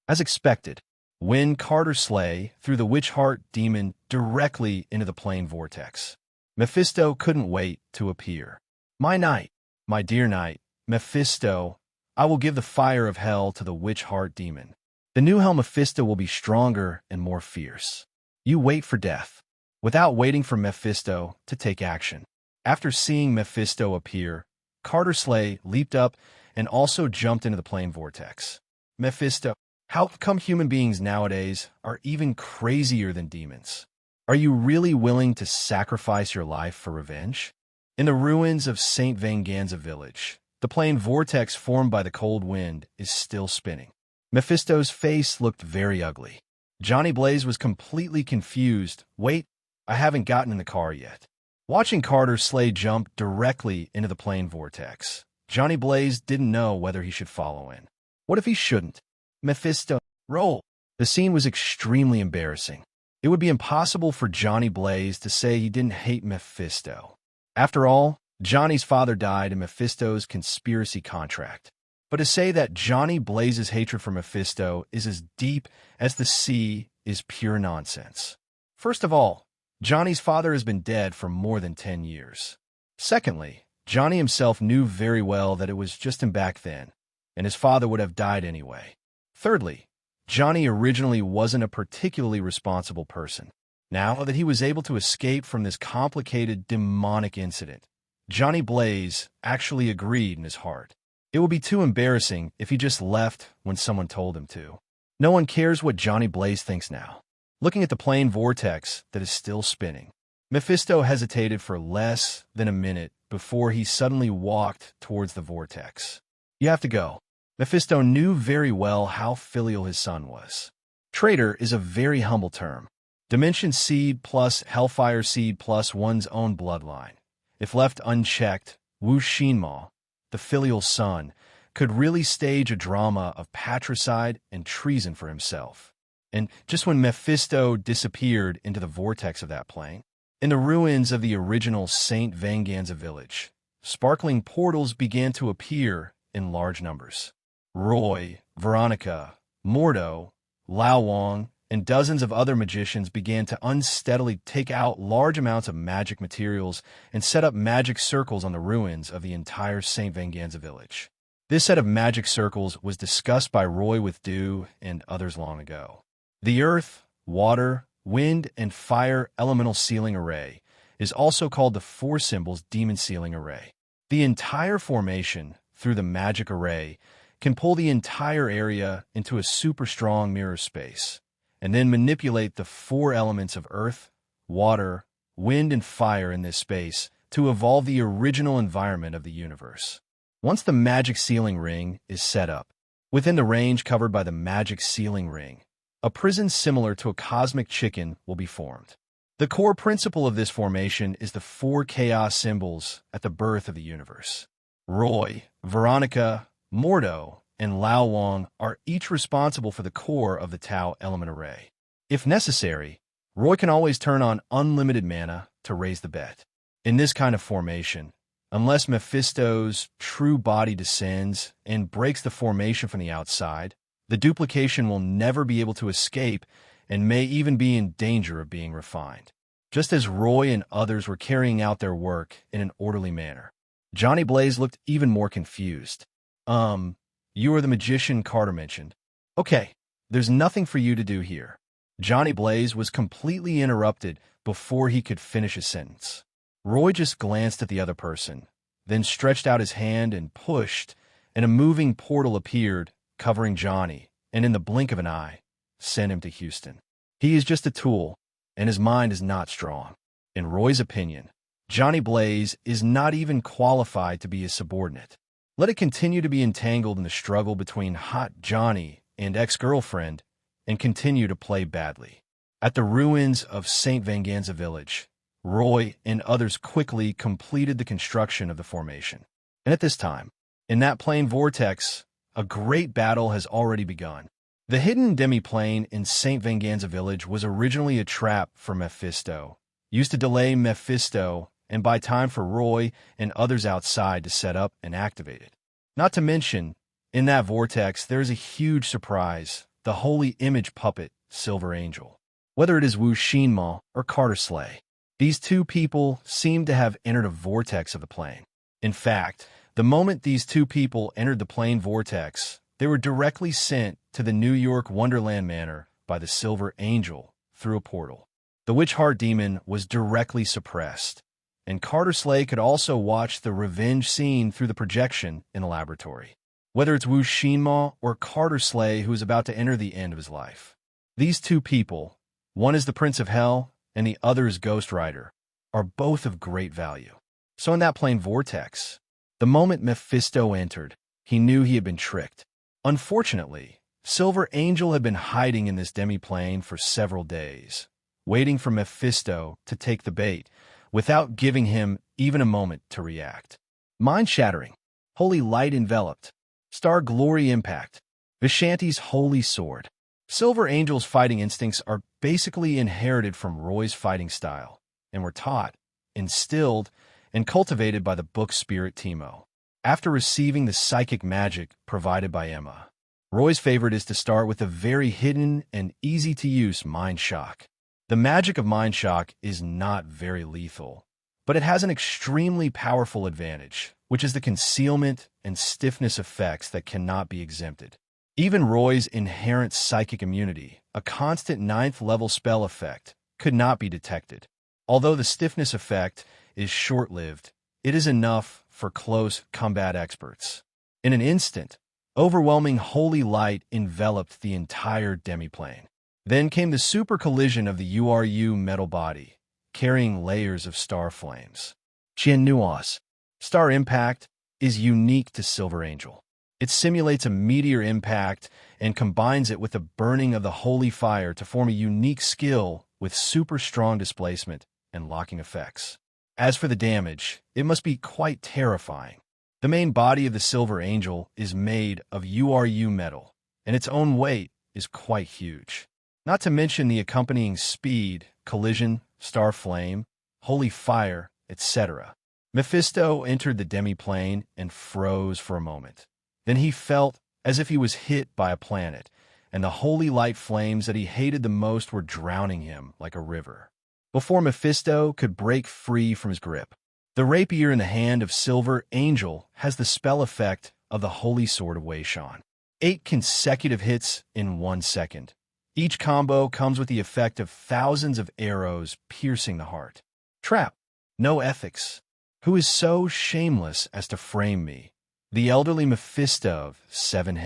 As expected, when Carter-Slay threw the witch heart demon directly into the plane vortex, Mephisto couldn't wait to appear. My knight, my dear knight, Mephisto, I will give the fire of hell to the witch heart demon. The new hell Mephisto will be stronger and more fierce. You wait for death, without waiting for Mephisto to take action. After seeing Mephisto appear, Carter-Slay leaped up and also jumped into the plane vortex. Mephisto, how come human beings nowadays are even crazier than demons? Are you really willing to sacrifice your life for revenge? In the ruins of St. Venganza village, the plane vortex formed by the cold wind is still spinning. Mephisto's face looked very ugly. Johnny Blaze was completely confused. Wait, I haven't gotten in the car yet. Watching Carter-Slay jump directly into the plane vortex, Johnny Blaze didn't know whether he should follow in. What if he shouldn't? Mephisto, roll. The scene was extremely embarrassing. It would be impossible for Johnny Blaze to say he didn't hate Mephisto. After all, Johnny's father died in Mephisto's conspiracy contract. But to say that Johnny Blaze's hatred for Mephisto is as deep as the sea is pure nonsense. First of all, Johnny's father has been dead for more than 10 years. Secondly, Johnny himself knew very well that it was just him back then, and his father would have died anyway. Thirdly, Johnny originally wasn't a particularly responsible person. Now that he was able to escape from this complicated demonic incident, Johnny Blaze actually agreed in his heart. It would be too embarrassing if he just left when someone told him to. No one cares what Johnny Blaze thinks now. Looking at the plane vortex that is still spinning, Mephisto hesitated for less than a minute before he suddenly walked towards the vortex. You have to go. Mephisto knew very well how filial his son was. Traitor is a very humble term. Dimension seed plus hellfire seed plus one's own bloodline. If left unchecked, Wu Xinma, the filial son, could really stage a drama of patricide and treason for himself. And just when Mephisto disappeared into the vortex of that plane, in the ruins of the original St. Venganza village, sparkling portals began to appear in large numbers. Roy, Veronica, Mordo, Lao Wang, and dozens of other magicians began to unsteadily take out large amounts of magic materials and set up magic circles on the ruins of the entire St. Venganza village. This set of magic circles was discussed by Roy with Dew and others long ago. The earth, water, wind, and fire elemental sealing array is also called the Four Symbols Demon Sealing Array. The entire formation, through the magic array, can pull the entire area into a super strong mirror space, and then manipulate the four elements of earth, water, wind, and fire in this space to evolve the original environment of the universe. Once the magic sealing ring is set up, within the range covered by the magic sealing ring, a prison similar to a cosmic chicken will be formed. The core principle of this formation is the four chaos symbols at the birth of the universe. Roy, Veronica, Mordo, and Lao Wang are each responsible for the core of the Tau element array. If necessary, Roy can always turn on unlimited mana to raise the bet. In this kind of formation, unless Mephisto's true body descends and breaks the formation from the outside, the duplication will never be able to escape and may even be in danger of being refined. Just as Roy and others were carrying out their work in an orderly manner, Johnny Blaze looked even more confused. You are the magician Carter mentioned. Okay, there's nothing for you to do here. Johnny Blaze was completely interrupted before he could finish his sentence. Roy just glanced at the other person, then stretched out his hand and pushed, and a moving portal appeared, covering Johnny, and in the blink of an eye, sent him to Houston. He is just a tool, and his mind is not strong. In Roy's opinion, Johnny Blaze is not even qualified to be his subordinate. Let it continue to be entangled in the struggle between Hot Johnny and ex-girlfriend, and continue to play badly. At the ruins of St. Venganza Village, Roy and others quickly completed the construction of the formation. And at this time, in that plane vortex, a great battle has already begun. The hidden demi-plane in St. Venganza Village was originally a trap for Mephisto, used to delay Mephisto and buy time for Roy and others outside to set up and activate it. Not to mention, in that vortex, there is a huge surprise, the holy image puppet, Silver Angel. Whether it is Wu-Shinma or Carter-S.H.I.E.L.D, these two people seem to have entered a vortex of the plane. In fact, the moment these two people entered the plane vortex, they were directly sent to the New York Wonderland Manor by the Silver Angel through a portal. The Witch Heart Demon was directly suppressed, and Carter-S.H.I.E.L.D could also watch the revenge scene through the projection in the laboratory. Whether it's Wu-Shinma or Carter-S.H.I.E.L.D who is about to enter the end of his life. These two people, one is the Prince of Hell and the other is Ghost Rider, are both of great value. So in that plane vortex, the moment Mephisto entered, he knew he had been tricked. Unfortunately, Silver Angel had been hiding in this demi-plane for several days, waiting for Mephisto to take the bait, without giving him even a moment to react. Mind-shattering, holy light enveloped, star glory impact, Vishanti's holy sword. Silver Angel's fighting instincts are basically inherited from Roy's fighting style, and were taught, instilled, and cultivated by the book spirit Teemo. After receiving the psychic magic provided by Emma, Roy's favorite is to start with a very hidden and easy-to-use Mind Shock. The magic of Mind Shock is not very lethal, but it has an extremely powerful advantage, which is the concealment and stiffness effects that cannot be exempted. Even Roy's inherent psychic immunity, a constant 9th-level spell effect, could not be detected. Although the stiffness effect is short-lived, it is enough for close combat experts. In an instant, overwhelming holy light enveloped the entire demiplane. Then came the super collision of the URU metal body, carrying layers of star flames. Jian Nuos. Star Impact is unique to Silver Angel. It simulates a meteor impact and combines it with the burning of the holy fire to form a unique skill with super strong displacement and locking effects. As for the damage, it must be quite terrifying. The main body of the Silver Angel is made of URU metal, and its own weight is quite huge. Not to mention the accompanying speed, collision, star flame, holy fire, etc. Mephisto entered the demiplane and froze for a moment. Then he felt as if he was hit by a planet, and the holy light flames that he hated the most were drowning him like a river. Before Mephisto could break free from his grip, the rapier in the hand of Silver Angel has the spell effect of the Holy Sword of Wei Shan. 8 consecutive hits in 1 second. Each combo comes with the effect of thousands of arrows piercing the heart. Trap. No ethics. Who is so shameless as to frame me? The elderly Mephisto of 7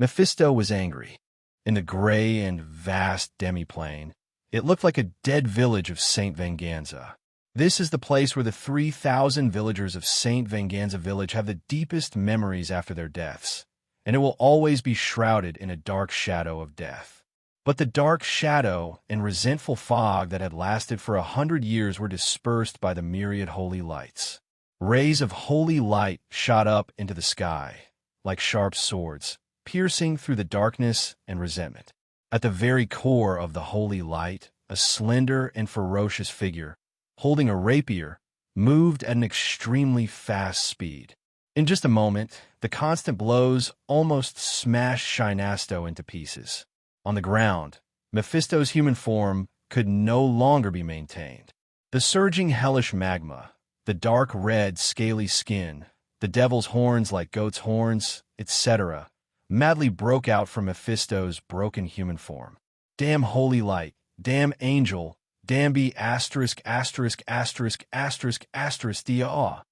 Mephisto was angry. In the gray and vast demiplane, it looked like a dead village of St. Venganza. This is the place where the 3,000 villagers of St. Venganza Village have the deepest memories after their deaths, and it will always be shrouded in a dark shadow of death. But the dark shadow and resentful fog that had lasted for 100 years were dispersed by the myriad holy lights. Rays of holy light shot up into the sky, like sharp swords, piercing through the darkness and resentment. At the very core of the holy light a slender and ferocious figure, holding a rapier, moved at an extremely fast speed. In just a moment, the constant blows almost smashed Shinasto into pieces. On the ground, Mephisto's human form could no longer be maintained. The surging hellish magma, the dark red scaly skin, the devil's horns like goat's horns, etc., madly broke out from Mephisto's broken human form. Damn holy light, damn angel, damn be asterisk asterisk asterisk asterisk asterisk dia.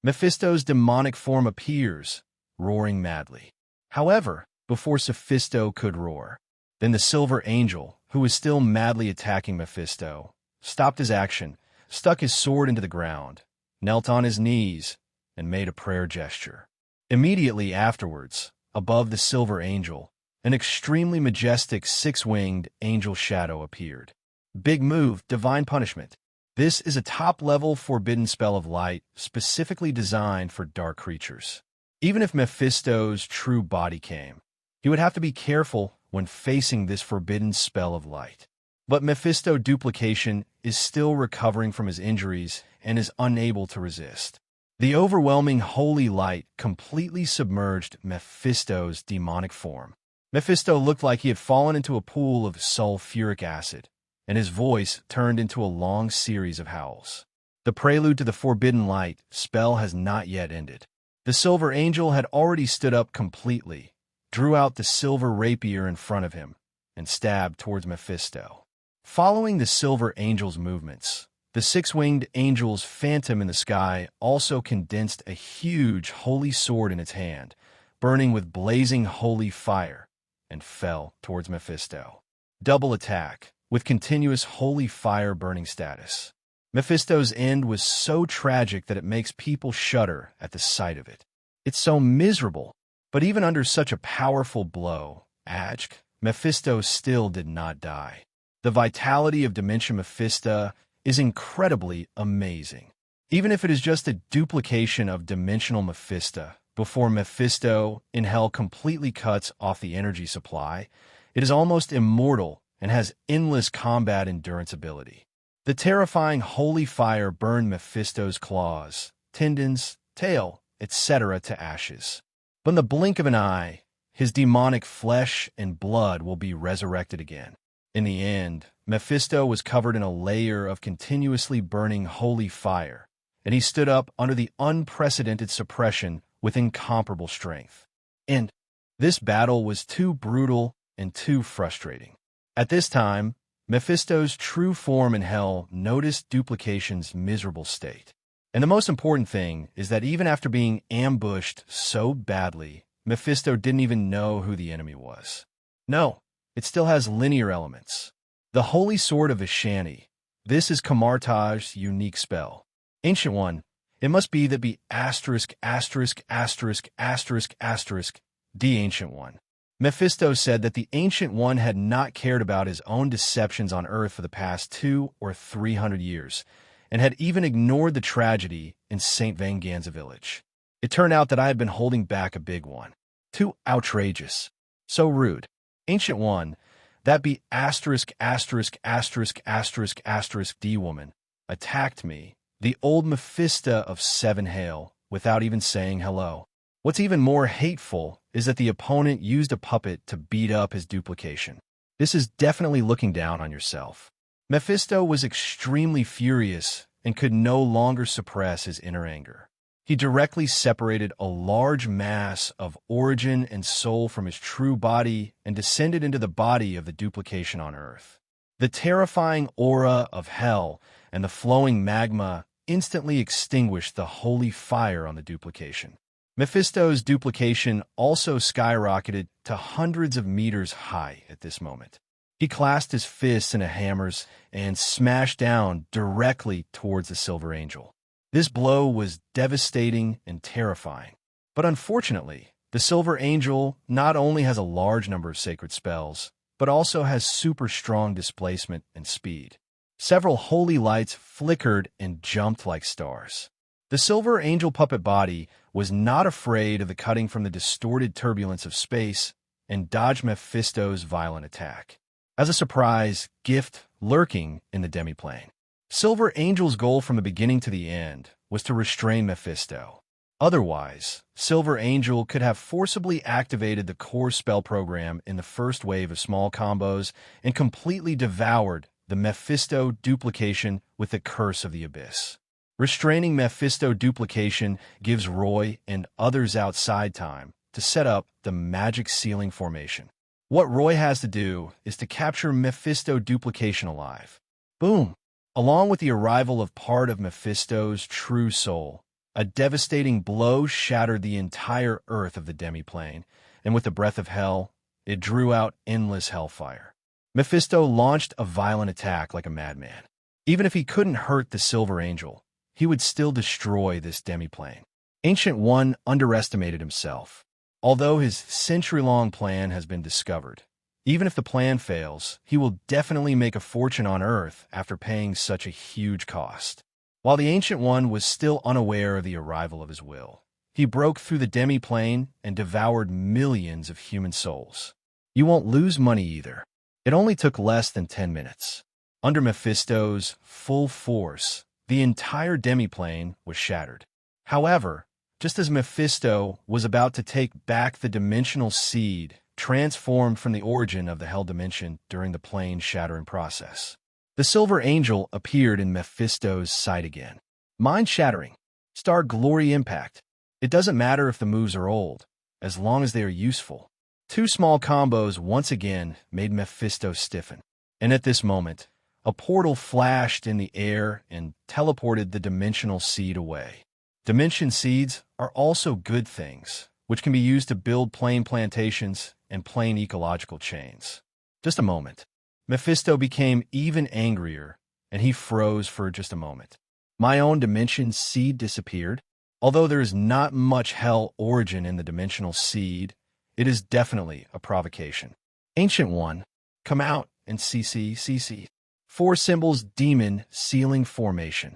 Mephisto's demonic form appears, roaring madly. However, before Mephisto could roar, then the Silver Angel, who was still madly attacking Mephisto, stopped his action, stuck his sword into the ground, knelt on his knees, and made a prayer gesture. Immediately afterwards, above the Silver Angel, an extremely majestic six-winged angel shadow appeared. Big move, divine punishment. This is a top-level forbidden spell of light specifically designed for dark creatures. Even if Mephisto's true body came, he would have to be careful when facing this forbidden spell of light. But Mephisto duplication is still recovering from his injuries and is unable to resist. The overwhelming holy light completely submerged Mephisto's demonic form. Mephisto looked like he had fallen into a pool of sulfuric acid, and his voice turned into a long series of howls. The prelude to the forbidden light spell has not yet ended. The Silver Angel had already stood up completely, drew out the silver rapier in front of him, and stabbed towards Mephisto. Following the Silver Angel's movements, the six-winged angel's phantom in the sky also condensed a huge holy sword in its hand, burning with blazing holy fire, and fell towards Mephisto. Double attack, with continuous holy fire burning status. Mephisto's end was so tragic that it makes people shudder at the sight of it. It's so miserable, but even under such a powerful blow, Mephisto still did not die. The vitality of Dimension Mephisto is incredibly amazing. Even if it is just a duplication of Dimensional Mephisto, before Mephisto in Hell completely cuts off the energy supply, it is almost immortal and has endless combat endurance ability. The terrifying holy fire burned Mephisto's claws, tendons, tail, etc. to ashes. But in the blink of an eye, his demonic flesh and blood will be resurrected again. In the end, Mephisto was covered in a layer of continuously burning holy fire, and he stood up under the unprecedented suppression with incomparable strength. And this battle was too brutal and too frustrating. At this time, Mephisto's true form in Hell noticed duplication's miserable state. And the most important thing is that even after being ambushed so badly, Mephisto didn't even know who the enemy was. No, it still has linear elements. The Holy Sword of S.H.I.E.L.D. This is Kamar-Taj's unique spell. Ancient One, it must be that be asterisk asterisk asterisk asterisk asterisk the Ancient One. Mephisto said that the Ancient One had not cared about his own deceptions on Earth for the past 200 or 300 years, and had even ignored the tragedy in St. Venganza village. It turned out that I had been holding back a big one. Too outrageous. So rude. Ancient One, that be asterisk asterisk asterisk asterisk asterisk D woman, attacked me, the old Mephisto of S.H.I.E.L.D, without even saying hello. What's even more hateful is that the opponent used a puppet to beat up his duplication. This is definitely looking down on yourself. Mephisto was extremely furious and could no longer suppress his inner anger. He directly separated a large mass of origin and soul from his true body and descended into the body of the duplication on Earth. The terrifying aura of hell and the flowing magma instantly extinguished the holy fire on the duplication. Mephisto's duplication also skyrocketed to hundreds of meters high at this moment. He clasped his fists into hammers and smashed down directly towards the Silver Angel. This blow was devastating and terrifying. But unfortunately, the Silver Angel not only has a large number of sacred spells, but also has super strong displacement and speed. Several holy lights flickered and jumped like stars. The Silver Angel puppet body was not afraid of the cutting from the distorted turbulence of space and dodged Mephisto's violent attack. as a surprise gift lurking in the demiplane. Silver Angel's goal from the beginning to the end was to restrain Mephisto. Otherwise, Silver Angel could have forcibly activated the core spell program in the first wave of small combos and completely devoured the Mephisto duplication with the Curse of the Abyss. Restraining Mephisto duplication gives Roy and others outside time to set up the magic ceiling formation. What Roy has to do is to capture Mephisto duplication alive. Boom! Along with the arrival of part of Mephisto's true soul, a devastating blow shattered the entire earth of the demiplane, and with the breath of hell, it drew out endless hellfire. Mephisto launched a violent attack like a madman. Even if he couldn't hurt the Silver Angel, he would still destroy this demiplane. Ancient One underestimated himself. Although his century-long plan has been discovered, even if the plan fails, he will definitely make a fortune on Earth after paying such a huge cost. While the Ancient One was still unaware of the arrival of his will, he broke through the demiplane and devoured millions of human souls. You won't lose money either. It only took less than 10 minutes. Under Mephisto's full force, the entire demiplane was shattered. However, just as Mephisto was about to take back the dimensional seed transformed from the origin of the Hell dimension during the plane shattering process, the Silver Angel appeared in Mephisto's sight again. Mind-shattering. Star Glory Impact. It doesn't matter if the moves are old, as long as they are useful. Two small combos once again made Mephisto stiffen. And at this moment, a portal flashed in the air and teleported the dimensional seed away. Dimension seeds are also good things, which can be used to build plane plantations and plane ecological chains. Just a moment. Mephisto became even angrier, and he froze for just a moment. My own dimension seed disappeared. Although there is not much hell origin in the dimensional seed, it is definitely a provocation. Ancient One, come out and CC. 4 symbols demon ceiling formation.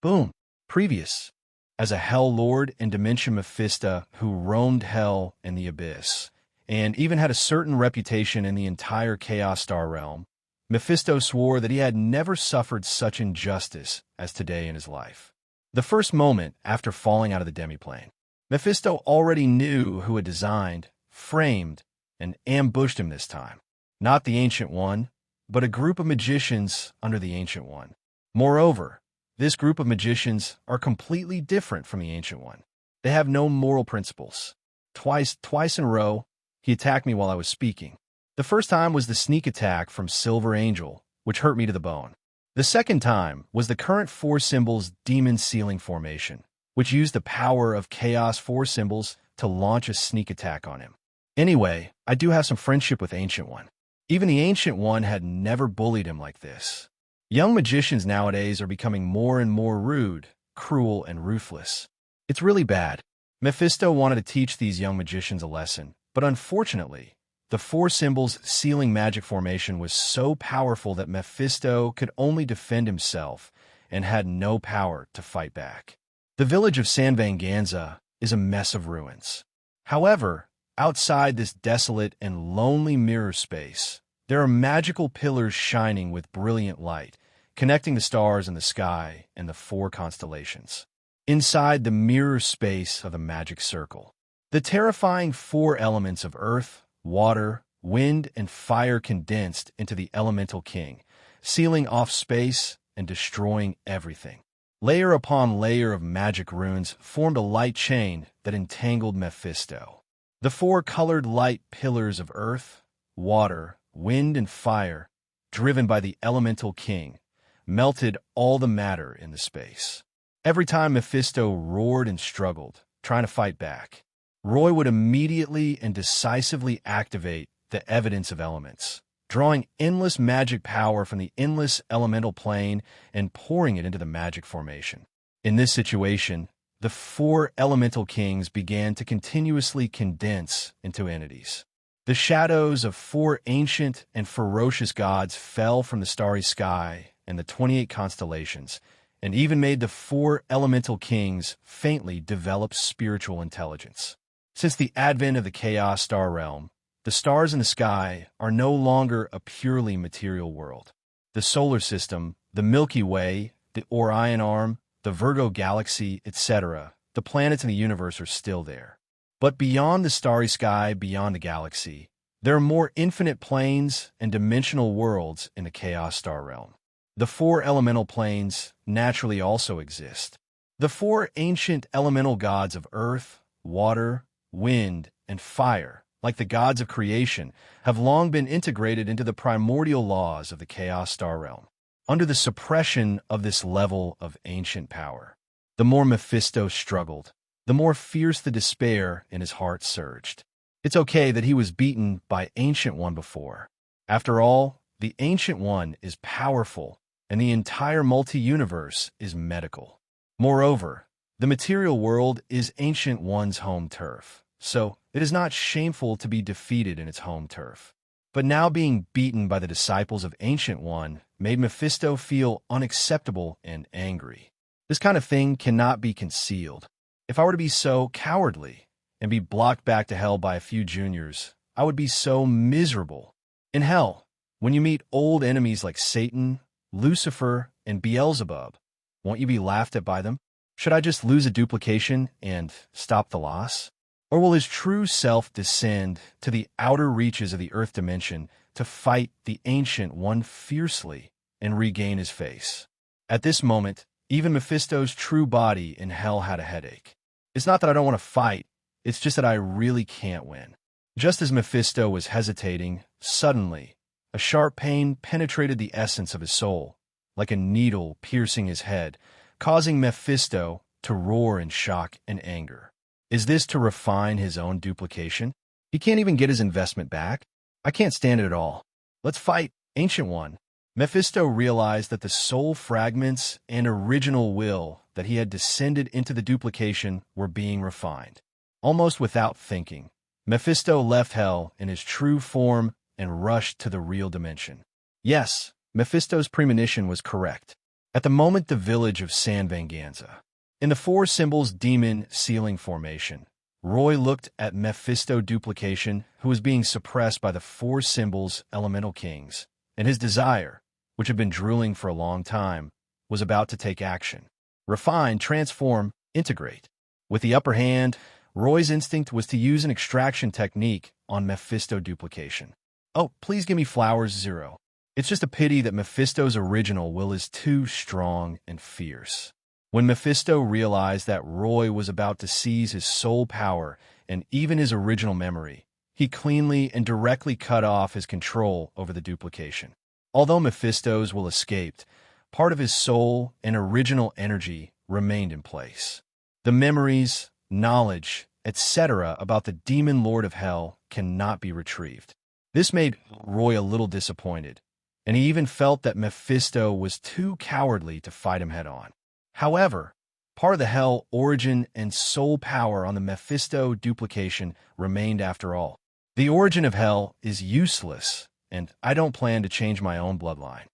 Boom. Previous. As a Hell Lord and Dimension Mephisto who roamed Hell and the Abyss, and even had a certain reputation in the entire Chaos Star realm, Mephisto swore that he had never suffered such injustice as today in his life. The first moment after falling out of the demiplane, Mephisto already knew who had designed, framed, and ambushed him this time. Not the Ancient One, but a group of magicians under the Ancient One. Moreover, this group of magicians are completely different from the Ancient One. They have no moral principles. Twice in a row, he attacked me while I was speaking. The first time was the sneak attack from Silver Angel, which hurt me to the bone. The second time was the current 4 symbols demon ceiling formation, which used the power of Chaos 4 symbols to launch a sneak attack on him. Anyway, I do have some friendship with Ancient One. Even the Ancient One had never bullied him like this. Young magicians nowadays are becoming more and more rude, cruel, and ruthless. It's really bad. Mephisto wanted to teach these young magicians a lesson, but unfortunately, the 4 symbols ceiling magic formation was so powerful that Mephisto could only defend himself and had no power to fight back. The village of San Venganza is a mess of ruins. However, outside this desolate and lonely mirror space, there are magical pillars shining with brilliant light, connecting the stars in the sky and the 4 constellations. Inside the mirror space of the magic circle, the terrifying 4 elements of earth, water, wind, and fire condensed into the elemental king, sealing off space and destroying everything. Layer upon layer of magic runes formed a light chain that entangled Mephisto. The 4 colored light pillars of earth, water, wind, and fire, driven by the elemental king, melted all the matter in the space. Every time Mephisto roared and struggled, trying to fight back, Roy would immediately and decisively activate the evidence of elements, drawing endless magic power from the endless elemental plane and pouring it into the magic formation. In this situation, the 4 elemental kings began to continuously condense into entities. The shadows of 4 ancient and ferocious gods fell from the starry sky and the 28 constellations, and even made the 4 elemental kings faintly develop spiritual intelligence. Since the advent of the Chaos Star realm, the stars in the sky are no longer a purely material world. The solar system, the Milky Way, the Orion Arm, the Virgo Galaxy, etc., the planets in the universe are still there. But beyond the starry sky, beyond the galaxy, there are more infinite planes and dimensional worlds in the Chaos Star realm. The four elemental planes naturally also exist. The four ancient elemental gods of earth, water, wind, and fire, like the gods of creation, have long been integrated into the primordial laws of the Chaos Star realm. Under the suppression of this level of ancient power, the more Mephisto struggled, the more fierce the despair in his heart surged. It's okay that he was beaten by Ancient One before. After all, the Ancient One is powerful, and the entire multi-universe is medical. Moreover, the material world is Ancient One's home turf, so it is not shameful to be defeated in its home turf. But now being beaten by the disciples of Ancient One made Mephisto feel unacceptable and angry. This kind of thing cannot be concealed. If I were to be so cowardly and be blocked back to hell by a few juniors, I would be so miserable. In hell, when you meet old enemies like Satan, Lucifer, and Beelzebub, won't you be laughed at by them? Should I just lose a duplication and stop the loss? Or will his true self descend to the outer reaches of the Earth dimension to fight the Ancient One fiercely and regain his face? At this moment, even Mephisto's true body in hell had a headache. It's not that I don't want to fight, it's just that I really can't win. Just as Mephisto was hesitating, suddenly, a sharp pain penetrated the essence of his soul, like a needle piercing his head, causing Mephisto to roar in shock and anger. Is this to refine his own duplication? He can't even get his investment back? I can't stand it at all. Let's fight, Ancient One. Mephisto realized that the soul fragments and original will that he had descended into the duplication were being refined. Almost without thinking, Mephisto left hell in his true form and rushed to the real dimension. Yes, Mephisto's premonition was correct. At the moment the village of San Venganza, in the four symbols demon sealing formation, Roy looked at Mephisto duplication, who was being suppressed by the four symbols elemental kings, and his desire, which had been drooling for a long time, was about to take action. Refine, transform, integrate. With the upper hand, Roy's instinct was to use an extraction technique on Mephisto duplication. Oh, please give me flowers 0. It's just a pity that Mephisto's original will is too strong and fierce. When Mephisto realized that Roy was about to seize his soul power and even his original memory, he cleanly and directly cut off his control over the duplication. Although Mephisto's will escaped, part of his soul and original energy remained in place. The memories, knowledge, etc. about the demon lord of hell cannot be retrieved. This made Roy a little disappointed, and he even felt that Mephisto was too cowardly to fight him head-on. However, part of the hell origin and soul power on the Mephisto duplication remained after all. The origin of hell is useless, and I don't plan to change my own bloodline.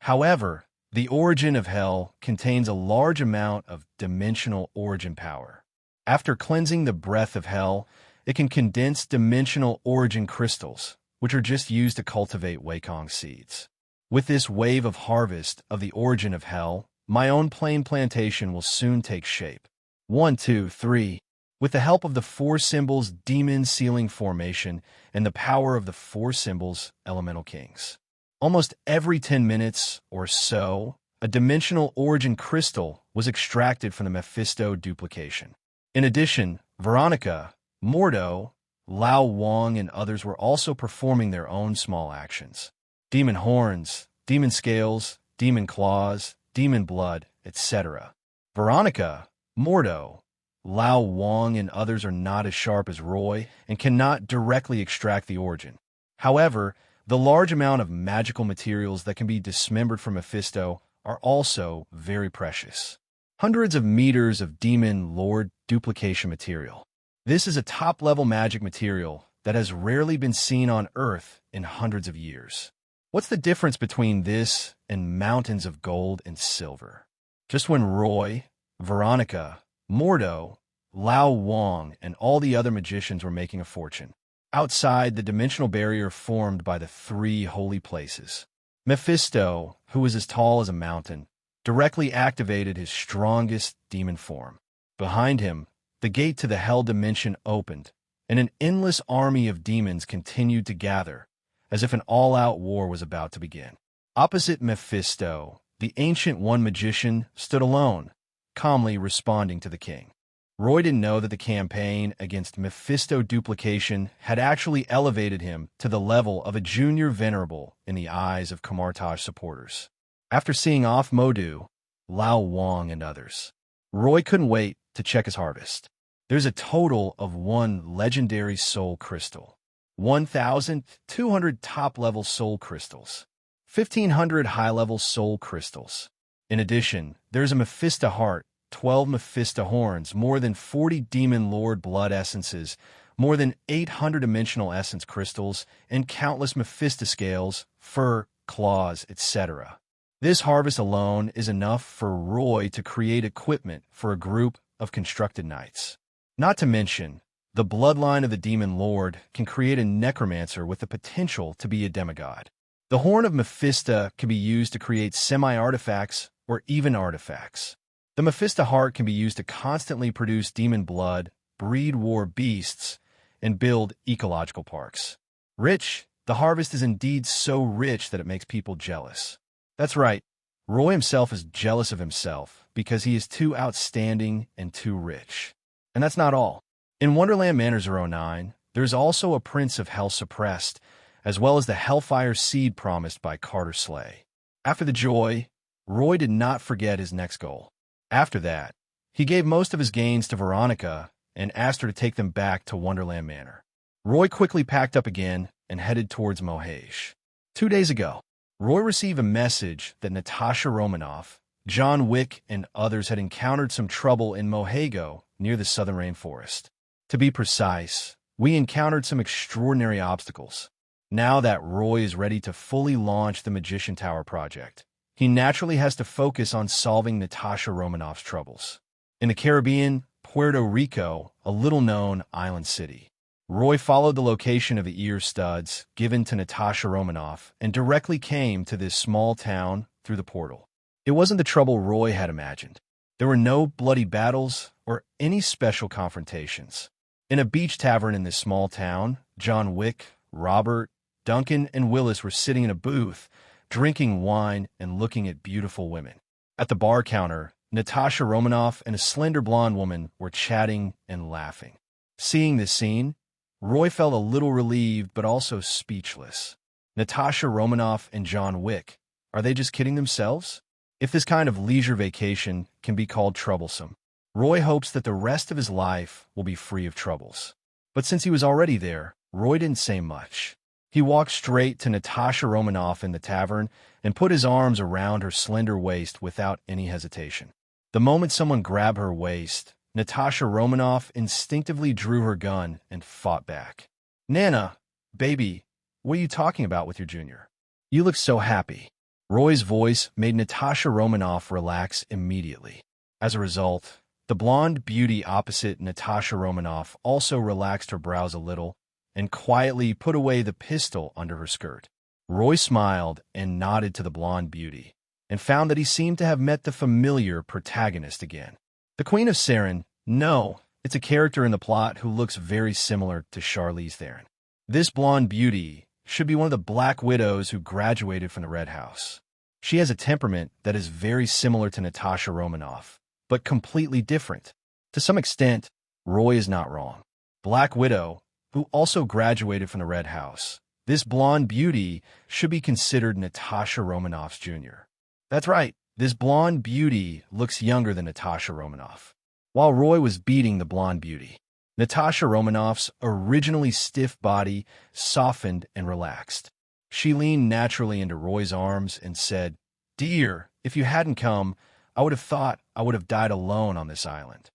However, the origin of hell contains a large amount of dimensional origin power. After cleansing the breath of hell, it can condense dimensional origin crystals, which are just used to cultivate Wacong seeds. With this wave of harvest of the origin of hell, my own plain plantation will soon take shape. 1, 2, 3. With the help of the four symbols demon sealing formation and the power of the four symbols elemental kings. Almost every 10 minutes or so, a dimensional origin crystal was extracted from the Mephisto duplication. In addition, Veronica, Mordo, Lao Wang, and others were also performing their own small actions. Demon horns, demon scales, demon claws, demon blood, etc. Veronica, Mordo, Lao Wang, and others are not as sharp as Roy and cannot directly extract the origin. However, the large amount of magical materials that can be dismembered from Mephisto are also very precious. Hundreds of meters of demon lord duplication material. This is a top-level magic material that has rarely been seen on Earth in hundreds of years. What's the difference between this and mountains of gold and silver? Just when Roy, Veronica, Mordo, Lao Wang, and all the other magicians were making a fortune, outside the dimensional barrier formed by the three holy places. Mephisto, who was as tall as a mountain, directly activated his strongest demon form. Behind him, the gate to the hell dimension opened, and an endless army of demons continued to gather, as if an all-out war was about to begin. Opposite Mephisto, the Ancient One magician stood alone, calmly responding to the king. Roy didn't know that the campaign against Mephisto duplication had actually elevated him to the level of a junior venerable in the eyes of Kamar-Taj supporters. After seeing off Mordo, Lao Wang, and others, Roy couldn't wait to check his harvest. There's a total of 1 legendary soul crystal, 1,200 top-level soul crystals, 1,500 high-level soul crystals. In addition, there's a Mephisto heart, 12 Mephisto horns, more than 40 demon lord blood essences, more than 800 dimensional essence crystals, and countless Mephisto scales, fur, claws, etc. This harvest alone is enough for Roy to create equipment for a group of constructed knights. Not to mention, the bloodline of the demon lord can create a necromancer with the potential to be a demigod. The horn of Mephisto can be used to create semi-artifacts or even artifacts. The Mephisto heart can be used to constantly produce demon blood, breed war beasts, and build ecological parks. Rich, the harvest is indeed so rich that it makes people jealous. That's right, Roy himself is jealous of himself because he is too outstanding and too rich. And that's not all. In Wonderland Manor 09, there's also a Prince of Hell suppressed, as well as the Hellfire seed promised by Carter Slay. After the joy, Roy did not forget his next goal. After that, he gave most of his gains to Veronica and asked her to take them back to Wonderland Manor. Roy quickly packed up again and headed towards Mohage. 2 days ago, Roy received a message that Natasha Romanoff, John Wick, and others had encountered some trouble in Mohago near the southern rainforest. To be precise, we encountered some extraordinary obstacles. Now that Roy is ready to fully launch the Magician Tower project, he naturally has to focus on solving Natasha Romanoff's troubles. In the Caribbean, Puerto Rico, a little-known island city, Roy followed the location of the ear studs given to Natasha Romanoff and directly came to this small town through the portal. It wasn't the trouble Roy had imagined. There were no bloody battles or any special confrontations. In a beach tavern in this small town, John Wick, Robert, Duncan, and Willis were sitting in a booth, drinking wine and looking at beautiful women. At the bar counter, Natasha Romanoff and a slender blonde woman were chatting and laughing. Seeing this scene, Roy felt a little relieved but also speechless. Natasha Romanoff and John Wick, are they just kidding themselves? If this kind of leisure vacation can be called troublesome, Roy hopes that the rest of his life will be free of troubles. But since he was already there, Roy didn't say much. He walked straight to Natasha Romanoff in the tavern and put his arms around her slender waist without any hesitation. The moment someone grabbed her waist, Natasha Romanoff instinctively drew her gun and fought back. "Nana, baby, what are you talking about with your junior? You look so happy." Roy's voice made Natasha Romanoff relax immediately. As a result, the blonde beauty opposite Natasha Romanoff also relaxed her brows a little and quietly put away the pistol under her skirt. Roy smiled and nodded to the blonde beauty, and found that he seemed to have met the familiar protagonist again. The Queen of Saren, no, it's a character in the plot who looks very similar to Charlize Theron. This blonde beauty should be one of the Black Widows who graduated from the Red House. She has a temperament that is very similar to Natasha Romanoff, but completely different. To some extent, Roy is not wrong. Black Widow, who also graduated from the Red House, this blonde beauty should be considered Natasha Romanoff's junior. That's right, this blonde beauty looks younger than Natasha Romanoff. While Roy was beating the blonde beauty, Natasha Romanoff's originally stiff body softened and relaxed. She leaned naturally into Roy's arms and said, "Dear, if you hadn't come, I would have thought I would have died alone on this island."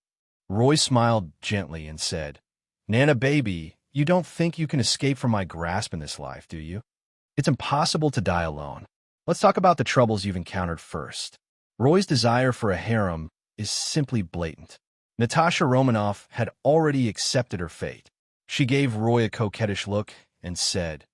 Roy smiled gently and said, "Nana baby, you don't think you can escape from my grasp in this life, do you? It's impossible to die alone. Let's talk about the troubles you've encountered first." Roy's desire for a harem is simply blatant. Natasha Romanoff had already accepted her fate. She gave Roy a coquettish look and said,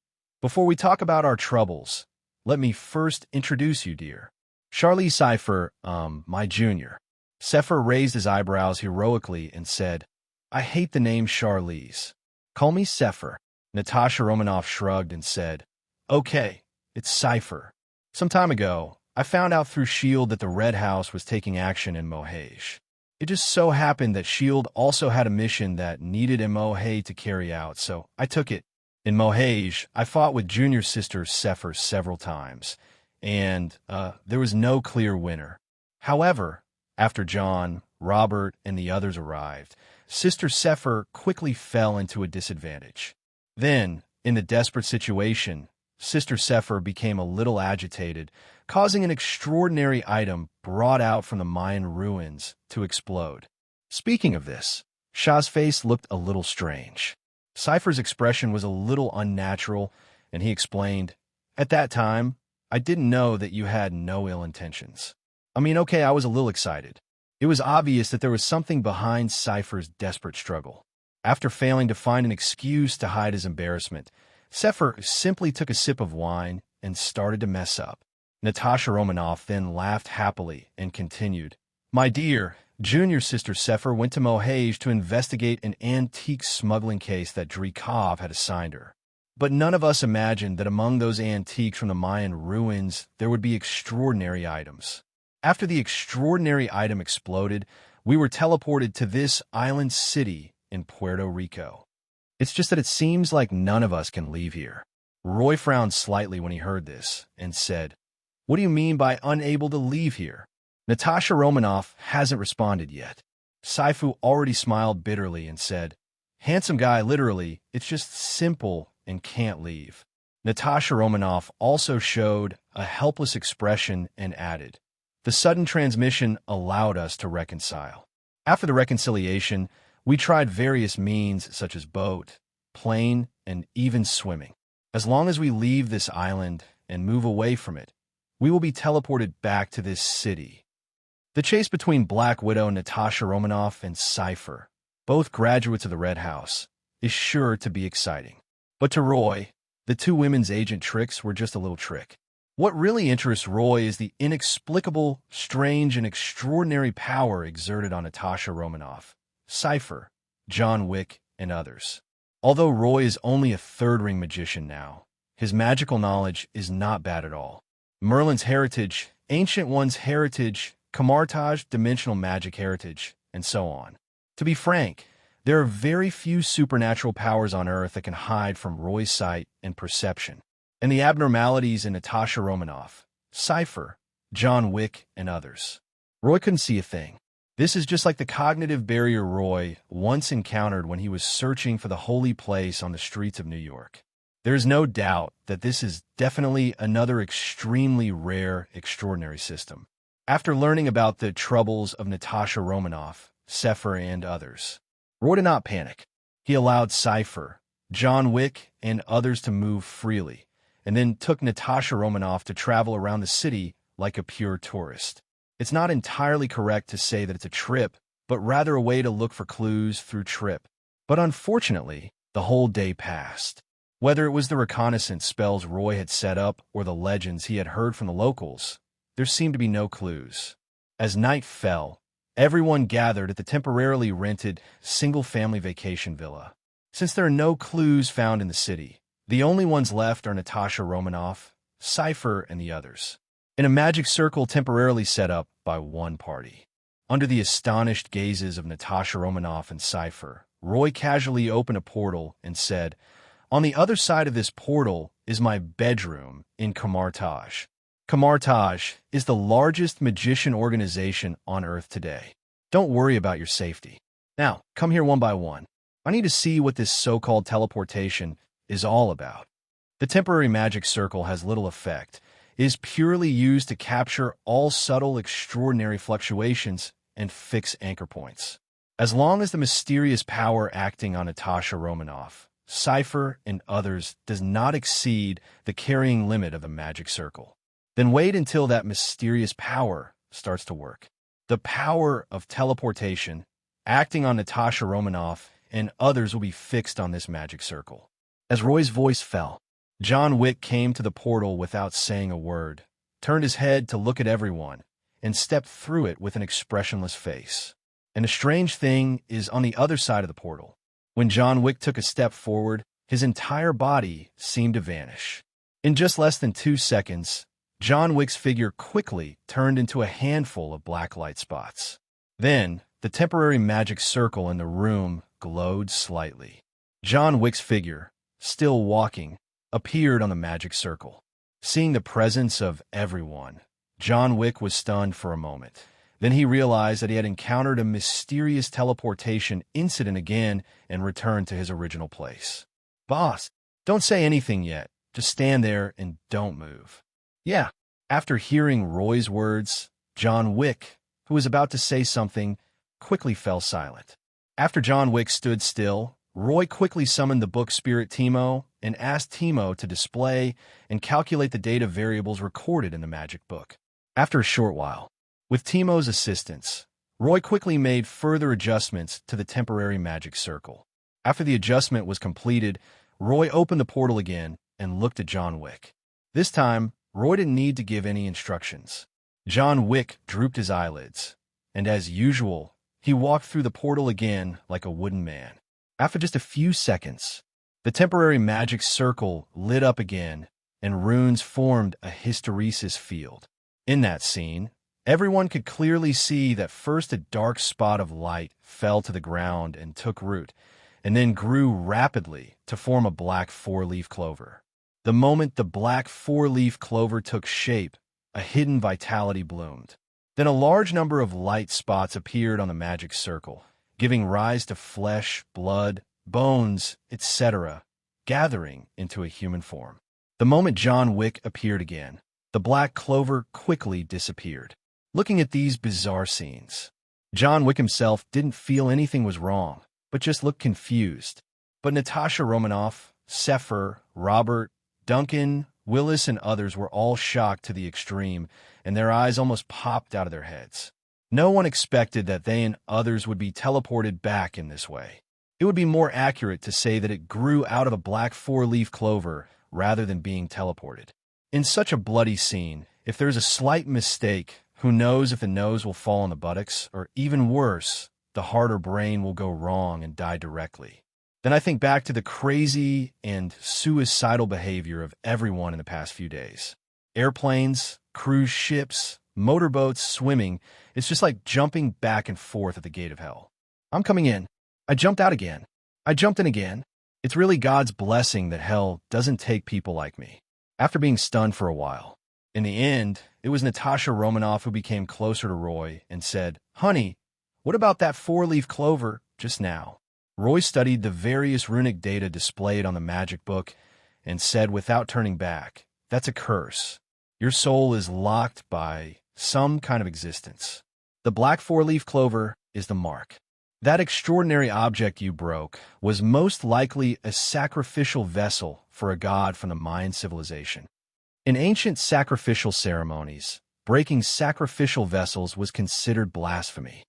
"Before we talk about our troubles, let me first introduce you, dear. Charlie Cypher, my junior." Sepher raised his eyebrows heroically and said, "I hate the name Charlize. Call me Sepher." Natasha Romanoff shrugged and said, "Okay, it's Cypher. Some time ago, I found out through S.H.I.E.L.D. that the Red House was taking action in Mohage. It just so happened that S.H.I.E.L.D. also had a mission that needed a Mohage to carry out, so I took it. In Mohage, I fought with junior sister Sepher several times, and there was no clear winner. However, after John, Robert, and the others arrived, Sister Sepher quickly fell into a disadvantage. Then, in the desperate situation, Sister Sepher became a little agitated, causing an extraordinary item brought out from the Mayan ruins to explode. Speaking of this, Shah's face looked a little strange. Cypher's expression was a little unnatural, and he explained, "At that time, I didn't know that you had no ill intentions. I mean, okay, I was a little excited. It was obvious that there was something behind Cypher's desperate struggle. After failing to find an excuse to hide his embarrassment, Sepher simply took a sip of wine and started to mess up." Natasha Romanoff then laughed happily and continued, "My dear, junior sister Sepher went to Mohage to investigate an antique smuggling case that Dreykov had assigned her. But none of us imagined that among those antiques from the Mayan ruins there would be extraordinary items. After the extraordinary item exploded, we were teleported to this island city in Puerto Rico. It's just that it seems like none of us can leave here." Roy frowned slightly when he heard this and said, "What do you mean by unable to leave here?" Natasha Romanoff hasn't responded yet. Saifu already smiled bitterly and said, "Handsome guy, literally, it's just simple and can't leave." Natasha Romanoff also showed a helpless expression and added, "The sudden transmission allowed us to reconcile. After the reconciliation, we tried various means such as boat, plane, and even swimming. As long as we leave this island and move away from it, we will be teleported back to this city." The chase between Black Widow, Natasha Romanoff, and Cypher, both graduates of the Red House, is sure to be exciting. But to Roy, the two women's agent tricks were just a little trick. What really interests Roy is the inexplicable, strange, and extraordinary power exerted on Natasha Romanoff, Cypher, John Wick, and others. Although Roy is only a third-ring magician now, his magical knowledge is not bad at all. Merlin's heritage, Ancient One's heritage, Kamar-Taj dimensional magic heritage, and so on. To be frank, there are very few supernatural powers on Earth that can hide from Roy's sight and perception. And the abnormalities in Natasha Romanoff, Cypher, John Wick, and others. Roy couldn't see a thing. This is just like the cognitive barrier Roy once encountered when he was searching for the holy place on the streets of New York. There is no doubt that this is definitely another extremely rare, extraordinary system. After learning about the troubles of Natasha Romanoff, Sepher, and others, Roy did not panic. He allowed Cypher, John Wick, and others to move freely, and then took Natasha Romanoff to travel around the city like a pure tourist. It's not entirely correct to say that it's a trip, but rather a way to look for clues through trip. But unfortunately, the whole day passed. Whether it was the reconnaissance spells Roy had set up or the legends he had heard from the locals, there seemed to be no clues. As night fell, everyone gathered at the temporarily rented single-family vacation villa. Since there are no clues found in the city, the only ones left are Natasha Romanoff, Cypher, and the others, in a magic circle temporarily set up by one party. Under the astonished gazes of Natasha Romanoff and Cypher, Roy casually opened a portal and said, "On the other side of this portal is my bedroom in Kamar-Taj. Kamar-Taj is the largest magician organization on Earth today. Don't worry about your safety. Now, come here one by one. I need to see what this so-called teleportation is all about." The temporary magic circle has little effect. It is purely used to capture all subtle, extraordinary fluctuations and fix anchor points. As long as the mysterious power acting on Natasha Romanoff, Cypher, and others does not exceed the carrying limit of the magic circle, then wait until that mysterious power starts to work. The power of teleportation, acting on Natasha Romanoff and others will be fixed on this magic circle. As Roy's voice fell, John Wick came to the portal without saying a word, turned his head to look at everyone, and stepped through it with an expressionless face. And a strange thing is on the other side of the portal. When John Wick took a step forward, his entire body seemed to vanish. In just less than 2 seconds, John Wick's figure quickly turned into a handful of black light spots. Then, the temporary magic circle in the room glowed slightly. John Wick's figure, still walking, appeared on the magic circle. Seeing the presence of everyone, John Wick was stunned for a moment. Then he realized that he had encountered a mysterious teleportation incident again and returned to his original place. "Boss, don't say anything yet. Just stand there and don't move." "Yeah." After hearing Roy's words, John Wick, who was about to say something, quickly fell silent. After John Wick stood still, Roy quickly summoned the book spirit Timo and asked Timo to display and calculate the data variables recorded in the magic book. After a short while, with Timo's assistance, Roy quickly made further adjustments to the temporary magic circle. After the adjustment was completed, Roy opened the portal again and looked at John Wick. This time, Roy didn't need to give any instructions. John Wick drooped his eyelids, and as usual, he walked through the portal again like a wooden man. After just a few seconds, the temporary magic circle lit up again, and runes formed a hysteresis field. In that scene, everyone could clearly see that first a dark spot of light fell to the ground and took root, and then grew rapidly to form a black four-leaf clover. The moment the black four-leaf clover took shape, a hidden vitality bloomed. Then a large number of light spots appeared on the magic circle, giving rise to flesh, blood, bones, etc., gathering into a human form. The moment John Wick appeared again, the black clover quickly disappeared. Looking at these bizarre scenes, John Wick himself didn't feel anything was wrong, but just looked confused. But Natasha Romanoff, Sepher, Robert, Duncan, Willis, and others were all shocked to the extreme, and their eyes almost popped out of their heads. No one expected that they and others would be teleported back in this way. It would be more accurate to say that it grew out of a black four-leaf clover rather than being teleported. In such a bloody scene, if there's a slight mistake, who knows if the nose will fall on the buttocks, or even worse, the heart or brain will go wrong and die directly. Then I think back to the crazy and suicidal behavior of everyone in the past few days. Airplanes, cruise ships, motorboats, swimming, it's just like jumping back and forth at the gate of hell. I'm coming in. I jumped out again. I jumped in again. It's really God's blessing that hell doesn't take people like me. After being stunned for a while, in the end, it was Natasha Romanoff who became closer to Roy and said, "Honey, what about that four-leaf clover just now?" Roy studied the various runic data displayed on the magic book and said without turning back, "That's a curse. Your soul is locked by some kind of existence. The black four-leaf clover is the mark. That extraordinary object you broke was most likely a sacrificial vessel for a god from the Mayan civilization. In ancient sacrificial ceremonies, breaking sacrificial vessels was considered blasphemy.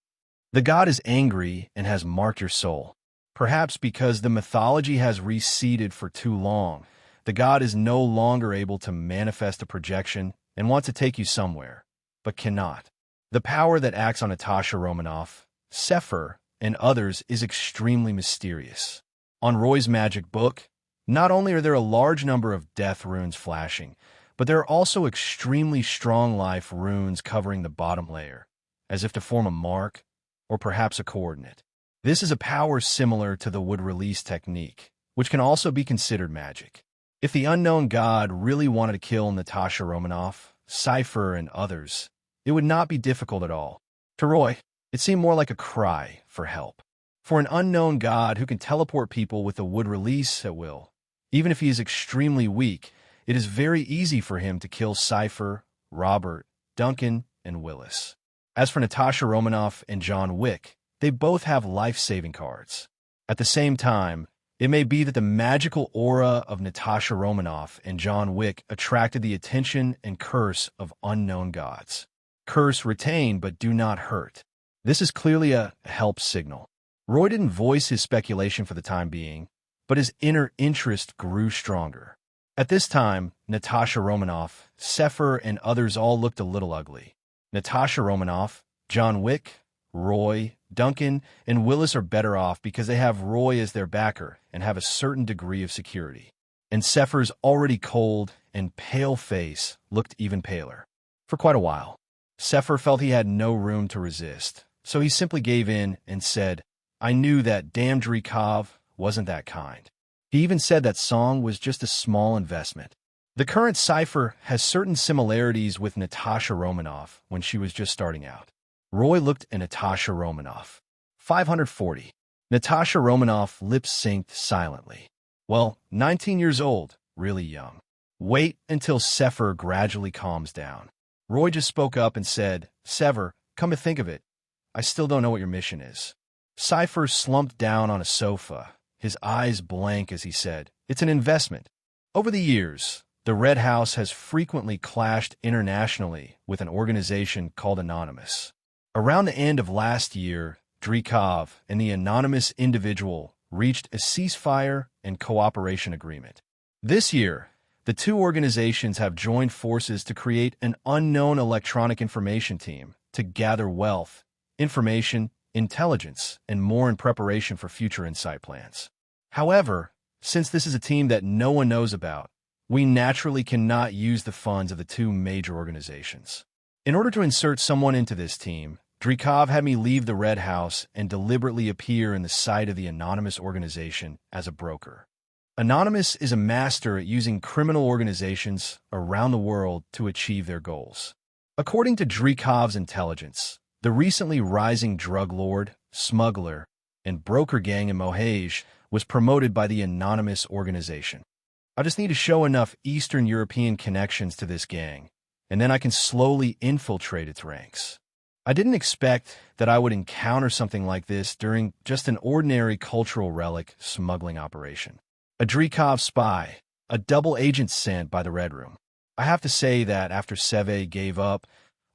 The god is angry and has marked your soul. Perhaps because the mythology has receded for too long, the god is no longer able to manifest a projection and wants to take you somewhere, but cannot. The power that acts on Natasha Romanoff, Sepher, and others is extremely mysterious. On Roy's magic book, not only are there a large number of death runes flashing, but there are also extremely strong life runes covering the bottom layer, as if to form a mark or perhaps a coordinate. This is a power similar to the wood release technique, which can also be considered magic. If the unknown god really wanted to kill Natasha Romanoff, Cypher, and others, it would not be difficult at all. To Roy, it seemed more like a cry for help. For an unknown god who can teleport people with a wood release at will, even if he is extremely weak, it is very easy for him to kill Cypher, Robert, Duncan, and Willis. As for Natasha Romanoff and John Wick, they both have life-saving cards. At the same time, it may be that the magical aura of Natasha Romanoff and John Wick attracted the attention and curse of unknown gods. Curse retain but do not hurt. This is clearly a help signal. Roy didn't voice his speculation for the time being, but his inner interest grew stronger. At this time, Natasha Romanoff, Sefer, and others all looked a little ugly. Natasha Romanoff, John Wick, Roy, Duncan, and Willis are better off because they have Roy as their backer and have a certain degree of security. And Sefer's already cold and pale face looked even paler. For quite a while, Sefer felt he had no room to resist, so he simply gave in and said, "I knew that damn Dreekov wasn't that kind." He even said that song was just a small investment. The current cipher has certain similarities with Natasha Romanoff when she was just starting out. Roy looked at Natasha Romanoff. 540. Natasha Romanoff lip-synced silently. Well, 19 years old, really young. Wait until Sefer gradually calms down. Roy just spoke up and said, "Sever, come to think of it, I still don't know what your mission is." Cypher slumped down on a sofa, his eyes blank as he said, "It's an investment." Over the years, the Red House has frequently clashed internationally with an organization called Anonymous. Around the end of last year, Dreekov and the anonymous individual reached a ceasefire and cooperation agreement. This year, the two organizations have joined forces to create an unknown electronic information team to gather wealth, information, intelligence, and more in preparation for future insight plans. However, since this is a team that no one knows about, we naturally cannot use the funds of the two major organizations. In order to insert someone into this team, Dreekov had me leave the Red House and deliberately appear in the sight of the anonymous organization as a broker. Anonymous is a master at using criminal organizations around the world to achieve their goals. According to Dreekov's intelligence, the recently rising drug lord, smuggler, and broker gang in Mohaj was promoted by the Anonymous organization. I just need to show enough Eastern European connections to this gang, and then I can slowly infiltrate its ranks. I didn't expect that I would encounter something like this during just an ordinary cultural relic smuggling operation. A Dreekov spy, a double agent sent by the Red Room. I have to say that after Seve gave up,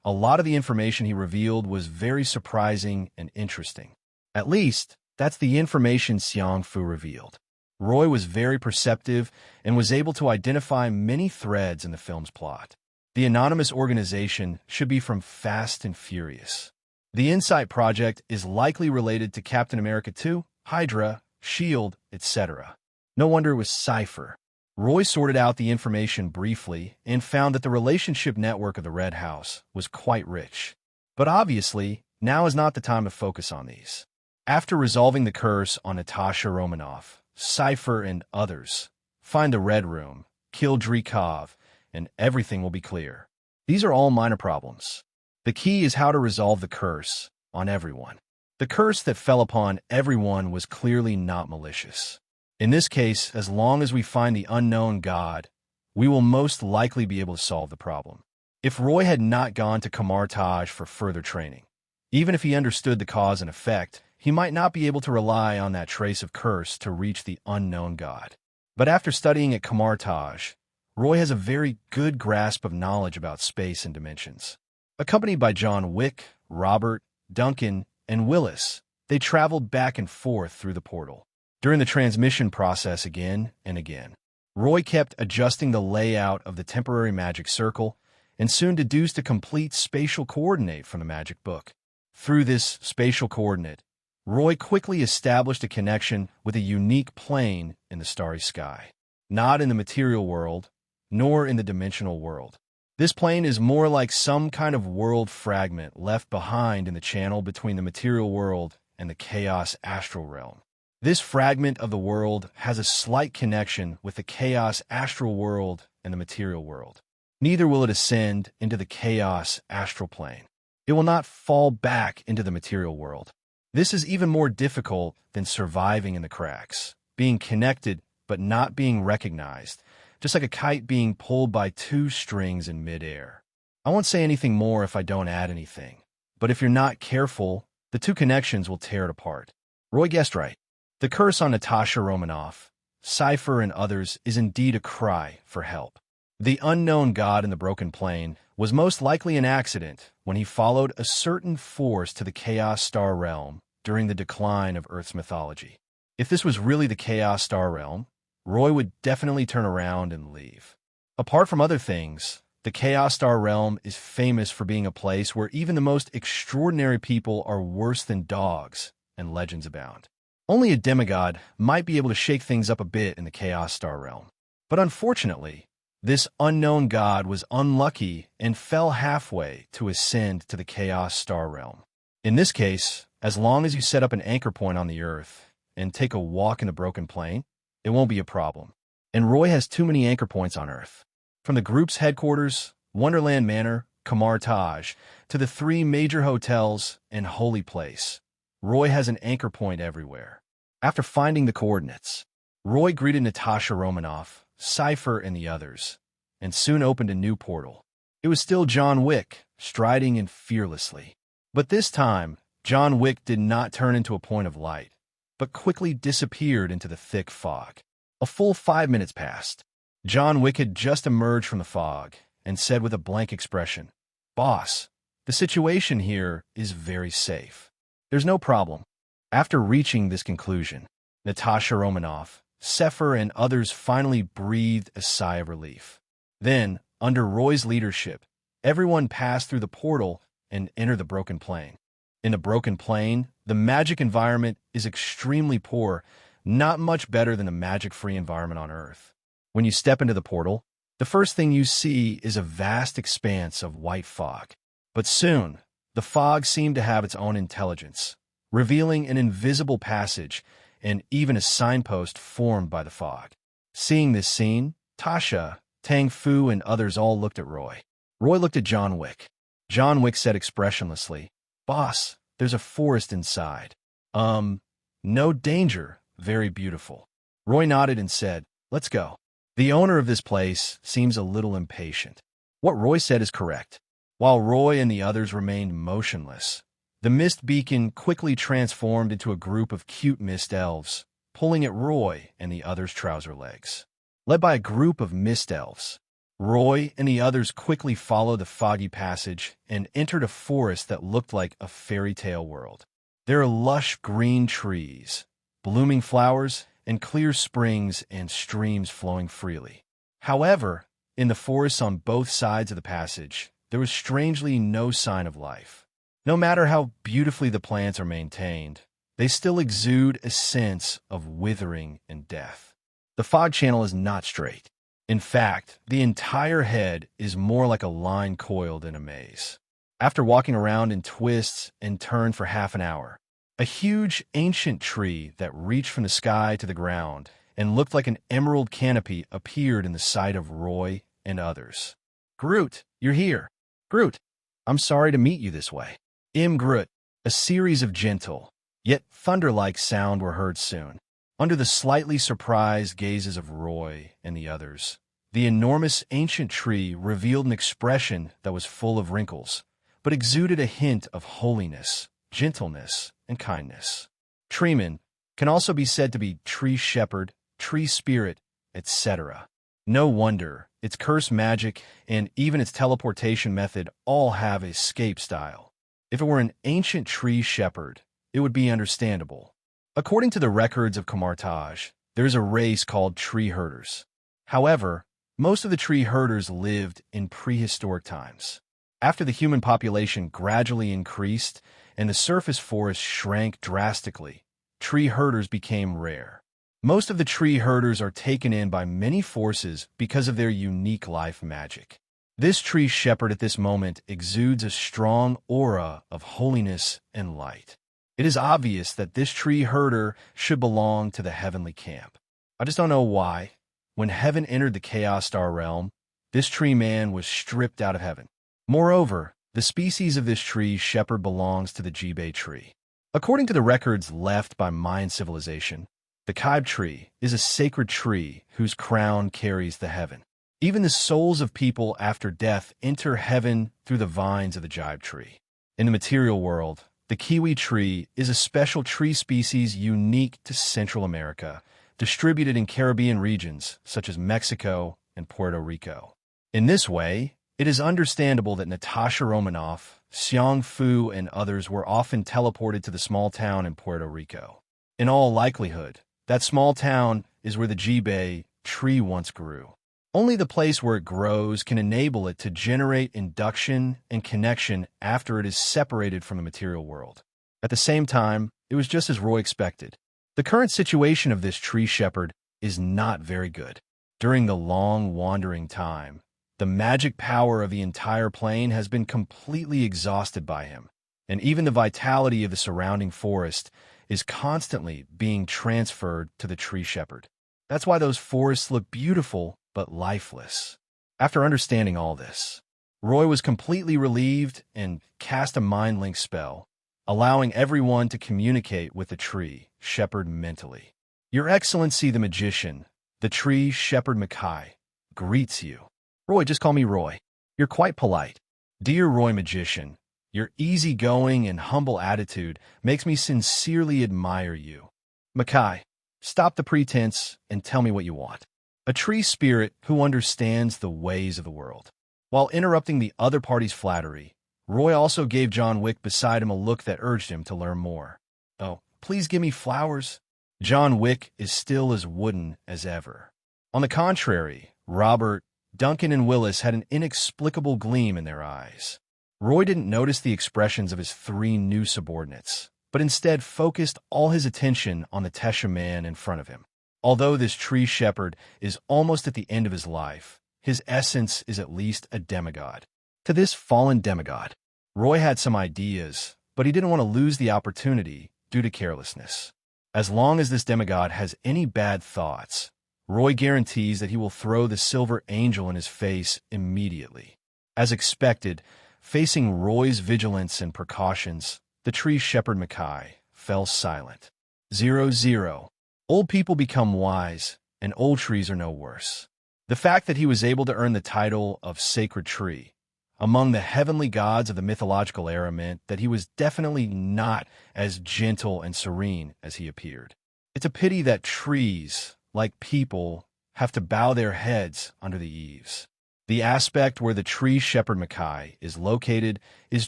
a lot of the information he revealed was very surprising and interesting. At least, that's the information Xiang Fu revealed. Roy was very perceptive and was able to identify many threads in the film's plot. The anonymous organization should be from Fast and Furious. The Insight Project is likely related to Captain America 2, Hydra, S.H.I.E.L.D, etc. No wonder it was Cypher. Roy sorted out the information briefly and found that the relationship network of the Red House was quite rich. But obviously, now is not the time to focus on these. After resolving the curse on Natasha Romanoff, Cypher and others, find the Red Room, kill Dreekov, and everything will be clear. These are all minor problems. The key is how to resolve the curse on everyone. The curse that fell upon everyone was clearly not malicious. In this case, as long as we find the unknown god, we will most likely be able to solve the problem. If Roy had not gone to Kamar-Taj for further training, even if he understood the cause and effect, he might not be able to rely on that trace of curse to reach the unknown god. But after studying at Kamar-Taj, Roy has a very good grasp of knowledge about space and dimensions. Accompanied by John Wick, Robert, Duncan, and Willis, they traveled back and forth through the portal. During the transmission process again and again, Roy kept adjusting the layout of the temporary magic circle and soon deduced a complete spatial coordinate from the magic book. Through this spatial coordinate, Roy quickly established a connection with a unique plane in the starry sky. Not in the material world, nor in the dimensional world. This plane is more like some kind of world fragment left behind in the channel between the material world and the chaos astral realm. This fragment of the world has a slight connection with the chaos astral world and the material world. Neither will it ascend into the chaos astral plane. It will not fall back into the material world. This is even more difficult than surviving in the cracks, being connected but not being recognized, just like a kite being pulled by two strings in midair. I won't say anything more if I don't add anything, but if you're not careful, the two connections will tear it apart. Roy guessed right. The curse on Natasha Romanoff, Cypher, and others is indeed a cry for help. The unknown god in the broken plane was most likely an accident when he followed a certain force to the Chaos Star realm during the decline of Earth's mythology. If this was really the Chaos Star Realm, Roy would definitely turn around and leave. Apart from other things, the Chaos Star Realm is famous for being a place where even the most extraordinary people are worse than dogs, and legends abound. Only a demigod might be able to shake things up a bit in the Chaos Star Realm. But unfortunately, this unknown god was unlucky and fell halfway to ascend to the Chaos Star Realm. In this case, as long as you set up an anchor point on the Earth and take a walk in the broken plane, it won't be a problem. And Roy has too many anchor points on Earth. From the group's headquarters, Wonderland Manor, Kamar-Taj, to the 3 major hotels and Holy Place, Roy has an anchor point everywhere. After finding the coordinates, Roy greeted Natasha Romanoff, Cypher, and the others, and soon opened a new portal. It was still John Wick, striding in fearlessly. But this time, John Wick did not turn into a point of light, but quickly disappeared into the thick fog. A full 5 minutes passed. John Wick had just emerged from the fog and said with a blank expression, "Boss, the situation here is very safe. There's no problem." After reaching this conclusion, Natasha Romanoff, Sefer, and others finally breathed a sigh of relief. Then, under Roy's leadership, everyone passed through the portal and entered the broken plane. In the broken plane, the magic environment is extremely poor, not much better than a magic-free environment on Earth. When you step into the portal, the first thing you see is a vast expanse of white fog. But soon, the fog seemed to have its own intelligence, revealing an invisible passage and even a signpost formed by the fog. Seeing this scene, Tasha, Tang Fu, and others all looked at Roy. Roy looked at John Wick. John Wick said expressionlessly, "Boss, there's a forest inside. No danger, very beautiful." Roy nodded and said, "Let's go." The owner of this place seems a little impatient. What Roy said is correct. While Roy and the others remained motionless, the mist beacon quickly transformed into a group of cute mist elves, pulling at Roy and the others' trouser legs. Led by a group of mist elves, Roy and the others quickly followed the foggy passage and entered a forest that looked like a fairy tale world. There are lush green trees, blooming flowers, and clear springs and streams flowing freely. However, in the forests on both sides of the passage, there was strangely no sign of life. No matter how beautifully the plants are maintained, they still exude a sense of withering and death. The fog channel is not straight. In fact, the entire head is more like a line coiled in a maze. After walking around in twists and turns for half an hour, a huge ancient tree that reached from the sky to the ground and looked like an emerald canopy appeared in the sight of Roy and others. "Groot, you're here. Groot, I'm sorry to meet you this way." Groot. A series of gentle, yet thunder-like sounds were heard soon. Under the slightly surprised gazes of Roy and the others, the enormous ancient tree revealed an expression that was full of wrinkles, but exuded a hint of holiness, gentleness, and kindness. Treeman can also be said to be tree shepherd, tree spirit, etc. No wonder its curse magic and even its teleportation method all have escape style. If it were an ancient tree shepherd, it would be understandable. According to the records of Kamar-Taj, there is a race called tree herders. However, most of the tree herders lived in prehistoric times. After the human population gradually increased and the surface forest shrank drastically, tree herders became rare. Most of the tree herders are taken in by many forces because of their unique life magic. This tree shepherd at this moment exudes a strong aura of holiness and light. It is obvious that this tree herder should belong to the heavenly camp. I just don't know why. When heaven entered the Chaos Star Realm, this tree man was stripped out of heaven. Moreover, the species of this tree shepherd belongs to the Jibei tree. According to the records left by Mayan civilization, the Kaib tree is a sacred tree whose crown carries the heaven. Even the souls of people after death enter heaven through the vines of the Jibe tree. In the material world, the kiwi tree is a special tree species unique to Central America, distributed in Caribbean regions such as Mexico and Puerto Rico. In this way, it is understandable that Natasha Romanoff, Xiang Fu and others were often teleported to the small town in Puerto Rico. In all likelihood, that small town is where the Jibei tree once grew. Only the place where it grows can enable it to generate induction and connection after it is separated from the material world. At the same time, it was just as Roy expected. The current situation of this tree shepherd is not very good. During the long wandering time, the magic power of the entire plane has been completely exhausted by him, and even the vitality of the surrounding forest is constantly being transferred to the tree shepherd. That's why those forests look beautiful but lifeless. After understanding all this, Roy was completely relieved and cast a mind link spell, allowing everyone to communicate with the tree shepherd mentally. Your Excellency the Magician, the tree shepherd Mackay, greets you. Roy, just call me Roy. You're quite polite. Dear Roy Magician, your easygoing and humble attitude makes me sincerely admire you. Mackay, stop the pretense and tell me what you want. A tree spirit who understands the ways of the world. While interrupting the other party's flattery, Roy also gave John Wick beside him a look that urged him to learn more. Oh, please give me flowers. John Wick is still as wooden as ever. On the contrary, Robert, Duncan, and Willis had an inexplicable gleam in their eyes. Roy didn't notice the expressions of his three new subordinates, but instead focused all his attention on the Tesha man in front of him. Although this tree shepherd is almost at the end of his life, his essence is at least a demigod. To this fallen demigod, Roy had some ideas, but he didn't want to lose the opportunity due to carelessness. As long as this demigod has any bad thoughts, Roy guarantees that he will throw the silver angel in his face immediately. As expected, facing Roy's vigilance and precautions, the tree shepherd Mackay fell silent. 0-0. Old people become wise, and old trees are no worse. The fact that he was able to earn the title of Sacred Tree among the heavenly gods of the mythological era meant that he was definitely not as gentle and serene as he appeared. It's a pity that trees, like people, have to bow their heads under the eaves. The aspect where the tree shepherd Mackay is located is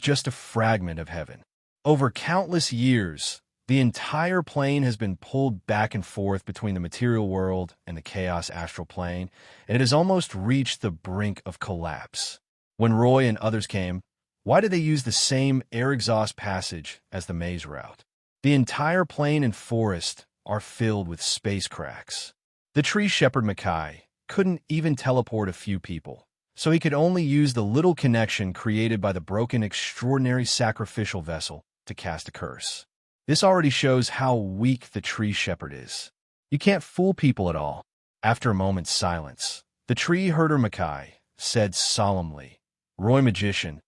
just a fragment of heaven. Over countless years, the entire plane has been pulled back and forth between the material world and the chaos astral plane, and it has almost reached the brink of collapse. When Roy and others came, why did they use the same air exhaust passage as the maze route? The entire plane and forest are filled with space cracks. The tree shepherd Mackay couldn't even teleport a few people, so he could only use the little connection created by the broken extraordinary sacrificial vessel to cast a curse. This already shows how weak the tree shepherd is. You can't fool people at all. After a moment's silence, the tree herder Mackay said solemnly, Roy Magician,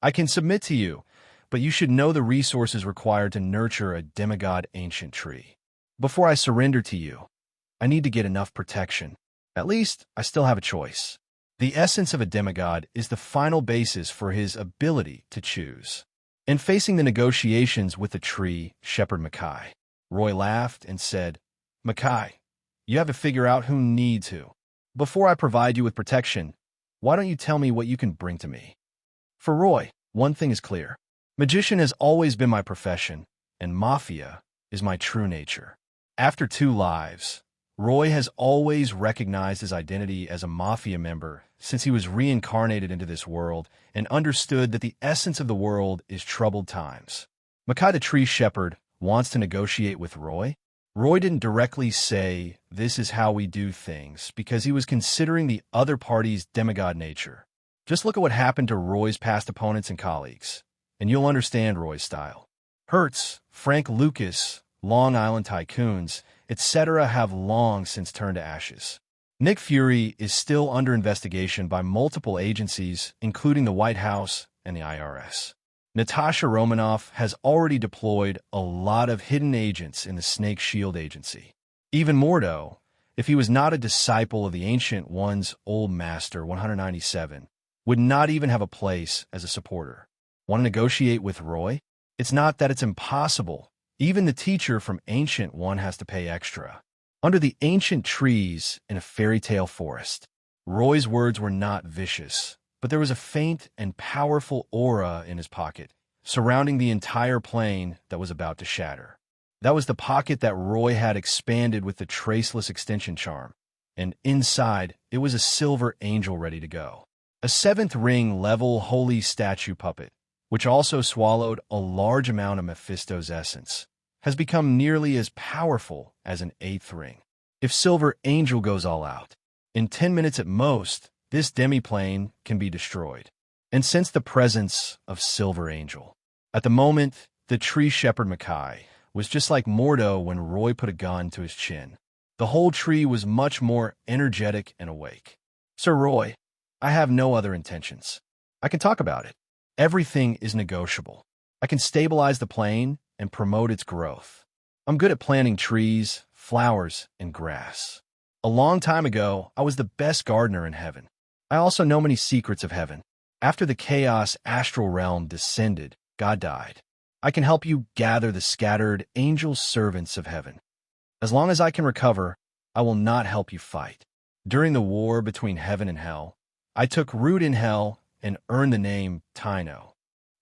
I can submit to you, but you should know the resources required to nurture a demigod ancient tree. Before I surrender to you, I need to get enough protection. At least, I still have a choice. The essence of a demigod is the final basis for his ability to choose. In facing the negotiations with the tree shepherd Mackay, Roy laughed and said, Mackay, you have to figure out who needs who. Before I provide you with protection, why don't you tell me what you can bring to me? For Roy, one thing is clear. Magician has always been my profession, and Mafia is my true nature. After 2 lives, Roy has always recognized his identity as a Mafia member since he was reincarnated into this world and understood that the essence of the world is troubled times. Mackay the Tree Shepherd wants to negotiate with Roy. Roy didn't directly say, this is how we do things, because he was considering the other party's demigod nature. Just look at what happened to Roy's past opponents and colleagues, and you'll understand Roy's style. Hertz, Frank Lucas, Long Island Tycoons, etc. have long since turned to ashes. Nick Fury is still under investigation by multiple agencies, including the White House and the IRS. Natasha Romanoff has already deployed a lot of hidden agents in the S.H.I.E.L.D. agency. Even Mordo, if he was not a disciple of the Ancient One's old master, 197, would not even have a place as a supporter. Want to negotiate with Roy? It's not that it's impossible. Even the teacher from Ancient One has to pay extra. Under the ancient trees in a fairy tale forest, Roy's words were not vicious, but there was a faint and powerful aura in his pocket, surrounding the entire plane that was about to shatter. That was the pocket that Roy had expanded with the traceless extension charm, and inside it was a silver angel ready to go. A seventh ring level holy statue puppet, which also swallowed a large amount of Mephisto's essence, has become nearly as powerful as an eighth ring. If Silver Angel goes all out, in 10 minutes at most, this demiplane can be destroyed. And sense the presence of Silver Angel. At the moment, the tree shepherd Mackay was just like Mordo when Roy put a gun to his chin. The whole tree was much more energetic and awake. Sir Roy, I have no other intentions. I can talk about it. Everything is negotiable. I can stabilize the plane and promote its growth. I'm good at planting trees, flowers, and grass. A long time ago, I was the best gardener in heaven. I also know many secrets of heaven. After the chaos astral realm descended, God died. I can help you gather the scattered angel servants of heaven. As long as I can recover, I will not help you fight. During the war between heaven and hell, I took root in hell and earned the name Taino.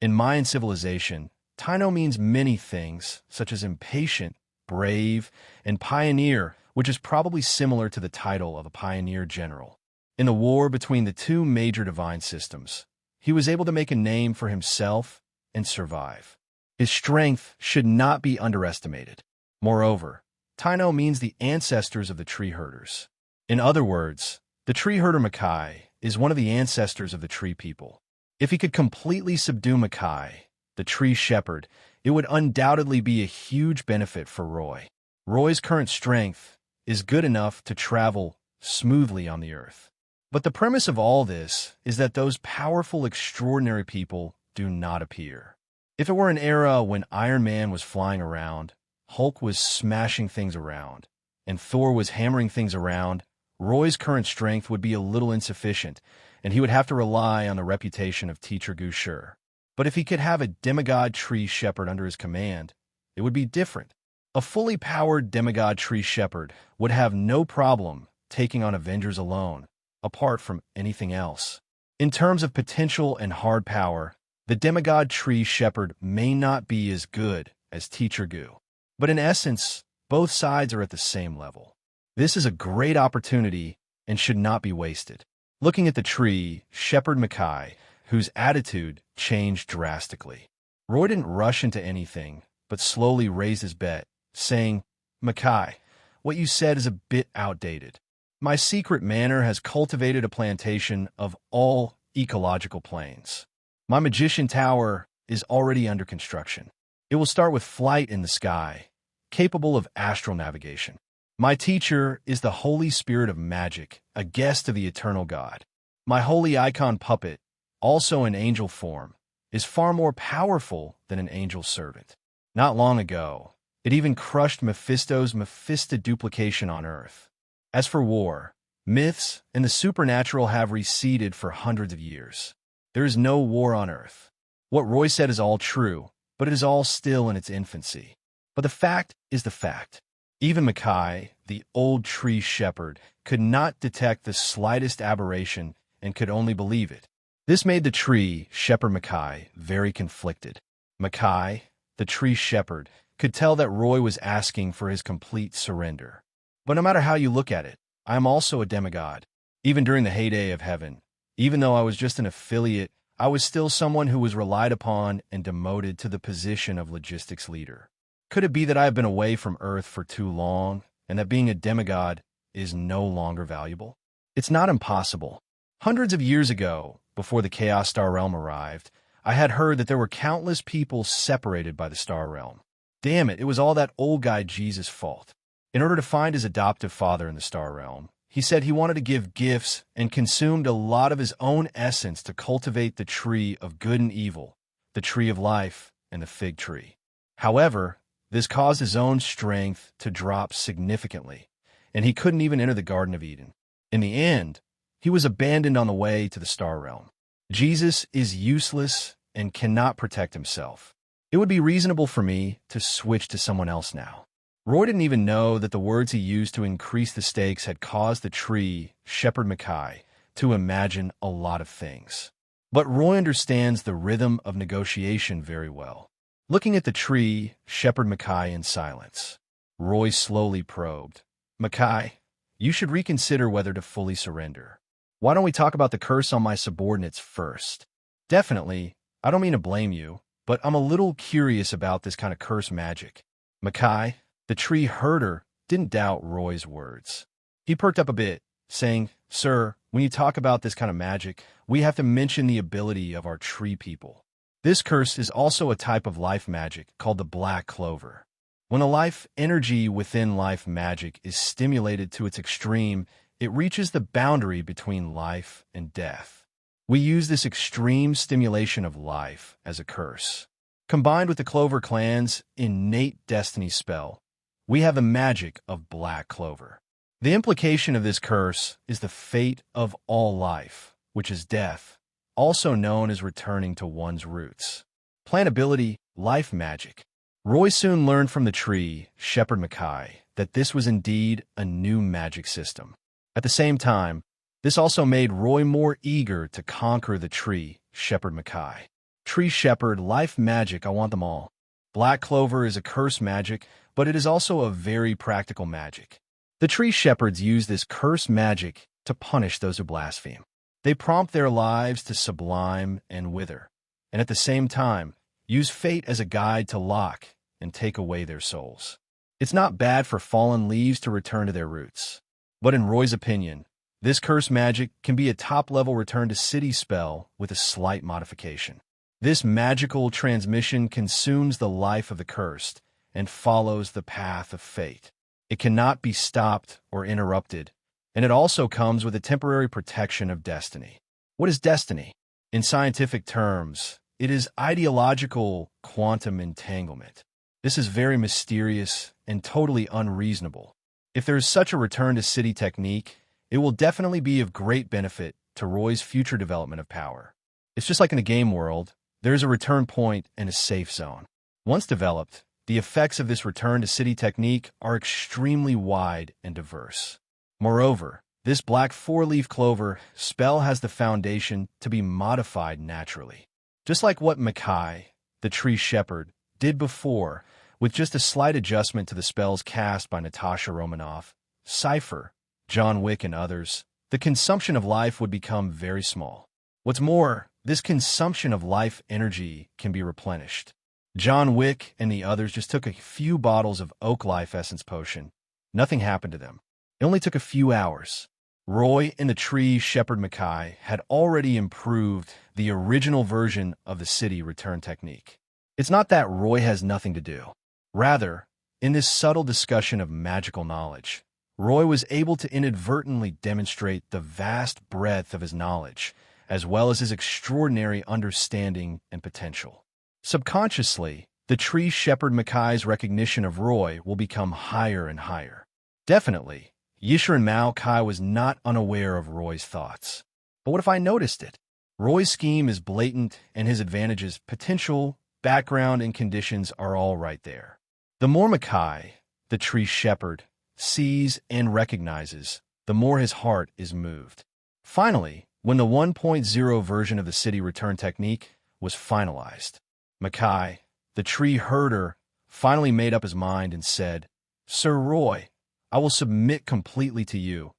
In Mayan civilization, Taino means many things, such as impatient, brave, and pioneer, which is probably similar to the title of a pioneer general. In the war between the two major divine systems, he was able to make a name for himself and survive. His strength should not be underestimated. Moreover, Taino means the ancestors of the tree herders. In other words, the tree herder Mackay is one of the ancestors of the tree people. If he could completely subdue Mackay, the tree shepherd, it would undoubtedly be a huge benefit for Roy. Roy's current strength is good enough to travel smoothly on the earth. But the premise of all this is that those powerful, extraordinary people do not appear. If it were an era when Iron Man was flying around, Hulk was smashing things around, and Thor was hammering things around, Roy's current strength would be a little insufficient, and he would have to rely on the reputation of Teacher Gusher. But if he could have a demigod tree shepherd under his command, it would be different. A fully powered demigod tree shepherd would have no problem taking on Avengers alone, apart from anything else. In terms of potential and hard power, the demigod tree shepherd may not be as good as Teacher Gu. But in essence, both sides are at the same level. This is a great opportunity and should not be wasted. Looking at the tree, Shepherd Mackay, whose attitude changed drastically. Roy didn't rush into anything, but slowly raised his bet, saying, Mackay, what you said is a bit outdated. My secret manor has cultivated a plantation of all ecological planes. My magician tower is already under construction. It will start with flight in the sky, capable of astral navigation. My teacher is the Holy Spirit of Magic, a guest of the Eternal God. My holy icon puppet, also in angel form, is far more powerful than an angel servant. Not long ago, it even crushed Mephisto's Mephisto duplication on Earth. As for war, myths and the supernatural have receded for hundreds of years. There is no war on Earth. What Roy said is all true, but it is all still in its infancy. But the fact is the fact. Even Mackay, the old tree shepherd, could not detect the slightest aberration and could only believe it. This made the tree shepherd Mackay very conflicted. Mackay, the tree shepherd, could tell that Roy was asking for his complete surrender. But no matter how you look at it, I am also a demigod. Even during the heyday of heaven, even though I was just an affiliate, I was still someone who was relied upon and demoted to the position of logistics leader. Could it be that I have been away from Earth for too long, and that being a demigod is no longer valuable? It's not impossible. Hundreds of years ago, before the Chaos Star Realm arrived, I had heard that there were countless people separated by the Star Realm. Damn it, it was all that old guy Jesus' fault. In order to find his adoptive father in the Star Realm, he said he wanted to give gifts and consumed a lot of his own essence to cultivate the tree of good and evil, the tree of life, and the fig tree. However, this caused his own strength to drop significantly, and he couldn't even enter the Garden of Eden. In the end, he was abandoned on the way to the Star Realm. Jesus is useless and cannot protect himself. It would be reasonable for me to switch to someone else now. Roy didn't even know that the words he used to increase the stakes had caused the tree, Shepherd Mackay, to imagine a lot of things. But Roy understands the rhythm of negotiation very well. Looking at the tree, Shepherd Mackay in silence. Roy slowly probed. Mackay, you should reconsider whether to fully surrender. Why don't we talk about the curse on my subordinates first? Definitely, I don't mean to blame you, but I'm a little curious about this kind of curse magic. Mackay, the tree herder, didn't doubt Roy's words. He perked up a bit, saying, Sir, when you talk about this kind of magic, we have to mention the ability of our tree people. This curse is also a type of life magic called the Black Clover. When a life energy within life magic is stimulated to its extreme, it reaches the boundary between life and death. We use this extreme stimulation of life as a curse. Combined with the Clover clan's innate destiny spell, we have the magic of Black Clover. The implication of this curse is the fate of all life, which is death, also known as returning to one's roots. Plantability, life magic. Roy soon learned from the tree, Shepherd Mackay, that this was indeed a new magic system. At the same time, this also made Roy more eager to conquer the tree, Shepherd Mackay. Tree Shepherd, life magic, I want them all. Black Clover is a curse magic, but it is also a very practical magic. The tree shepherds use this curse magic to punish those who blaspheme. They prompt their lives to sublime and wither, and at the same time, use fate as a guide to lock and take away their souls. It's not bad for fallen leaves to return to their roots. But in Roy's opinion, this curse magic can be a top-level return to city spell with a slight modification. This magical transmission consumes the life of the cursed and follows the path of fate. It cannot be stopped or interrupted, and it also comes with a temporary protection of destiny. What is destiny? In scientific terms, it is ideological quantum entanglement. This is very mysterious and totally unreasonable. If there is such a return to city technique, it will definitely be of great benefit to Roy's future development of power. It's just like in the game world, there is a return point and a safe zone. Once developed, the effects of this return to city technique are extremely wide and diverse. Moreover, this black four-leaf clover spell has the foundation to be modified naturally. Just like what Mackay, the tree shepherd, did before, with just a slight adjustment to the spells cast by Natasha Romanoff, Cypher, John Wick, and others, the consumption of life would become very small. What's more, this consumption of life energy can be replenished. John Wick and the others just took a few bottles of Oak Life Essence Potion. Nothing happened to them. It only took a few hours. Roy and the tree shepherd Mackay had already improved the original version of the city return technique. It's not that Roy has nothing to do. Rather, in this subtle discussion of magical knowledge, Roy was able to inadvertently demonstrate the vast breadth of his knowledge, as well as his extraordinary understanding and potential. Subconsciously, the tree shepherd Mackay's recognition of Roy will become higher and higher. Definitely, Yishirin Maokai was not unaware of Roy's thoughts. But what if I noticed it? Roy's scheme is blatant and his advantages, potential, background, and conditions are all right there. The more Mackay, the tree shepherd, sees and recognizes, the more his heart is moved. Finally, when the 1.0 version of the city return technique was finalized, Mackay, the tree herder, finally made up his mind and said, Sir Roy, I will submit completely to you,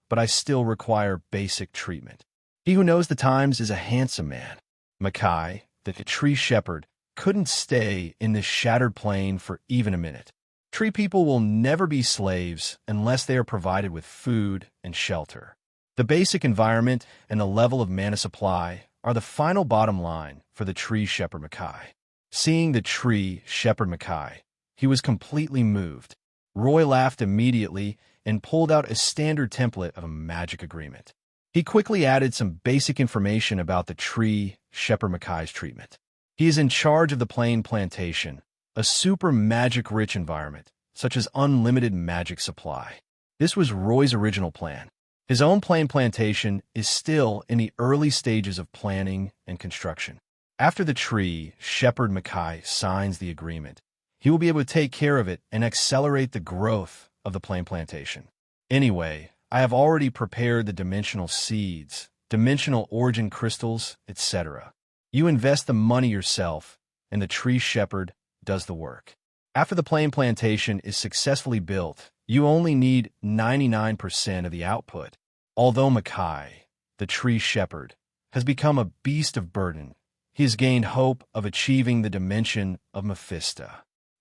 but I still require basic treatment. He who knows the times is a handsome man. Mackay, the tree shepherd, couldn't stay in this shattered plane for even a minute. Tree people will never be slaves unless they are provided with food and shelter. The basic environment and the level of mana supply are the final bottom line for the tree shepherd Mackay. Seeing the tree shepherd Mackay, he was completely moved. Roy laughed immediately and pulled out a standard template of a magic agreement. He quickly added some basic information about the tree shepherd Mackay's treatment. He is in charge of the plain plantation, a super magic-rich environment, such as unlimited magic supply. This was Roy's original plan. His own plain plantation is still in the early stages of planning and construction. After the tree shepherd Mackay signs the agreement, he will be able to take care of it and accelerate the growth of the plain plantation. Anyway, I have already prepared the dimensional seeds dimensional origin crystals, etc. You invest the money yourself, and the tree shepherd does the work. After the plane plantation is successfully built, you only need 99% of the output. Although Makai, the tree shepherd, has become a beast of burden, he has gained hope of achieving the dimension of Mephisto.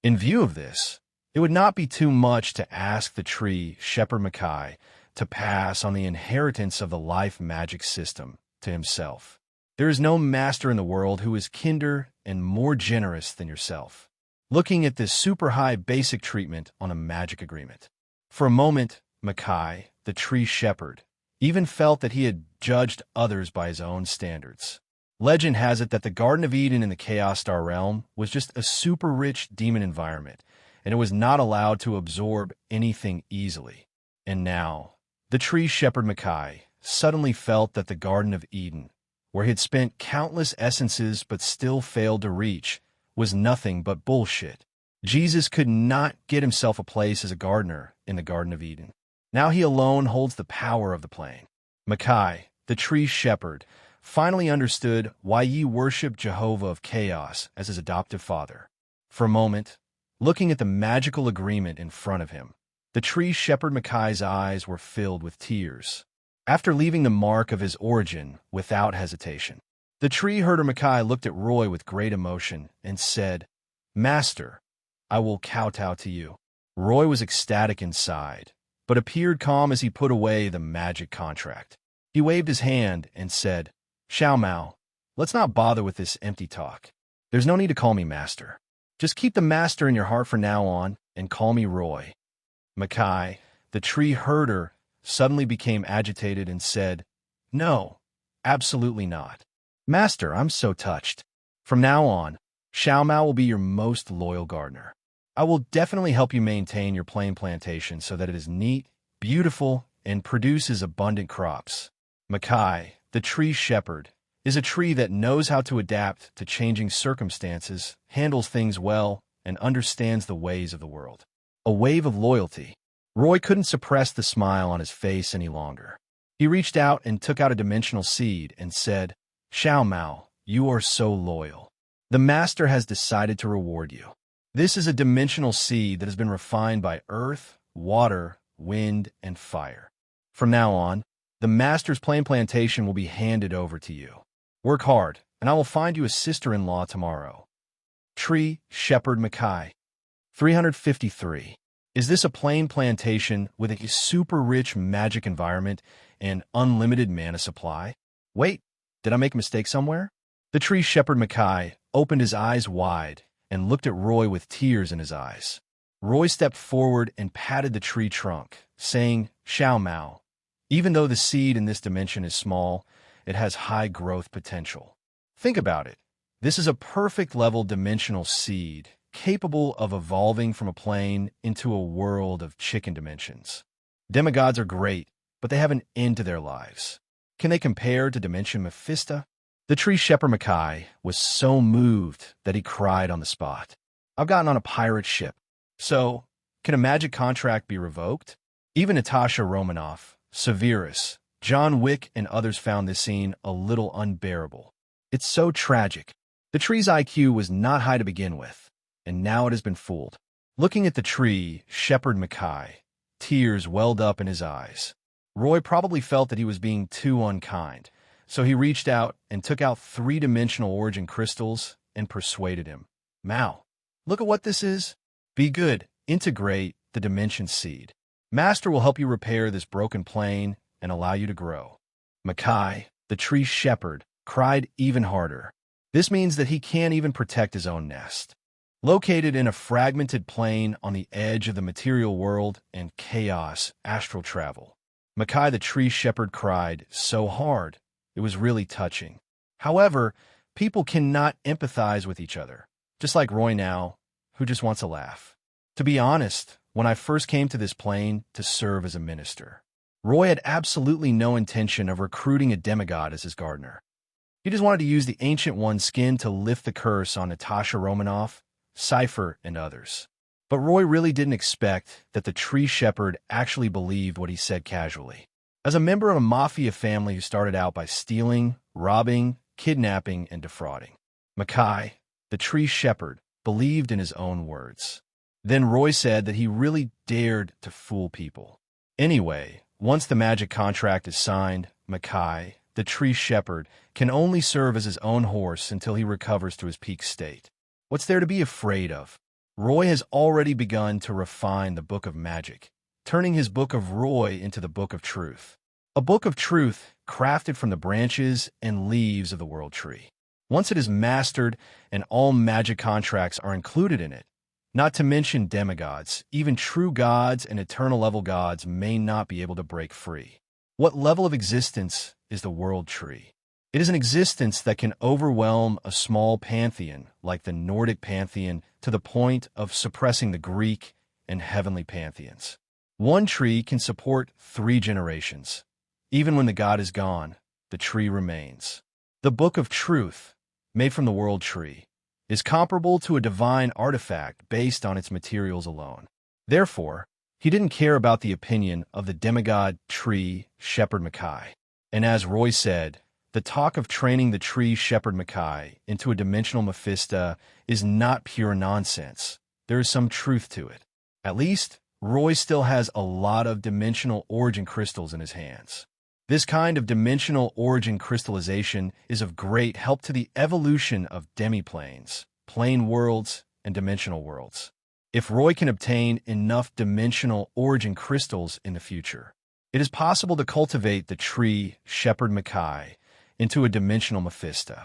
In view of this, it would not be too much to ask the tree shepherd Makai to pass on the inheritance of the life magic system to himself. There is no master in the world who is kinder and more generous than yourself. Looking at this super high basic treatment on a magic agreement. For a moment, Makai, the tree shepherd, even felt that he had judged others by his own standards. Legend has it that the Garden of Eden in the Chaos Star realm was just a super rich demon environment, and it was not allowed to absorb anything easily. And now, the tree shepherd Makai suddenly felt that the Garden of Eden, where he had spent countless essences but still failed to reach, was nothing but bullshit. Jesus could not get himself a place as a gardener in the Garden of Eden. Now he alone holds the power of the plane. Makai, the tree shepherd, finally understood why ye worship Jehovah of Chaos as his adoptive father. For a moment, looking at the magical agreement in front of him, the tree shepherd Makai's eyes were filled with tears. After leaving the mark of his origin without hesitation, the tree herder Makai looked at Roy with great emotion and said, "Master, I will kowtow to you." Roy was ecstatic inside, but appeared calm as he put away the magic contract. He waved his hand and said, "Xiao Mao, let's not bother with this empty talk. There's no need to call me master. Just keep the master in your heart from now on and call me Roy." Makai, the tree herder, suddenly became agitated and said, "No, absolutely not. Master, I'm so touched. From now on, Xiao Mao will be your most loyal gardener. I will definitely help you maintain your plane plantation so that it is neat, beautiful, and produces abundant crops." Makai, the tree shepherd, is a tree that knows how to adapt to changing circumstances, handles things well, and understands the ways of the world. A wave of loyalty. Roy couldn't suppress the smile on his face any longer. He reached out and took out a dimensional seed and said, "Xiao Mao, you are so loyal. The master has decided to reward you. This is a dimensional seed that has been refined by earth, water, wind, and fire. From now on, the master's plane plantation will be handed over to you. Work hard, and I will find you a sister-in-law tomorrow." Tree Shepherd Makai. 353. Is this a plane plantation with a super rich magic environment and unlimited mana supply? Wait, did I make a mistake somewhere? The tree shepherd Makai opened his eyes wide and looked at Roy with tears in his eyes. Roy stepped forward and patted the tree trunk, saying, "Xiao Mao, even though the seed in this dimension is small, it has high growth potential. Think about it. This is a perfect level dimensional seed, capable of evolving from a plane into a world of chicken dimensions. Demigods are great, but they have an end to their lives. Can they compare to Dimension Mephisto?" The tree shepherd Makai was so moved that he cried on the spot. "I've gotten on a pirate ship. So, can a magic contract be revoked?" Even Natasha Romanoff, Severus, John Wick, and others found this scene a little unbearable. It's so tragic. The tree's IQ was not high to begin with, and now it has been fooled. Looking at the tree, Shepherd Makai, tears welled up in his eyes. Roy probably felt that he was being too unkind, so he reached out and took out 3-dimensional origin crystals and persuaded him. "Mao, look at what this is. Be good, integrate the dimension seed. Master will help you repair this broken plane and allow you to grow." Makai, the tree shepherd, cried even harder. This means that he can't even protect his own nest. Located in a fragmented plane on the edge of the material world and chaos astral travel, Makai the tree shepherd cried so hard, it was really touching. However, people cannot empathize with each other, just like Roy now, who just wants a laugh. To be honest, when I first came to this plane to serve as a minister, Roy had absolutely no intention of recruiting a demigod as his gardener. He just wanted to use the Ancient One's skin to lift the curse on Natasha Romanoff, Cypher, and others. But Roy really didn't expect that the tree shepherd actually believed what he said casually. As a member of a Mafia family who started out by stealing, robbing, kidnapping, and defrauding, Mackay, the tree shepherd, believed in his own words. Then Roy said that he really dared to fool people. Anyway, once the magic contract is signed, Mackay, the tree shepherd, can only serve as his own horse until he recovers to his peak state. What's there to be afraid of? Roy has already begun to refine the Book of Magic, turning his Book of Roy into the Book of Truth. A book of truth crafted from the branches and leaves of the world tree. Once it is mastered and all magic contracts are included in it, not to mention demigods, even true gods and eternal level gods may not be able to break free. What level of existence is the world tree? It is an existence that can overwhelm a small pantheon like the Nordic pantheon to the point of suppressing the Greek and heavenly pantheons. One tree can support 3 generations. Even when the god is gone, the tree remains. The Book of Truth, made from the world tree, is comparable to a divine artifact based on its materials alone. Therefore, he didn't care about the opinion of the demigod tree shepherd Mackay. And as Roy said, the talk of training the tree shepherd Mackay into a dimensional Mephisto is not pure nonsense. There is some truth to it. At least, Roy still has a lot of dimensional origin crystals in his hands. This kind of dimensional origin crystallization is of great help to the evolution of demiplanes, plane worlds, and dimensional worlds. If Roy can obtain enough dimensional origin crystals in the future, it is possible to cultivate the tree shepherd Mackay into a dimensional Mephisto.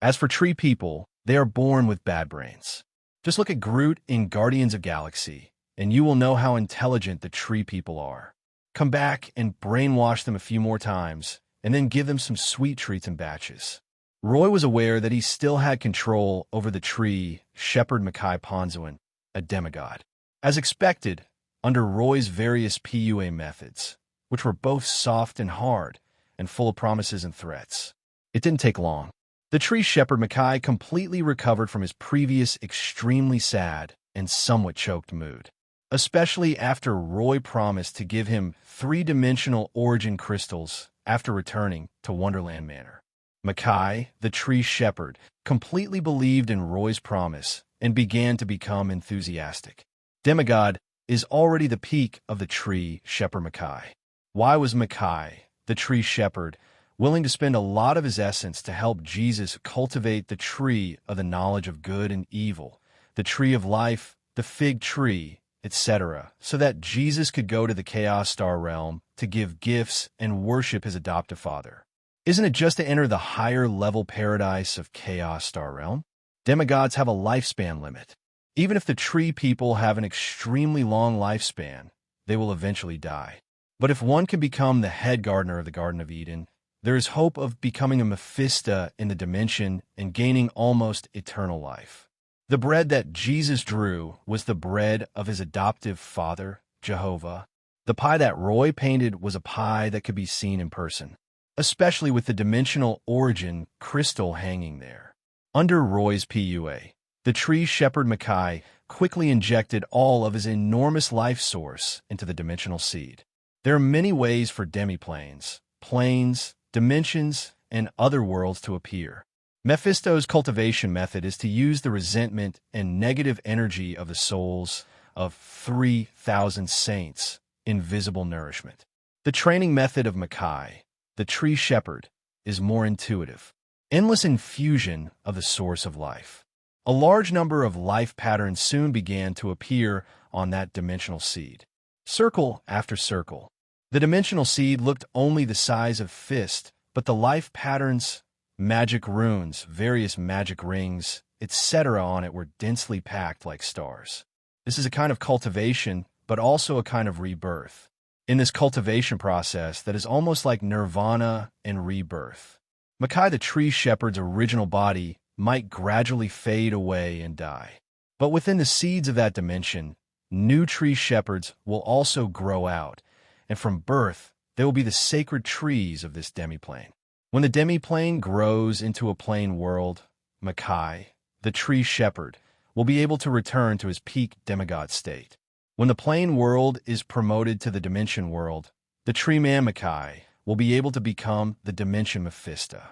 As for tree people, they are born with bad brains. Just look at Groot in Guardians of Galaxy, and you will know how intelligent the tree people are. Come back and brainwash them a few more times, and then give them some sweet treats in batches. Roy was aware that he still had control over the tree shepherd Mackay Ponzuin, a demigod. As expected, under Roy's various PUA methods, which were both soft and hard, and full of promises and threats. It didn't take long. The tree shepherd Mackay completely recovered from his previous extremely sad and somewhat choked mood, especially after Roy promised to give him 3-dimensional origin crystals after returning to Wonderland Manor. Mackay, the tree shepherd, completely believed in Roy's promise and began to become enthusiastic. Demigod is already the peak of the tree shepherd Mackay. Why was Mackay, the tree shepherd, willing to spend a lot of his essence to help Jesus cultivate the tree of the knowledge of good and evil, the tree of life, the fig tree, etc., so that Jesus could go to the Chaos Star realm to give gifts and worship his adoptive father? Isn't it just to enter the higher level paradise of Chaos Star realm? Demigods have a lifespan limit. Even if the tree people have an extremely long lifespan, they will eventually die. But if one can become the head gardener of the Garden of Eden, there is hope of becoming a Mephisto in the dimension and gaining almost eternal life. The bread that Jesus drew was the bread of his adoptive father, Jehovah. The pie that Roy painted was a pie that could be seen in person, especially with the dimensional origin crystal hanging there. Under Roy's PUA, the tree shepherd Mackay quickly injected all of his enormous life source into the dimensional seed. There are many ways for demiplanes, planes, dimensions, and other worlds to appear. Mephisto's cultivation method is to use the resentment and negative energy of the souls of 3,000 saints in visible nourishment. The training method of Mackay, the tree shepherd, is more intuitive. Endless infusion of the source of life. A large number of life patterns soon began to appear on that dimensional seed. Circle after circle. The dimensional seed looked only the size of fist, but the life patterns, magic runes, various magic rings, etc. on it were densely packed like stars. This is a kind of cultivation, but also a kind of rebirth. In this cultivation process that is almost like nirvana and rebirth, Mackay the tree shepherd's original body might gradually fade away and die. But within the seeds of that dimension, new tree shepherds will also grow out, and from birth, they will be the sacred trees of this demiplane. When the demiplane grows into a plane world, Mackay, the tree shepherd, will be able to return to his peak demigod state. When the plane world is promoted to the dimension world, the treeman Makai will be able to become the dimension Mephisto.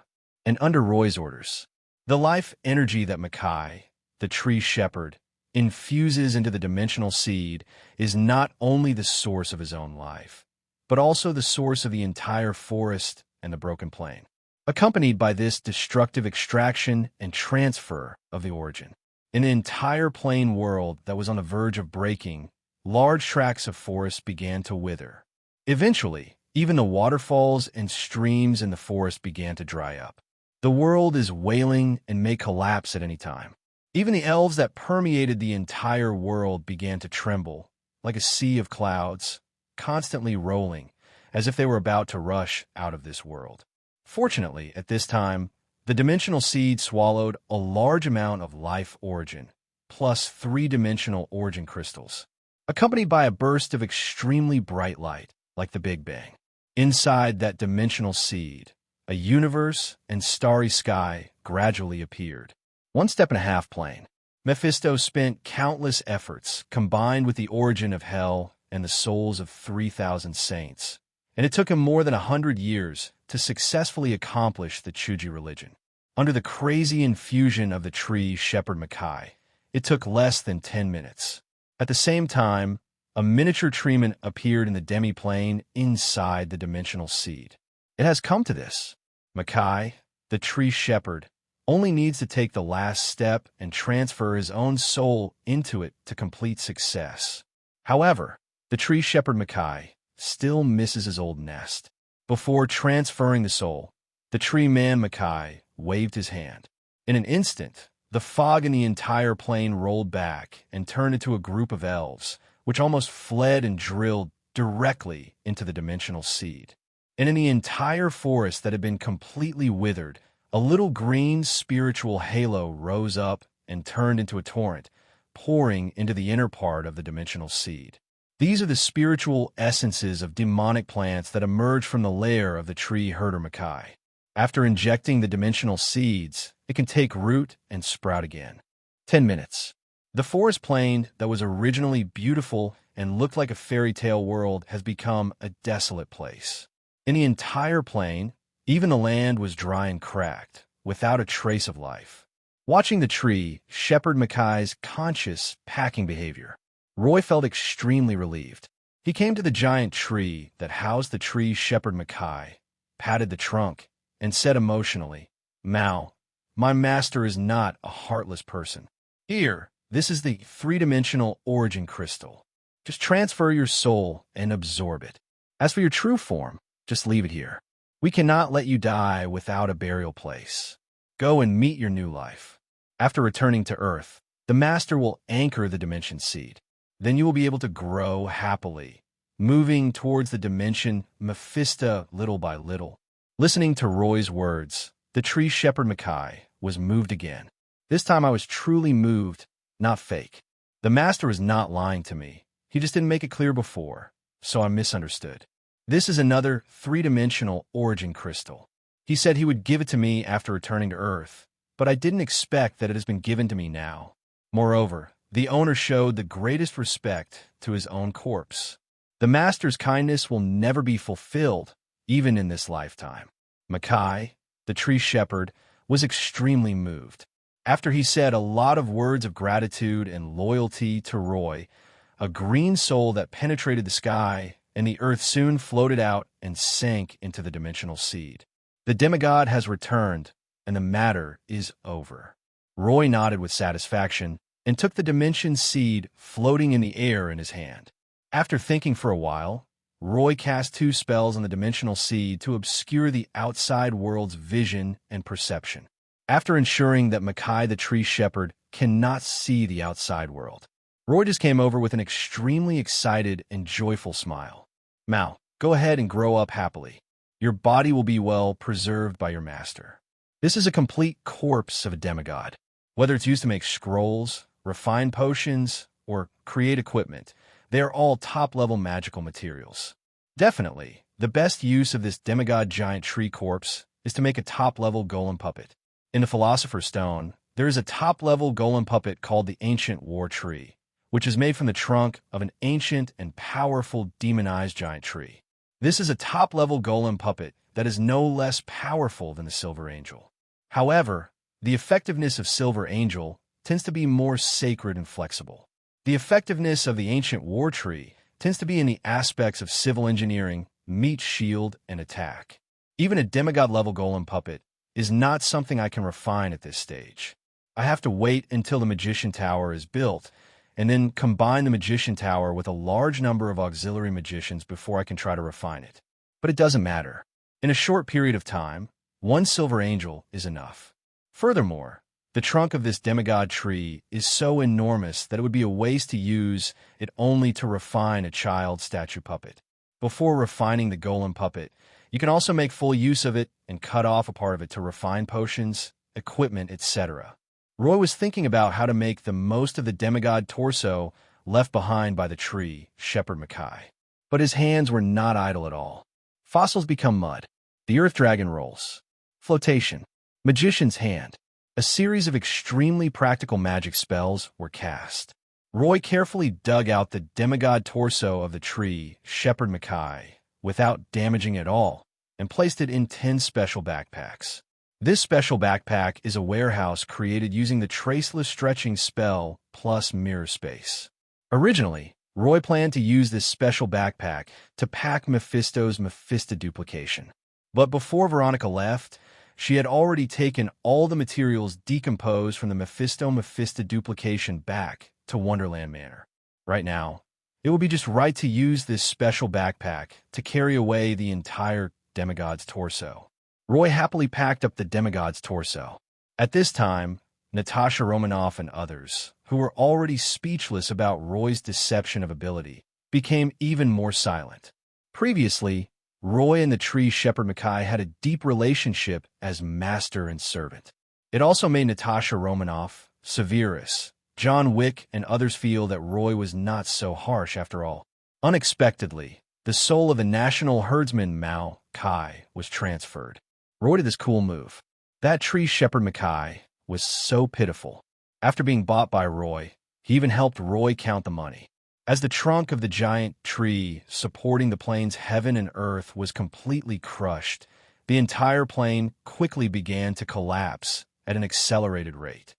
And under Roy's orders, the life energy that Makai, the tree shepherd, infuses into the dimensional seed is not only the source of his own life, but also the source of the entire forest and the broken plain, accompanied by this destructive extraction and transfer of the origin. In an entire plain world that was on the verge of breaking, large tracts of forest began to wither. Eventually, even the waterfalls and streams in the forest began to dry up. The world is wailing and may collapse at any time. Even the elves that permeated the entire world began to tremble, like a sea of clouds, constantly rolling, as if they were about to rush out of this world. Fortunately, at this time, the dimensional seed swallowed a large amount of life origin, plus 3-dimensional origin crystals, accompanied by a burst of extremely bright light, like the Big Bang. Inside that dimensional seed, a universe and starry sky gradually appeared. 1.5 plane. Mephisto spent countless efforts combined with the origin of hell and the souls of 3,000 saints, and it took him more than 100 years to successfully accomplish the Chuji religion. Under the crazy infusion of the tree shepherd Makai, it took less than 10 minutes. At the same time, a miniature treeman appeared in the demi-plane inside the dimensional seed. It has come to this. Makai, the tree shepherd, only needs to take the last step and transfer his own soul into it to complete success. However, the tree shepherd Makai still misses his old nest. Before transferring the soul, the tree man Makai waved his hand. In an instant, the fog in the entire plain rolled back and turned into a group of elves, which almost fled and drilled directly into the dimensional seed. And in the entire forest that had been completely withered, a little green spiritual halo rose up and turned into a torrent, pouring into the inner part of the dimensional seed. These are the spiritual essences of demonic plants that emerge from the lair of the tree herder Makai. After injecting the dimensional seeds, it can take root and sprout again. 10 minutes. The forest plain that was originally beautiful and looked like a fairy tale world has become a desolate place. In the entire plain, even the land was dry and cracked, without a trace of life. Watching the tree shepherd Makai's conscious packing behavior, Roy felt extremely relieved. He came to the giant tree that housed the tree shepherd Makai, patted the trunk, and said emotionally, "Mao, my master is not a heartless person. Here, this is the 3-dimensional origin crystal. Just transfer your soul and absorb it. As for your true form, just leave it here. We cannot let you die without a burial place. Go and meet your new life. After returning to Earth, the Master will anchor the dimension seed. Then you will be able to grow happily, moving towards the dimension Mephisto little by little." Listening to Roy's words, the tree shepherd Makai was moved again. This time I was truly moved, not fake. The Master was not lying to me. He just didn't make it clear before, so I misunderstood. This is another 3-dimensional origin crystal. He said he would give it to me after returning to Earth, but I didn't expect that it has been given to me now. Moreover, the owner showed the greatest respect to his own corpse. The Master's kindness will never be fulfilled, even in this lifetime. Makai, the tree shepherd, was extremely moved. After he said a lot of words of gratitude and loyalty to Roy, a green soul that penetrated the sky and the earth soon floated out and sank into the dimensional seed. The demigod has returned, and the matter is over. Roy nodded with satisfaction and took the dimension seed floating in the air in his hand. After thinking for a while, Roy cast 2 spells on the dimensional seed to obscure the outside world's vision and perception. After ensuring that Makai the tree shepherd cannot see the outside world, Roy just came over with an extremely excited and joyful smile. "Mao, go ahead and grow up happily. Your body will be well preserved by your master. This is a complete corpse of a demigod. Whether it's used to make scrolls, refine potions, or create equipment, they are all top-level magical materials. Definitely, the best use of this demigod giant tree corpse is to make a top-level golem puppet. In the Philosopher's Stone, there is a top-level golem puppet called the Ancient War Tree, which is made from the trunk of an ancient and powerful demonized giant tree. This is a top-level golem puppet that is no less powerful than the Silver Angel. However, the effectiveness of Silver Angel tends to be more sacred and flexible. The effectiveness of the ancient war tree tends to be in the aspects of civil engineering, meet shield, and attack. Even a demigod-level golem puppet is not something I can refine at this stage. I have to wait until the Magician Tower is built, and then combine the Magician Tower with a large number of auxiliary magicians before I can try to refine it. But it doesn't matter. In a short period of time, one Silver Angel is enough. Furthermore, the trunk of this demigod tree is so enormous that it would be a waste to use it only to refine a child statue puppet. Before refining the golem puppet, you can also make full use of it and cut off a part of it to refine potions, equipment, etc. Roy was thinking about how to make the most of the demigod torso left behind by the tree, Shepherd Mackay. But his hands were not idle at all. Fossils become mud. The earth dragon rolls. Flotation. Magician's hand. A series of extremely practical magic spells were cast. Roy carefully dug out the demigod torso of the tree, Shepherd Mackay, without damaging it at all, and placed it in 10 special backpacks. This special backpack is a warehouse created using the traceless stretching spell plus mirror space. Originally, Roy planned to use this special backpack to pack Mephisto's Mephisto duplication. But before Veronica left, she had already taken all the materials decomposed from the Mephisto duplication back to Wonderland Manor. Right now, it would be just right to use this special backpack to carry away the entire demigod's torso. Roy happily packed up the demigod's torso. At this time, Natasha Romanoff and others, who were already speechless about Roy's deception of ability, became even more silent. Previously, Roy and the tree Shepherd Mackay had a deep relationship as master and servant. It also made Natasha Romanoff, Severus, John Wick, and others feel that Roy was not so harsh after all. Unexpectedly, the soul of the national herdsman Mao Kai was transferred. Roy did this cool move. That tree Shepherd Mackay was so pitiful. After being bought by Roy, he even helped Roy count the money. As the trunk of the giant tree supporting the plane's heaven and earth was completely crushed, the entire plane quickly began to collapse at an accelerated rate.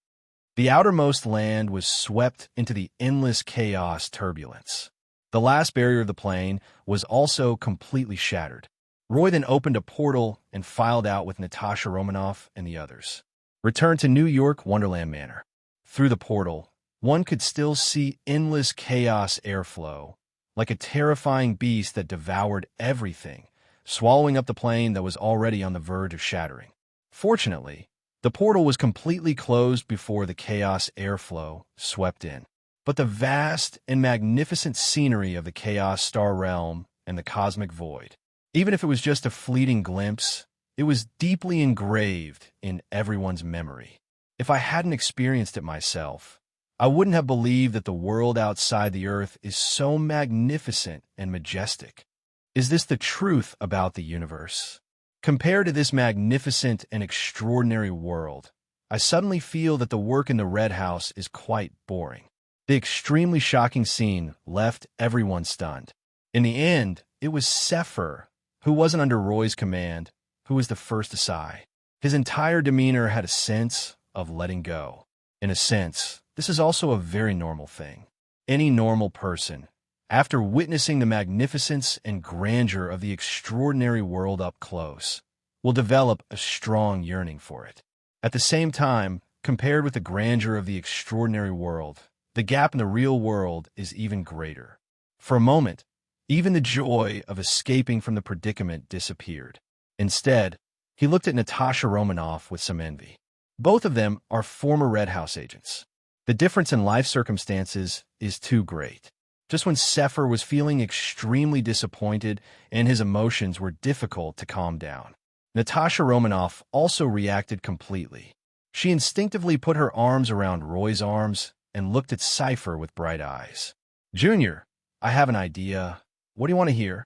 The outermost land was swept into the endless chaos turbulence. The last barrier of the plane was also completely shattered. Roy then opened a portal and filed out with Natasha Romanoff and the others. Returned to New York Wonderland Manor. Through the portal, one could still see endless chaos airflow, like a terrifying beast that devoured everything, swallowing up the plane that was already on the verge of shattering. Fortunately, the portal was completely closed before the chaos airflow swept in. But the vast and magnificent scenery of the Chaos Star Realm and the Cosmic Void, even if it was just a fleeting glimpse, it was deeply engraved in everyone's memory. If I hadn't experienced it myself, I wouldn't have believed that the world outside the earth is so magnificent and majestic. Is this the truth about the universe? Compared to this magnificent and extraordinary world, I suddenly feel that the work in the Red House is quite boring. The extremely shocking scene left everyone stunned. In the end, it was Sefer, who wasn't under Roy's command, who was the first to sigh. His entire demeanor had a sense of letting go. In a sense, this is also a very normal thing. Any normal person, after witnessing the magnificence and grandeur of the extraordinary world up close, will develop a strong yearning for it. At the same time, compared with the grandeur of the extraordinary world, the gap in the real world is even greater. For a moment, even the joy of escaping from the predicament disappeared. Instead, he looked at Natasha Romanoff with some envy. Both of them are former Red House agents. The difference in life circumstances is too great. Just when Sefer was feeling extremely disappointed and his emotions were difficult to calm down, Natasha Romanoff also reacted completely. She instinctively put her arms around Roy's arms and looked at Cypher with bright eyes. "Junior, I have an idea. What do you want to hear?"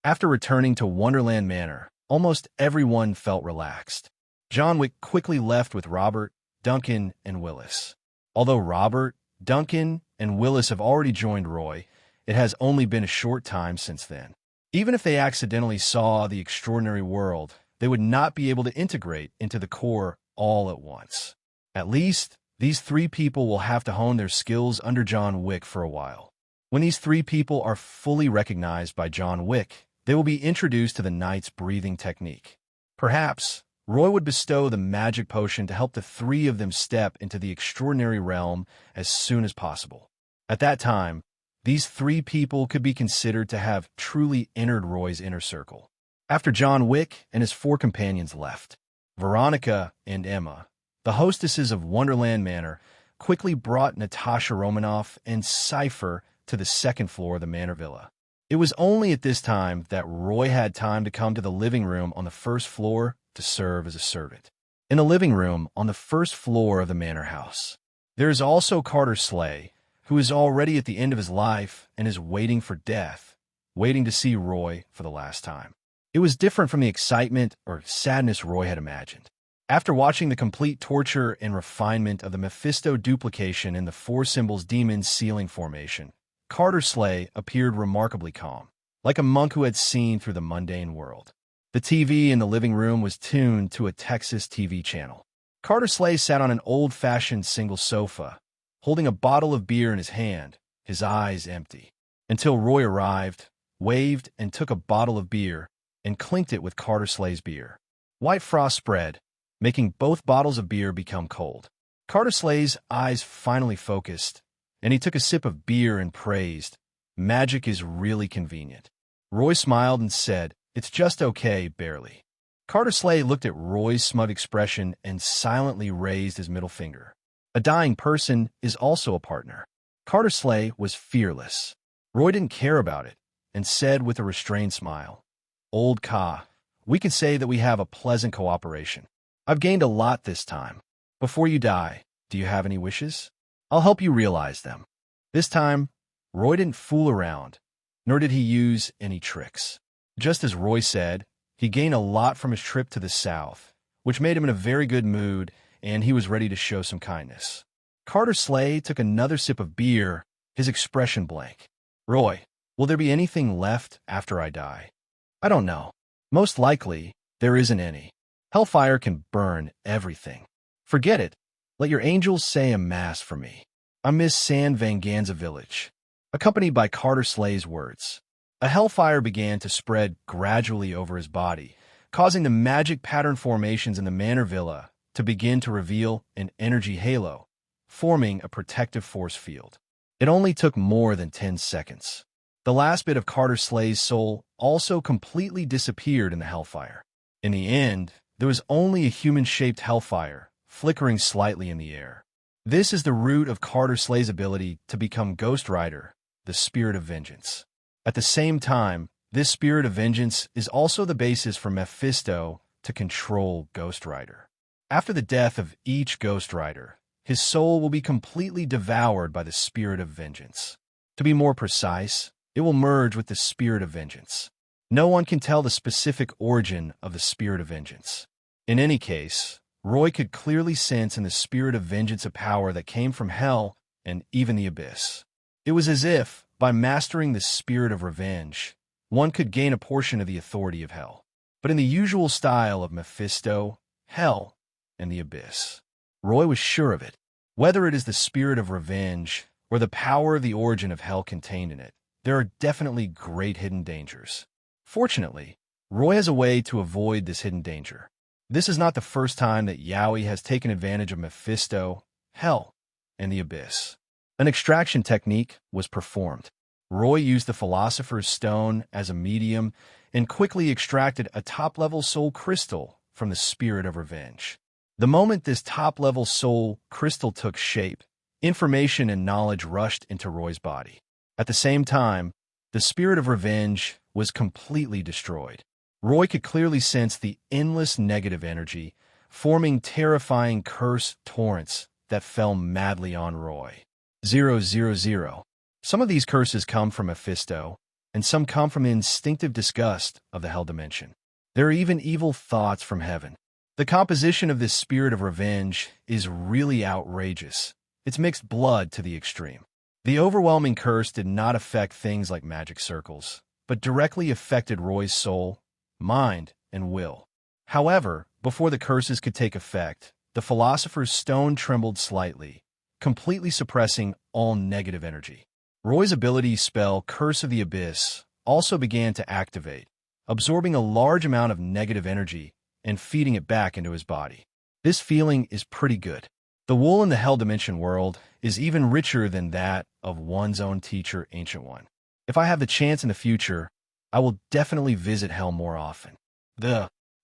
After returning to Wonderland Manor, almost everyone felt relaxed. John Wick quickly left with Robert, Duncan, and Willis. Although Robert, Duncan, and Willis have already joined Roy, it has only been a short time since then. Even if they accidentally saw the extraordinary world, they would not be able to integrate into the core all at once. At least, these three people will have to hone their skills under John Wick for a while. When these three people are fully recognized by John Wick, they will be introduced to the knight's breathing technique. Perhaps, Roy would bestow the magic potion to help the three of them step into the extraordinary realm as soon as possible. At that time, these three people could be considered to have truly entered Roy's inner circle. After John Wick and his four companions left, Veronica and Emma, the hostesses of Wonderland Manor, quickly brought Natasha Romanoff and Cypher to the second floor of the Manor Villa. It was only at this time that Roy had time to come to the living room on the first floor to serve as a servant. In the living room on the first floor of the manor house, there is also Carter Slay, who is already at the end of his life and is waiting for death, waiting to see Roy for the last time. It was different from the excitement or sadness Roy had imagined. After watching the complete torture and refinement of the Mephisto duplication in the four symbols demon ceiling formation, Carter Slay appeared remarkably calm, like a monk who had seen through the mundane world. The TV in the living room was tuned to a Texas TV channel. Carter Slay sat on an old-fashioned single sofa, holding a bottle of beer in his hand, his eyes empty, until Roy arrived, waved, and took a bottle of beer and clinked it with Carter Slay's beer. White frost spread, making both bottles of beer become cold. Carter Slay's eyes finally focused, and he took a sip of beer and praised, "Magic is really convenient." Roy smiled and said, "It's just okay, barely." Carter Slay looked at Roy's smug expression and silently raised his middle finger. A dying person is also a partner. Carter Slay was fearless. Roy didn't care about it, and said with a restrained smile, "Old Ka, we can say that we have a pleasant cooperation. I've gained a lot this time. Before you die, do you have any wishes? I'll help you realize them." This time, Roy didn't fool around, nor did he use any tricks. Just as Roy said, he gained a lot from his trip to the south, which made him in a very good mood, and he was ready to show some kindness. Carter Slay took another sip of beer, his expression blank. "Roy, will there be anything left after I die?" "I don't know. Most likely, there isn't any. Hellfire can burn everything. Forget it. Let your angels say a mass for me. I miss San Vanganza village." Accompanied by Carter Slay's words, a hellfire began to spread gradually over his body, causing the magic pattern formations in the Manor Villa to begin to reveal an energy halo, forming a protective force field. It only took more than 10 seconds. The last bit of Carter Slay's soul also completely disappeared in the hellfire. In the end, there was only a human-shaped hellfire, flickering slightly in the air. This is the root of Carter Slay's ability to become Ghost Rider, the spirit of vengeance. At the same time, this spirit of vengeance is also the basis for Mephisto to control Ghost Rider. After the death of each Ghost Rider, his soul will be completely devoured by the spirit of vengeance. To be more precise, it will merge with the spirit of vengeance. No one can tell the specific origin of the spirit of vengeance. In any case, Roy could clearly sense in the spirit of vengeance a power that came from hell and even the abyss. It was as if, by mastering the spirit of revenge, one could gain a portion of the authority of hell. But in the usual style of Mephisto, hell, and the abyss. Roy was sure of it. Whether it is the spirit of revenge or the power of the origin of hell contained in it, there are definitely great hidden dangers. Fortunately, Roy has a way to avoid this hidden danger. This is not the first time that Yowie has taken advantage of Mephisto, hell, and the abyss. An extraction technique was performed. Roy used the Philosopher's Stone as a medium and quickly extracted a top-level soul crystal from the spirit of revenge. The moment this top-level soul crystal took shape, information and knowledge rushed into Roy's body. At the same time, the spirit of revenge was completely destroyed. Roy could clearly sense the endless negative energy, forming terrifying curse torrents that fell madly on Roy. 000. Some of these curses come from Mephisto, and some come from the instinctive disgust of the hell dimension. There are even evil thoughts from heaven. The composition of this spirit of revenge is really outrageous. It's mixed blood to the extreme. The overwhelming curse did not affect things like magic circles, but directly affected Roy's soul, mind, and will. However, before the curses could take effect, the Philosopher's stone trembled slightly, completely suppressing all negative energy. Roy's ability spell Curse of the Abyss also began to activate, absorbing a large amount of negative energy and feeding it back into his body. This feeling is pretty good. The wool in the Hell Dimension world is even richer than that of one's own teacher, Ancient One. If I have the chance in the future, I will definitely visit Hell more often.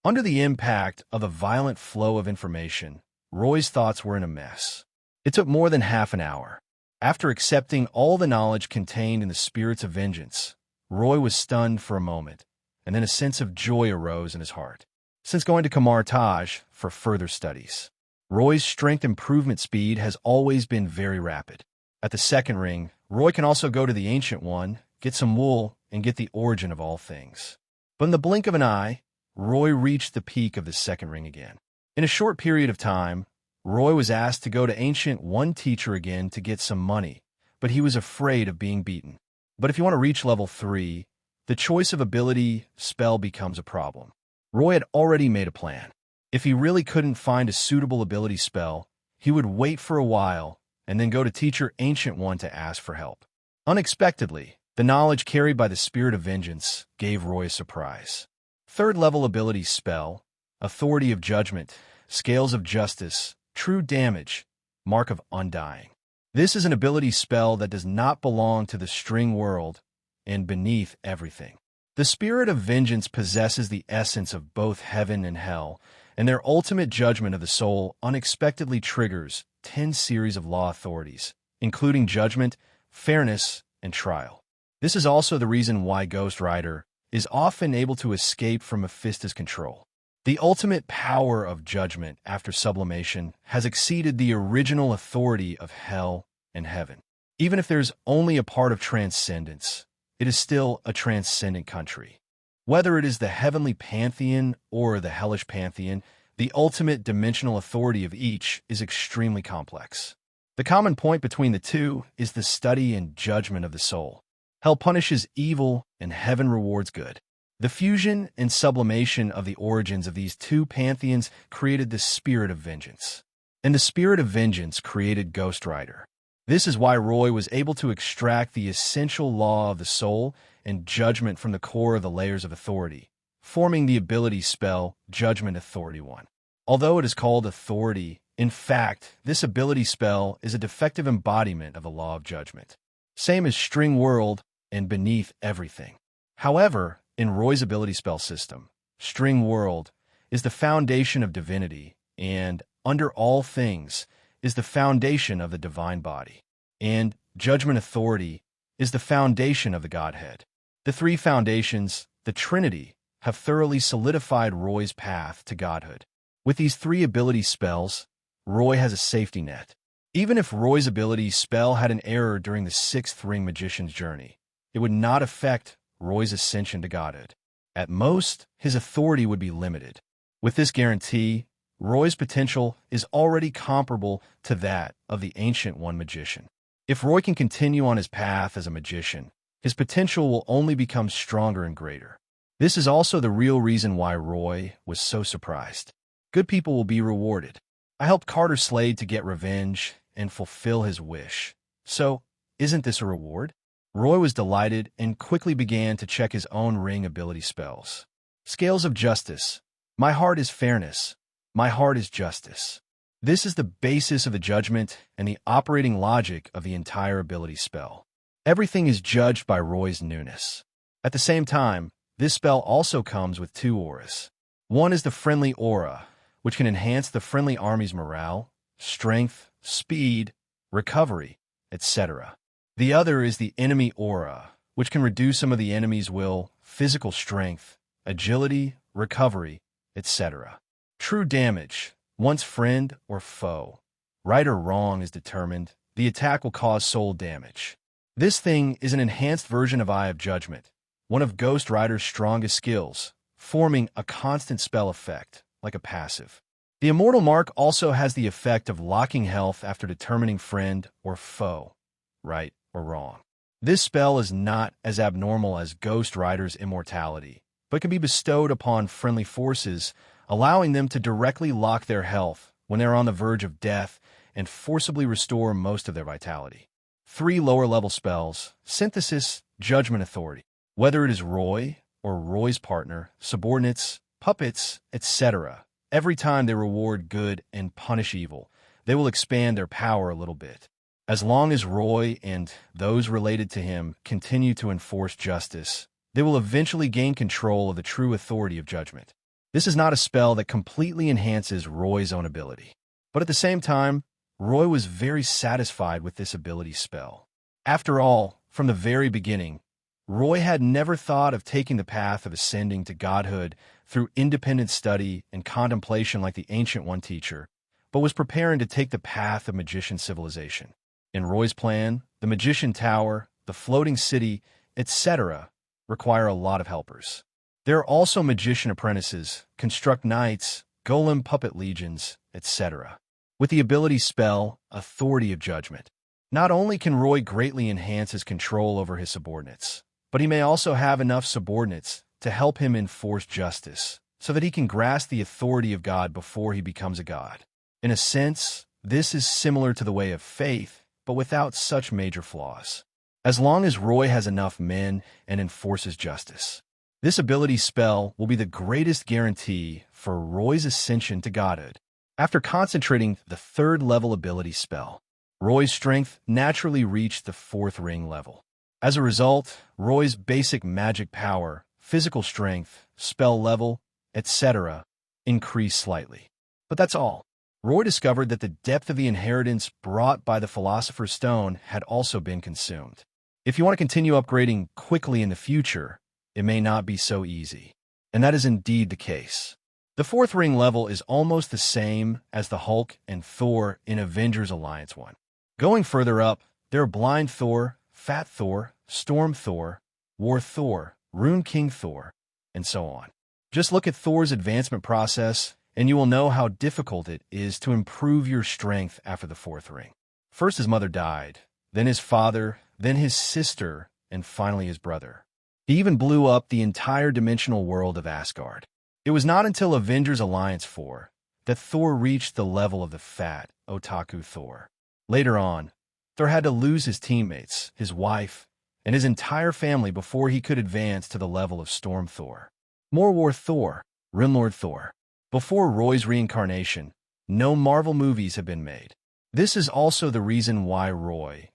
Under the impact of the violent flow of information, Roy's thoughts were in a mess. It took more than half an hour. After accepting all the knowledge contained in the Spirits of Vengeance, Roy was stunned for a moment, and then a sense of joy arose in his heart. Since going to Kamar-Taj for further studies, Roy's strength improvement speed has always been very rapid. At the second ring, Roy can also go to the Ancient One, get some wool, and get the origin of all things. But in the blink of an eye, Roy reached the peak of the second ring again. In a short period of time, Roy was asked to go to Ancient One Teacher again to get some money, but he was afraid of being beaten. But if you want to reach level 3, the choice of ability spell becomes a problem. Roy had already made a plan. If he really couldn't find a suitable ability spell, he would wait for a while and then go to Teacher Ancient One to ask for help. Unexpectedly, the knowledge carried by the Spirit of Vengeance gave Roy a surprise. Third-level ability spell, Authority of Judgment, Scales of Justice, True Damage, Mark of Undying. This is an ability spell that does not belong to the string world and beneath everything. The Spirit of Vengeance possesses the essence of both heaven and hell, and their ultimate judgment of the soul unexpectedly triggers 10 series of law authorities, including judgment, fairness, and trial. This is also the reason why Ghost Rider is often able to escape from Mephisto's control. The ultimate power of judgment after sublimation has exceeded the original authority of hell and heaven. Even if there's only a part of transcendence, it is still a transcendent country. Whether it is the heavenly pantheon or the hellish pantheon, the ultimate dimensional authority of each is extremely complex. The common point between the two is the study and judgment of the soul. Hell punishes evil and heaven rewards good. The fusion and sublimation of the origins of these two pantheons created the Spirit of Vengeance. And the Spirit of Vengeance created Ghost Rider. This is why Roy was able to extract the essential law of the soul and judgment from the core of the layers of authority, forming the ability spell Judgment Authority 1. Although it is called Authority, in fact, this ability spell is a defective embodiment of the law of judgment. Same as String World and Beneath Everything. However, in Roy's ability spell system, String World is the foundation of divinity, and Under All Things is the foundation of the divine body, and Judgment Authority is the foundation of the Godhead. The three foundations, the Trinity, have thoroughly solidified Roy's path to godhood. With these three ability spells, Roy has a safety net. Even if Roy's ability spell had an error during the sixth ring magician's journey, it would not affect Roy's ascension to godhood. At most, his authority would be limited. With this guarantee, Roy's potential is already comparable to that of the Ancient One magician. If Roy can continue on his path as a magician, his potential will only become stronger and greater. This is also the real reason why Roy was so surprised. Good people will be rewarded. I helped Carter Slade to get revenge and fulfill his wish. So, isn't this a reward? Roy was delighted and quickly began to check his own ring ability spells. Scales of Justice. My heart is fairness. My heart is justice. This is the basis of the judgment and the operating logic of the entire ability spell. Everything is judged by Roy's newness. At the same time, this spell also comes with two auras. One is the Friendly Aura, which can enhance the friendly army's morale, strength, speed, recovery, etc. The other is the Enemy Aura, which can reduce some of the enemy's will, physical strength, agility, recovery, etc. True damage, once friend or foe, right or wrong is determined, the attack will cause soul damage. This thing is an enhanced version of Eye of Judgment, one of Ghost Rider's strongest skills, forming a constant spell effect, like a passive. The Immortal Mark also has the effect of locking health after determining friend or foe, right or wrong. This spell is not as abnormal as Ghost Rider's immortality, but can be bestowed upon friendly forces, allowing them to directly lock their health when they're on the verge of death and forcibly restore most of their vitality. 3 lower-level spells: Synthesis, Judgment Authority. Whether it is Roy or Roy's partner, subordinates, puppets, etc., every time they reward good and punish evil, they will expand their power a little bit. As long as Roy and those related to him continue to enforce justice, they will eventually gain control of the true authority of judgment. This is not a spell that completely enhances Roy's own ability. But at the same time, Roy was very satisfied with this ability spell. After all, from the very beginning, Roy had never thought of taking the path of ascending to godhood through independent study and contemplation like the Ancient One teacher, but was preparing to take the path of magician civilization. In Roy's plan, the Magician Tower, the Floating City, etc., require a lot of helpers. There are also magician apprentices, construct knights, golem puppet legions, etc. With the ability spell, Authority of Judgment, not only can Roy greatly enhance his control over his subordinates, but he may also have enough subordinates to help him enforce justice, so that he can grasp the authority of God before he becomes a god. In a sense, this is similar to the way of faith, but without such major flaws. As long as Roy has enough men and enforces justice, this ability spell will be the greatest guarantee for Roy's ascension to godhood. After concentrating the 3rd level ability spell, Roy's strength naturally reached the 4th ring level. As a result, Roy's basic magic power, physical strength, spell level, etc. increased slightly. But that's all. Roy discovered that the depth of the inheritance brought by the Philosopher's Stone had also been consumed. If you want to continue upgrading quickly in the future, it may not be so easy. And that is indeed the case. The 4th ring level is almost the same as the Hulk and Thor in Avengers Alliance 1. Going further up, there are Blind Thor, Fat Thor, Storm Thor, War Thor, Rune King Thor, and so on. Just look at Thor's advancement process, and you will know how difficult it is to improve your strength after the 4th ring. First his mother died, then his father, then his sister, and finally his brother. He even blew up the entire dimensional world of Asgard. It was not until Avengers Alliance 4 that Thor reached the level of the fat, otaku Thor. Later on, Thor had to lose his teammates, his wife, and his entire family before he could advance to the level of Storm Thor. More War Thor, Rimlord Thor. Before Roy's reincarnation, no Marvel movies have been made. This is also the reason why Roy,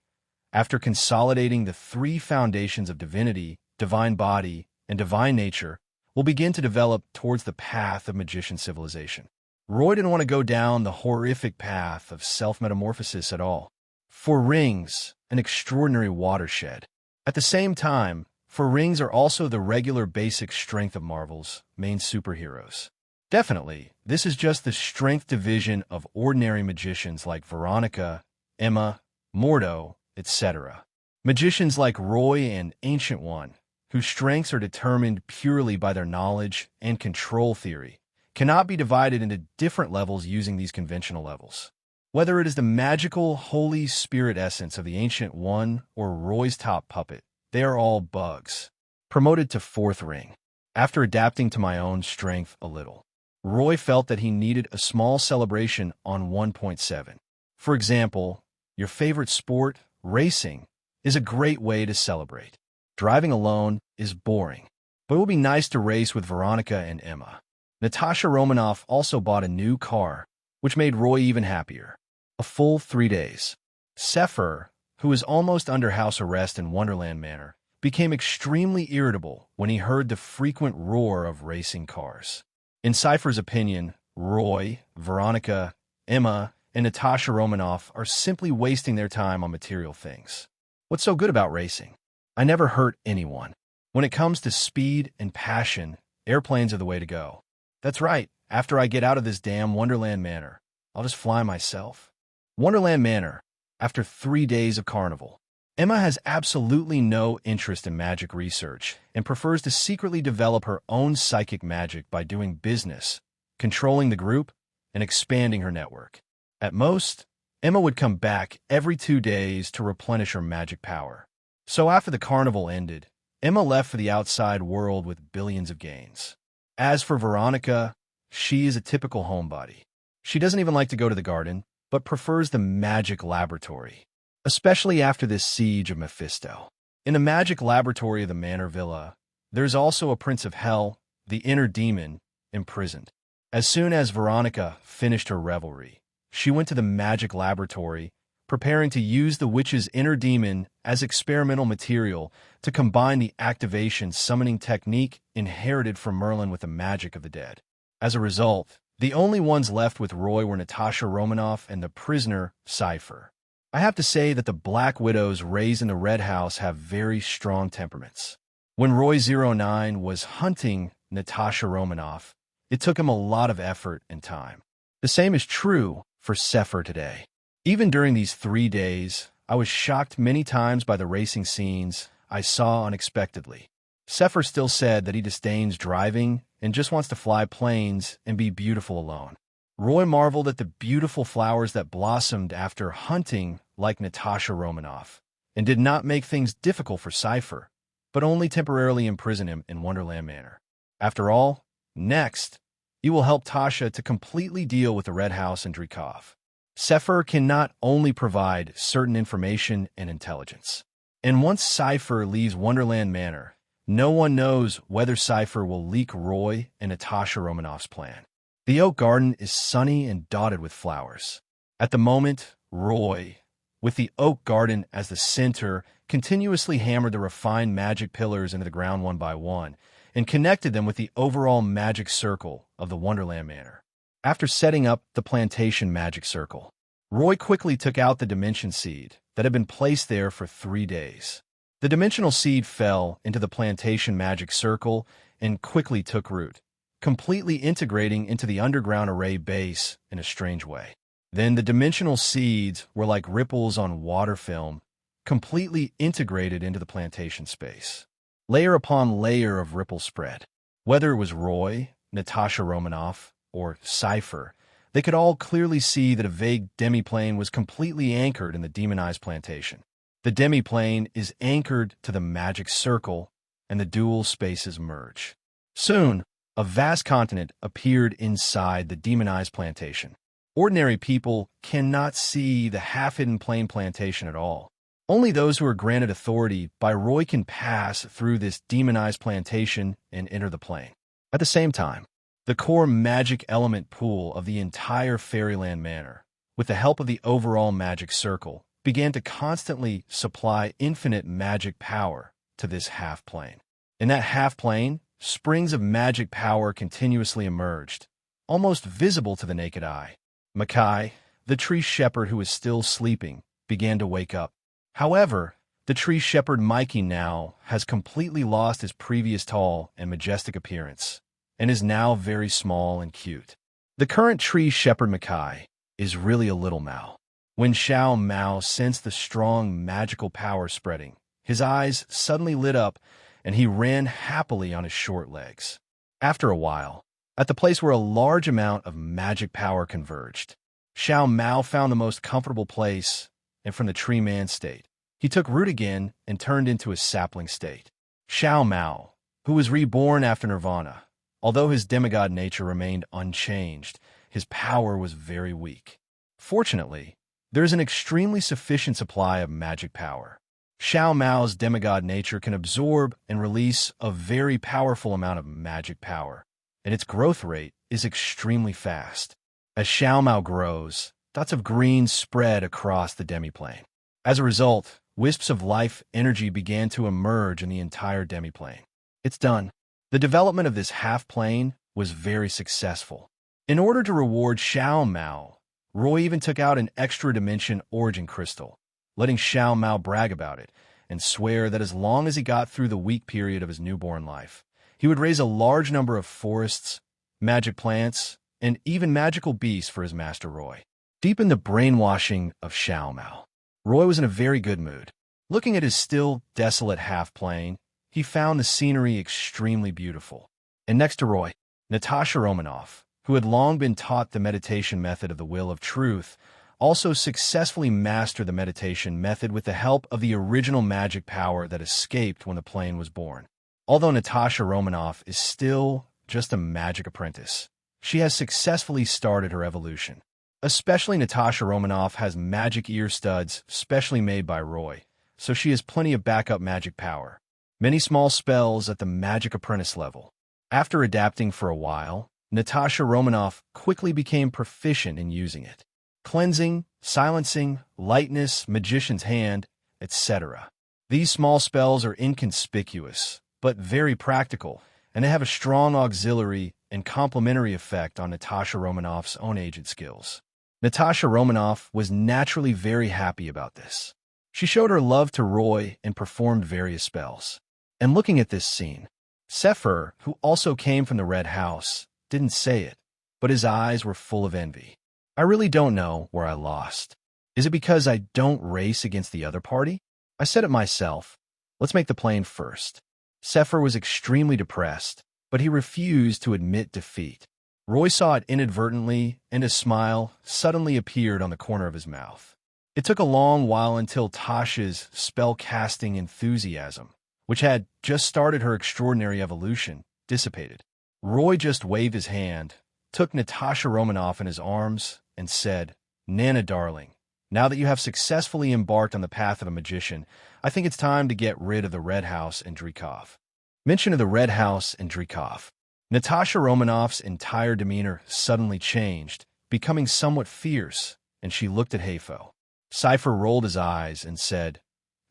after consolidating the 3 foundations of divinity, divine body, and divine nature, will begin to develop towards the path of magician civilization. Roy didn't want to go down the horrific path of self-metamorphosis at all. 4 rings, an extraordinary watershed. At the same time, 4 rings are also the regular basic strength of Marvel's main superheroes. Definitely, this is just the strength division of ordinary magicians like Veronica, Emma, Mordo, etc. Magicians like Roy and Ancient One, whose strengths are determined purely by their knowledge and control theory, cannot be divided into different levels using these conventional levels. Whether it is the magical Holy Spirit essence of the Ancient One or Roy's top puppet, they are all bugs. Promoted to 4th ring. After adapting to my own strength a little, Roy felt that he needed a small celebration on 1.7. For example, your favorite sport, racing, is a great way to celebrate. Driving alone is boring, but it would be nice to race with Veronica and Emma. Natasha Romanoff also bought a new car, which made Roy even happier. A full 3 days. Sepher, who was almost under house arrest in Wonderland Manor, became extremely irritable when he heard the frequent roar of racing cars. In Cypher's opinion, Roy, Veronica, Emma, and Natasha Romanoff are simply wasting their time on material things. What's so good about racing? I never hurt anyone. When it comes to speed and passion, airplanes are the way to go. That's right, after I get out of this damn Wonderland Manor, I'll just fly myself. Wonderland Manor, after 3 days of carnival. Emma has absolutely no interest in magic research and prefers to secretly develop her own psychic magic by doing business, controlling the group, and expanding her network. At most, Emma would come back every 2 days to replenish her magic power. So after the carnival ended, Emma left for the outside world with billions of gains. As for Veronica, she is a typical homebody. She doesn't even like to go to the garden, but prefers the magic laboratory, especially after this siege of Mephisto. In the magic laboratory of the Manor Villa, there's also a Prince of Hell, the inner demon, imprisoned. As soon as Veronica finished her revelry, she went to the magic laboratory, preparing to use the witch's inner demon as experimental material to combine the activation summoning technique inherited from Merlin with the magic of the dead. As a result, the only ones left with Roy were Natasha Romanoff and the prisoner, Cypher. I have to say that the Black Widows raised in the Red House have very strong temperaments. When Roy09 was hunting Natasha Romanoff, it took him a lot of effort and time. The same is true for Sepher today. Even during these 3 days, I was shocked many times by the racing scenes I saw unexpectedly. Sepher still said that he disdains driving and just wants to fly planes and be beautiful alone. Roy marveled at the beautiful flowers that blossomed after hunting like Natasha Romanoff, and did not make things difficult for Cypher, but only temporarily imprison him in Wonderland Manor. After all, next, he will help Tasha to completely deal with the Red House and Dreykov. Sepher can not only provide certain information and intelligence, and once Cypher leaves Wonderland Manor, no one knows whether Cypher will leak Roy and Natasha Romanoff's plan. The Oak Garden is sunny and dotted with flowers. At the moment, Roy, with the Oak Garden as the center, continuously hammered the refined magic pillars into the ground one by one, and connected them with the overall magic circle of the Wonderland Manor. After setting up the plantation magic circle, Roy quickly took out the dimension seed that had been placed there for 3 days. The dimensional seed fell into the plantation magic circle and quickly took root, completely integrating into the underground array base in a strange way. Then the dimensional seeds were like ripples on water film, completely integrated into the plantation space. Layer upon layer of ripple spread. Whether it was Roy, Natasha Romanoff, or Cypher, they could all clearly see that a vague demiplane was completely anchored in the demonized plantation. The demiplane is anchored to the magic circle, and the dual spaces merge. Soon, a vast continent appeared inside the demonized plantation. Ordinary people cannot see the half-hidden plane plantation at all. Only those who are granted authority by Roy can pass through this demonized plantation and enter the plane. At the same time, the core magic element pool of the entire Fairyland Manor, with the help of the overall magic circle, began to constantly supply infinite magic power to this half-plane. In that half-plane, springs of magic power continuously emerged, almost visible to the naked eye. Makai, the tree shepherd who was still sleeping, began to wake up. However, the tree shepherd Mikey now has completely lost his previous tall and majestic appearance, and is now very small and cute. The current tree shepherd Makai is really a little Mao. When Xiao Mao sensed the strong magical power spreading, his eyes suddenly lit up, and he ran happily on his short legs. After a while, at the place where a large amount of magic power converged, Xiao Mao found the most comfortable place, and from the tree-man state, he took root again and turned into a sapling state. Xiao Mao, who was reborn after Nirvana, although his demigod nature remained unchanged, his power was very weak. Fortunately, there is an extremely sufficient supply of magic power. Xiao Mao's demigod nature can absorb and release a very powerful amount of magic power, and its growth rate is extremely fast. As Xiao Mao grows, dots of green spread across the demiplane. As a result, wisps of life energy began to emerge in the entire demiplane. It's done. The development of this half-plane was very successful. In order to reward Xiao Mao, Roy even took out an extra dimension origin crystal, letting Xiao Mao brag about it and swear that as long as he got through the weak period of his newborn life, he would raise a large number of forests, magic plants, and even magical beasts for his master Roy. Deep in the brainwashing of Xiao Mao, Roy was in a very good mood. Looking at his still desolate half-plane, he found the scenery extremely beautiful. And next to Roy, Natasha Romanoff, who had long been taught the meditation method of the will of truth, also successfully mastered the meditation method with the help of the original magic power that escaped when the plane was born. Although Natasha Romanoff is still just a magic apprentice, she has successfully started her evolution. Especially Natasha Romanoff has magic ear studs specially made by Roy, so she has plenty of backup magic power. Many small spells at the magic apprentice level. After adapting for a while, Natasha Romanoff quickly became proficient in using it. Cleansing, silencing, lightness, magician's hand, etc. These small spells are inconspicuous, but very practical, and they have a strong auxiliary and complementary effect on Natasha Romanoff's own agent skills. Natasha Romanoff was naturally very happy about this. She showed her love to Roy and performed various spells. And looking at this scene, S.H.I.E.L.D, who also came from the Red House, didn't say it, but his eyes were full of envy. I really don't know where I lost. Is it because I don't race against the other party? I said it myself. Let's make the plane first. S.H.I.E.L.D was extremely depressed, but he refused to admit defeat. Roy saw it inadvertently, and a smile suddenly appeared on the corner of his mouth. It took a long while until Tasha's spell-casting enthusiasm, which had just started her extraordinary evolution, dissipated. Roy just waved his hand, took Natasha Romanoff in his arms, and said, "Nana, darling, now that you have successfully embarked on the path of a magician, I think it's time to get rid of the Red House and Dreykov." Mention of the Red House and Dreykov. Natasha Romanoff's entire demeanor suddenly changed, becoming somewhat fierce, and she looked at Hayfo. S.H.I.E.L.D rolled his eyes and said,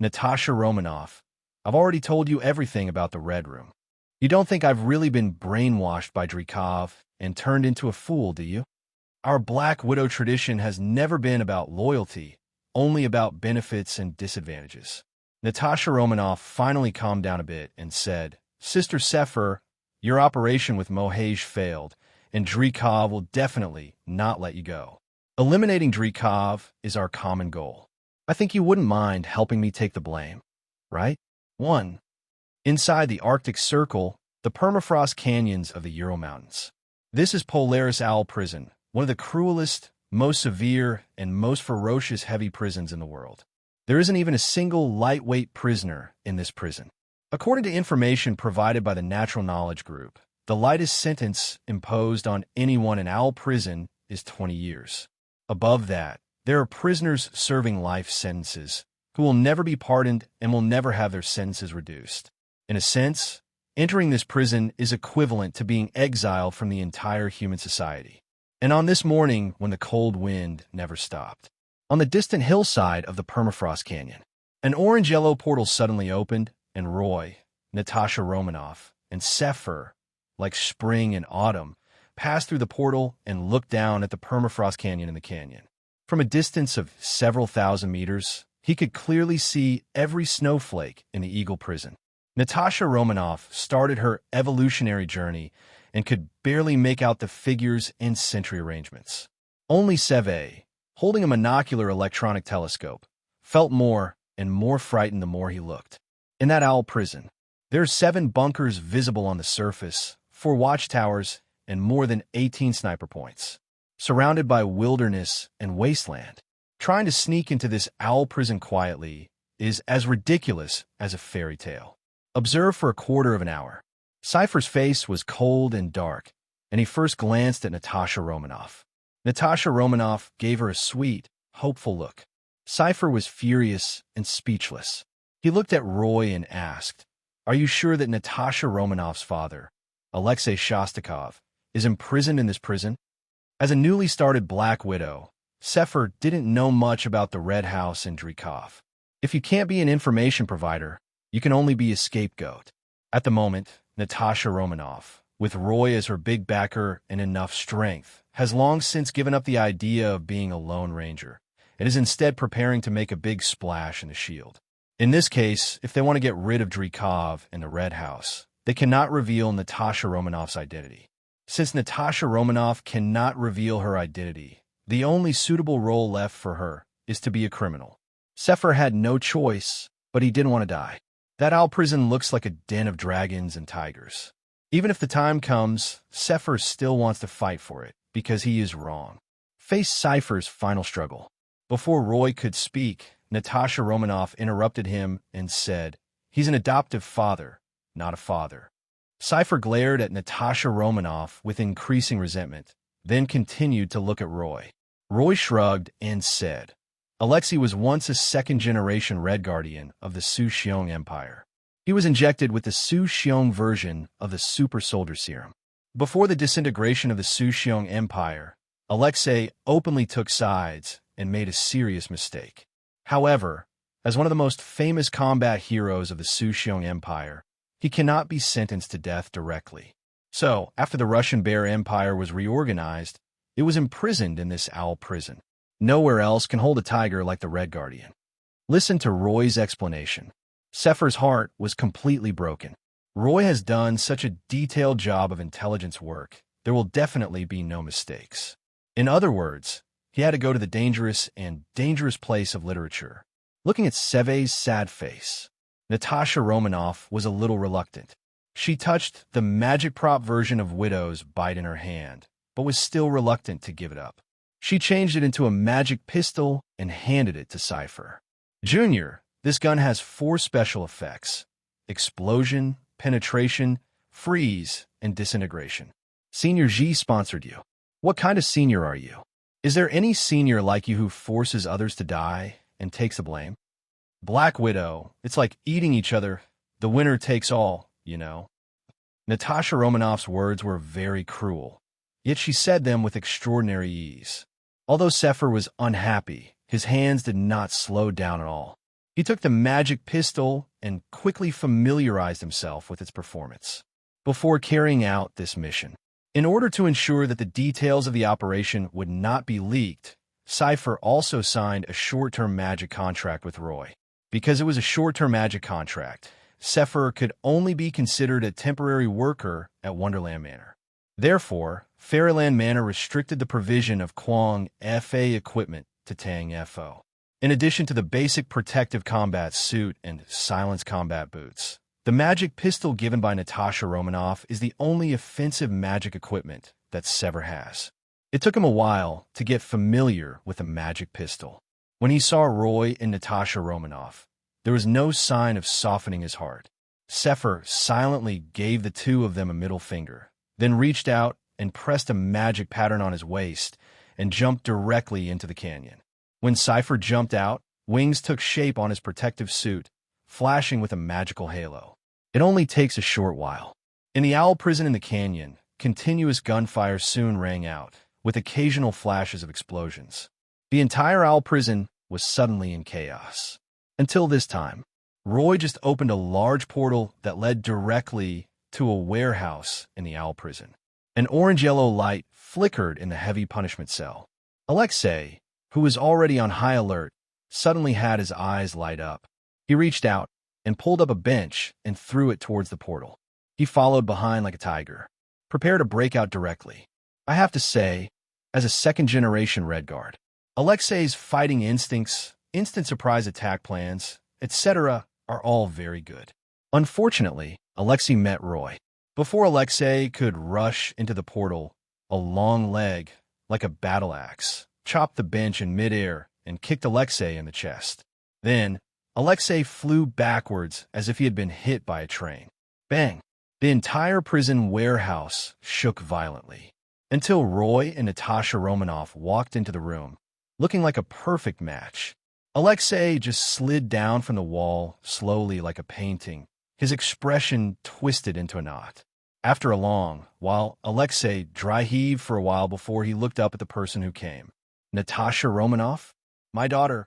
"Natasha Romanoff, I've already told you everything about the Red Room. You don't think I've really been brainwashed by Dreykov and turned into a fool, do you? Our Black Widow tradition has never been about loyalty, only about benefits and disadvantages." Natasha Romanoff finally calmed down a bit and said, "Sister S.H.I.E.L.D, your operation with Mohaj failed, and Dreykov will definitely not let you go. Eliminating Dreykov is our common goal. I think you wouldn't mind helping me take the blame, right? 1. Inside the Arctic Circle, the permafrost canyons of the Ural Mountains. This is Polaris Owl Prison, one of the cruelest, most severe, and most ferocious heavy prisons in the world. There isn't even a single lightweight prisoner in this prison. According to information provided by the Natural Knowledge Group, the lightest sentence imposed on anyone in Owl Prison is 20 years. Above that, there are prisoners serving life sentences who will never be pardoned and will never have their sentences reduced. In a sense, entering this prison is equivalent to being exiled from the entire human society. And on this morning, when the cold wind never stopped, on the distant hillside of the permafrost canyon, an orange-yellow portal suddenly opened, and Roy, Natasha Romanoff, and S.H.I.E.L.D, like spring and autumn, passed through the portal and looked down at the permafrost canyon in the canyon. From a distance of several thousand meters, he could clearly see every snowflake in the Eagle prison. Natasha Romanoff started her evolutionary journey and could barely make out the figures and sentry arrangements. Only Seve, holding a monocular electronic telescope, felt more and more frightened the more he looked. In that owl prison, there are 7 bunkers visible on the surface, 4 watchtowers, and more than 18 sniper points. Surrounded by wilderness and wasteland, trying to sneak into this owl prison quietly is as ridiculous as a fairy tale. Observed for a quarter of an hour, Cypher's face was cold and dark, and he first glanced at Natasha Romanoff. Natasha Romanoff gave her a sweet, hopeful look. Cypher was furious and speechless. He looked at Roy and asked, "Are you sure that Natasha Romanoff's father, Alexei Shostakov, is imprisoned in this prison?" As a newly started Black Widow, S.H.I.E.L.D didn't know much about the Red House and Dreykov. If you can't be an information provider, you can only be a scapegoat. At the moment, Natasha Romanoff, with Roy as her big backer and enough strength, has long since given up the idea of being a Lone Ranger, and is instead preparing to make a big splash in the S.H.I.E.L.D. In this case, if they want to get rid of Dreykov and the Red House, they cannot reveal Natasha Romanoff's identity. Since Natasha Romanoff cannot reveal her identity, the only suitable role left for her is to be a criminal. S.H.I.E.L.D had no choice, but he didn't want to die. That owl prison looks like a den of dragons and tigers. Even if the time comes, S.H.I.E.L.D still wants to fight for it, because he is wrong. Face Cypher's final struggle. Before Roy could speak, Natasha Romanoff interrupted him and said, "He's an adoptive father, not a father." Cypher glared at Natasha Romanoff with increasing resentment, then continued to look at Roy. Roy shrugged and said, "Alexei was once a second-generation Red Guardian of the S.H.I.E.L.D. Empire. He was injected with the S.H.I.E.L.D. version of the Super Soldier Serum. Before the disintegration of the S.H.I.E.L.D. Empire, Alexei openly took sides and made a serious mistake. However, as one of the most famous combat heroes of the S.H.I.E.L.D. Empire, he cannot be sentenced to death directly. So, after the Russian Bear Empire was reorganized, it was imprisoned in this owl prison. Nowhere else can hold a tiger like the Red Guardian." Listen to Roy's explanation. Sephiroth's heart was completely broken. Roy has done such a detailed job of intelligence work, there will definitely be no mistakes. In other words, he had to go to the dangerous place of literature. Looking at Seve's sad face, Natasha Romanoff was a little reluctant. She touched the magic prop version of Widow's bite in her hand, but was still reluctant to give it up. She changed it into a magic pistol and handed it to Cypher. "Junior, this gun has 4 special effects: explosion, penetration, freeze, and disintegration. Senior G sponsored you. What kind of senior are you? Is there any senior like you who forces others to die and takes the blame? Black Widow, it's like eating each other. The winner takes all, you know." Natasha Romanoff's words were very cruel, yet she said them with extraordinary ease. Although Sephiroth was unhappy, his hands did not slow down at all. He took the magic pistol and quickly familiarized himself with its performance before carrying out this mission. In order to ensure that the details of the operation would not be leaked, Cypher also signed a short-term magic contract with Roy. Because it was a short-term magic contract, Sephiroth could only be considered a temporary worker at Wonderland Manor. Therefore, Fairyland Manor restricted the provision of Kwang FA equipment to Tang FO. In addition to the basic protective combat suit and silence combat boots, the magic pistol given by Natasha Romanoff is the only offensive magic equipment that Sever has. It took him a while to get familiar with the magic pistol. When he saw Roy and Natasha Romanoff, there was no sign of softening his heart. Sefer silently gave the two of them a middle finger, then reached out and pressed a magic pattern on his waist and jumped directly into the canyon. When Cypher jumped out, wings took shape on his protective suit, flashing with a magical halo. It only takes a short while. In the owl prison in the canyon, continuous gunfire soon rang out, with occasional flashes of explosions. The entire owl prison was suddenly in chaos. Until this time, Roy just opened a large portal that led directly to a warehouse in the owl prison. An orange-yellow light flickered in the heavy punishment cell. Alexei, who was already on high alert, suddenly had his eyes light up. He reached out and pulled up a bench and threw it towards the portal. He followed behind like a tiger, prepared to break out directly. I have to say, as a second-generation Red Guard, Alexei's fighting instincts, instant surprise attack plans, etc. are all very good. Unfortunately, Alexei met Roy. Before Alexei could rush into the portal, a long leg, like a battle axe, chopped the bench in midair and kicked Alexei in the chest. Then, Alexei flew backwards as if he had been hit by a train. Bang! The entire prison warehouse shook violently, until Roy and Natasha Romanoff walked into the room, looking like a perfect match. Alexei just slid down from the wall, slowly like a painting, his expression twisted into a knot. After a long while, Alexei dry heaved for a while before he looked up at the person who came. Natasha Romanoff? My daughter.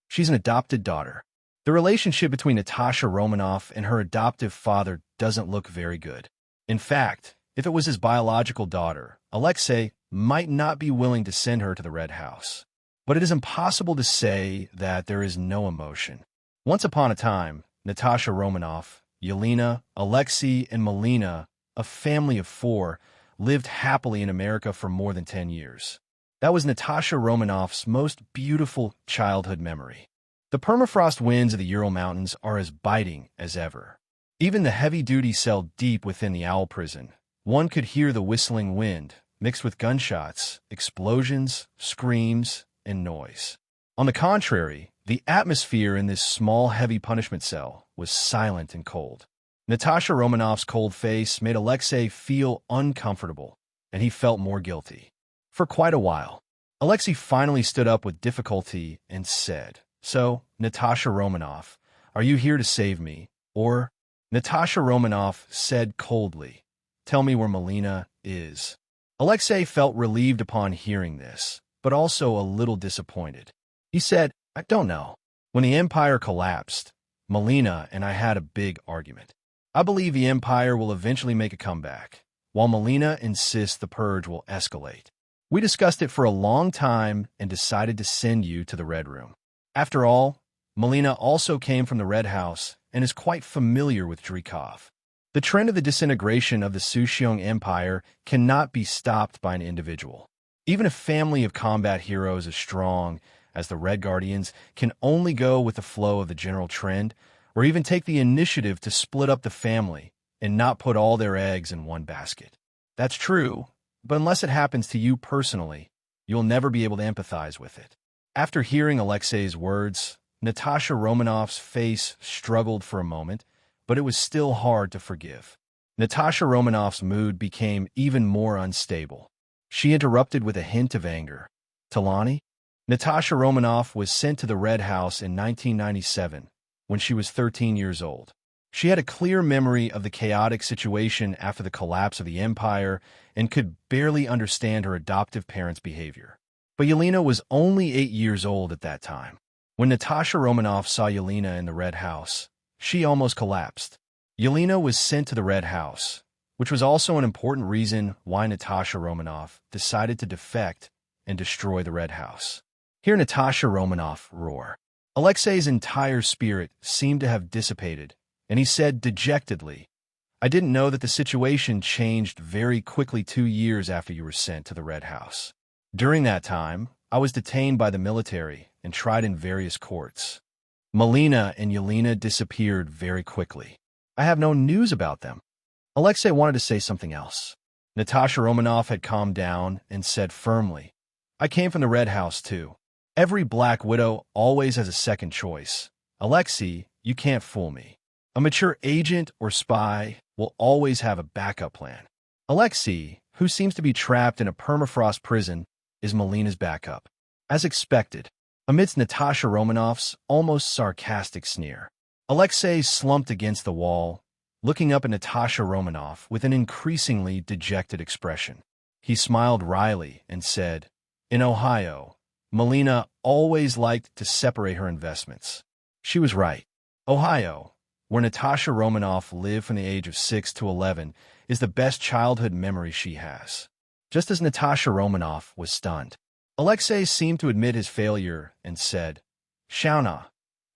She's an adopted daughter. The relationship between Natasha Romanoff and her adoptive father doesn't look very good. In fact, if it was his biological daughter, Alexei might not be willing to send her to the Red House. But it is impossible to say that there is no emotion. Once upon a time, Natasha Romanoff, Yelena, Alexei, and Melina, a family of 4, lived happily in America for more than 10 years. That was Natasha Romanoff's most beautiful childhood memory. The permafrost winds of the Ural Mountains are as biting as ever. Even the heavy-duty cell deep within the owl prison, one could hear the whistling wind, mixed with gunshots, explosions, screams, and noise. On the contrary, the atmosphere in this small, heavy punishment cell was silent and cold. Natasha Romanoff's cold face made Alexei feel uncomfortable, and he felt more guilty. For quite a while, Alexei finally stood up with difficulty and said, "So, Natasha Romanoff, are you here to save me, or?" Natasha Romanoff said coldly, "Tell me where Melina is." Alexei felt relieved upon hearing this, but also a little disappointed. He said, "I don't know. When the Empire collapsed, Melina and I had a big argument. I believe the Empire will eventually make a comeback, while Melina insists the purge will escalate. We discussed it for a long time and decided to send you to the Red Room. After all, Melina also came from the Red House and is quite familiar with Dreykov. The trend of the disintegration of the Sushiong Empire cannot be stopped by an individual. Even a family of combat heroes as strong as the Red Guardians can only go with the flow of the general trend, or even take the initiative to split up the family and not put all their eggs in one basket. That's true, but unless it happens to you personally, you'll never be able to empathize with it." After hearing Alexei's words, Natasha Romanoff's face struggled for a moment, but it was still hard to forgive. Natasha Romanoff's mood became even more unstable. She interrupted with a hint of anger. "Talani?" Natasha Romanoff was sent to the Red House in 1997, when she was 13 years old. She had a clear memory of the chaotic situation after the collapse of the Empire and could barely understand her adoptive parents' behavior. But Yelena was only 8 years old at that time. When Natasha Romanoff saw Yelena in the Red House, she almost collapsed. Yelena was sent to the Red House, which was also an important reason why Natasha Romanoff decided to defect and destroy the Red House. Hear Natasha Romanoff roar. Alexei's entire spirit seemed to have dissipated, and he said dejectedly, "I didn't know that the situation changed very quickly 2 years after you were sent to the Red House. During that time, I was detained by the military and tried in various courts. Melina and Yelena disappeared very quickly. I have no news about them." Alexei wanted to say something else. Natasha Romanoff had calmed down and said firmly, "I came from the Red House too. Every Black Widow always has a second choice. Alexei, you can't fool me. A mature agent or spy will always have a backup plan. Alexei, who seems to be trapped in a permafrost prison, is Melina's backup." As expected, amidst Natasha Romanoff's almost sarcastic sneer, Alexei slumped against the wall, looking up at Natasha Romanoff with an increasingly dejected expression. He smiled wryly and said, "In Ohio, Melina always liked to separate her investments." She was right. Ohio, where Natasha Romanoff lived from the age of 6 to 11, is the best childhood memory she has. Just as Natasha Romanoff was stunned, Alexei seemed to admit his failure and said, "Shauna,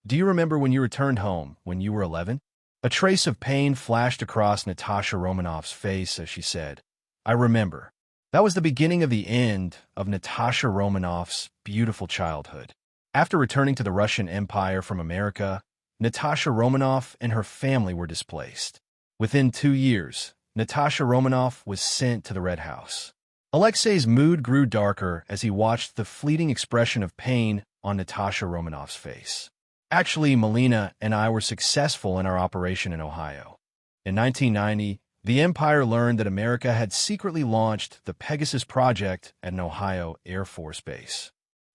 do you remember when you returned home when you were 11? A trace of pain flashed across Natasha Romanoff's face as she said, "I remember." That was the beginning of the end of Natasha Romanoff's beautiful childhood. After returning to the Russian Empire from America, Natasha Romanoff and her family were displaced. Within 2 years, Natasha Romanoff was sent to the Red House. Alexei's mood grew darker as he watched the fleeting expression of pain on Natasha Romanoff's face. "Actually, Melina and I were successful in our operation in Ohio. In 1990, the Empire learned that America had secretly launched the Pegasus project at an Ohio Air Force base.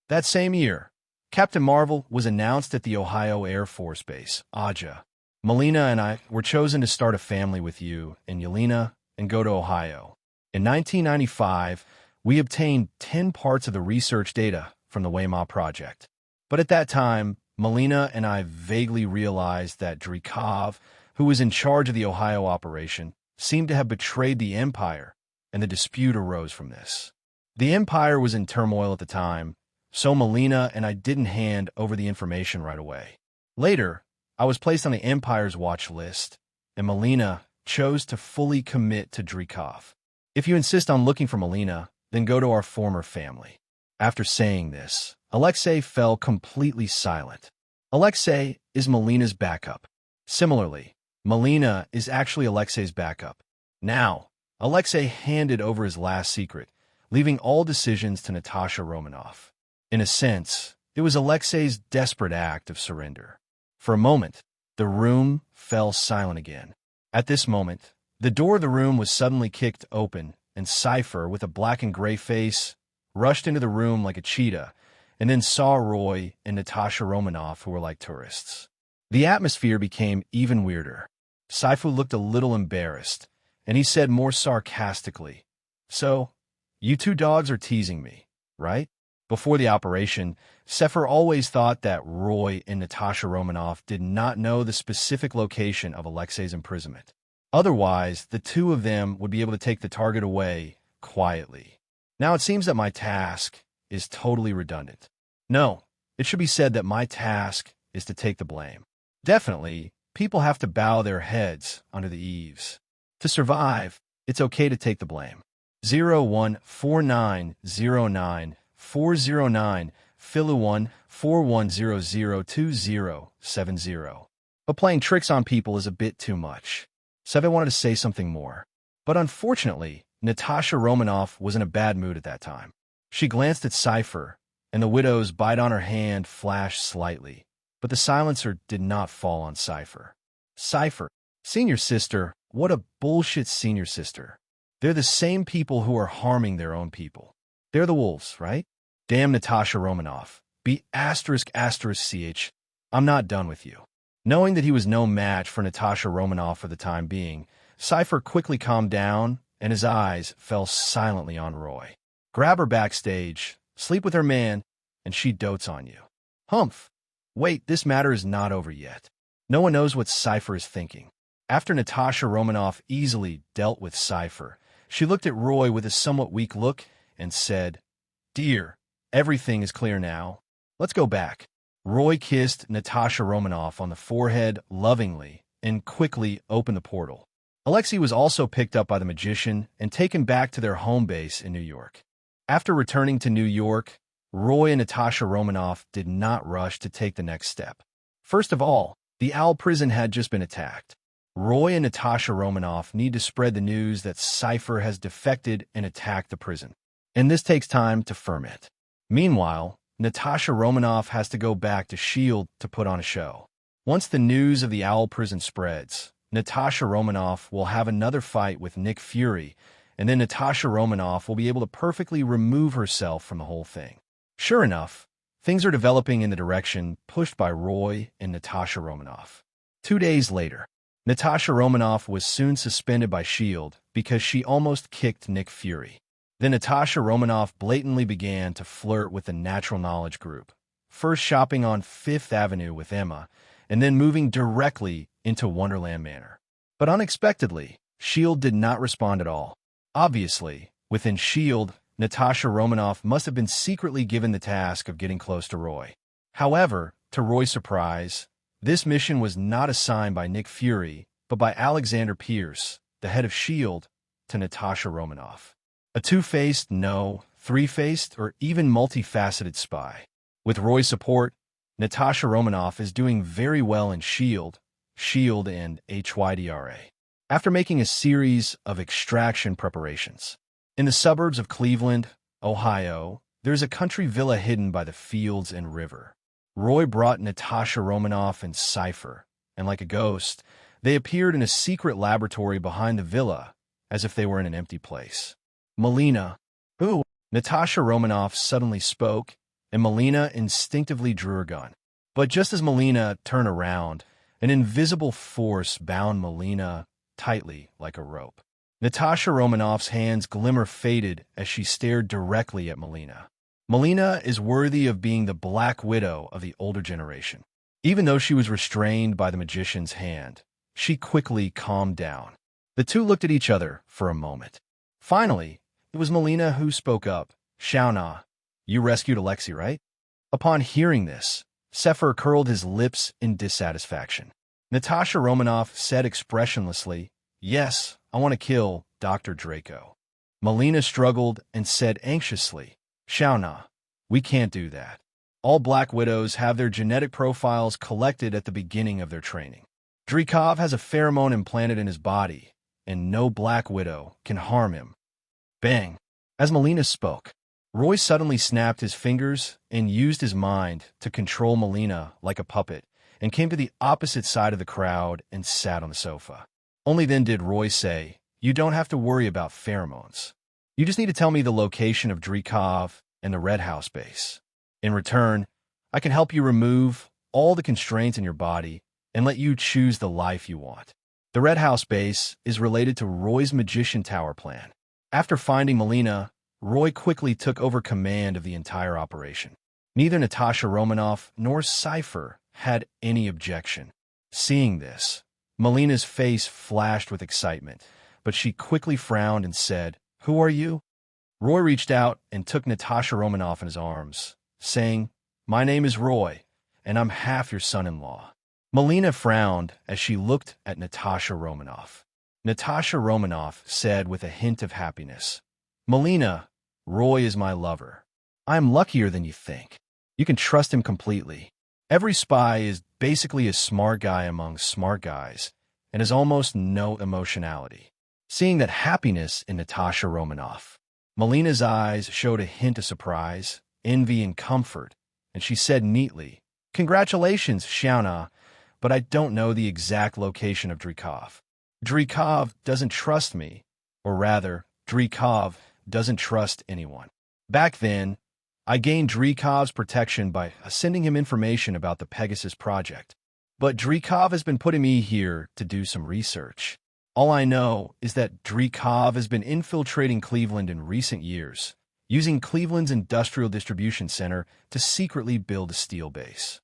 That same year, Captain Marvel was announced at the Ohio Air Force Base, AJA. Melina and I were chosen to start a family with you and Yelena and go to Ohio. In 1995, we obtained 10 parts of the research data from the Weimar project. But at that time, Melina and I vaguely realized that Dreykov, who was in charge of the Ohio operation, seemed to have betrayed the Empire, and the dispute arose from this. The Empire was in turmoil at the time, so Melina and I didn't hand over the information right away. Later, I was placed on the Empire's watch list, and Melina chose to fully commit to Dreykov. If you insist on looking for Melina, then go to our former family." After saying this, Alexei fell completely silent. Alexei is Melina's backup. Similarly, Melina is actually Alexei's backup. Now, Alexei handed over his last secret, leaving all decisions to Natasha Romanoff. In a sense, It was Alexei's desperate act of surrender. For a moment, the room fell silent again. At this moment, the door of the room was suddenly kicked open, and Cypher, with a black and gray face, rushed into the room like a cheetah, and then saw Roy and Natasha Romanoff, who were like tourists. The atmosphere became even weirder. Cypher looked a little embarrassed, and he said more sarcastically, "So, you two dogs are teasing me, right?" Before the operation, Cypher always thought that Roy and Natasha Romanoff did not know the specific location of Alexei's imprisonment. Otherwise, the two of them would be able to take the target away quietly. Now it seems that my task is totally redundant. No, it should be said that my task is to take the blame. Definitely, people have to bow their heads under the eaves. To survive, it's okay to take the blame. 014909 Philu1 41002070. But playing tricks on people is a bit too much. Seve wanted to say something more. But unfortunately, Natasha Romanoff was in a bad mood at that time. She glanced at Cypher, and the widow's bite on her hand flashed slightly. But the silencer did not fall on Cypher. Cypher, senior sister, what a bullshit senior sister. They're the same people who are harming their own people. They're the wolves, right? Damn Natasha Romanoff. Be ***ch. I'm not done with you. Knowing that he was no match for Natasha Romanoff for the time being, Cypher quickly calmed down, and his eyes fell silently on Roy. Grab her backstage, sleep with her man, and she dotes on you. Humph. Wait, this matter is not over yet. No one knows what Cypher is thinking. After Natasha Romanoff easily dealt with Cypher, she looked at Roy with a somewhat weak look and said, "Dear, everything is clear now. Let's go back." Roy kissed Natasha Romanoff on the forehead lovingly and quickly opened the portal. Alexei was also picked up by the magician and taken back to their home base in New York. After returning to New York, Roy and Natasha Romanoff did not rush to take the next step. First of all, the Owl prison had just been attacked. Roy and Natasha Romanoff need to spread the news that Cypher has defected and attacked the prison, and this takes time to ferment. Meanwhile, Natasha Romanoff has to go back to S.H.I.E.L.D. to put on a show. Once the news of the Owl prison spreads, Natasha Romanoff will have another fight with Nick Fury, and then Natasha Romanoff will be able to perfectly remove herself from the whole thing. Sure enough, things are developing in the direction pushed by Roy and Natasha Romanoff. 2 days later, Natasha Romanoff was soon suspended by S.H.I.E.L.D. because she almost kicked Nick Fury. Then Natasha Romanoff blatantly began to flirt with the Natural Knowledge Group, first shopping on Fifth Avenue with Emma, and then moving directly into Wonderland Manor. But unexpectedly, S.H.I.E.L.D. did not respond at all. Obviously, within S.H.I.E.L.D., Natasha Romanoff must have been secretly given the task of getting close to Roy. However, to Roy's surprise, this mission was not assigned by Nick Fury, but by Alexander Pierce, the head of S.H.I.E.L.D., to Natasha Romanoff. A two-faced, no, three-faced, or even multifaceted spy. With Roy's support, Natasha Romanoff is doing very well in S.H.I.E.L.D., and HYDRA. After making a series of extraction preparations. In the suburbs of Cleveland, Ohio, there's a country villa hidden by the fields and river. Roy brought Natasha Romanoff and Cypher, and like a ghost, they appeared in a secret laboratory behind the villa, as if they were in an empty place. Melina, who? Natasha Romanoff suddenly spoke, and Melina instinctively drew her gun. But just as Melina turned around, an invisible force bound Melina tightly like a rope. Natasha Romanoff's hands glimmer faded as she stared directly at Melina. Melina is worthy of being the Black Widow of the older generation. Even though she was restrained by the magician's hand, she quickly calmed down. The two looked at each other for a moment. Finally, it was Melina who spoke up. "Shauna, you rescued Alexei, right?" Upon hearing this, Cypher curled his lips in dissatisfaction. Natasha Romanoff said expressionlessly, "Yes, I want to kill Dr. Draco." Melina struggled and said anxiously, "Shauna, we can't do that. All Black Widows have their genetic profiles collected at the beginning of their training. Dreykov has a pheromone implanted in his body, and no Black Widow can harm him." Bang! As Melina spoke, Roy suddenly snapped his fingers and used his mind to control Melina like a puppet and came to the opposite side of the crowd and sat on the sofa. Only then did Roy say, "You don't have to worry about pheromones. You just need to tell me the location of Dreykov and the Red House base. In return, I can help you remove all the constraints in your body and let you choose the life you want." The Red House base is related to Roy's Magician Tower plan. After finding Melina, Roy quickly took over command of the entire operation. Neither Natasha Romanoff nor Cypher had any objection. Seeing this, Melina's face flashed with excitement, but she quickly frowned and said, "Who are you?" Roy reached out and took Natasha Romanoff in his arms, saying, "My name is Roy, and I'm half your son-in-law." Melina frowned as she looked at Natasha Romanoff. Natasha Romanoff said with a hint of happiness, "Melina, Roy is my lover. I'm luckier than you think. You can trust him completely. Every spy is basically a smart guy among smart guys and has almost no emotionality." Seeing that happiness in Natasha Romanoff, Melina's eyes showed a hint of surprise, envy, and comfort, and she said neatly, "Congratulations, Shauna, but I don't know the exact location of Dreykov. Dreykov doesn't trust me, or rather, Dreykov doesn't trust anyone. Back then, I gained Dreykov's protection by sending him information about the Pegasus project. But Dreykov has been putting me here to do some research. All I know is that Dreykov has been infiltrating Cleveland in recent years, using Cleveland's industrial distribution center to secretly build a steel base.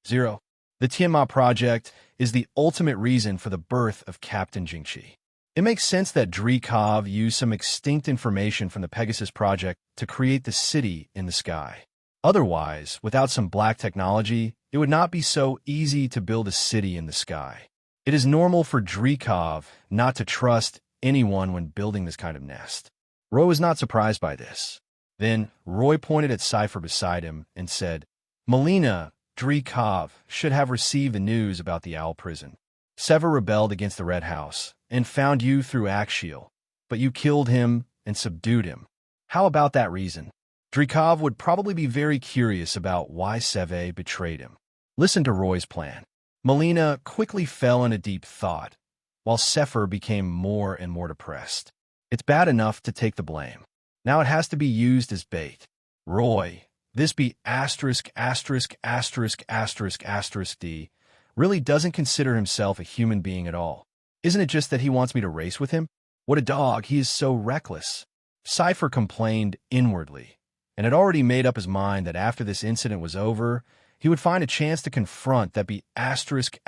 0. The Tiamat project is the ultimate reason for the birth of Captain Jingchi. It makes sense that Dreykov used some extinct information from the Pegasus project to create the city in the sky. Otherwise, without some black technology, it would not be so easy to build a city in the sky. It is normal for Dreykov not to trust anyone when building this kind of nest. Roy was not surprised by this. Then Roy pointed at Cypher beside him and said, "Melina, Dreykov should have received the news about the Owl prison. Sever rebelled against the Red House and found you through S.H.I.E.L.D, but you killed him and subdued him. How about that reason? Dreykov would probably be very curious about why Seve betrayed him." Listen to Roy's plan. Melina quickly fell into deep thought, while Sefer became more and more depressed. It's bad enough to take the blame. Now it has to be used as bait. Roy, this be **********D, really doesn't consider himself a human being at all. Isn't it just that he wants me to race with him? What a dog, he is so reckless. Cypher complained inwardly, and had already made up his mind that after this incident was over, he would find a chance to confront that be *********D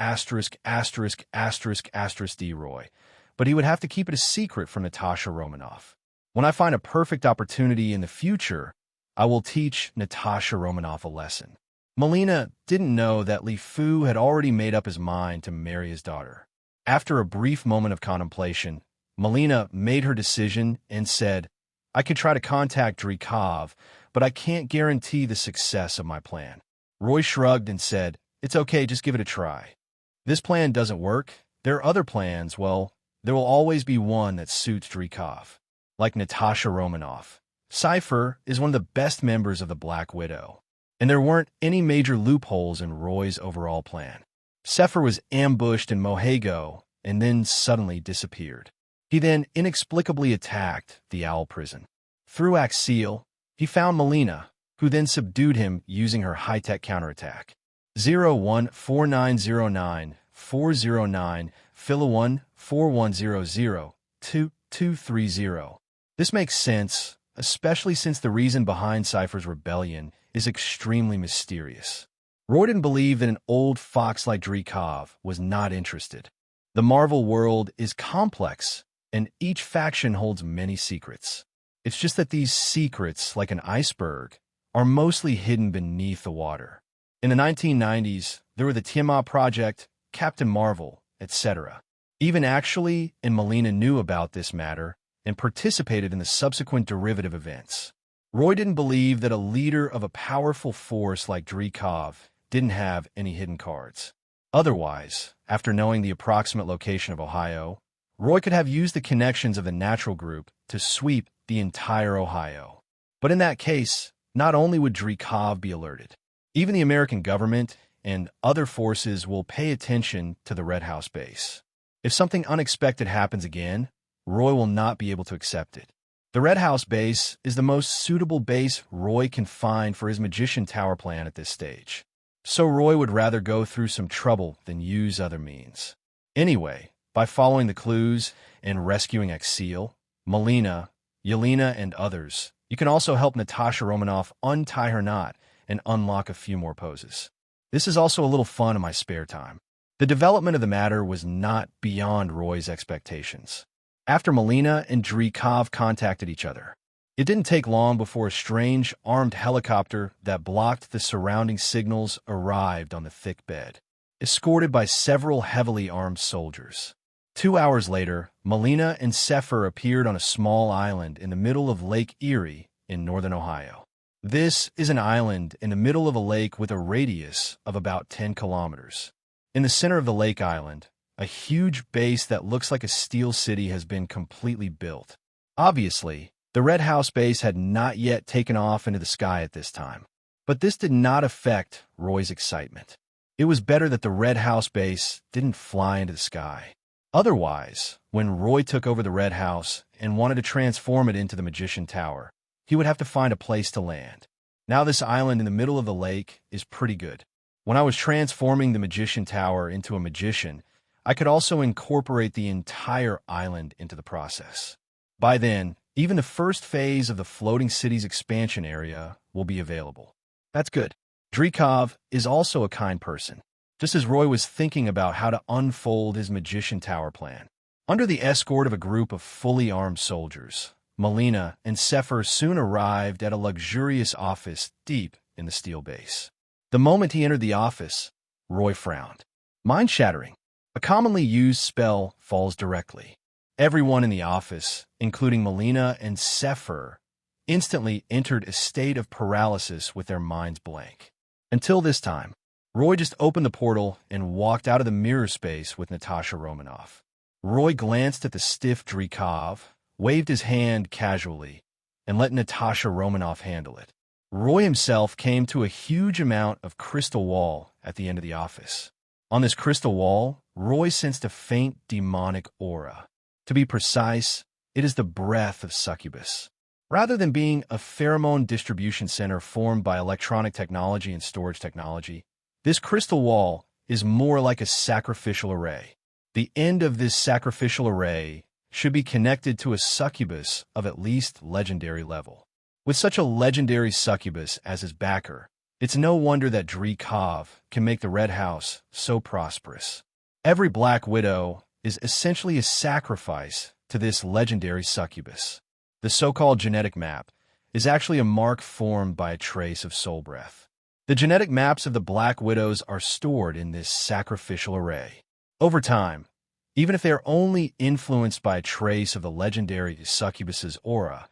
Roy, but he would have to keep it a secret from Natasha Romanoff. When I find a perfect opportunity in the future, I will teach Natasha Romanoff a lesson. Melina didn't know that Li Fu had already made up his mind to marry his daughter. After a brief moment of contemplation, Melina made her decision and said, "I could try to contact Dreykov, but I can't guarantee the success of my plan." Roy shrugged and said, "It's okay, just give it a try. This plan doesn't work. There are other plans, well, there will always be one that suits Dreykov. Like Natasha Romanoff, Cypher is one of the best members of the Black Widow, and there weren't any major loopholes in Roy's overall plan. Sefer was ambushed in Mohego and then suddenly disappeared. He then inexplicably attacked the Owl prison. Through S.H.I.E.L.D, he found Melina, who then subdued him using her high-tech counterattack. 014909 409 Phila1 4100 2230. This makes sense, especially since the reason behind Cypher's rebellion is extremely mysterious. Roy didn't believe that an old fox like Dreykov was not interested. The Marvel world is complex, and each faction holds many secrets. It's just that these secrets, like an iceberg, are mostly hidden beneath the water. In the 1990s, there were the Tiamat Project, Captain Marvel, etc. Even actually, and Melina knew about this matter and participated in the subsequent derivative events. Roy didn't believe that a leader of a powerful force like Dreykov didn't have any hidden cards. Otherwise, after knowing the approximate location of Ohio, Roy could have used the connections of the Natural Group to sweep the entire Ohio. But in that case, not only would Dreykov be alerted, even the American government and other forces will pay attention to the Red House base. If something unexpected happens again, Roy will not be able to accept it. The Red House base is the most suitable base Roy can find for his Magician Tower plan at this stage. So Roy would rather go through some trouble than use other means. Anyway, by following the clues and rescuing Kaecilius, Melina, Yelena, and others, you can also help Natasha Romanoff untie her knot and unlock a few more poses. This is also a little fun in my spare time. The development of the matter was not beyond Roy's expectations. After Melina and Dreykov contacted each other, it didn't take long before a strange armed helicopter that blocked the surrounding signals arrived on the thick bed, escorted by several heavily armed soldiers. 2 hours later, Melina and Sefer appeared on a small island in the middle of Lake Erie in northern Ohio. This is an island in the middle of a lake with a radius of about 10 kilometers. In the center of the lake island, a huge base that looks like a steel city has been completely built. Obviously, the Red House base had not yet taken off into the sky at this time, but this did not affect Roy's excitement. It was better that the Red House base didn't fly into the sky. Otherwise, when Roy took over the Red House and wanted to transform it into the Magician Tower, he would have to find a place to land. Now this island in the middle of the lake is pretty good. When I was transforming the Magician Tower into a magician, I could also incorporate the entire island into the process. By then, even the first phase of the floating city's expansion area will be available. That's good. Dreykov is also a kind person, just as Roy was thinking about how to unfold his Magician Tower plan. Under the escort of a group of fully armed soldiers, Melina and Sefer soon arrived at a luxurious office deep in the steel base. The moment he entered the office, Roy frowned. Mind-shattering. A commonly used spell falls directly. Everyone in the office, including Melina and Sefer, instantly entered a state of paralysis with their minds blank. Until this time, Roy just opened the portal and walked out of the mirror space with Natasha Romanoff. Roy glanced at the stiff Dreykov, waved his hand casually, and let Natasha Romanoff handle it. Roy himself came to a huge amount of crystal wall at the end of the office. On this crystal wall, Roy sensed a faint demonic aura. To be precise, it is the breath of succubus. Rather than being a pheromone distribution center formed by electronic technology and storage technology, this crystal wall is more like a sacrificial array. The end of this sacrificial array should be connected to a succubus of at least legendary level. With such a legendary succubus as his backer, it's no wonder that Dreykov can make the Red House so prosperous. Every Black Widow is essentially a sacrifice to this legendary succubus. The so-called genetic map is actually a mark formed by a trace of soul breath. The genetic maps of the Black Widows are stored in this sacrificial array. Over time, even if they are only influenced by a trace of the legendary succubus's aura,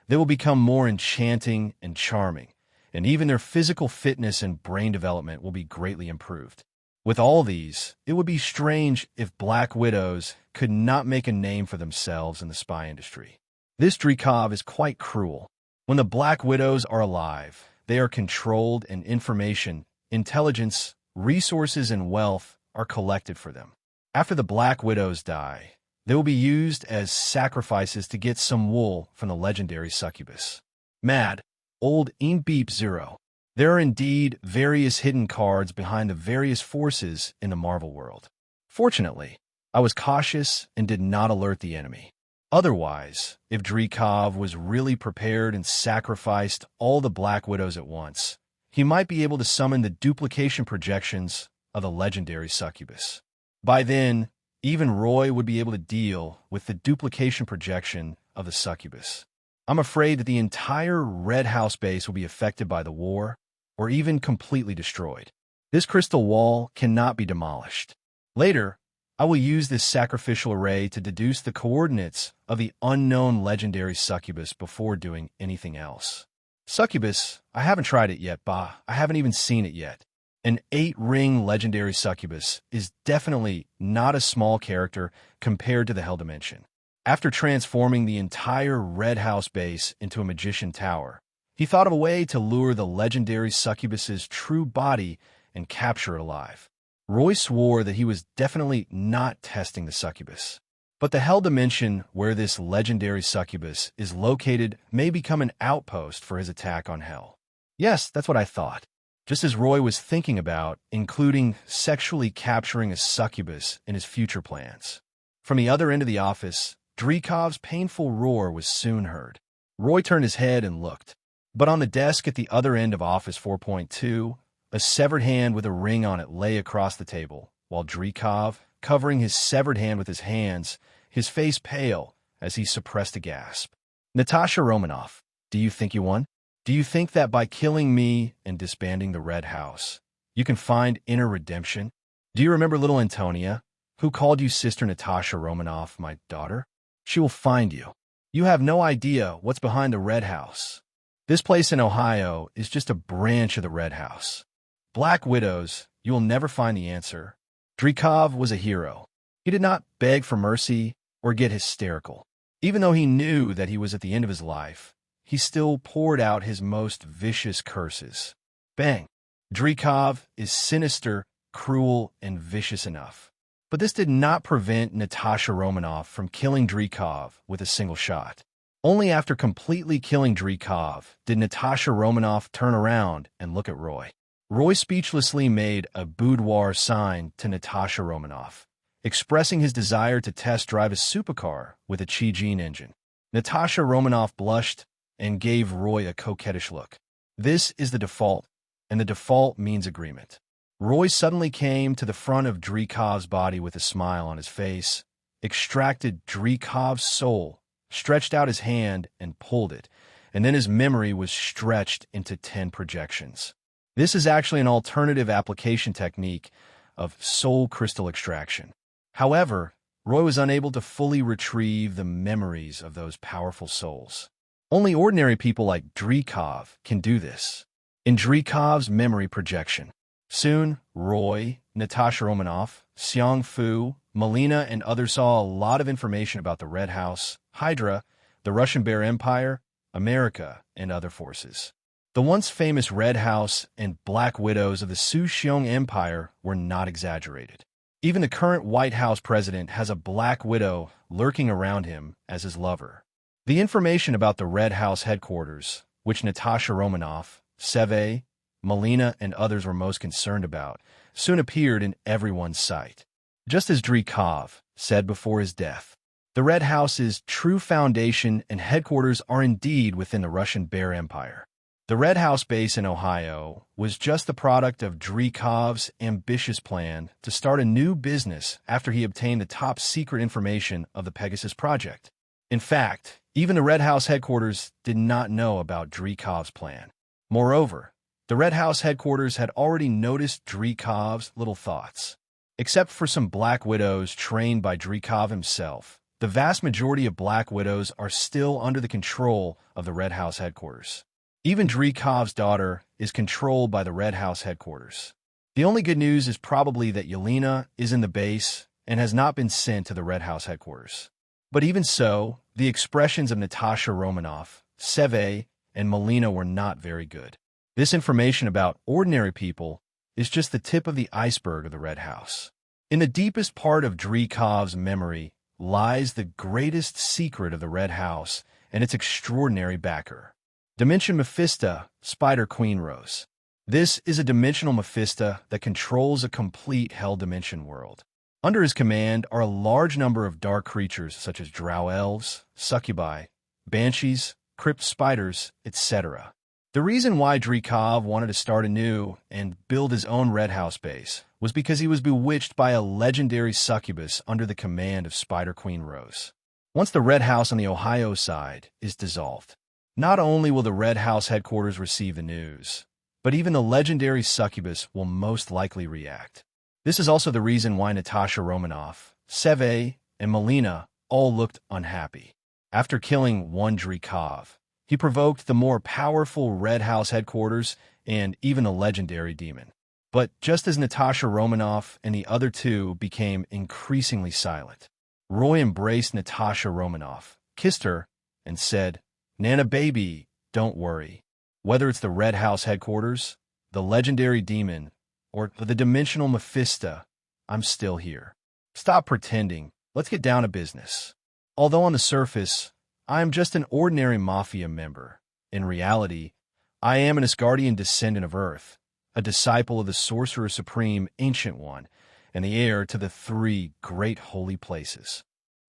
they will become more enchanting and charming, and even their physical fitness and brain development will be greatly improved. With all these, it would be strange if Black Widows could not make a name for themselves in the spy industry. This Dreykov is quite cruel. When the Black Widows are alive, they are controlled and information, intelligence, resources, and wealth are collected for them. After the Black Widows die, they will be used as sacrifices to get some wool from the legendary succubus. Mad, old Beep Zero. There are indeed various hidden cards behind the various forces in the Marvel world. Fortunately, I was cautious and did not alert the enemy. Otherwise, if Dreykov was really prepared and sacrificed all the Black Widows at once, he might be able to summon the duplication projections of the legendary succubus. By then, even Roy would be able to deal with the duplication projection of the succubus. I'm afraid that the entire Red House base will be affected by the war, or even completely destroyed. This crystal wall cannot be demolished. Later, I will use this sacrificial array to deduce the coordinates of the unknown legendary succubus before doing anything else. Succubus, I haven't tried it yet, I haven't even seen it yet. An 8-ring legendary succubus is definitely not a small character compared to the Hell Dimension. After transforming the entire Red House base into a Magician Tower, He thought of a way to lure the legendary succubus's true body and capture it alive. Roy swore that he was definitely not testing the succubus. But the hell dimension where this legendary succubus is located may become an outpost for his attack on hell. Yes, that's what I thought. Just as Roy was thinking about including sexually capturing a succubus in his future plans. From the other end of the office, Drekov's painful roar was soon heard. Roy turned his head and looked. But on the desk at the other end of Office 4.2, a severed hand with a ring on it lay across the table, while Drekov, covering his severed hand with his hands, his face pale as he suppressed a gasp. Natasha Romanoff, do you think you won? Do you think that by killing me and disbanding the Red House, you can find inner redemption? Do you remember little Antonia, who called you Sister Natasha Romanoff, my daughter? She will find you. You have no idea what's behind the Red House. This place in Ohio is just a branch of the Red House. Black widows, you will never find the answer. Drekov was a hero. He did not beg for mercy or get hysterical. Even though he knew that he was at the end of his life, he still poured out his most vicious curses. Bang! Drekov is sinister, cruel, and vicious enough. But this did not prevent Natasha Romanoff from killing Drekov with a single shot. Only after completely killing Drekov did Natasha Romanoff turn around and look at Roy. Roy speechlessly made a boudoir sign to Natasha Romanoff, expressing his desire to test drive a supercar with a Chi-Gene engine. Natasha Romanoff blushed and gave Roy a coquettish look. This is the default, and the default means agreement. Roy suddenly came to the front of Drekov's body with a smile on his face, extracted Drekov's soul, stretched out his hand and pulled it, and then his memory was stretched into 10 projections. This is actually an alternative application technique of soul crystal extraction. However, Roy was unable to fully retrieve the memories of those powerful souls. Only ordinary people like Drekov can do this. In Drekov's memory projection, soon Roy, Natasha Romanoff, Xiang Fu, Melina, and others saw a lot of information about the Red House, Hydra, the Russian Bear Empire, America, and other forces. The once famous Red House and Black Widows of the Su-Xiong Empire were not exaggerated. Even the current White House president has a Black Widow lurking around him as his lover. The information about the Red House headquarters, which Natasha Romanoff, Seve, Melina, and others were most concerned about, soon appeared in everyone's sight. Just as Drekov said before his death, the Red House's true foundation and headquarters are indeed within the Russian Bear Empire. The Red House base in Ohio was just the product of Drekov's ambitious plan to start a new business after he obtained the top secret information of the Pegasus Project. In fact, even the Red House headquarters did not know about Drekov's plan. Moreover, the Red House headquarters had already noticed Drekov's little thoughts. Except for some Black Widows trained by Drekov himself, the vast majority of Black Widows are still under the control of the Red House headquarters. Even Drekov's daughter is controlled by the Red House headquarters. The only good news is probably that Yelena is in the base and has not been sent to the Red House headquarters. But even so, the expressions of Natasha Romanoff, Seve, and Melina were not very good. This information about ordinary people is just the tip of the iceberg of the Red House. In the deepest part of Drekov's memory lies the greatest secret of the Red House and its extraordinary backer. Dimension Mephisto, Spider Queen Rose. This is a dimensional Mephisto that controls a complete Hell dimension world. Under his command are a large number of dark creatures such as drow elves, succubi, banshees, crypt spiders, etc. The reason why Drekov wanted to start anew and build his own Red House base was because he was bewitched by a legendary succubus under the command of Spider Queen Rose. Once the Red House on the Ohio side is dissolved, not only will the Red House headquarters receive the news, but even the legendary succubus will most likely react. This is also the reason why Natasha Romanoff, Seve, and Melina all looked unhappy. After killing one Drekov, he provoked the more powerful Red House headquarters and even a legendary demon. But just as Natasha Romanoff and the other two became increasingly silent, Roy embraced Natasha Romanoff, kissed her, and said, "Nana baby, don't worry. Whether it's the Red House headquarters, the legendary demon, or the dimensional Mephisto, I'm still here. Stop pretending. Let's get down to business. Although on the surface, I am just an ordinary Mafia member, in reality, I am an Asgardian descendant of Earth, a disciple of the Sorcerer Supreme, Ancient One, and the heir to the 3 great holy places.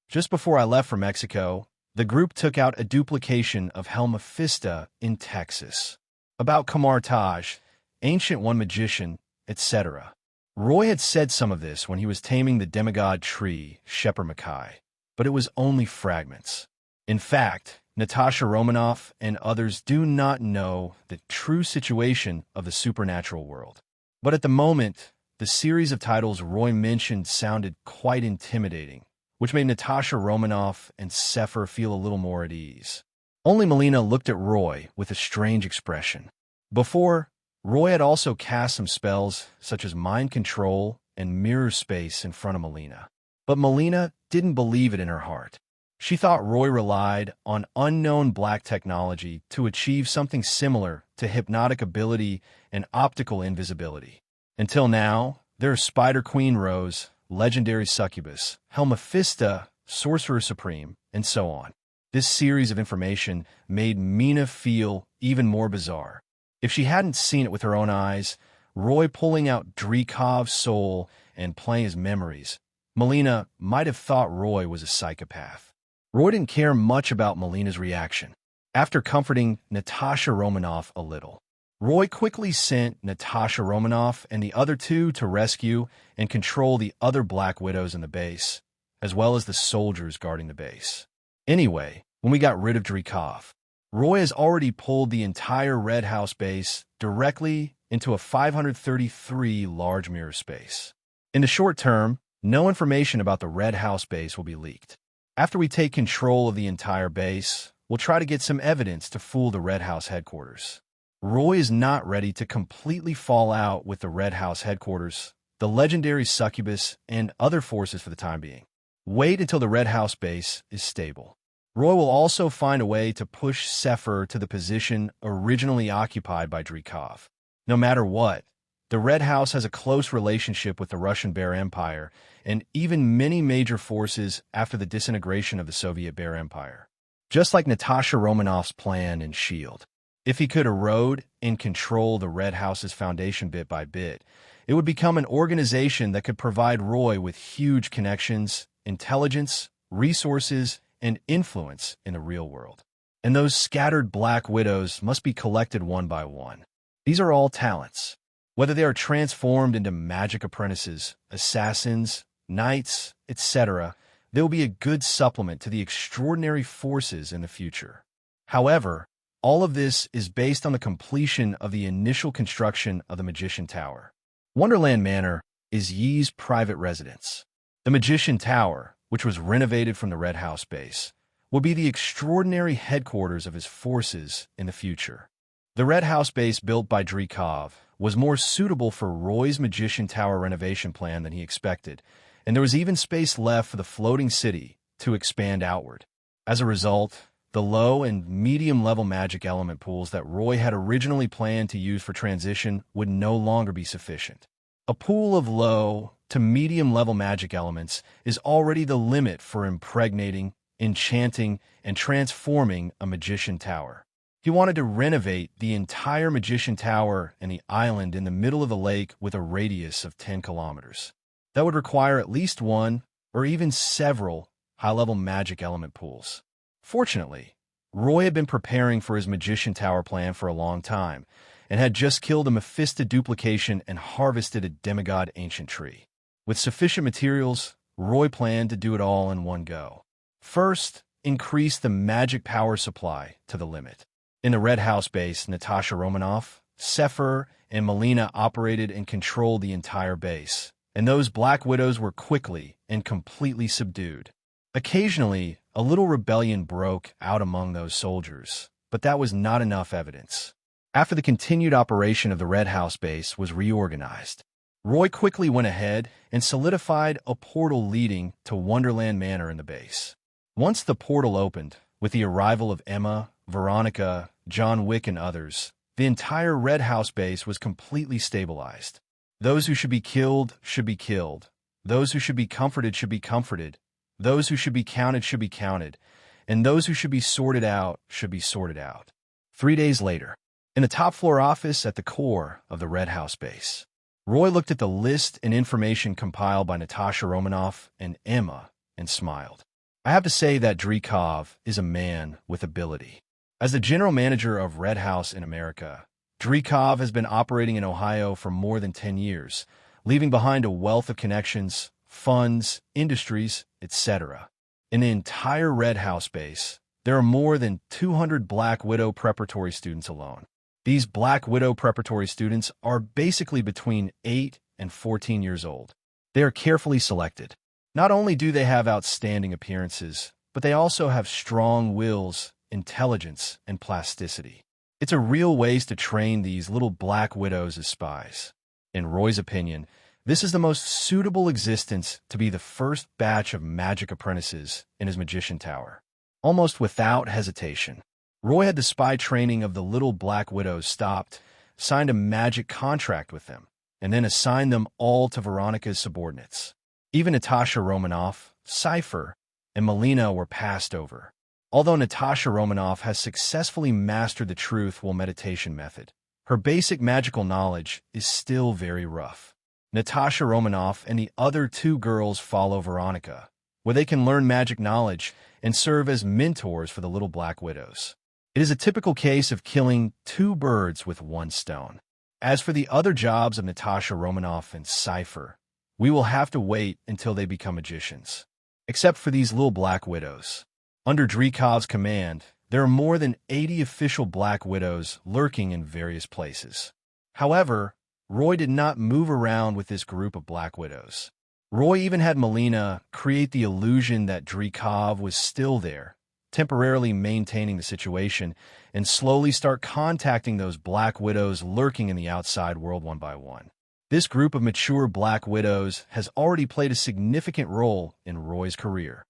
Just before I left for Mexico, the group took out a duplication of Hell Mephisto in Texas, about Kamar-Taj, Ancient One magician, etc. Roy had said some of this when he was taming the demigod tree, Shepherd Mackay, but it was only fragments. In fact, Natasha Romanoff and others do not know the true situation of the supernatural world. But at the moment, the series of titles Roy mentioned sounded quite intimidating, which made Natasha Romanoff and Sefer feel a little more at ease. Only Melina looked at Roy with a strange expression. Before, Roy had also cast some spells such as mind control and mirror space in front of Melina. But Melina didn't believe it in her heart. She thought Roy relied on unknown black technology to achieve something similar to hypnotic ability and optical invisibility. Until now, there are Spider Queen Rose, legendary succubus, Hell Mephisto, Sorcerer Supreme, and so on. This series of information made Mina feel even more bizarre. If she hadn't seen it with her own eyes, Roy pulling out Drekov's soul and playing his memories, Melina might have thought Roy was a psychopath. Roy didn't care much about Melina's reaction. After comforting Natasha Romanoff a little, Roy quickly sent Natasha Romanoff and the other 2 to rescue and control the other Black Widows in the base, as well as the soldiers guarding the base. Anyway, when we got rid of Drekov, Roy has already pulled the entire Red House base directly into a 533 large mirror space. In the short term, no information about the Red House base will be leaked. After we take control of the entire base, we'll try to get some evidence to fool the Red House headquarters. Roy is not ready to completely fall out with the Red House headquarters, the legendary succubus, and other forces for the time being. Wait until the Red House base is stable. Roy will also find a way to push Sefer to the position originally occupied by Drekov. No matter what, the Red House has a close relationship with the Russian Bear Empire and even many major forces after the disintegration of the Soviet Bear Empire. Just like Natasha Romanoff's plan in S.H.I.E.L.D. If he could erode and control the Red House's foundation bit by bit, it would become an organization that could provide Roy with huge connections, intelligence, resources, and influence in the real world. And those scattered Black Widows must be collected one by one. These are all talents. Whether they are transformed into magic apprentices, assassins, knights, etc., they will be a good supplement to the extraordinary forces in the future. However, all of this is based on the completion of the initial construction of the Magician Tower. Wonderland Manor is Yi's private residence. The Magician Tower, which was renovated from the Red House base, will be the extraordinary headquarters of his forces in the future. The Red House base built by Drekov was more suitable for Roy's Magician Tower renovation plan than he expected, and there was even space left for the floating city to expand outward. As a result, the low and medium-level magic element pools that Roy had originally planned to use for transition would no longer be sufficient. A pool of low to medium-level magic elements is already the limit for impregnating, enchanting, and transforming a Magician Tower. He wanted to renovate the entire Magician Tower and the island in the middle of the lake with a radius of 10 kilometers. That would require at least one or even several high-level magic element pools. Fortunately, Roy had been preparing for his Magician Tower plan for a long time and had just killed a Mephisto duplication and harvested a demigod ancient tree. With sufficient materials, Roy planned to do it all in one go. First, increase the magic power supply to the limit. In the Red House base, Natasha Romanoff, Sefer, and Melina operated and controlled the entire base, and those Black Widows were quickly and completely subdued. Occasionally, a little rebellion broke out among those soldiers, but that was not enough evidence. After the continued operation of the Red House base was reorganized, Roy quickly went ahead and solidified a portal leading to Wonderland Manor in the base. Once the portal opened, with the arrival of Emma, Veronica, John Wick, and others, the entire Red House base was completely stabilized. Those who should be killed should be killed. Those who should be comforted should be comforted. Those who should be counted should be counted. And those who should be sorted out should be sorted out. 3 days later, in the top floor office at the core of the Red House base, Roy looked at the list and information compiled by Natasha Romanoff and Emma and smiled. I have to say that Dreykov is a man with ability. As the general manager of Red House in America, Dreykov has been operating in Ohio for more than 10 years, leaving behind a wealth of connections, funds, industries, etc. In the entire Red House base, there are more than 200 Black Widow preparatory students alone. These Black Widow preparatory students are basically between 8 and 14 years old. They are carefully selected. Not only do they have outstanding appearances, but they also have strong wills, intelligence, and plasticity. It's a real waste to train these little Black Widows as spies. In Roy's opinion, this is the most suitable existence to be the first batch of magic apprentices in his magician tower. Almost without hesitation, Roy had the spy training of the little Black Widows stopped, signed a magic contract with them, and then assigned them all to Veronica's subordinates. Even Natasha Romanoff, Cypher, and Melina were passed over. Although Natasha Romanoff has successfully mastered the truth-will meditation method, her basic magical knowledge is still very rough. Natasha Romanoff and the other 2 girls follow Veronica, where they can learn magic knowledge and serve as mentors for the little Black Widows. It is a typical case of killing 2 birds with 1 stone. As for the other jobs of Natasha Romanoff and Cypher, we will have to wait until they become magicians. Except for these little Black Widows. Under Dreykov's command, there are more than 80 official Black Widows lurking in various places. However, Roy did not move around with this group of Black Widows. Roy even had Melina create the illusion that Dreykov was still there, temporarily maintaining the situation, and slowly start contacting those Black Widows lurking in the outside world one by one. This group of mature Black Widows has already played a significant role in Roy's career.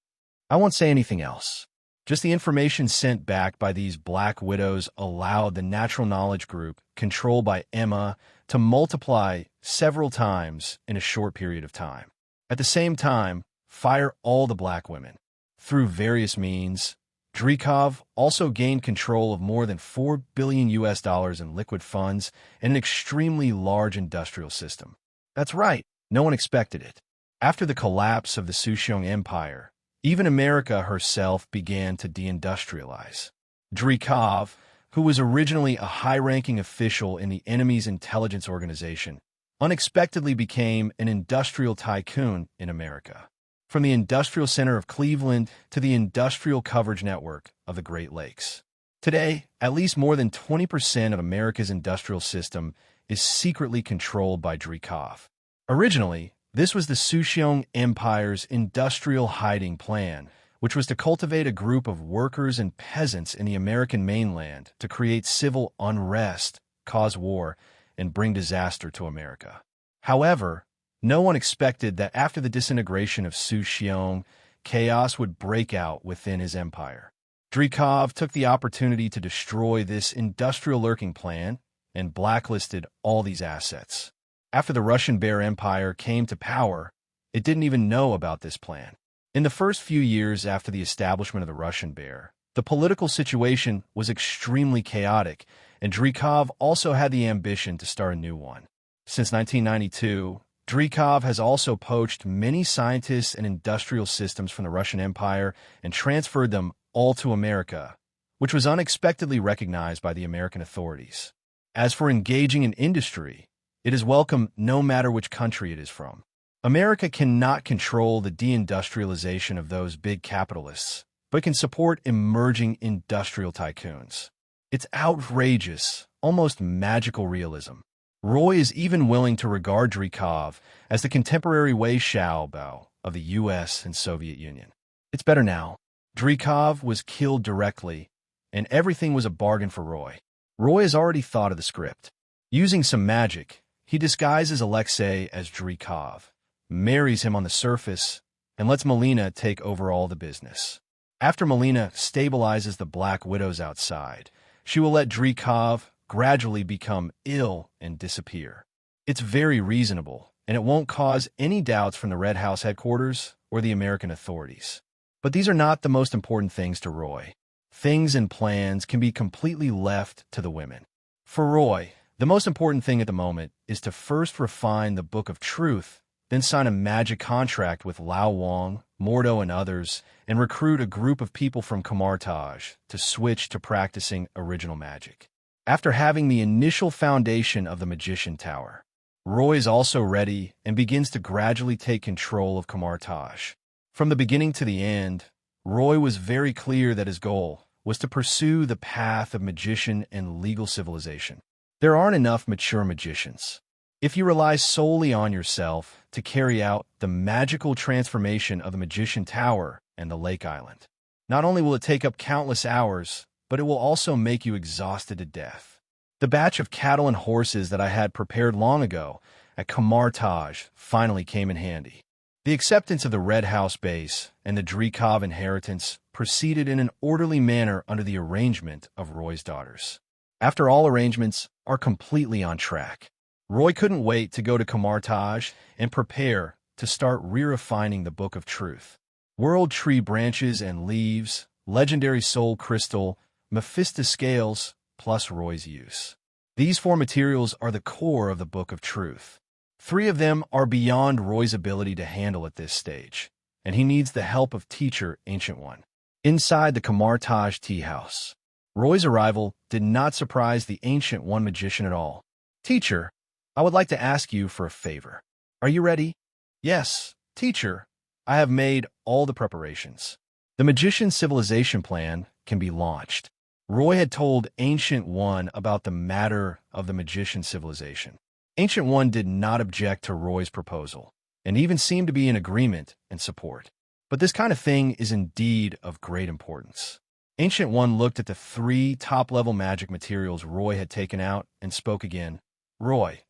I won't say anything else. Just the information sent back by these Black Widows allowed the natural knowledge group, controlled by Emma, to multiply several times in a short period of time. At the same time, fire all the Black women. Through various means, Dreykov also gained control of more than $4 billion in liquid funds and an extremely large industrial system. That's right, no one expected it. After the collapse of the Souchong Empire, even America herself began to deindustrialize. Dreykov, who was originally a high-ranking official in the enemy's intelligence organization, unexpectedly became an industrial tycoon in America. From the industrial center of Cleveland to the industrial coverage network of the Great Lakes. Today, at least more than 20% of America's industrial system is secretly controlled by Dreykov. Originally, this was the Souchong Empire's industrial hiding plan, which was to cultivate a group of workers and peasants in the American mainland to create civil unrest, cause war, and bring disaster to America. However, no one expected that after the disintegration of Souchong, chaos would break out within his empire. Dreykov took the opportunity to destroy this industrial lurking plan and blacklisted all these assets. After the Russian Bear Empire came to power, it didn't even know about this plan. In the first few years after the establishment of the Russian Bear, the political situation was extremely chaotic, and Dreykov also had the ambition to start a new one. Since 1992, Dreykov has also poached many scientists and industrial systems from the Russian Empire and transferred them all to America, which was unexpectedly recognized by the American authorities. As for engaging in industry, it is welcome no matter which country it is from. America cannot control the deindustrialization of those big capitalists, but can support emerging industrial tycoons. It's outrageous, almost magical realism. Roy is even willing to regard Dreykov as the contemporary Wei Xiaobao of the US and Soviet Union. It's better now. Dreykov was killed directly, and everything was a bargain for Roy. Roy has already thought of the script. Using some magic, he disguises Alexei as Dreykov, marries him on the surface, and lets Melina take over all the business. After Melina stabilizes the Black Widows outside, she will let Dreykov gradually become ill and disappear. It's very reasonable, and it won't cause any doubts from the Red House headquarters or the American authorities. But these are not the most important things to Roy. Things and plans can be completely left to the women. For Roy, the most important thing at the moment is to first refine the Book of Truth, then sign a magic contract with Lao Wang, Mordo, and others, and recruit a group of people from Kamar-Taj to switch to practicing original magic. After having the initial foundation of the Magician Tower, Roy is also ready and begins to gradually take control of Kamar-Taj. From the beginning to the end, Roy was very clear that his goal was to pursue the path of magician and legal civilization. There aren't enough mature magicians. If you rely solely on yourself to carry out the magical transformation of the Magician Tower and the Lake Island, not only will it take up countless hours, but it will also make you exhausted to death. The batch of cattle and horses that I had prepared long ago at Kamar-Taj finally came in handy. The acceptance of the Red House base and the Dreekov inheritance proceeded in an orderly manner under the arrangement of Roy's daughters. After all arrangements are completely on track, Roy couldn't wait to go to Kamar-Taj and prepare to start re-refining the Book of Truth. World Tree branches and leaves, legendary soul crystal, Mephisto scales, plus Roy's use. These 4 materials are the core of the Book of Truth. 3 of them are beyond Roy's ability to handle at this stage, and he needs the help of teacher Ancient One. Inside the Kamar-Taj tea house, Roy's arrival did not surprise the Ancient One magician at all. "Teacher, I would like to ask you for a favor. Are you ready?" "Yes, teacher. I have made all the preparations. The Magician Civilization Plan can be launched." Roy had told Ancient One about the matter of the Magician Civilization. Ancient One did not object to Roy's proposal, and even seemed to be in agreement and support. But this kind of thing is indeed of great importance. Ancient One looked at the 3 top-level magic materials Roy had taken out and spoke again. "Roy,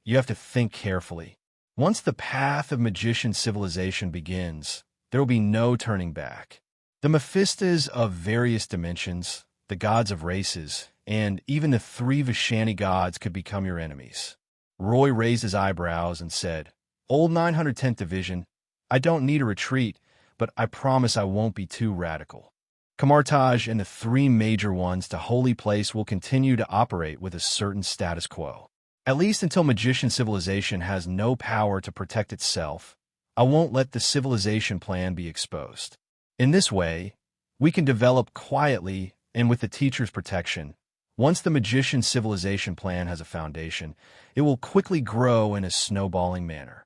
you have to think carefully. Once the path of magician civilization begins, there will be no turning back. The Mephistos of various dimensions, the gods of races, and even the 3 Vishani gods could become your enemies." Roy raised his eyebrows and said, "Old 910th Division, I don't need a retreat, but I promise I won't be too radical. Kamar-Taj and the 3 major ones to Holy Place will continue to operate with a certain status quo. At least until magician civilization has no power to protect itself, I won't let the civilization plan be exposed. In this way, we can develop quietly and with the teacher's protection. Once the magician civilization plan has a foundation, it will quickly grow in a snowballing manner.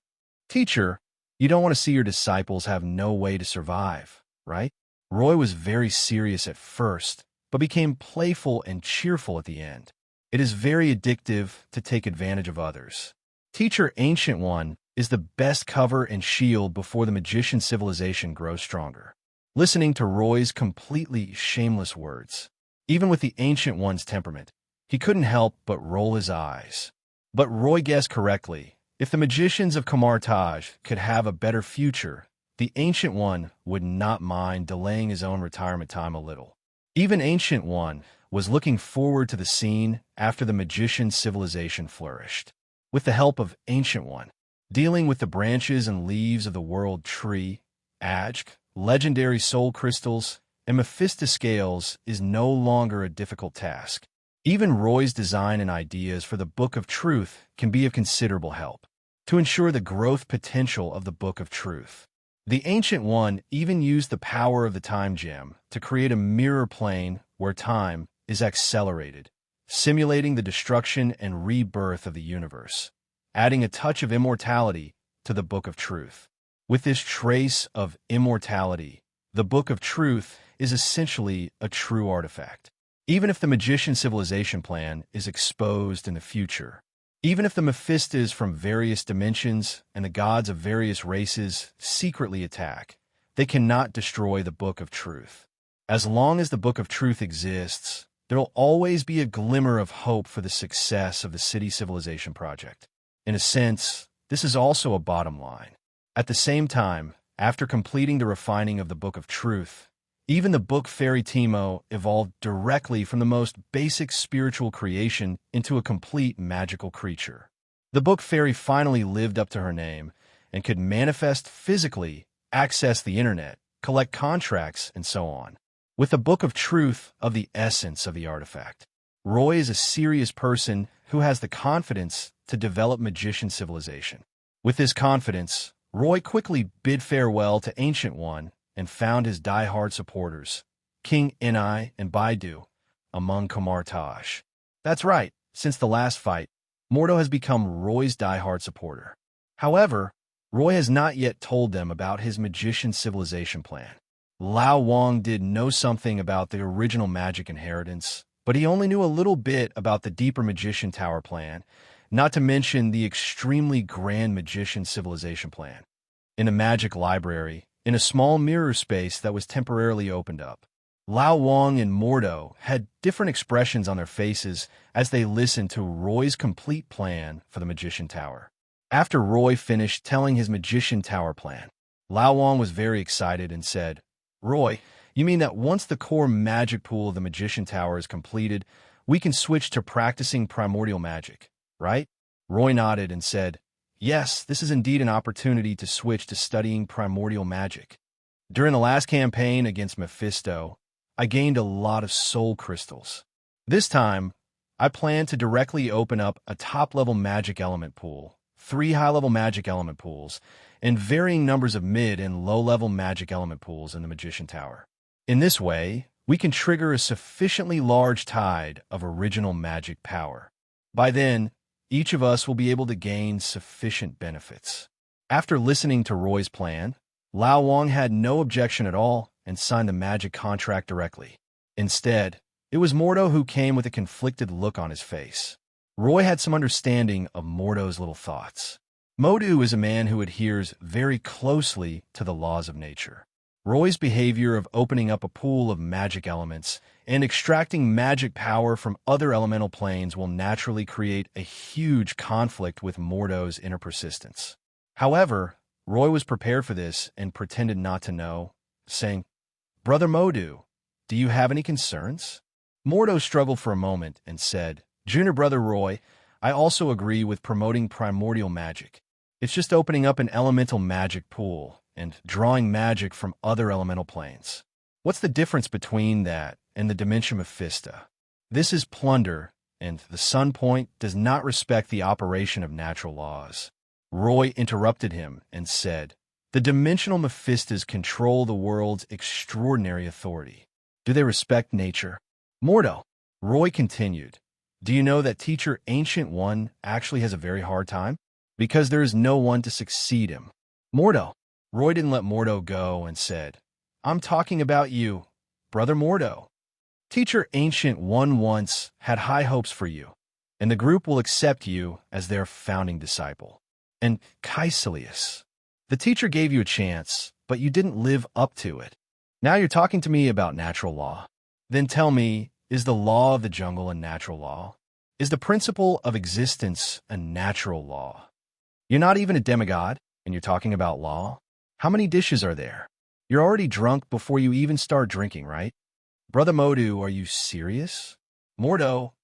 Teacher, you don't want to see your disciples have no way to survive, right?" Roy was very serious at first, but became playful and cheerful at the end. "It is very addictive to take advantage of others. Teacher Ancient One is the best cover and shield before the magician civilization grows stronger." Listening to Roy's completely shameless words, even with the Ancient One's temperament, he couldn't help but roll his eyes. But Roy guessed correctly. If the magicians of Kamar-Taj could have a better future, the Ancient One would not mind delaying his own retirement time a little. Even Ancient One was looking forward to the scene after the magician civilization flourished. With the help of Ancient One, dealing with the branches and leaves of the world tree, S.H.I.E.L.D, legendary soul crystals, and Mephisto scales is no longer a difficult task. Even Roy's design and ideas for the Book of Truth can be of considerable help to ensure the growth potential of the Book of Truth. The Ancient One even used the power of the Time Gem to create a mirror plane where time is accelerated, simulating the destruction and rebirth of the universe, adding a touch of immortality to the Book of Truth. With this trace of immortality, the Book of Truth is essentially a true artifact. Even if the magician civilization plan is exposed in the future, even if the Mephistos from various dimensions and the gods of various races secretly attack, they cannot destroy the Book of Truth. As long as the Book of Truth exists, there will always be a glimmer of hope for the success of the City Civilization Project. In a sense, this is also a bottom line. At the same time, after completing the refining of the Book of Truth, Even the book Fairy Timo evolved directly from the most basic spiritual creation into a complete magical creature. The book Fairy finally lived up to her name and could manifest physically, access the internet, collect contracts, and so on. With the Book of Truth of the essence of the artifact, Roy is a serious person who has the confidence to develop magician civilization. With this confidence, Roy quickly bid farewell to Ancient One and found his die-hard supporters, King Inai and Baidu, among Kamar-Taj. That's right, since the last fight, Mordo has become Roy's die-hard supporter. However, Roy has not yet told them about his magician civilization plan. Lao Wang did know something about the original magic inheritance, but he only knew a little bit about the deeper magician tower plan, not to mention the extremely grand magician civilization plan. In a magic library, in a small mirror space that was temporarily opened up, Lao Wang and Mordo had different expressions on their faces as they listened to Roy's complete plan for the magician tower. After Roy finished telling his magician tower plan, Lao Wang was very excited and said, "Roy, you mean that once the core magic pool of the magician tower is completed, we can switch to practicing primordial magic, right?" Roy nodded and said, "Yes, this is indeed an opportunity to switch to studying primordial magic. During the last campaign against Mephisto, I gained a lot of soul crystals. This time, I plan to directly open up a top-level magic element pool, 3 high-level magic element pools, and varying numbers of mid- and low-level magic element pools in the Magician Tower. In this way, we can trigger a sufficiently large tide of original magic power. By then, each of us will be able to gain sufficient benefits." After listening to Roy's plan, Lao Wang had no objection at all and signed the magic contract directly. Instead, it was Mordo who came with a conflicted look on his face. Roy had some understanding of Mordo's little thoughts. Mordo is a man who adheres very closely to the laws of nature. Roy's behavior of opening up a pool of magic elements and extracting magic power from other elemental planes will naturally create a huge conflict with Mordo's inner persistence. However, Roy was prepared for this and pretended not to know, saying, "Brother Mordo, do you have any concerns?" Mordo struggled for a moment and said, "Junior Brother Roy, I also agree with promoting primordial magic. It's just opening up an elemental magic pool and drawing magic from other elemental planes. What's the difference between that and the dimension Mephisto? This is plunder, and the Sun Point does not respect the operation of natural laws." Roy interrupted him and said, "The dimensional Mephistos control the world's extraordinary authority. Do they respect nature?" "Mordo," Roy continued, "do you know that Teacher Ancient One actually has a very hard time? Because there is no one to succeed him." "Mordo." Roy didn't let Mordo go and said, "I'm talking about you, Brother Mordo. Teacher Ancient One once had high hopes for you, and the group will accept you as their founding disciple. And Kaecilius, the teacher gave you a chance, but you didn't live up to it. Now you're talking to me about natural law. Then tell me, is the law of the jungle a natural law? Is the principle of existence a natural law? You're not even a demigod, and you're talking about law? How many dishes are there? You're already drunk before you even start drinking, right? Brother Mordo, are you serious?" "Mordo,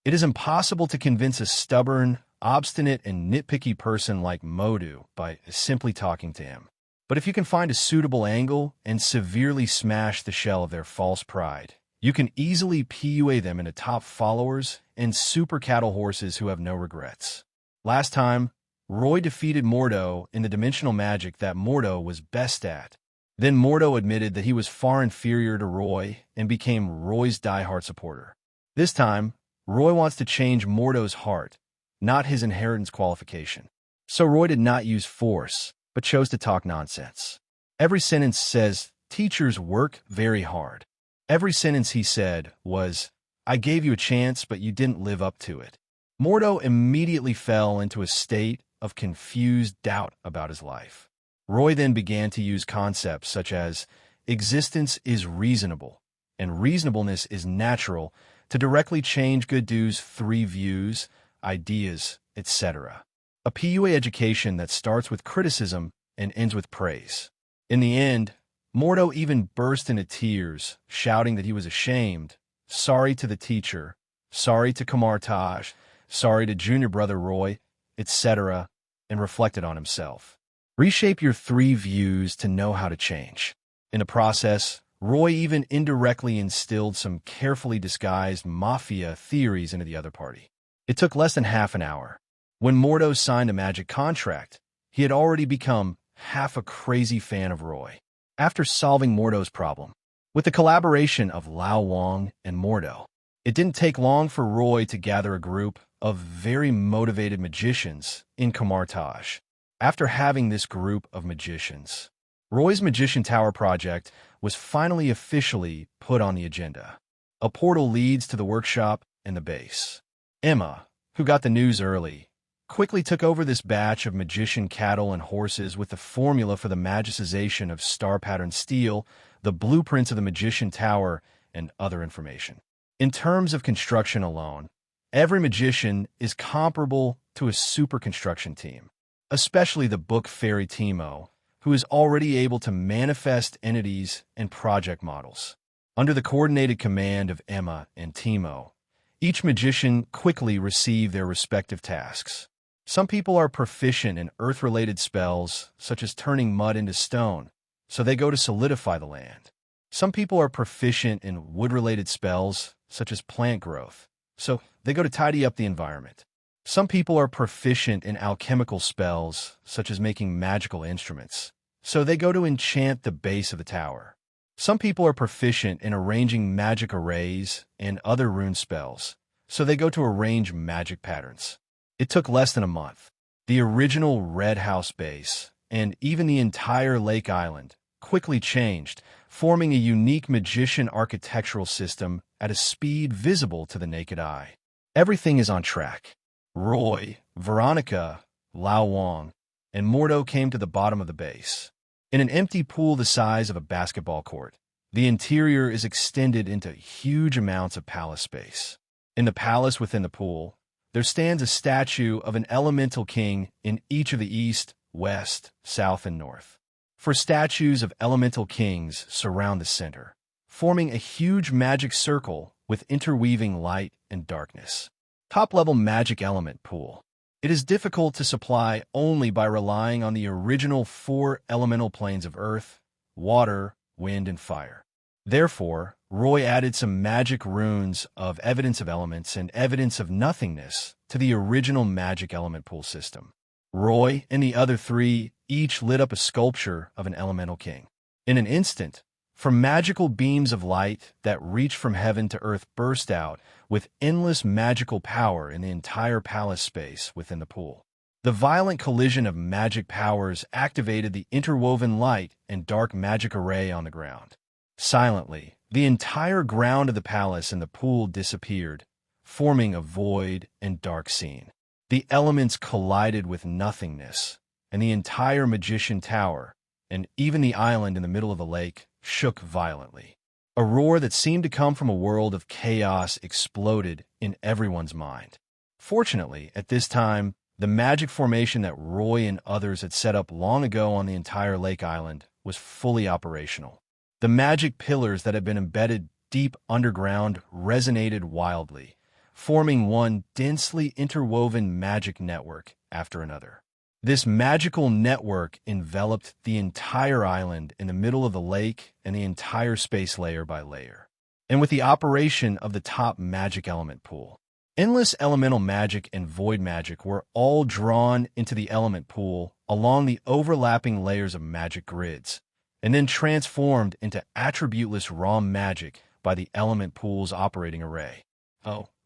it is impossible to convince a stubborn, obstinate, and nitpicky person like Mordo by simply talking to him. But if you can find a suitable angle and severely smash the shell of their false pride, you can easily PUA them into top followers and super cattle horses who have no regrets. Last time, Roy defeated Mordo in the dimensional magic that Mordo was best at. Then Mordo admitted that he was far inferior to Roy and became Roy's diehard supporter. This time, Roy wants to change Mordo's heart, not his inheritance qualification. So Roy did not use force, but chose to talk nonsense. Every sentence says, "Teachers work very hard." Every sentence he said was, "I gave you a chance, but you didn't live up to it." Mordo immediately fell into a state of confused doubt about his life. Roy then began to use concepts such as existence is reasonable and reasonableness is natural to directly change Godhood's 3 views, ideas, etc. A PUA education that starts with criticism and ends with praise. In the end, Mordo even burst into tears, shouting that he was ashamed, sorry to the teacher, sorry to Kamar-Taj, sorry to junior brother Roy, etc., and reflected on himself. Reshape your 3 views to know how to change. In the process, Roy even indirectly instilled some carefully disguised Mafia theories into the other party. It took less than half an hour. When Mordo signed a magic contract, he had already become half a crazy fan of Roy. After solving Mordo's problem, with the collaboration of Lao Wang and Mordo, it didn't take long for Roy to gather a group of very motivated magicians in Kamar-Taj. After having this group of magicians, Roy's Magician Tower project was finally officially put on the agenda. A portal leads to the workshop and the base. Emma, who got the news early, quickly took over this batch of magician cattle and horses with the formula for the magicization of star-patterned steel, the blueprints of the Magician Tower, and other information. In terms of construction alone, every magician is comparable to a super construction team, especially the book fairy Timo, who is already able to manifest entities and project models. Under the coordinated command of Emma and Timo, each magician quickly received their respective tasks. Some people are proficient in earth-related spells, such as turning mud into stone, so they go to solidify the land. Some people are proficient in wood-related spells, such as plant growth, so they go to tidy up the environment. Some people are proficient in alchemical spells, such as making magical instruments, so they go to enchant the base of the tower. Some people are proficient in arranging magic arrays and other rune spells, so they go to arrange magic patterns. It took less than a month. The original Red House base, and even the entire Lake Island, quickly changed, forming a unique magician architectural system at a speed visible to the naked eye. Everything is on track. Roy, Veronica, Lao Wang, and Mordo came to the bottom of the base. In an empty pool the size of a basketball court, the interior is extended into huge amounts of palace space. In the palace within the pool, there stands a statue of an elemental king in each of the east, west, south, and north. 4 statues of elemental kings surround the center, forming a huge magic circle with interweaving light and darkness. Top-level magic element pool. It is difficult to supply only by relying on the original 4 elemental planes of earth, water, wind, and fire. Therefore, Roy added some magic runes of evidence of elements and evidence of nothingness to the original magic element pool system. Roy and the other 3 each lit up a sculpture of an elemental king. In an instant, from magical beams of light that reached from heaven to earth burst out with endless magical power in the entire palace space within the pool. The violent collision of magic powers activated the interwoven light and dark magic array on the ground. Silently, the entire ground of the palace and the pool disappeared, forming a void and dark scene. The elements collided with nothingness, and the entire Magician Tower, and even the island in the middle of the lake, shook violently. A roar that seemed to come from a world of chaos exploded in everyone's mind. Fortunately, at this time, the magic formation that Roy and others had set up long ago on the entire Lake Island was fully operational. The magic pillars that had been embedded deep underground resonated wildly, forming one densely interwoven magic network after another. This magical network enveloped the entire island in the middle of the lake and the entire space layer by layer. And with the operation of the top magic element pool, endless elemental magic and void magic were all drawn into the element pool along the overlapping layers of magic grids, and then transformed into attributeless raw magic by the element pool's operating array.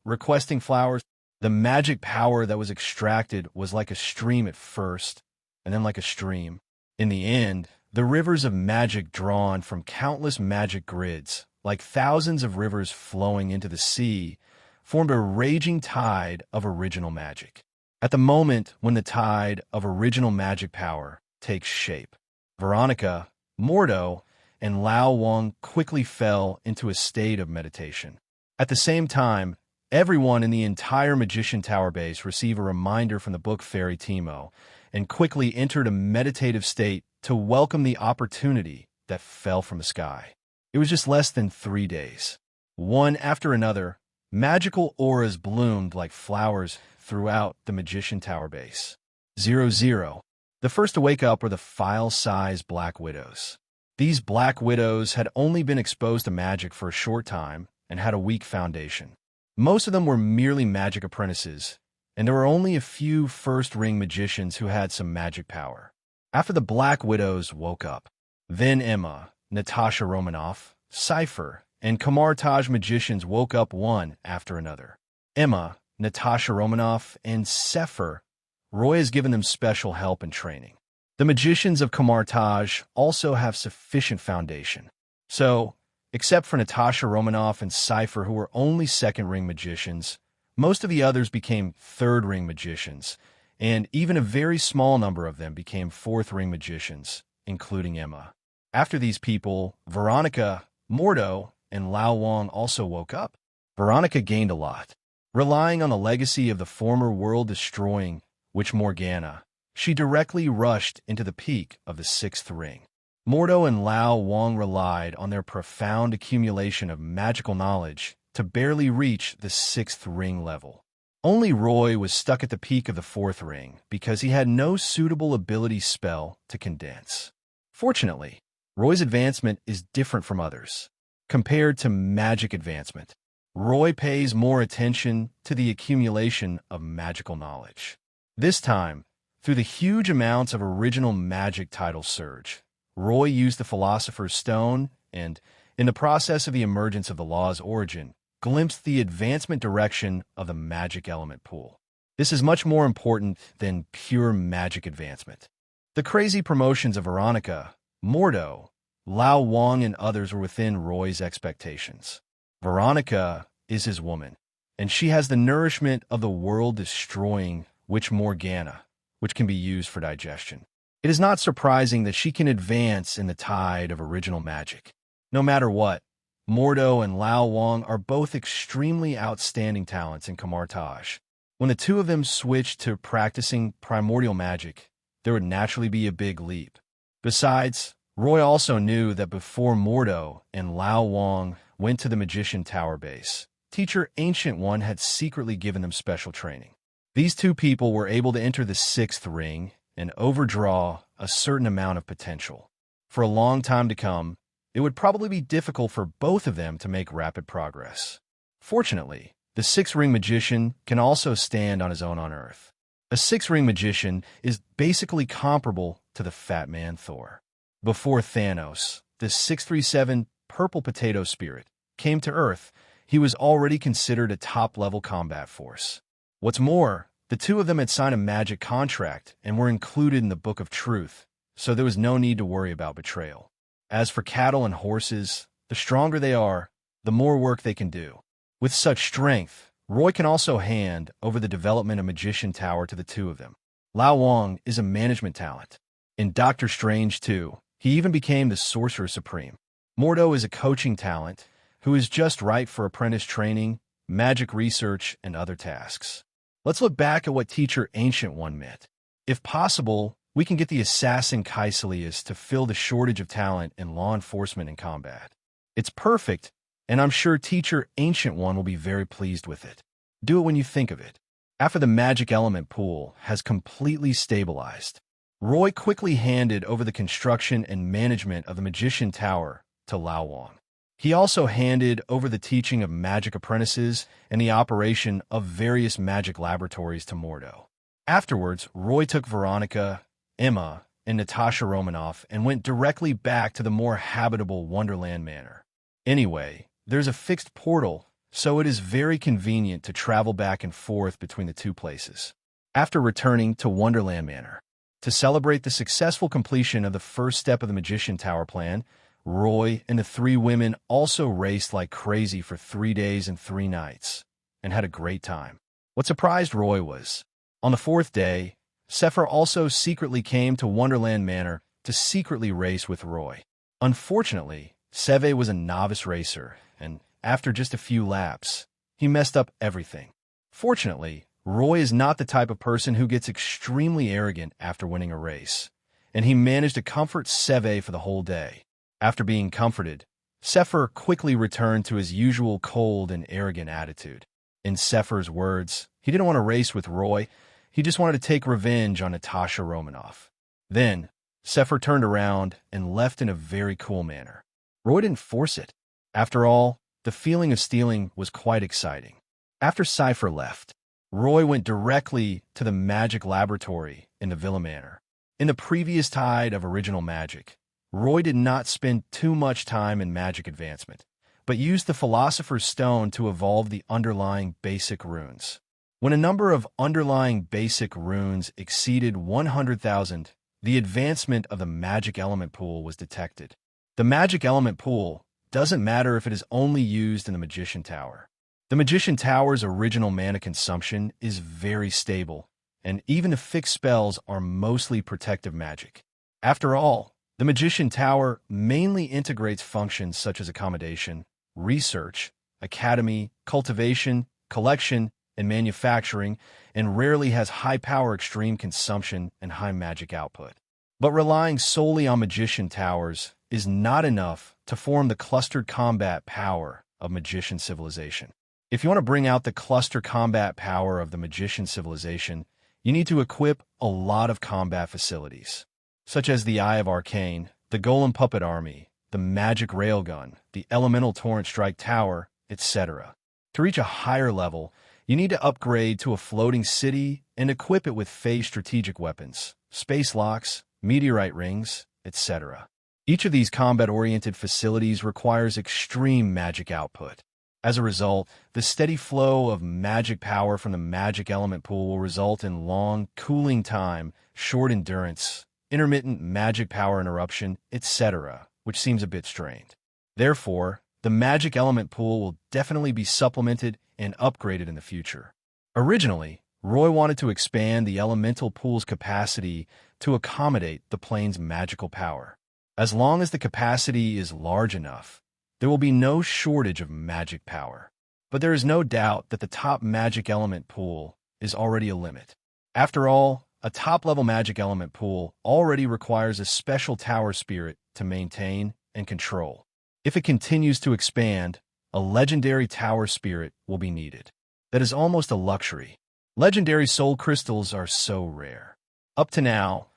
Requesting flowers. The magic power that was extracted was like a stream at first, and then like a stream. In the end, the rivers of magic drawn from countless magic grids, like thousands of rivers flowing into the sea, formed a raging tide of original magic. At the moment when the tide of original magic power takes shape, Veronica, Mordo, and Lao Wang quickly fell into a state of meditation. At the same time, everyone in the entire Magician Tower base received a reminder from the book fairy Timo and quickly entered a meditative state to welcome the opportunity that fell from the sky. It was just less than 3 days. One after another, magical auras bloomed like flowers throughout the Magician Tower base. 00. The first to wake up were the file-sized Black Widows. These Black Widows had only been exposed to magic for a short time and had a weak foundation. Most of them were merely magic apprentices, and there were only a few first-ring magicians who had some magic power. After the Black Widows woke up, then Emma, Natasha Romanoff, Cypher, and Kamar-Taj magicians woke up one after another. Emma, Natasha Romanoff, and Cypher, Roy has given them special help and training. The magicians of Kamar-Taj also have sufficient foundation. So, except for Natasha Romanoff and Cypher, who were only second-ring magicians, most of the others became third-ring magicians, and even a very small number of them became fourth-ring magicians, including Emma. After these people, Veronica, Mordo, and Lao Wang also woke up. Veronica gained a lot. Relying on the legacy of the former world-destroying Witch Morgana, she directly rushed into the peak of the sixth ring. Mordo and Lao Wang relied on their profound accumulation of magical knowledge to barely reach the sixth ring level. Only Roy was stuck at the peak of the fourth ring because he had no suitable ability spell to condense. Fortunately, Roy's advancement is different from others. Compared to magic advancement, Roy pays more attention to the accumulation of magical knowledge. This time, through the huge amounts of original magic title surge, Roy used the Philosopher's Stone and, in the process of the emergence of the law's origin, glimpsed the advancement direction of the magic element pool. This is much more important than pure magic advancement. The crazy promotions of Veronica, Mordo, Lao Wang, and others were within Roy's expectations. Veronica is his woman, and she has the nourishment of the world-destroying Witch Morgana, which can be used for digestion. It is not surprising that she can advance in the tide of original magic. No matter what, Mordo and Lao Wang are both extremely outstanding talents in Kamar-Taj. When the two of them switched to practicing primordial magic, there would naturally be a big leap. Besides, Roy also knew that before Mordo and Lao Wang went to the Magician Tower base, Teacher Ancient One had secretly given them special training. These two people were able to enter the sixth ring and overdraw a certain amount of potential. For a long time to come, it would probably be difficult for both of them to make rapid progress. Fortunately, the sixth-ring magician can also stand on his own on Earth. A sixth-ring magician is basically comparable to the Fat Man Thor. Before Thanos, the 637 Purple Potato Spirit, came to Earth, he was already considered a top-level combat force. What's more, the two of them had signed a magic contract and were included in the Book of Truth, so there was no need to worry about betrayal. As for cattle and horses, the stronger they are, the more work they can do. With such strength, Roy can also hand over the development of Magician Tower to the two of them. Lao Wang is a management talent. In Doctor Strange 2, he even became the Sorcerer Supreme. Mordo is a coaching talent who is just right for apprentice training, magic research, and other tasks. Let's look back at what Teacher Ancient One meant. If possible, we can get the assassin Kaecilius to fill the shortage of talent in law enforcement and combat. It's perfect, and I'm sure Teacher Ancient One will be very pleased with it. Do it when you think of it. After the magic element pool has completely stabilized, Roy quickly handed over the construction and management of the Magician Tower to Lao Wang. He also handed over the teaching of magic apprentices and the operation of various magic laboratories to Mordo. Afterwards, Roy took Veronica, Emma, and Natasha Romanoff and went directly back to the more habitable Wonderland Manor. Anyway, there's a fixed portal, so it is very convenient to travel back and forth between the two places. After returning to Wonderland Manor, to celebrate the successful completion of the first step of the Magician Tower plan, Roy and the three women also raced like crazy for 3 days and 3 nights, and had a great time. What surprised Roy was, on the fourth day, Sephir also secretly came to Wonderland Manor to secretly race with Roy. Unfortunately, Seve was a novice racer, and after just a few laps, he messed up everything. Fortunately, Roy is not the type of person who gets extremely arrogant after winning a race, and he managed to comfort Seve for the whole day. After being comforted, Sepher quickly returned to his usual cold and arrogant attitude. In Sepher's words, he didn't want to race with Roy, he just wanted to take revenge on Natasha Romanoff. Then, Sepher turned around and left in a very cool manner. Roy didn't force it. After all, the feeling of stealing was quite exciting. After Cypher left, Roy went directly to the magic laboratory in the Villa Manor. In the previous tide of original magic, Roy did not spend too much time in magic advancement, but used the Philosopher's Stone to evolve the underlying basic runes. When a number of underlying basic runes exceeded 100,000, the advancement of the magic element pool was detected. The magic element pool doesn't matter if it is only used in the Magician Tower. The Magician Tower's original mana consumption is very stable, and even the fixed spells are mostly protective magic. After all, the Magician Tower mainly integrates functions such as accommodation, research, academy, cultivation, collection, and manufacturing, and rarely has high-power extreme consumption and high magic output. But relying solely on Magician Towers is not enough to form the clustered combat power of Magician Civilization. If you want to bring out the cluster combat power of the Magician Civilization, you need to equip a lot of combat facilities, such as the Eye of Arcane, the Golem Puppet Army, the Magic Railgun, the Elemental Torrent Strike Tower, etc. To reach a higher level, you need to upgrade to a floating city and equip it with phase strategic weapons, space locks, meteorite rings, etc. Each of these combat-oriented facilities requires extreme magic output. As a result, the steady flow of magic power from the magic element pool will result in long cooling time, short endurance, intermittent magic power interruption, etc., which seems a bit strained. Therefore, the magic element pool will definitely be supplemented and upgraded in the future. Originally, Roy wanted to expand the elemental pool's capacity to accommodate the plane's magical power. As long as the capacity is large enough, there will be no shortage of magic power. But there is no doubt that the top magic element pool is already a limit. After all, a top-level magic element pool already requires a special tower spirit to maintain and control. If it continues to expand, a legendary tower spirit will be needed. That is almost a luxury. Legendary soul crystals are so rare. Up to now,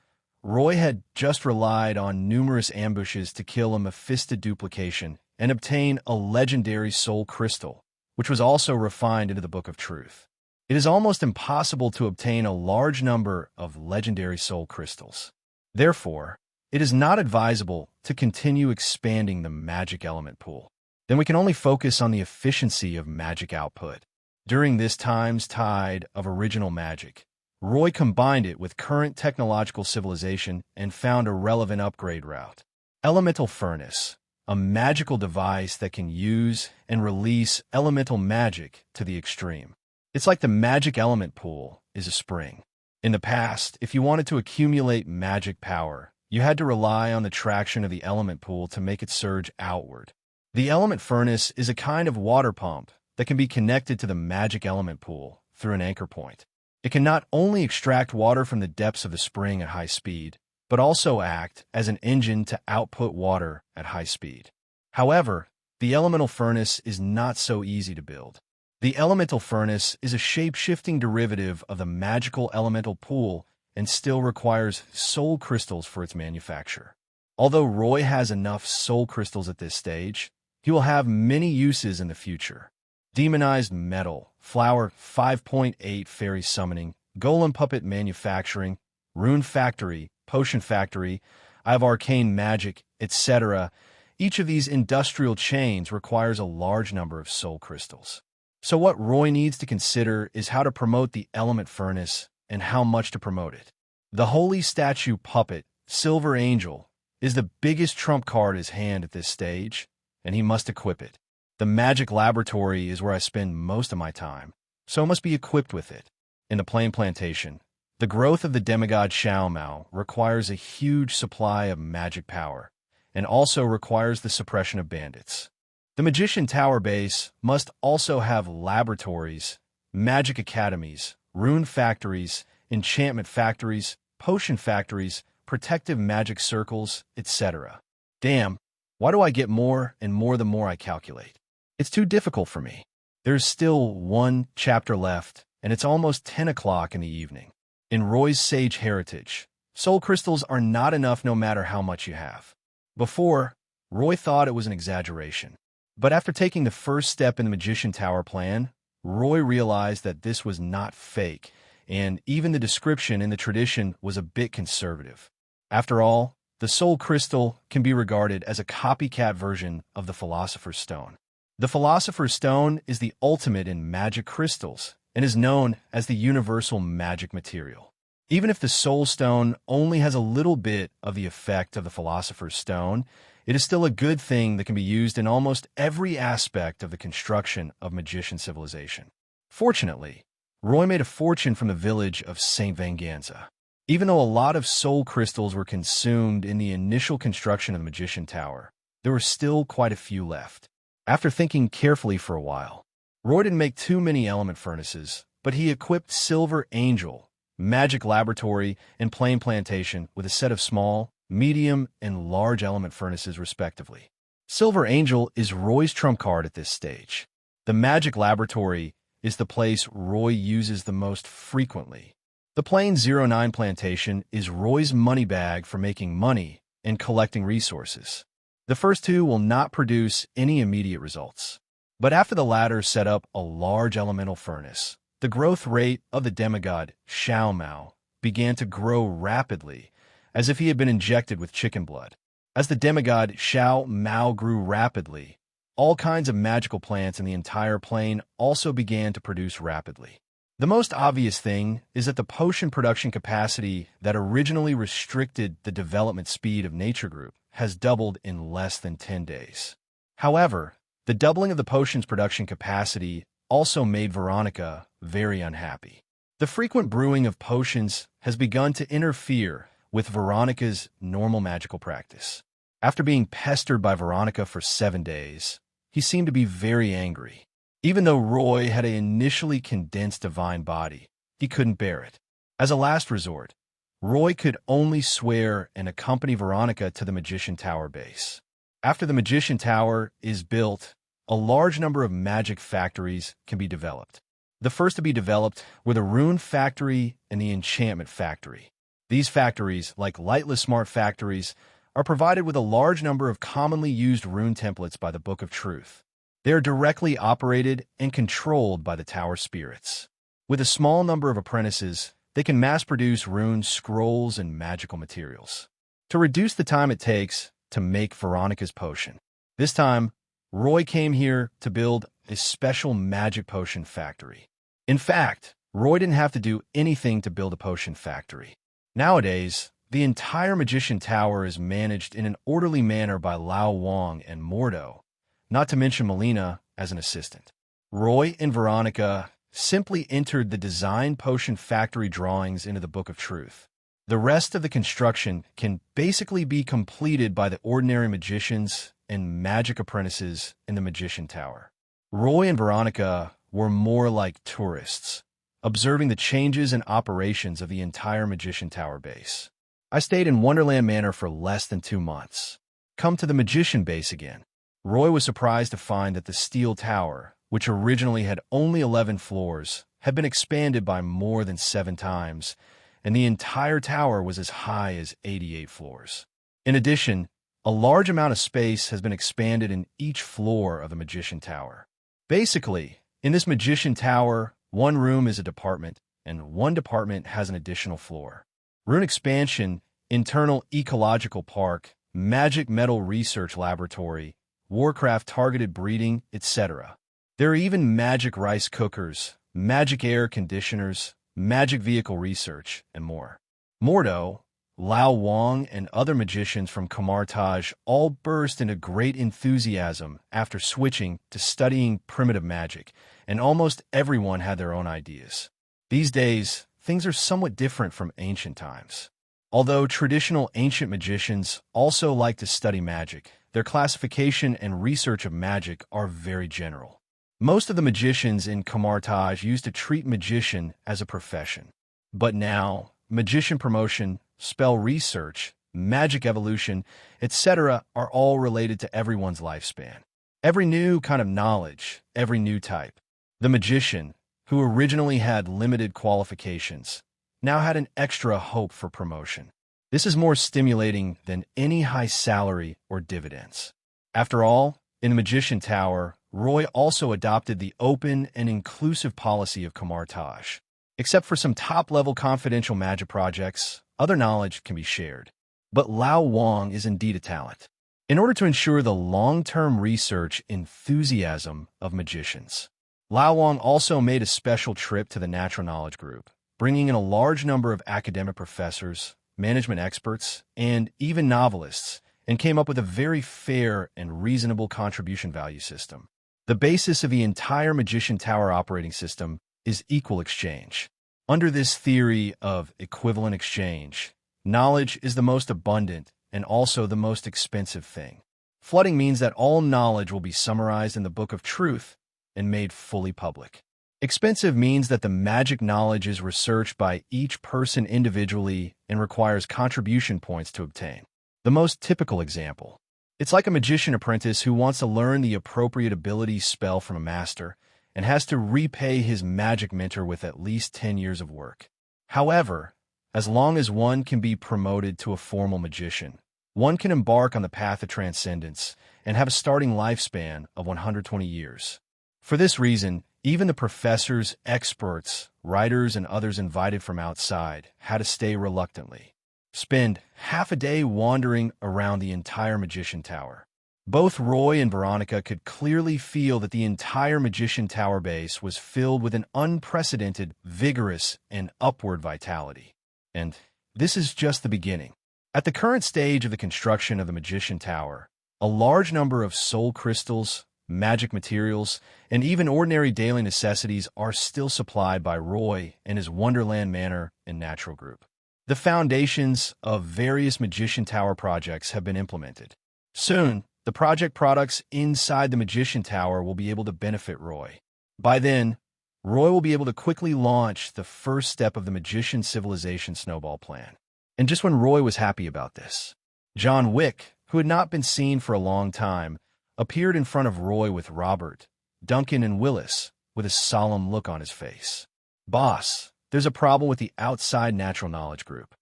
Roy had just relied on numerous ambushes to kill a Mephisto duplication and obtain a legendary soul crystal, which was also refined into the Book of Truth. It is almost impossible to obtain a large number of legendary soul crystals. Therefore, it is not advisable to continue expanding the magic element pool. Then we can only focus on the efficiency of magic output. During this time's tide of original magic, Roy combined it with current technological civilization and found a relevant upgrade route. Elemental Furnace, a magical device that can use and release elemental magic to the extreme. It's like the magic element pool is a spring. In the past, if you wanted to accumulate magic power, you had to rely on the traction of the element pool to make it surge outward. The Element Furnace is a kind of water pump that can be connected to the magic element pool through an anchor point. It can not only extract water from the depths of the spring at high speed, but also act as an engine to output water at high speed. However, the Elemental Furnace is not so easy to build. The Elemental Furnace is a shape-shifting derivative of the magical elemental pool and still requires soul crystals for its manufacture. Although Roy has enough soul crystals at this stage, he will have many uses in the future. Demonized Metal, Flower 5.8 Fairy Summoning, Golem Puppet Manufacturing, Rune Factory, Potion Factory, I have Arcane Magic, etc. Each of these industrial chains requires a large number of soul crystals. So what Roy needs to consider is how to promote the Element Furnace and how much to promote it. The Holy Statue Puppet, Silver Angel, is the biggest trump card in his hand at this stage, and he must equip it. The Magic Laboratory is where I spend most of my time, so it must be equipped with it. In the Plain Plantation, the growth of the demigod Xiaomao requires a huge supply of magic power, and also requires the suppression of bandits. The Magician Tower base must also have laboratories, magic academies, rune factories, enchantment factories, potion factories, protective magic circles, etc. Damn, Why do I get more and more the more I calculate? It's too difficult for me. There's still one chapter left, and it's almost 10 o'clock in the evening. In Roy's sage heritage, soul crystals are not enough no matter how much you have. Before, Roy thought it was an exaggeration. But after taking the first step in the Magician Tower plan, Roy realized that this was not fake, and even the description in the tradition was a bit conservative. After all, the soul crystal can be regarded as a copycat version of the Philosopher's Stone. The Philosopher's Stone is the ultimate in magic crystals and is known as the universal magic material. Even if the Soul Stone only has a little bit of the effect of the Philosopher's Stone, it is still a good thing that can be used in almost every aspect of the construction of magician civilization. Fortunately, Roy made a fortune from the village of St. Venganza. Even though a lot of soul crystals were consumed in the initial construction of the Magician Tower, there were still quite a few left. After thinking carefully for a while, Roy didn't make too many element furnaces, but he equipped Silver Angel, Magic Laboratory, and Plain Plantation with a set of small, medium, and large element furnaces respectively. Silver Angel is Roy's trump card at this stage. The Magic Laboratory is the place Roy uses the most frequently. The Plain 09 Plantation is Roy's money bag for making money and collecting resources. The first two will not produce any immediate results. But after the latter set up a large elemental furnace, the growth rate of the demigod Xiao began to grow rapidly, as if he had been injected with chicken blood. As the demigod Xiao grew rapidly, all kinds of magical plants in the entire plane also began to produce rapidly. The most obvious thing is that the potion production capacity that originally restricted the development speed of Nature Group has doubled in less than 10 days. However, the doubling of the potion's production capacity also made Veronica very unhappy. The frequent brewing of potions has begun to interfere with Veronica's normal magical practice. After being pestered by Veronica for 7 days, he seemed to be very angry. Even though Roy had an initially condensed divine body, he couldn't bear it. As a last resort, Roy could only swear and accompany Veronica to the Magician Tower base. After the Magician Tower is built, a large number of magic factories can be developed. The first to be developed were the Rune Factory and the Enchantment Factory. These factories, like lightless smart factories, are provided with a large number of commonly used rune templates by the Book of Truth. They are directly operated and controlled by the Tower spirits. With a small number of apprentices, they can mass-produce rune scrolls and magical materials. To reduce the time it takes to make Veronica's potion, this time, Roy came here to build a special magic potion factory. In fact, Roy didn't have to do anything to build a potion factory. Nowadays, the entire Magician Tower is managed in an orderly manner by Lao Wang and Mordo, not to mention Melina as an assistant. Roy and Veronica simply entered the design potion factory drawings into the Book of Truth. The rest of the construction can basically be completed by the ordinary magicians and magic apprentices in the Magician Tower. Roy and Veronica were more like tourists, observing the changes and operations of the entire Magician Tower base. I stayed in Wonderland Manor for less than 2 months. Come to the Magician base again. Roy was surprised to find that the Steel Tower, which originally had only 11 floors, had been expanded by more than 7 times, and the entire tower was as high as 88 floors. In addition, a large amount of space has been expanded in each floor of the Magician Tower. Basically, in this Magician Tower, one room is a department, and one department has an additional floor. Rune Expansion, Internal Ecological Park, Magic Metal Research Laboratory, Warcraft Targeted Breeding, etc. There are even magic rice cookers, magic air conditioners, magic vehicle research, and more. Mordo, Lao Wang, and other magicians from Kamar-Taj all burst into great enthusiasm after switching to studying primitive magic, and almost everyone had their own ideas. These days, things are somewhat different from ancient times. Although traditional ancient magicians also like to study magic, their classification and research of magic are very general. Most of the magicians in Kamar-Taj used to treat magician as a profession. But now, magician promotion, spell research, magic evolution, etc. are all related to everyone's lifespan. Every new kind of knowledge, every new type. The magician, who originally had limited qualifications, now had an extra hope for promotion. This is more stimulating than any high salary or dividends. After all, in the Magician Tower, Roy also adopted the open and inclusive policy of Kamar-Taj. Except for some top-level confidential magic projects, other knowledge can be shared. But Lao Wang is indeed a talent. In order to ensure the long-term research enthusiasm of magicians, Lao Wang also made a special trip to the Natural Knowledge Group, bringing in a large number of academic professors, management experts, and even novelists, and came up with a very fair and reasonable contribution value system. The basis of the entire Magician Tower operating system is equal exchange. Under this theory of equivalent exchange, knowledge is the most abundant and also the most expensive thing. Flooding means that all knowledge will be summarized in the Book of Truth and made fully public. Expensive means that the magic knowledge is researched by each person individually and requires contribution points to obtain. The most typical example. It's like a magician apprentice who wants to learn the appropriate ability spell from a master and has to repay his magic mentor with at least 10 years of work. However, as long as one can be promoted to a formal magician, one can embark on the path of transcendence and have a starting lifespan of 120 years. For this reason, even the professors, experts, writers, and others invited from outside had to stay reluctantly. Spend half a day wandering around the entire Magician Tower. Both Roy and Veronica could clearly feel that the entire Magician Tower base was filled with an unprecedented, vigorous, and upward vitality. And this is just the beginning. At the current stage of the construction of the Magician Tower, a large number of soul crystals, magic materials, and even ordinary daily necessities are still supplied by Roy and his Wonderland Manor and Natural Group. The foundations of various Magician Tower projects have been implemented. Soon, the project products inside the Magician Tower will be able to benefit Roy. By then, Roy will be able to quickly launch the first step of the Magician Civilization Snowball Plan. And just when Roy was happy about this, John Wick, who had not been seen for a long time, appeared in front of Roy with Robert, Duncan, and Willis, with a solemn look on his face. "Boss, there's a problem with the outside Natural Knowledge Group."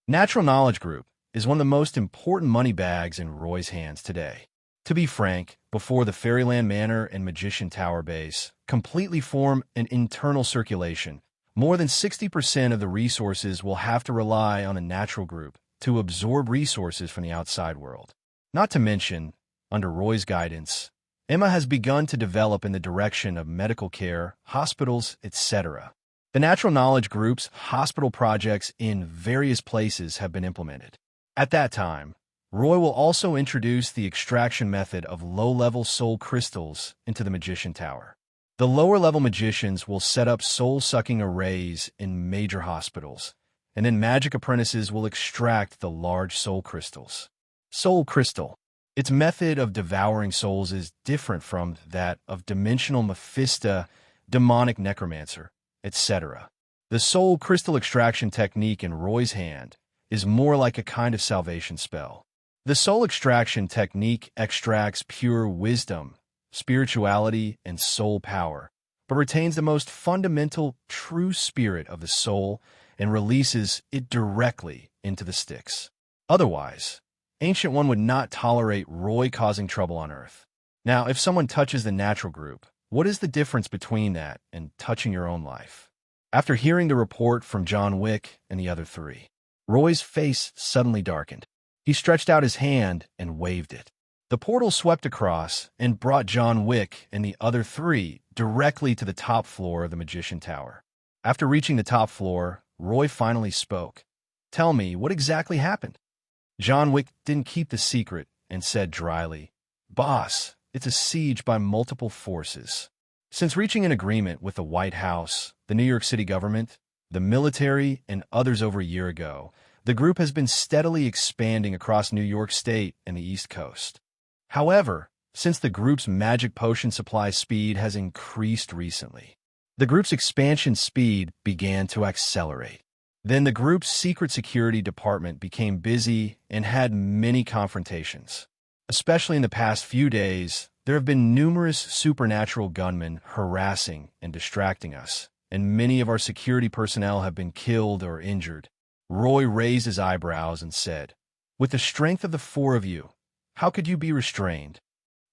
Natural Knowledge Group is one of the most important money bags in Roy's hands today. To be frank, before the Fairyland Manor and Magician Tower base completely form an internal circulation, more than 60% of the resources will have to rely on the Natural Group to absorb resources from the outside world. Not to mention, under Roy's guidance, Emma has begun to develop in the direction of medical care, hospitals, etc. The Natural Knowledge Group's hospital projects in various places have been implemented. At that time, Roy will also introduce the extraction method of low-level soul crystals into the Magician Tower. The lower-level magicians will set up soul-sucking arrays in major hospitals, and then magic apprentices will extract the large soul crystals. Soul crystal. Its method of devouring souls is different from that of dimensional Mephisto, demonic necromancer, etc. The soul crystal extraction technique in Roy's hand is more like a kind of salvation spell. The soul extraction technique extracts pure wisdom, spirituality, and soul power, but retains the most fundamental, true spirit of the soul and releases it directly into the sticks. Otherwise, Ancient One would not tolerate Roy causing trouble on Earth. Now, if someone touches the Natural Group, what is the difference between that and touching your own life? After hearing the report from John Wick and the other three, Roy's face suddenly darkened. He stretched out his hand and waved it. The portal swept across and brought John Wick and the other three directly to the top floor of the Magician Tower. After reaching the top floor, Roy finally spoke. "Tell me, what exactly happened?" John Wick didn't keep the secret and said dryly, "Boss, it's a siege by multiple forces. Since reaching an agreement with the White House, the New York City government, the military, and others over a year ago, the group has been steadily expanding across New York State and the East Coast. However, since the group's magic potion supply speed has increased recently, the group's expansion speed began to accelerate. Then the group's secret security department became busy and had many confrontations. Especially in the past few days, there have been numerous supernatural gunmen harassing and distracting us, and many of our security personnel have been killed or injured. Roy raised his eyebrows and said, "With the strength of the four of you, how could you be restrained?"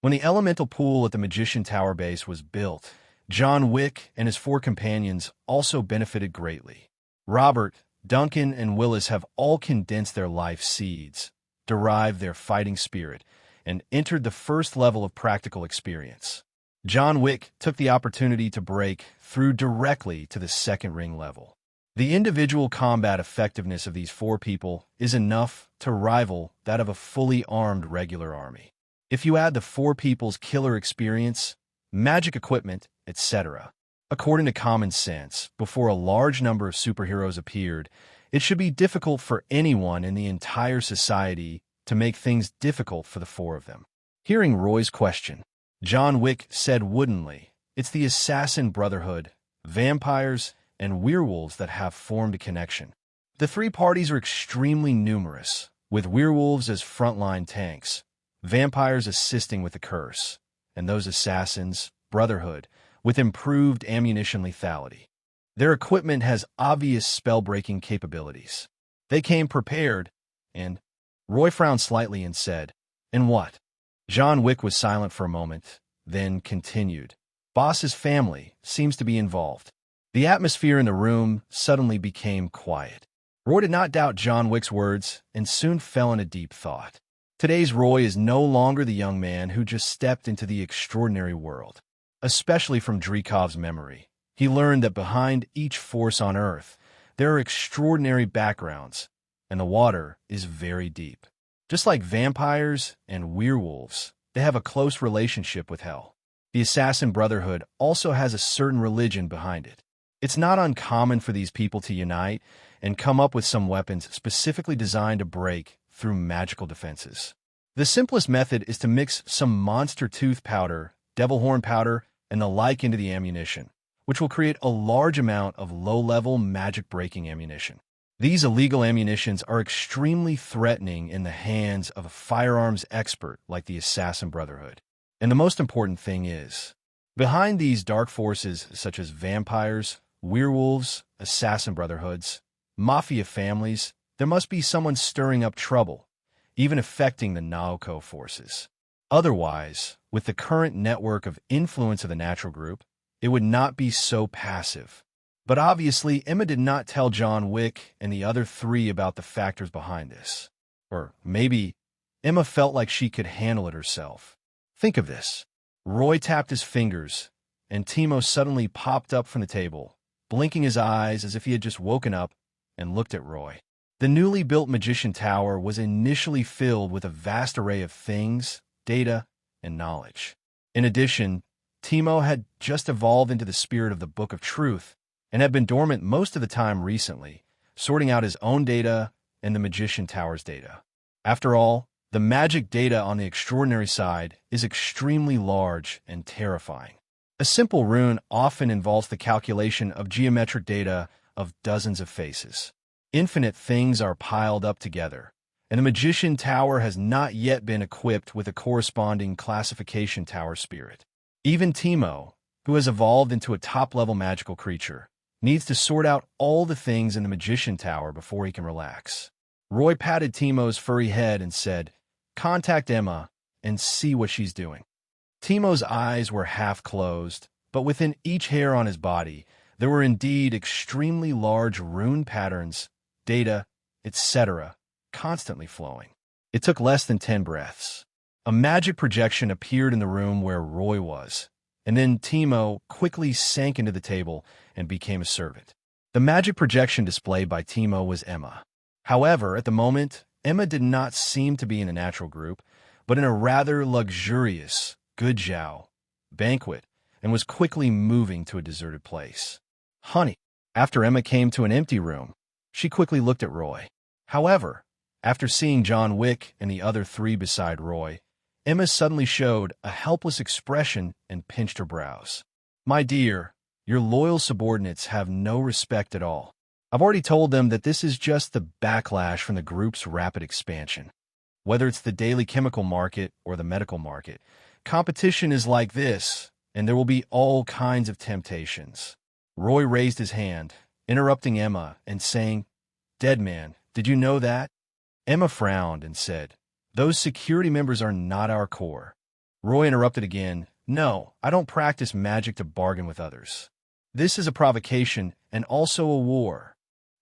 When the elemental pool at the Magician Tower base was built, John Wick and his four companions also benefited greatly. Robert, Duncan, and Willis have all condensed their life seeds, derived their fighting spirit, and entered the first level of practical experience. John Wick took the opportunity to break through directly to the second ring level. The individual combat effectiveness of these four people is enough to rival that of a fully armed regular army. If you add the four people's killer experience, magic equipment, etc., according to common sense, before a large number of superheroes appeared, it should be difficult for anyone in the entire society to make things difficult for the four of them. Hearing Roy's question, John Wick said woodenly, "It's the Assassin Brotherhood, vampires, and werewolves that have formed a connection. The three parties are extremely numerous, with werewolves as frontline tanks, vampires assisting with the curse, and those assassins, Brotherhood, with improved ammunition lethality. Their equipment has obvious spell-breaking capabilities. They came prepared, and—" Roy frowned slightly and said, "And what?" John Wick was silent for a moment, then continued, "Boss's family seems to be involved." The atmosphere in the room suddenly became quiet. Roy did not doubt John Wick's words and soon fell into deep thought. Today's Roy is no longer the young man who just stepped into the extraordinary world. Especially from Drekov's memory, he learned that behind each force on Earth, there are extraordinary backgrounds, and the water is very deep. Just like vampires and werewolves, they have a close relationship with hell. The Assassin Brotherhood also has a certain religion behind it. It's not uncommon for these people to unite and come up with some weapons specifically designed to break through magical defenses. The simplest method is to mix some monster tooth powder, devil horn powder, and the like into the ammunition, which will create a large amount of low-level magic-breaking ammunition. These illegal ammunitions are extremely threatening in the hands of a firearms expert like the Assassin Brotherhood. And the most important thing is, behind these dark forces such as vampires, werewolves, Assassin Brotherhoods, Mafia families, there must be someone stirring up trouble, even affecting the Naoko forces. Otherwise, with the current network of influence of the natural group, it would not be so passive. But obviously, Emma did not tell John Wick and the other three about the factors behind this. Or maybe Emma felt like she could handle it herself. Think of this. Roy tapped his fingers, and Timo suddenly popped up from the table, blinking his eyes as if he had just woken up and looked at Roy. The newly built Magician Tower was initially filled with a vast array of things, data, and knowledge. In addition, Timo had just evolved into the spirit of the Book of Truth and had been dormant most of the time recently, sorting out his own data and the Magician Tower's data. After all, the magic data on the extraordinary side is extremely large and terrifying. A simple rune often involves the calculation of geometric data of dozens of faces. Infinite things are piled up together, and the Magician Tower has not yet been equipped with a corresponding classification tower spirit. Even Timo, who has evolved into a top-level magical creature, needs to sort out all the things in the Magician Tower before he can relax. Roy patted Timo's furry head and said, "Contact Emma and see what she's doing." Timo's eyes were half closed, but within each hair on his body, there were indeed extremely large rune patterns, data, etc., constantly flowing. It took less than 10 breaths. A magic projection appeared in the room where Roy was, and then Timo quickly sank into the table and became a servant. The magic projection displayed by Timo was Emma. However, at the moment, Emma did not seem to be in a natural group, but in a rather luxurious, Gujiao banquet, and was quickly moving to a deserted place. "Honey." After Emma came to an empty room, she quickly looked at Roy. However, after seeing John Wick and the other three beside Roy, Emma suddenly showed a helpless expression and pinched her brows. "My dear, your loyal subordinates have no respect at all. I've already told them that this is just the backlash from the group's rapid expansion. Whether it's the daily chemical market or the medical market, competition is like this, and there will be all kinds of temptations. Roy raised his hand, interrupting Emma and saying, "Dead man, did you know that?" Emma frowned and said, "Those security members are not our core." Roy interrupted again, "No, I don't practice magic to bargain with others. This is a provocation and also a war.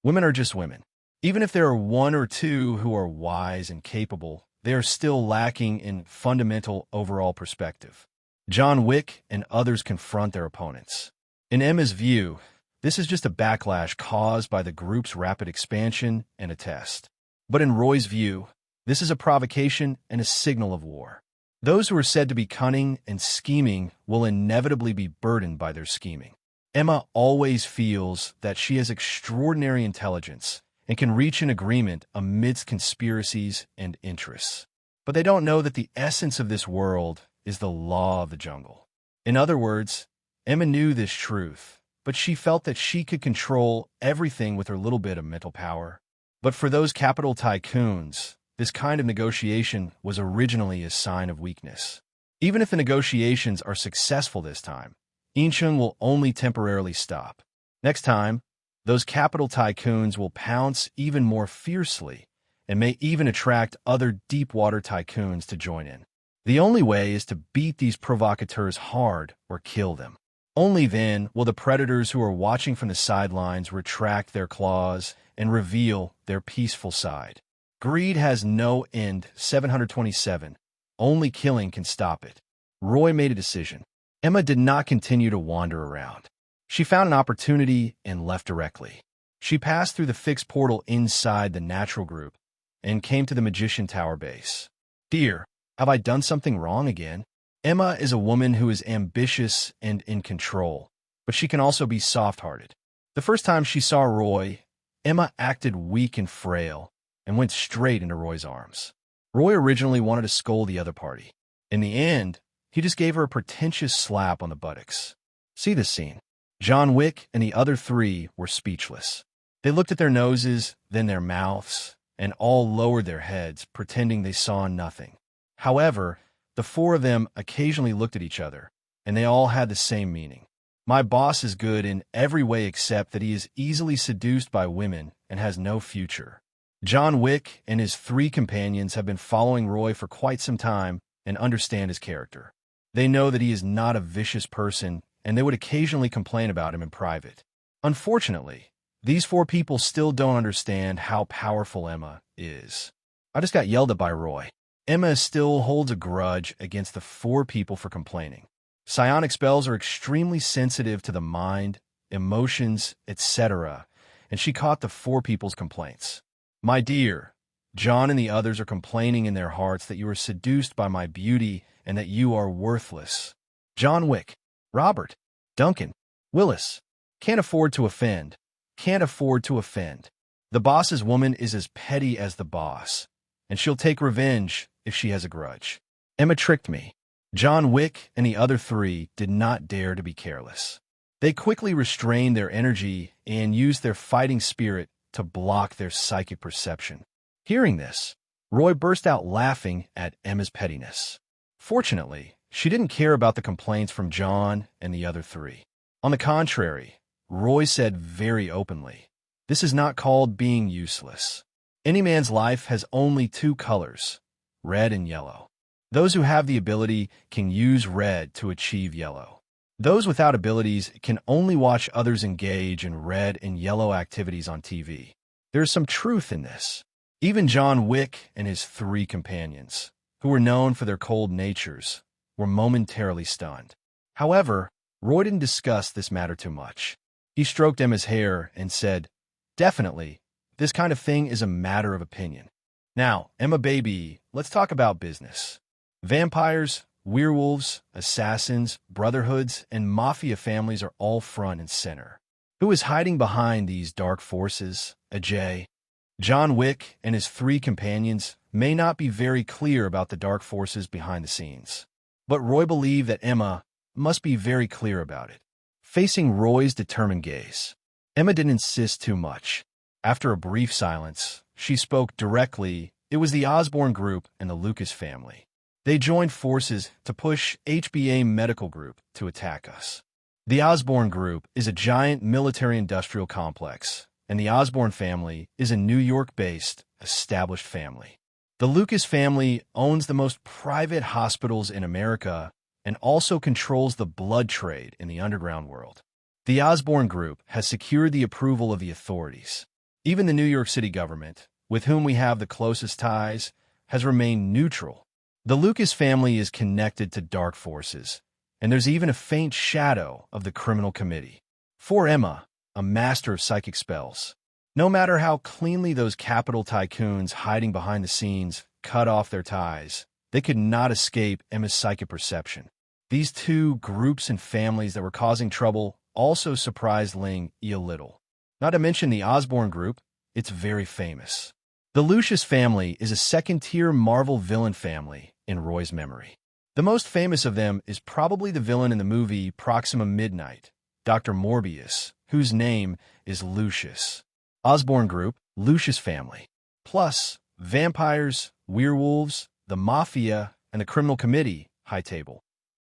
Women are just women. Even if there are one or two who are wise and capable, they are still lacking in fundamental overall perspective." John Wick and others confront their opponents. In Emma's view, this is just a backlash caused by the group's rapid expansion and a test. But in Roy's view, this is a provocation and a signal of war. Those who are said to be cunning and scheming will inevitably be burdened by their scheming. Emma always feels that she has extraordinary intelligence and can reach an agreement amidst conspiracies and interests. But they don't know that the essence of this world is the law of the jungle. In other words, Emma knew this truth, but she felt that she could control everything with her little bit of mental power. But for those capital tycoons, this kind of negotiation was originally a sign of weakness. Even if the negotiations are successful this time, Incheon will only temporarily stop. Next time, those capital tycoons will pounce even more fiercely and may even attract other deep-water tycoons to join in. The only way is to beat these provocateurs hard or kill them. Only then will the predators who are watching from the sidelines retract their claws and reveal their peaceful side. Greed has no end. 727. Only killing can stop it. Roy made a decision. Emma did not continue to wander around. She found an opportunity and left directly. She passed through the fixed portal inside the natural group and came to the Magician Tower base. "Dear, have I done something wrong again?" Emma is a woman who is ambitious and in control, but she can also be soft-hearted. The first time she saw Roy, Emma acted weak and frail and went straight into Roy's arms. Roy originally wanted to scold the other party. In the end, he just gave her a pretentious slap on the buttocks. See this scene. John Wick and the other three were speechless. They looked at their noses, then their mouths, and all lowered their heads, pretending they saw nothing. However, the four of them occasionally looked at each other, and they all had the same meaning. My boss is good in every way except that he is easily seduced by women and has no future. John Wick and his three companions have been following Roy for quite some time and understand his character. They know that he is not a vicious person, and they would occasionally complain about him in private. Unfortunately, these four people still don't understand how powerful Emma is. I just got yelled at by Roy. Emma still holds a grudge against the four people for complaining. Psionic spells are extremely sensitive to the mind, emotions, etc., and she caught the four people's complaints. "My dear, John and the others are complaining in their hearts that you are seduced by my beauty and that you are worthless. John Wick, Robert, Duncan, Willis, can't afford to offend. Can't afford to offend. The boss's woman is as petty as the boss, and she'll take revenge if she has a grudge. Emma tricked me." John Wick and the other three did not dare to be careless. They quickly restrained their energy and used their fighting spirit to block their psychic perception. Hearing this, Roy burst out laughing at Emma's pettiness. Fortunately, she didn't care about the complaints from John and the other three. On the contrary, Roy said very openly, "This is not called being useless. Any man's life has only two colors, red and yellow. Those who have the ability can use red to achieve yellow. Those without abilities can only watch others engage in red and yellow activities on TV. There is some truth in this." Even John Wick and his three companions, who were known for their cold natures, were momentarily stunned. However, Roy didn't discuss this matter too much. He stroked Emma's hair and said, "Definitely, this kind of thing is a matter of opinion. Now, Emma baby, let's talk about business. Vampires, werewolves, assassins, brotherhoods, and mafia families are all front and center. Who is hiding behind these dark forces? Ajay?" John Wick and his three companions may not be very clear about the dark forces behind the scenes, but Roy believed that Emma must be very clear about it. Facing Roy's determined gaze, Emma didn't insist too much. After a brief silence, she spoke directly. It was the Osborn Group and the Lucas family. They joined forces to push HBA Medical Group to attack us. The Osborn Group is a giant military-industrial complex, and the Osborn family is a New York-based, established family. The Lucas family owns the most private hospitals in America and also controls the blood trade in the underground world. The Osborn Group has secured the approval of the authorities. Even the New York City government, with whom we have the closest ties, has remained neutral. The Lucas family is connected to dark forces, and there's even a faint shadow of the criminal committee. For Emma, a master of psychic spells, no matter how cleanly those capital tycoons hiding behind the scenes cut off their ties, they could not escape Emma's psychic perception. These two groups and families that were causing trouble also surprised Ling a little. Not to mention the Osborn Group, it's very famous. The Lucius family is a second-tier Marvel villain family in Roy's memory. The most famous of them is probably the villain in the movie Proxima Midnight, Dr. Morbius, whose name is Lucius. Osborn Group, Lucius family. Plus, vampires, werewolves, the Mafia, and the criminal committee, high table.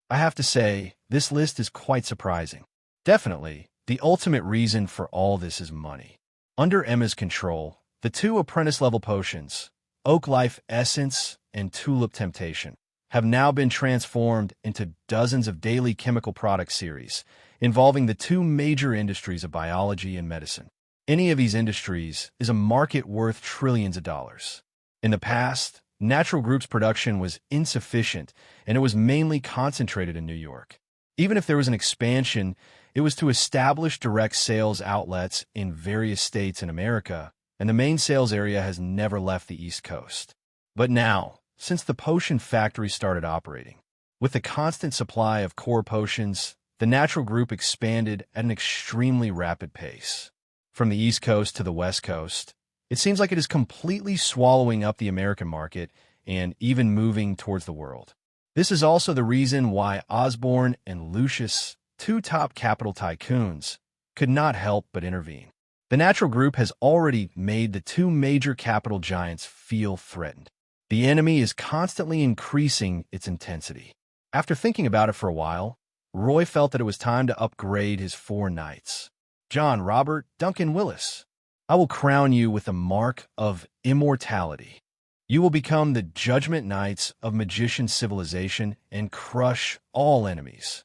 I have to say, this list is quite surprising. Definitely, the ultimate reason for all this is money. Under Emma's control, the two apprentice-level potions, Oak Life Essence and Tulip Temptation, have now been transformed into dozens of daily chemical product series involving the two major industries of biology and medicine. Any of these industries is a market worth trillions of dollars. In the past, Natural Group's production was insufficient, and it was mainly concentrated in New York. Even if there was an expansion, it was to establish direct sales outlets in various states in America, and the main sales area has never left the East Coast. But now, since the potion factory started operating, with the constant supply of core potions, the Natural Group expanded at an extremely rapid pace. From the East Coast to the West Coast, it seems like it is completely swallowing up the American market and even moving towards the world. This is also the reason why Osborn and Lucius, two top capital tycoons, could not help but intervene. The Natural Group has already made the two major capital giants feel threatened. The enemy is constantly increasing its intensity. After thinking about it for a while, Roy felt that it was time to upgrade his 4 knights. John, Robert, Duncan, Willis, I will crown you with the mark of immortality. You will become the Judgment Knights of Magician Civilization and crush all enemies.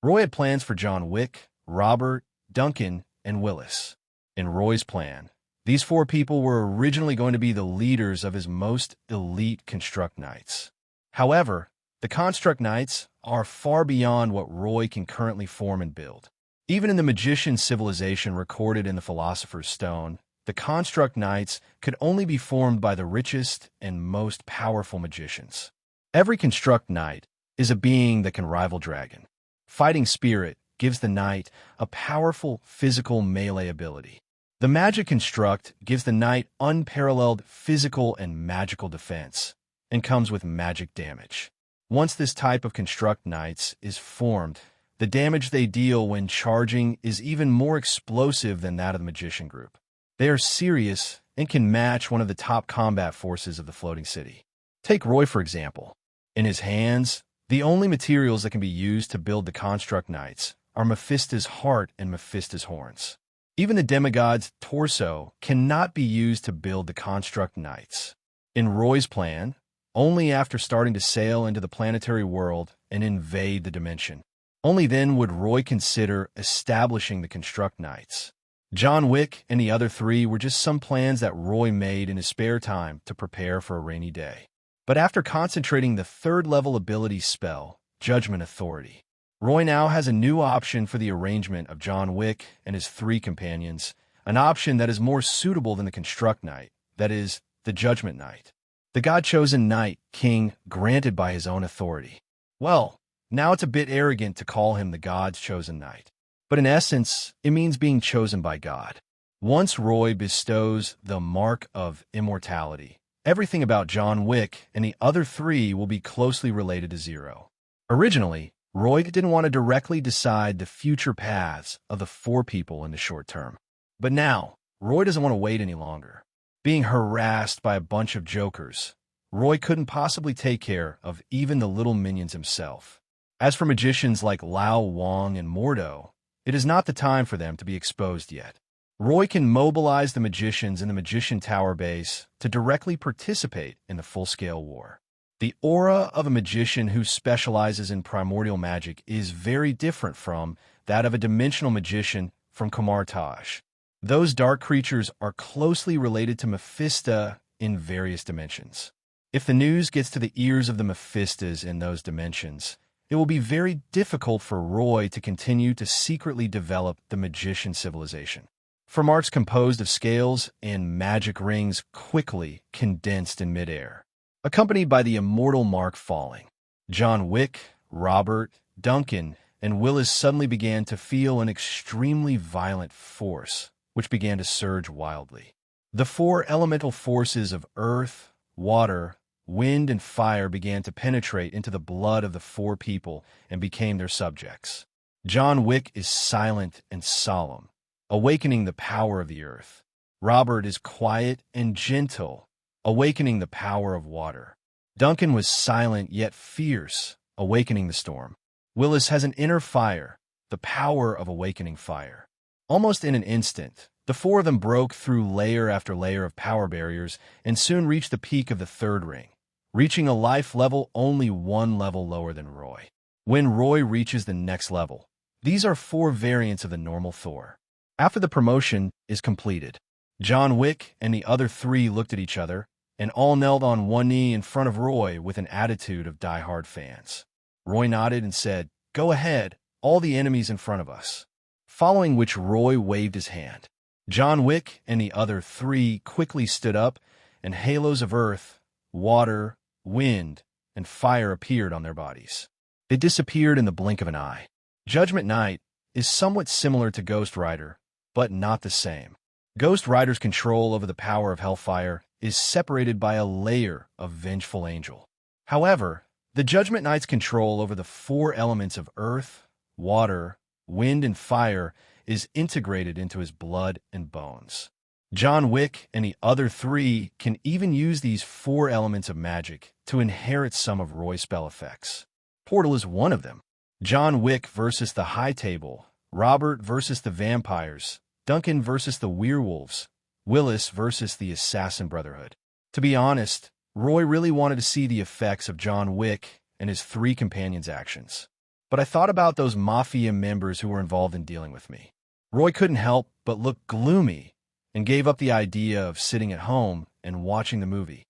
Roy had plans for John Wick, Robert, Duncan, and Willis. In Roy's plan, these 4 people were originally going to be the leaders of his most elite Construct Knights. However, the Construct Knights are far beyond what Roy can currently form and build. Even in the Magician Civilization recorded in the Philosopher's Stone, the Construct Knights could only be formed by the richest and most powerful magicians. Every Construct Knight is a being that can rival Dragon. Fighting Spirit gives the Knight a powerful physical melee ability. The Magic Construct gives the Knight unparalleled physical and magical defense, and comes with magic damage. Once this type of Construct Knights is formed, the damage they deal when charging is even more explosive than that of the Magician Group. They are serious and can match one of the top combat forces of the Floating City. Take Roy, for example. In his hands, the only materials that can be used to build the Construct Knights are Mephisto's heart and Mephisto's horns. Even the demigod's torso cannot be used to build the Construct Knights. In Roy's plan, only after starting to sail into the planetary world and invade the dimension, only then would Roy consider establishing the Construct Knights. John Wick and the other 3 were just some plans that Roy made in his spare time to prepare for a rainy day. But after concentrating the 3rd-level ability spell, Judgment Authority, Roy now has a new option for the arrangement of John Wick and his 3 companions, an option that is more suitable than the Construct Knight, that is, the Judgment Knight. The God-chosen Knight, King, granted by his own authority. Well, now it's a bit arrogant to call him the God's chosen Knight. But in essence, it means being chosen by God. Once Roy bestows the mark of immortality, everything about John Wick and the other 3 will be closely related to Zero. Originally, Roy didn't want to directly decide the future paths of the 4 people in the short term. But now, Roy doesn't want to wait any longer. Being harassed by a bunch of jokers, Roy couldn't possibly take care of even the little minions himself. As for magicians like Lao Wang and Mordo, it is not the time for them to be exposed yet. Roy can mobilize the magicians in the Magician Tower base to directly participate in the full-scale war. The aura of a magician who specializes in primordial magic is very different from that of a dimensional magician from Kamar-Taj. Those dark creatures are closely related to Mephisto in various dimensions. If the news gets to the ears of the Mephistos in those dimensions, it will be very difficult for Roy to continue to secretly develop the magician civilization. For marks composed of scales and magic rings quickly condensed in midair, accompanied by the immortal mark falling. John Wick, Robert, Duncan, and Willis suddenly began to feel an extremely violent force, which began to surge wildly. The four elemental forces of earth, water, wind, and fire began to penetrate into the blood of the four people and became their subjects. John Wick is silent and solemn, awakening the power of the earth. Robert is quiet and gentle, awakening the power of water. Duncan was silent yet fierce, awakening the storm. Willis has an inner fire, the power of awakening fire. Almost in an instant, the four of them broke through layer after layer of power barriers and soon reached the peak of the third ring, reaching a life level only one level lower than Roy. When Roy reaches the next level, these are four variants of the normal Thor. After the promotion is completed, John Wick and the other three looked at each other and all knelt on one knee in front of Roy with an attitude of die-hard fans. Roy nodded and said, "Go ahead, all the enemies in front of us." Following which Roy waved his hand. John Wick and the other three quickly stood up, and halos of earth, water, wind, and fire appeared on their bodies. They disappeared in the blink of an eye. Judgment Night is somewhat similar to Ghost Rider, but not the same. Ghost Rider's control over the power of Hellfire is separated by a layer of Vengeful Angel. However, the Judgment Knight's control over the four elements of earth, water, wind, and fire is integrated into his blood and bones. John Wick and the other three can even use these four elements of magic to inherit some of Roy's spell effects. Portal is one of them. John Wick versus the High Table, Robert versus the Vampires, Duncan versus the Werewolves, Willis versus the Assassin Brotherhood. To be honest, Roy really wanted to see the effects of John Wick and his three companions' actions. But I thought about those Mafia members who were involved in dealing with me. Roy couldn't help but look gloomy and gave up the idea of sitting at home and watching the movie.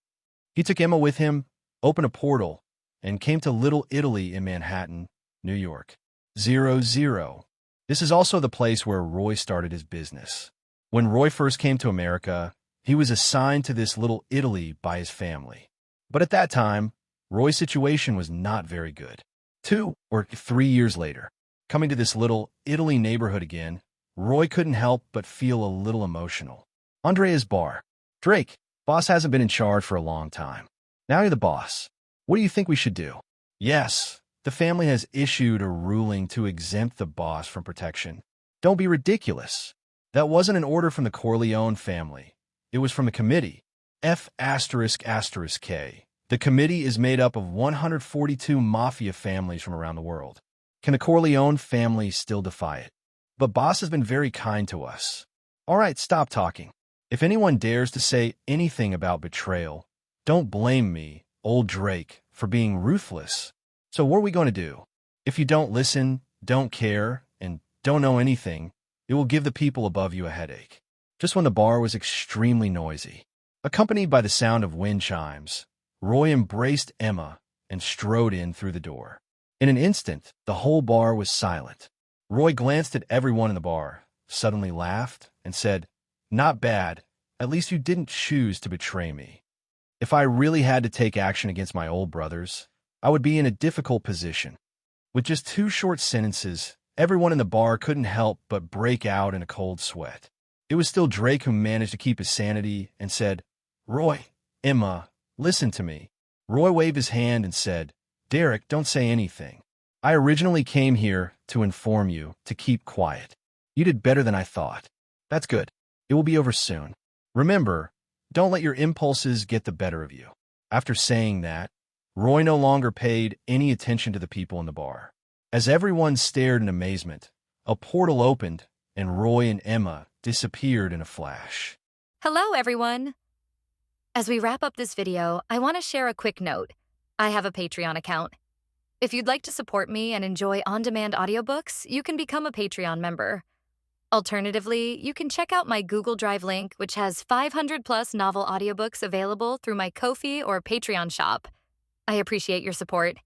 He took Emma with him, opened a portal, and came to Little Italy in Manhattan, New York. 00. This is also the place where Roy started his business. When Roy first came to America, he was assigned to this Little Italy by his family. But at that time, Roy's situation was not very good. 2 or 3 years later, coming to this Little Italy neighborhood again, Roy couldn't help but feel a little emotional. Andrea's bar. "Drake, boss hasn't been in charge for a long time. Now you're the boss. What do you think we should do?" "Yes, the family has issued a ruling to exempt the boss from protection." "Don't be ridiculous. That wasn't an order from the Corleone family. It was from the committee. F***K. The committee is made up of 142 Mafia families from around the world. Can the Corleone family still defy it? But boss has been very kind to us." "All right, stop talking. If anyone dares to say anything about betrayal, don't blame me, old Drake, for being ruthless. So what are we going to do? If you don't listen, don't care, and don't know anything, it will give the people above you a headache." Just when the bar was extremely noisy, accompanied by the sound of wind chimes, Roy embraced Emma and strode in through the door. In an instant, the whole bar was silent. Roy glanced at everyone in the bar, suddenly laughed, and said, "Not bad. At least you didn't choose to betray me. If I really had to take action against my old brothers, I would be in a difficult position." With just 2 short sentences, everyone in the bar couldn't help but break out in a cold sweat. It was still Drake who managed to keep his sanity and said, "Roy, Emma, listen to me." Roy waved his hand and said, "Derek, don't say anything. I originally came here to inform you to keep quiet. You did better than I thought." "That's good. It will be over soon. Remember, don't let your impulses get the better of you. After saying that, Roy no longer paid any attention to the people in the bar. As everyone stared in amazement, a portal opened and Roy and Emma disappeared in a flash. Hello, everyone. As we wrap up this video, I want to share a quick note. I have a Patreon account. If you'd like to support me and enjoy on-demand audiobooks, you can become a Patreon member. Alternatively, you can check out my Google Drive link, which has 500+ novel audiobooks available through my Ko-fi or Patreon shop. I appreciate your support.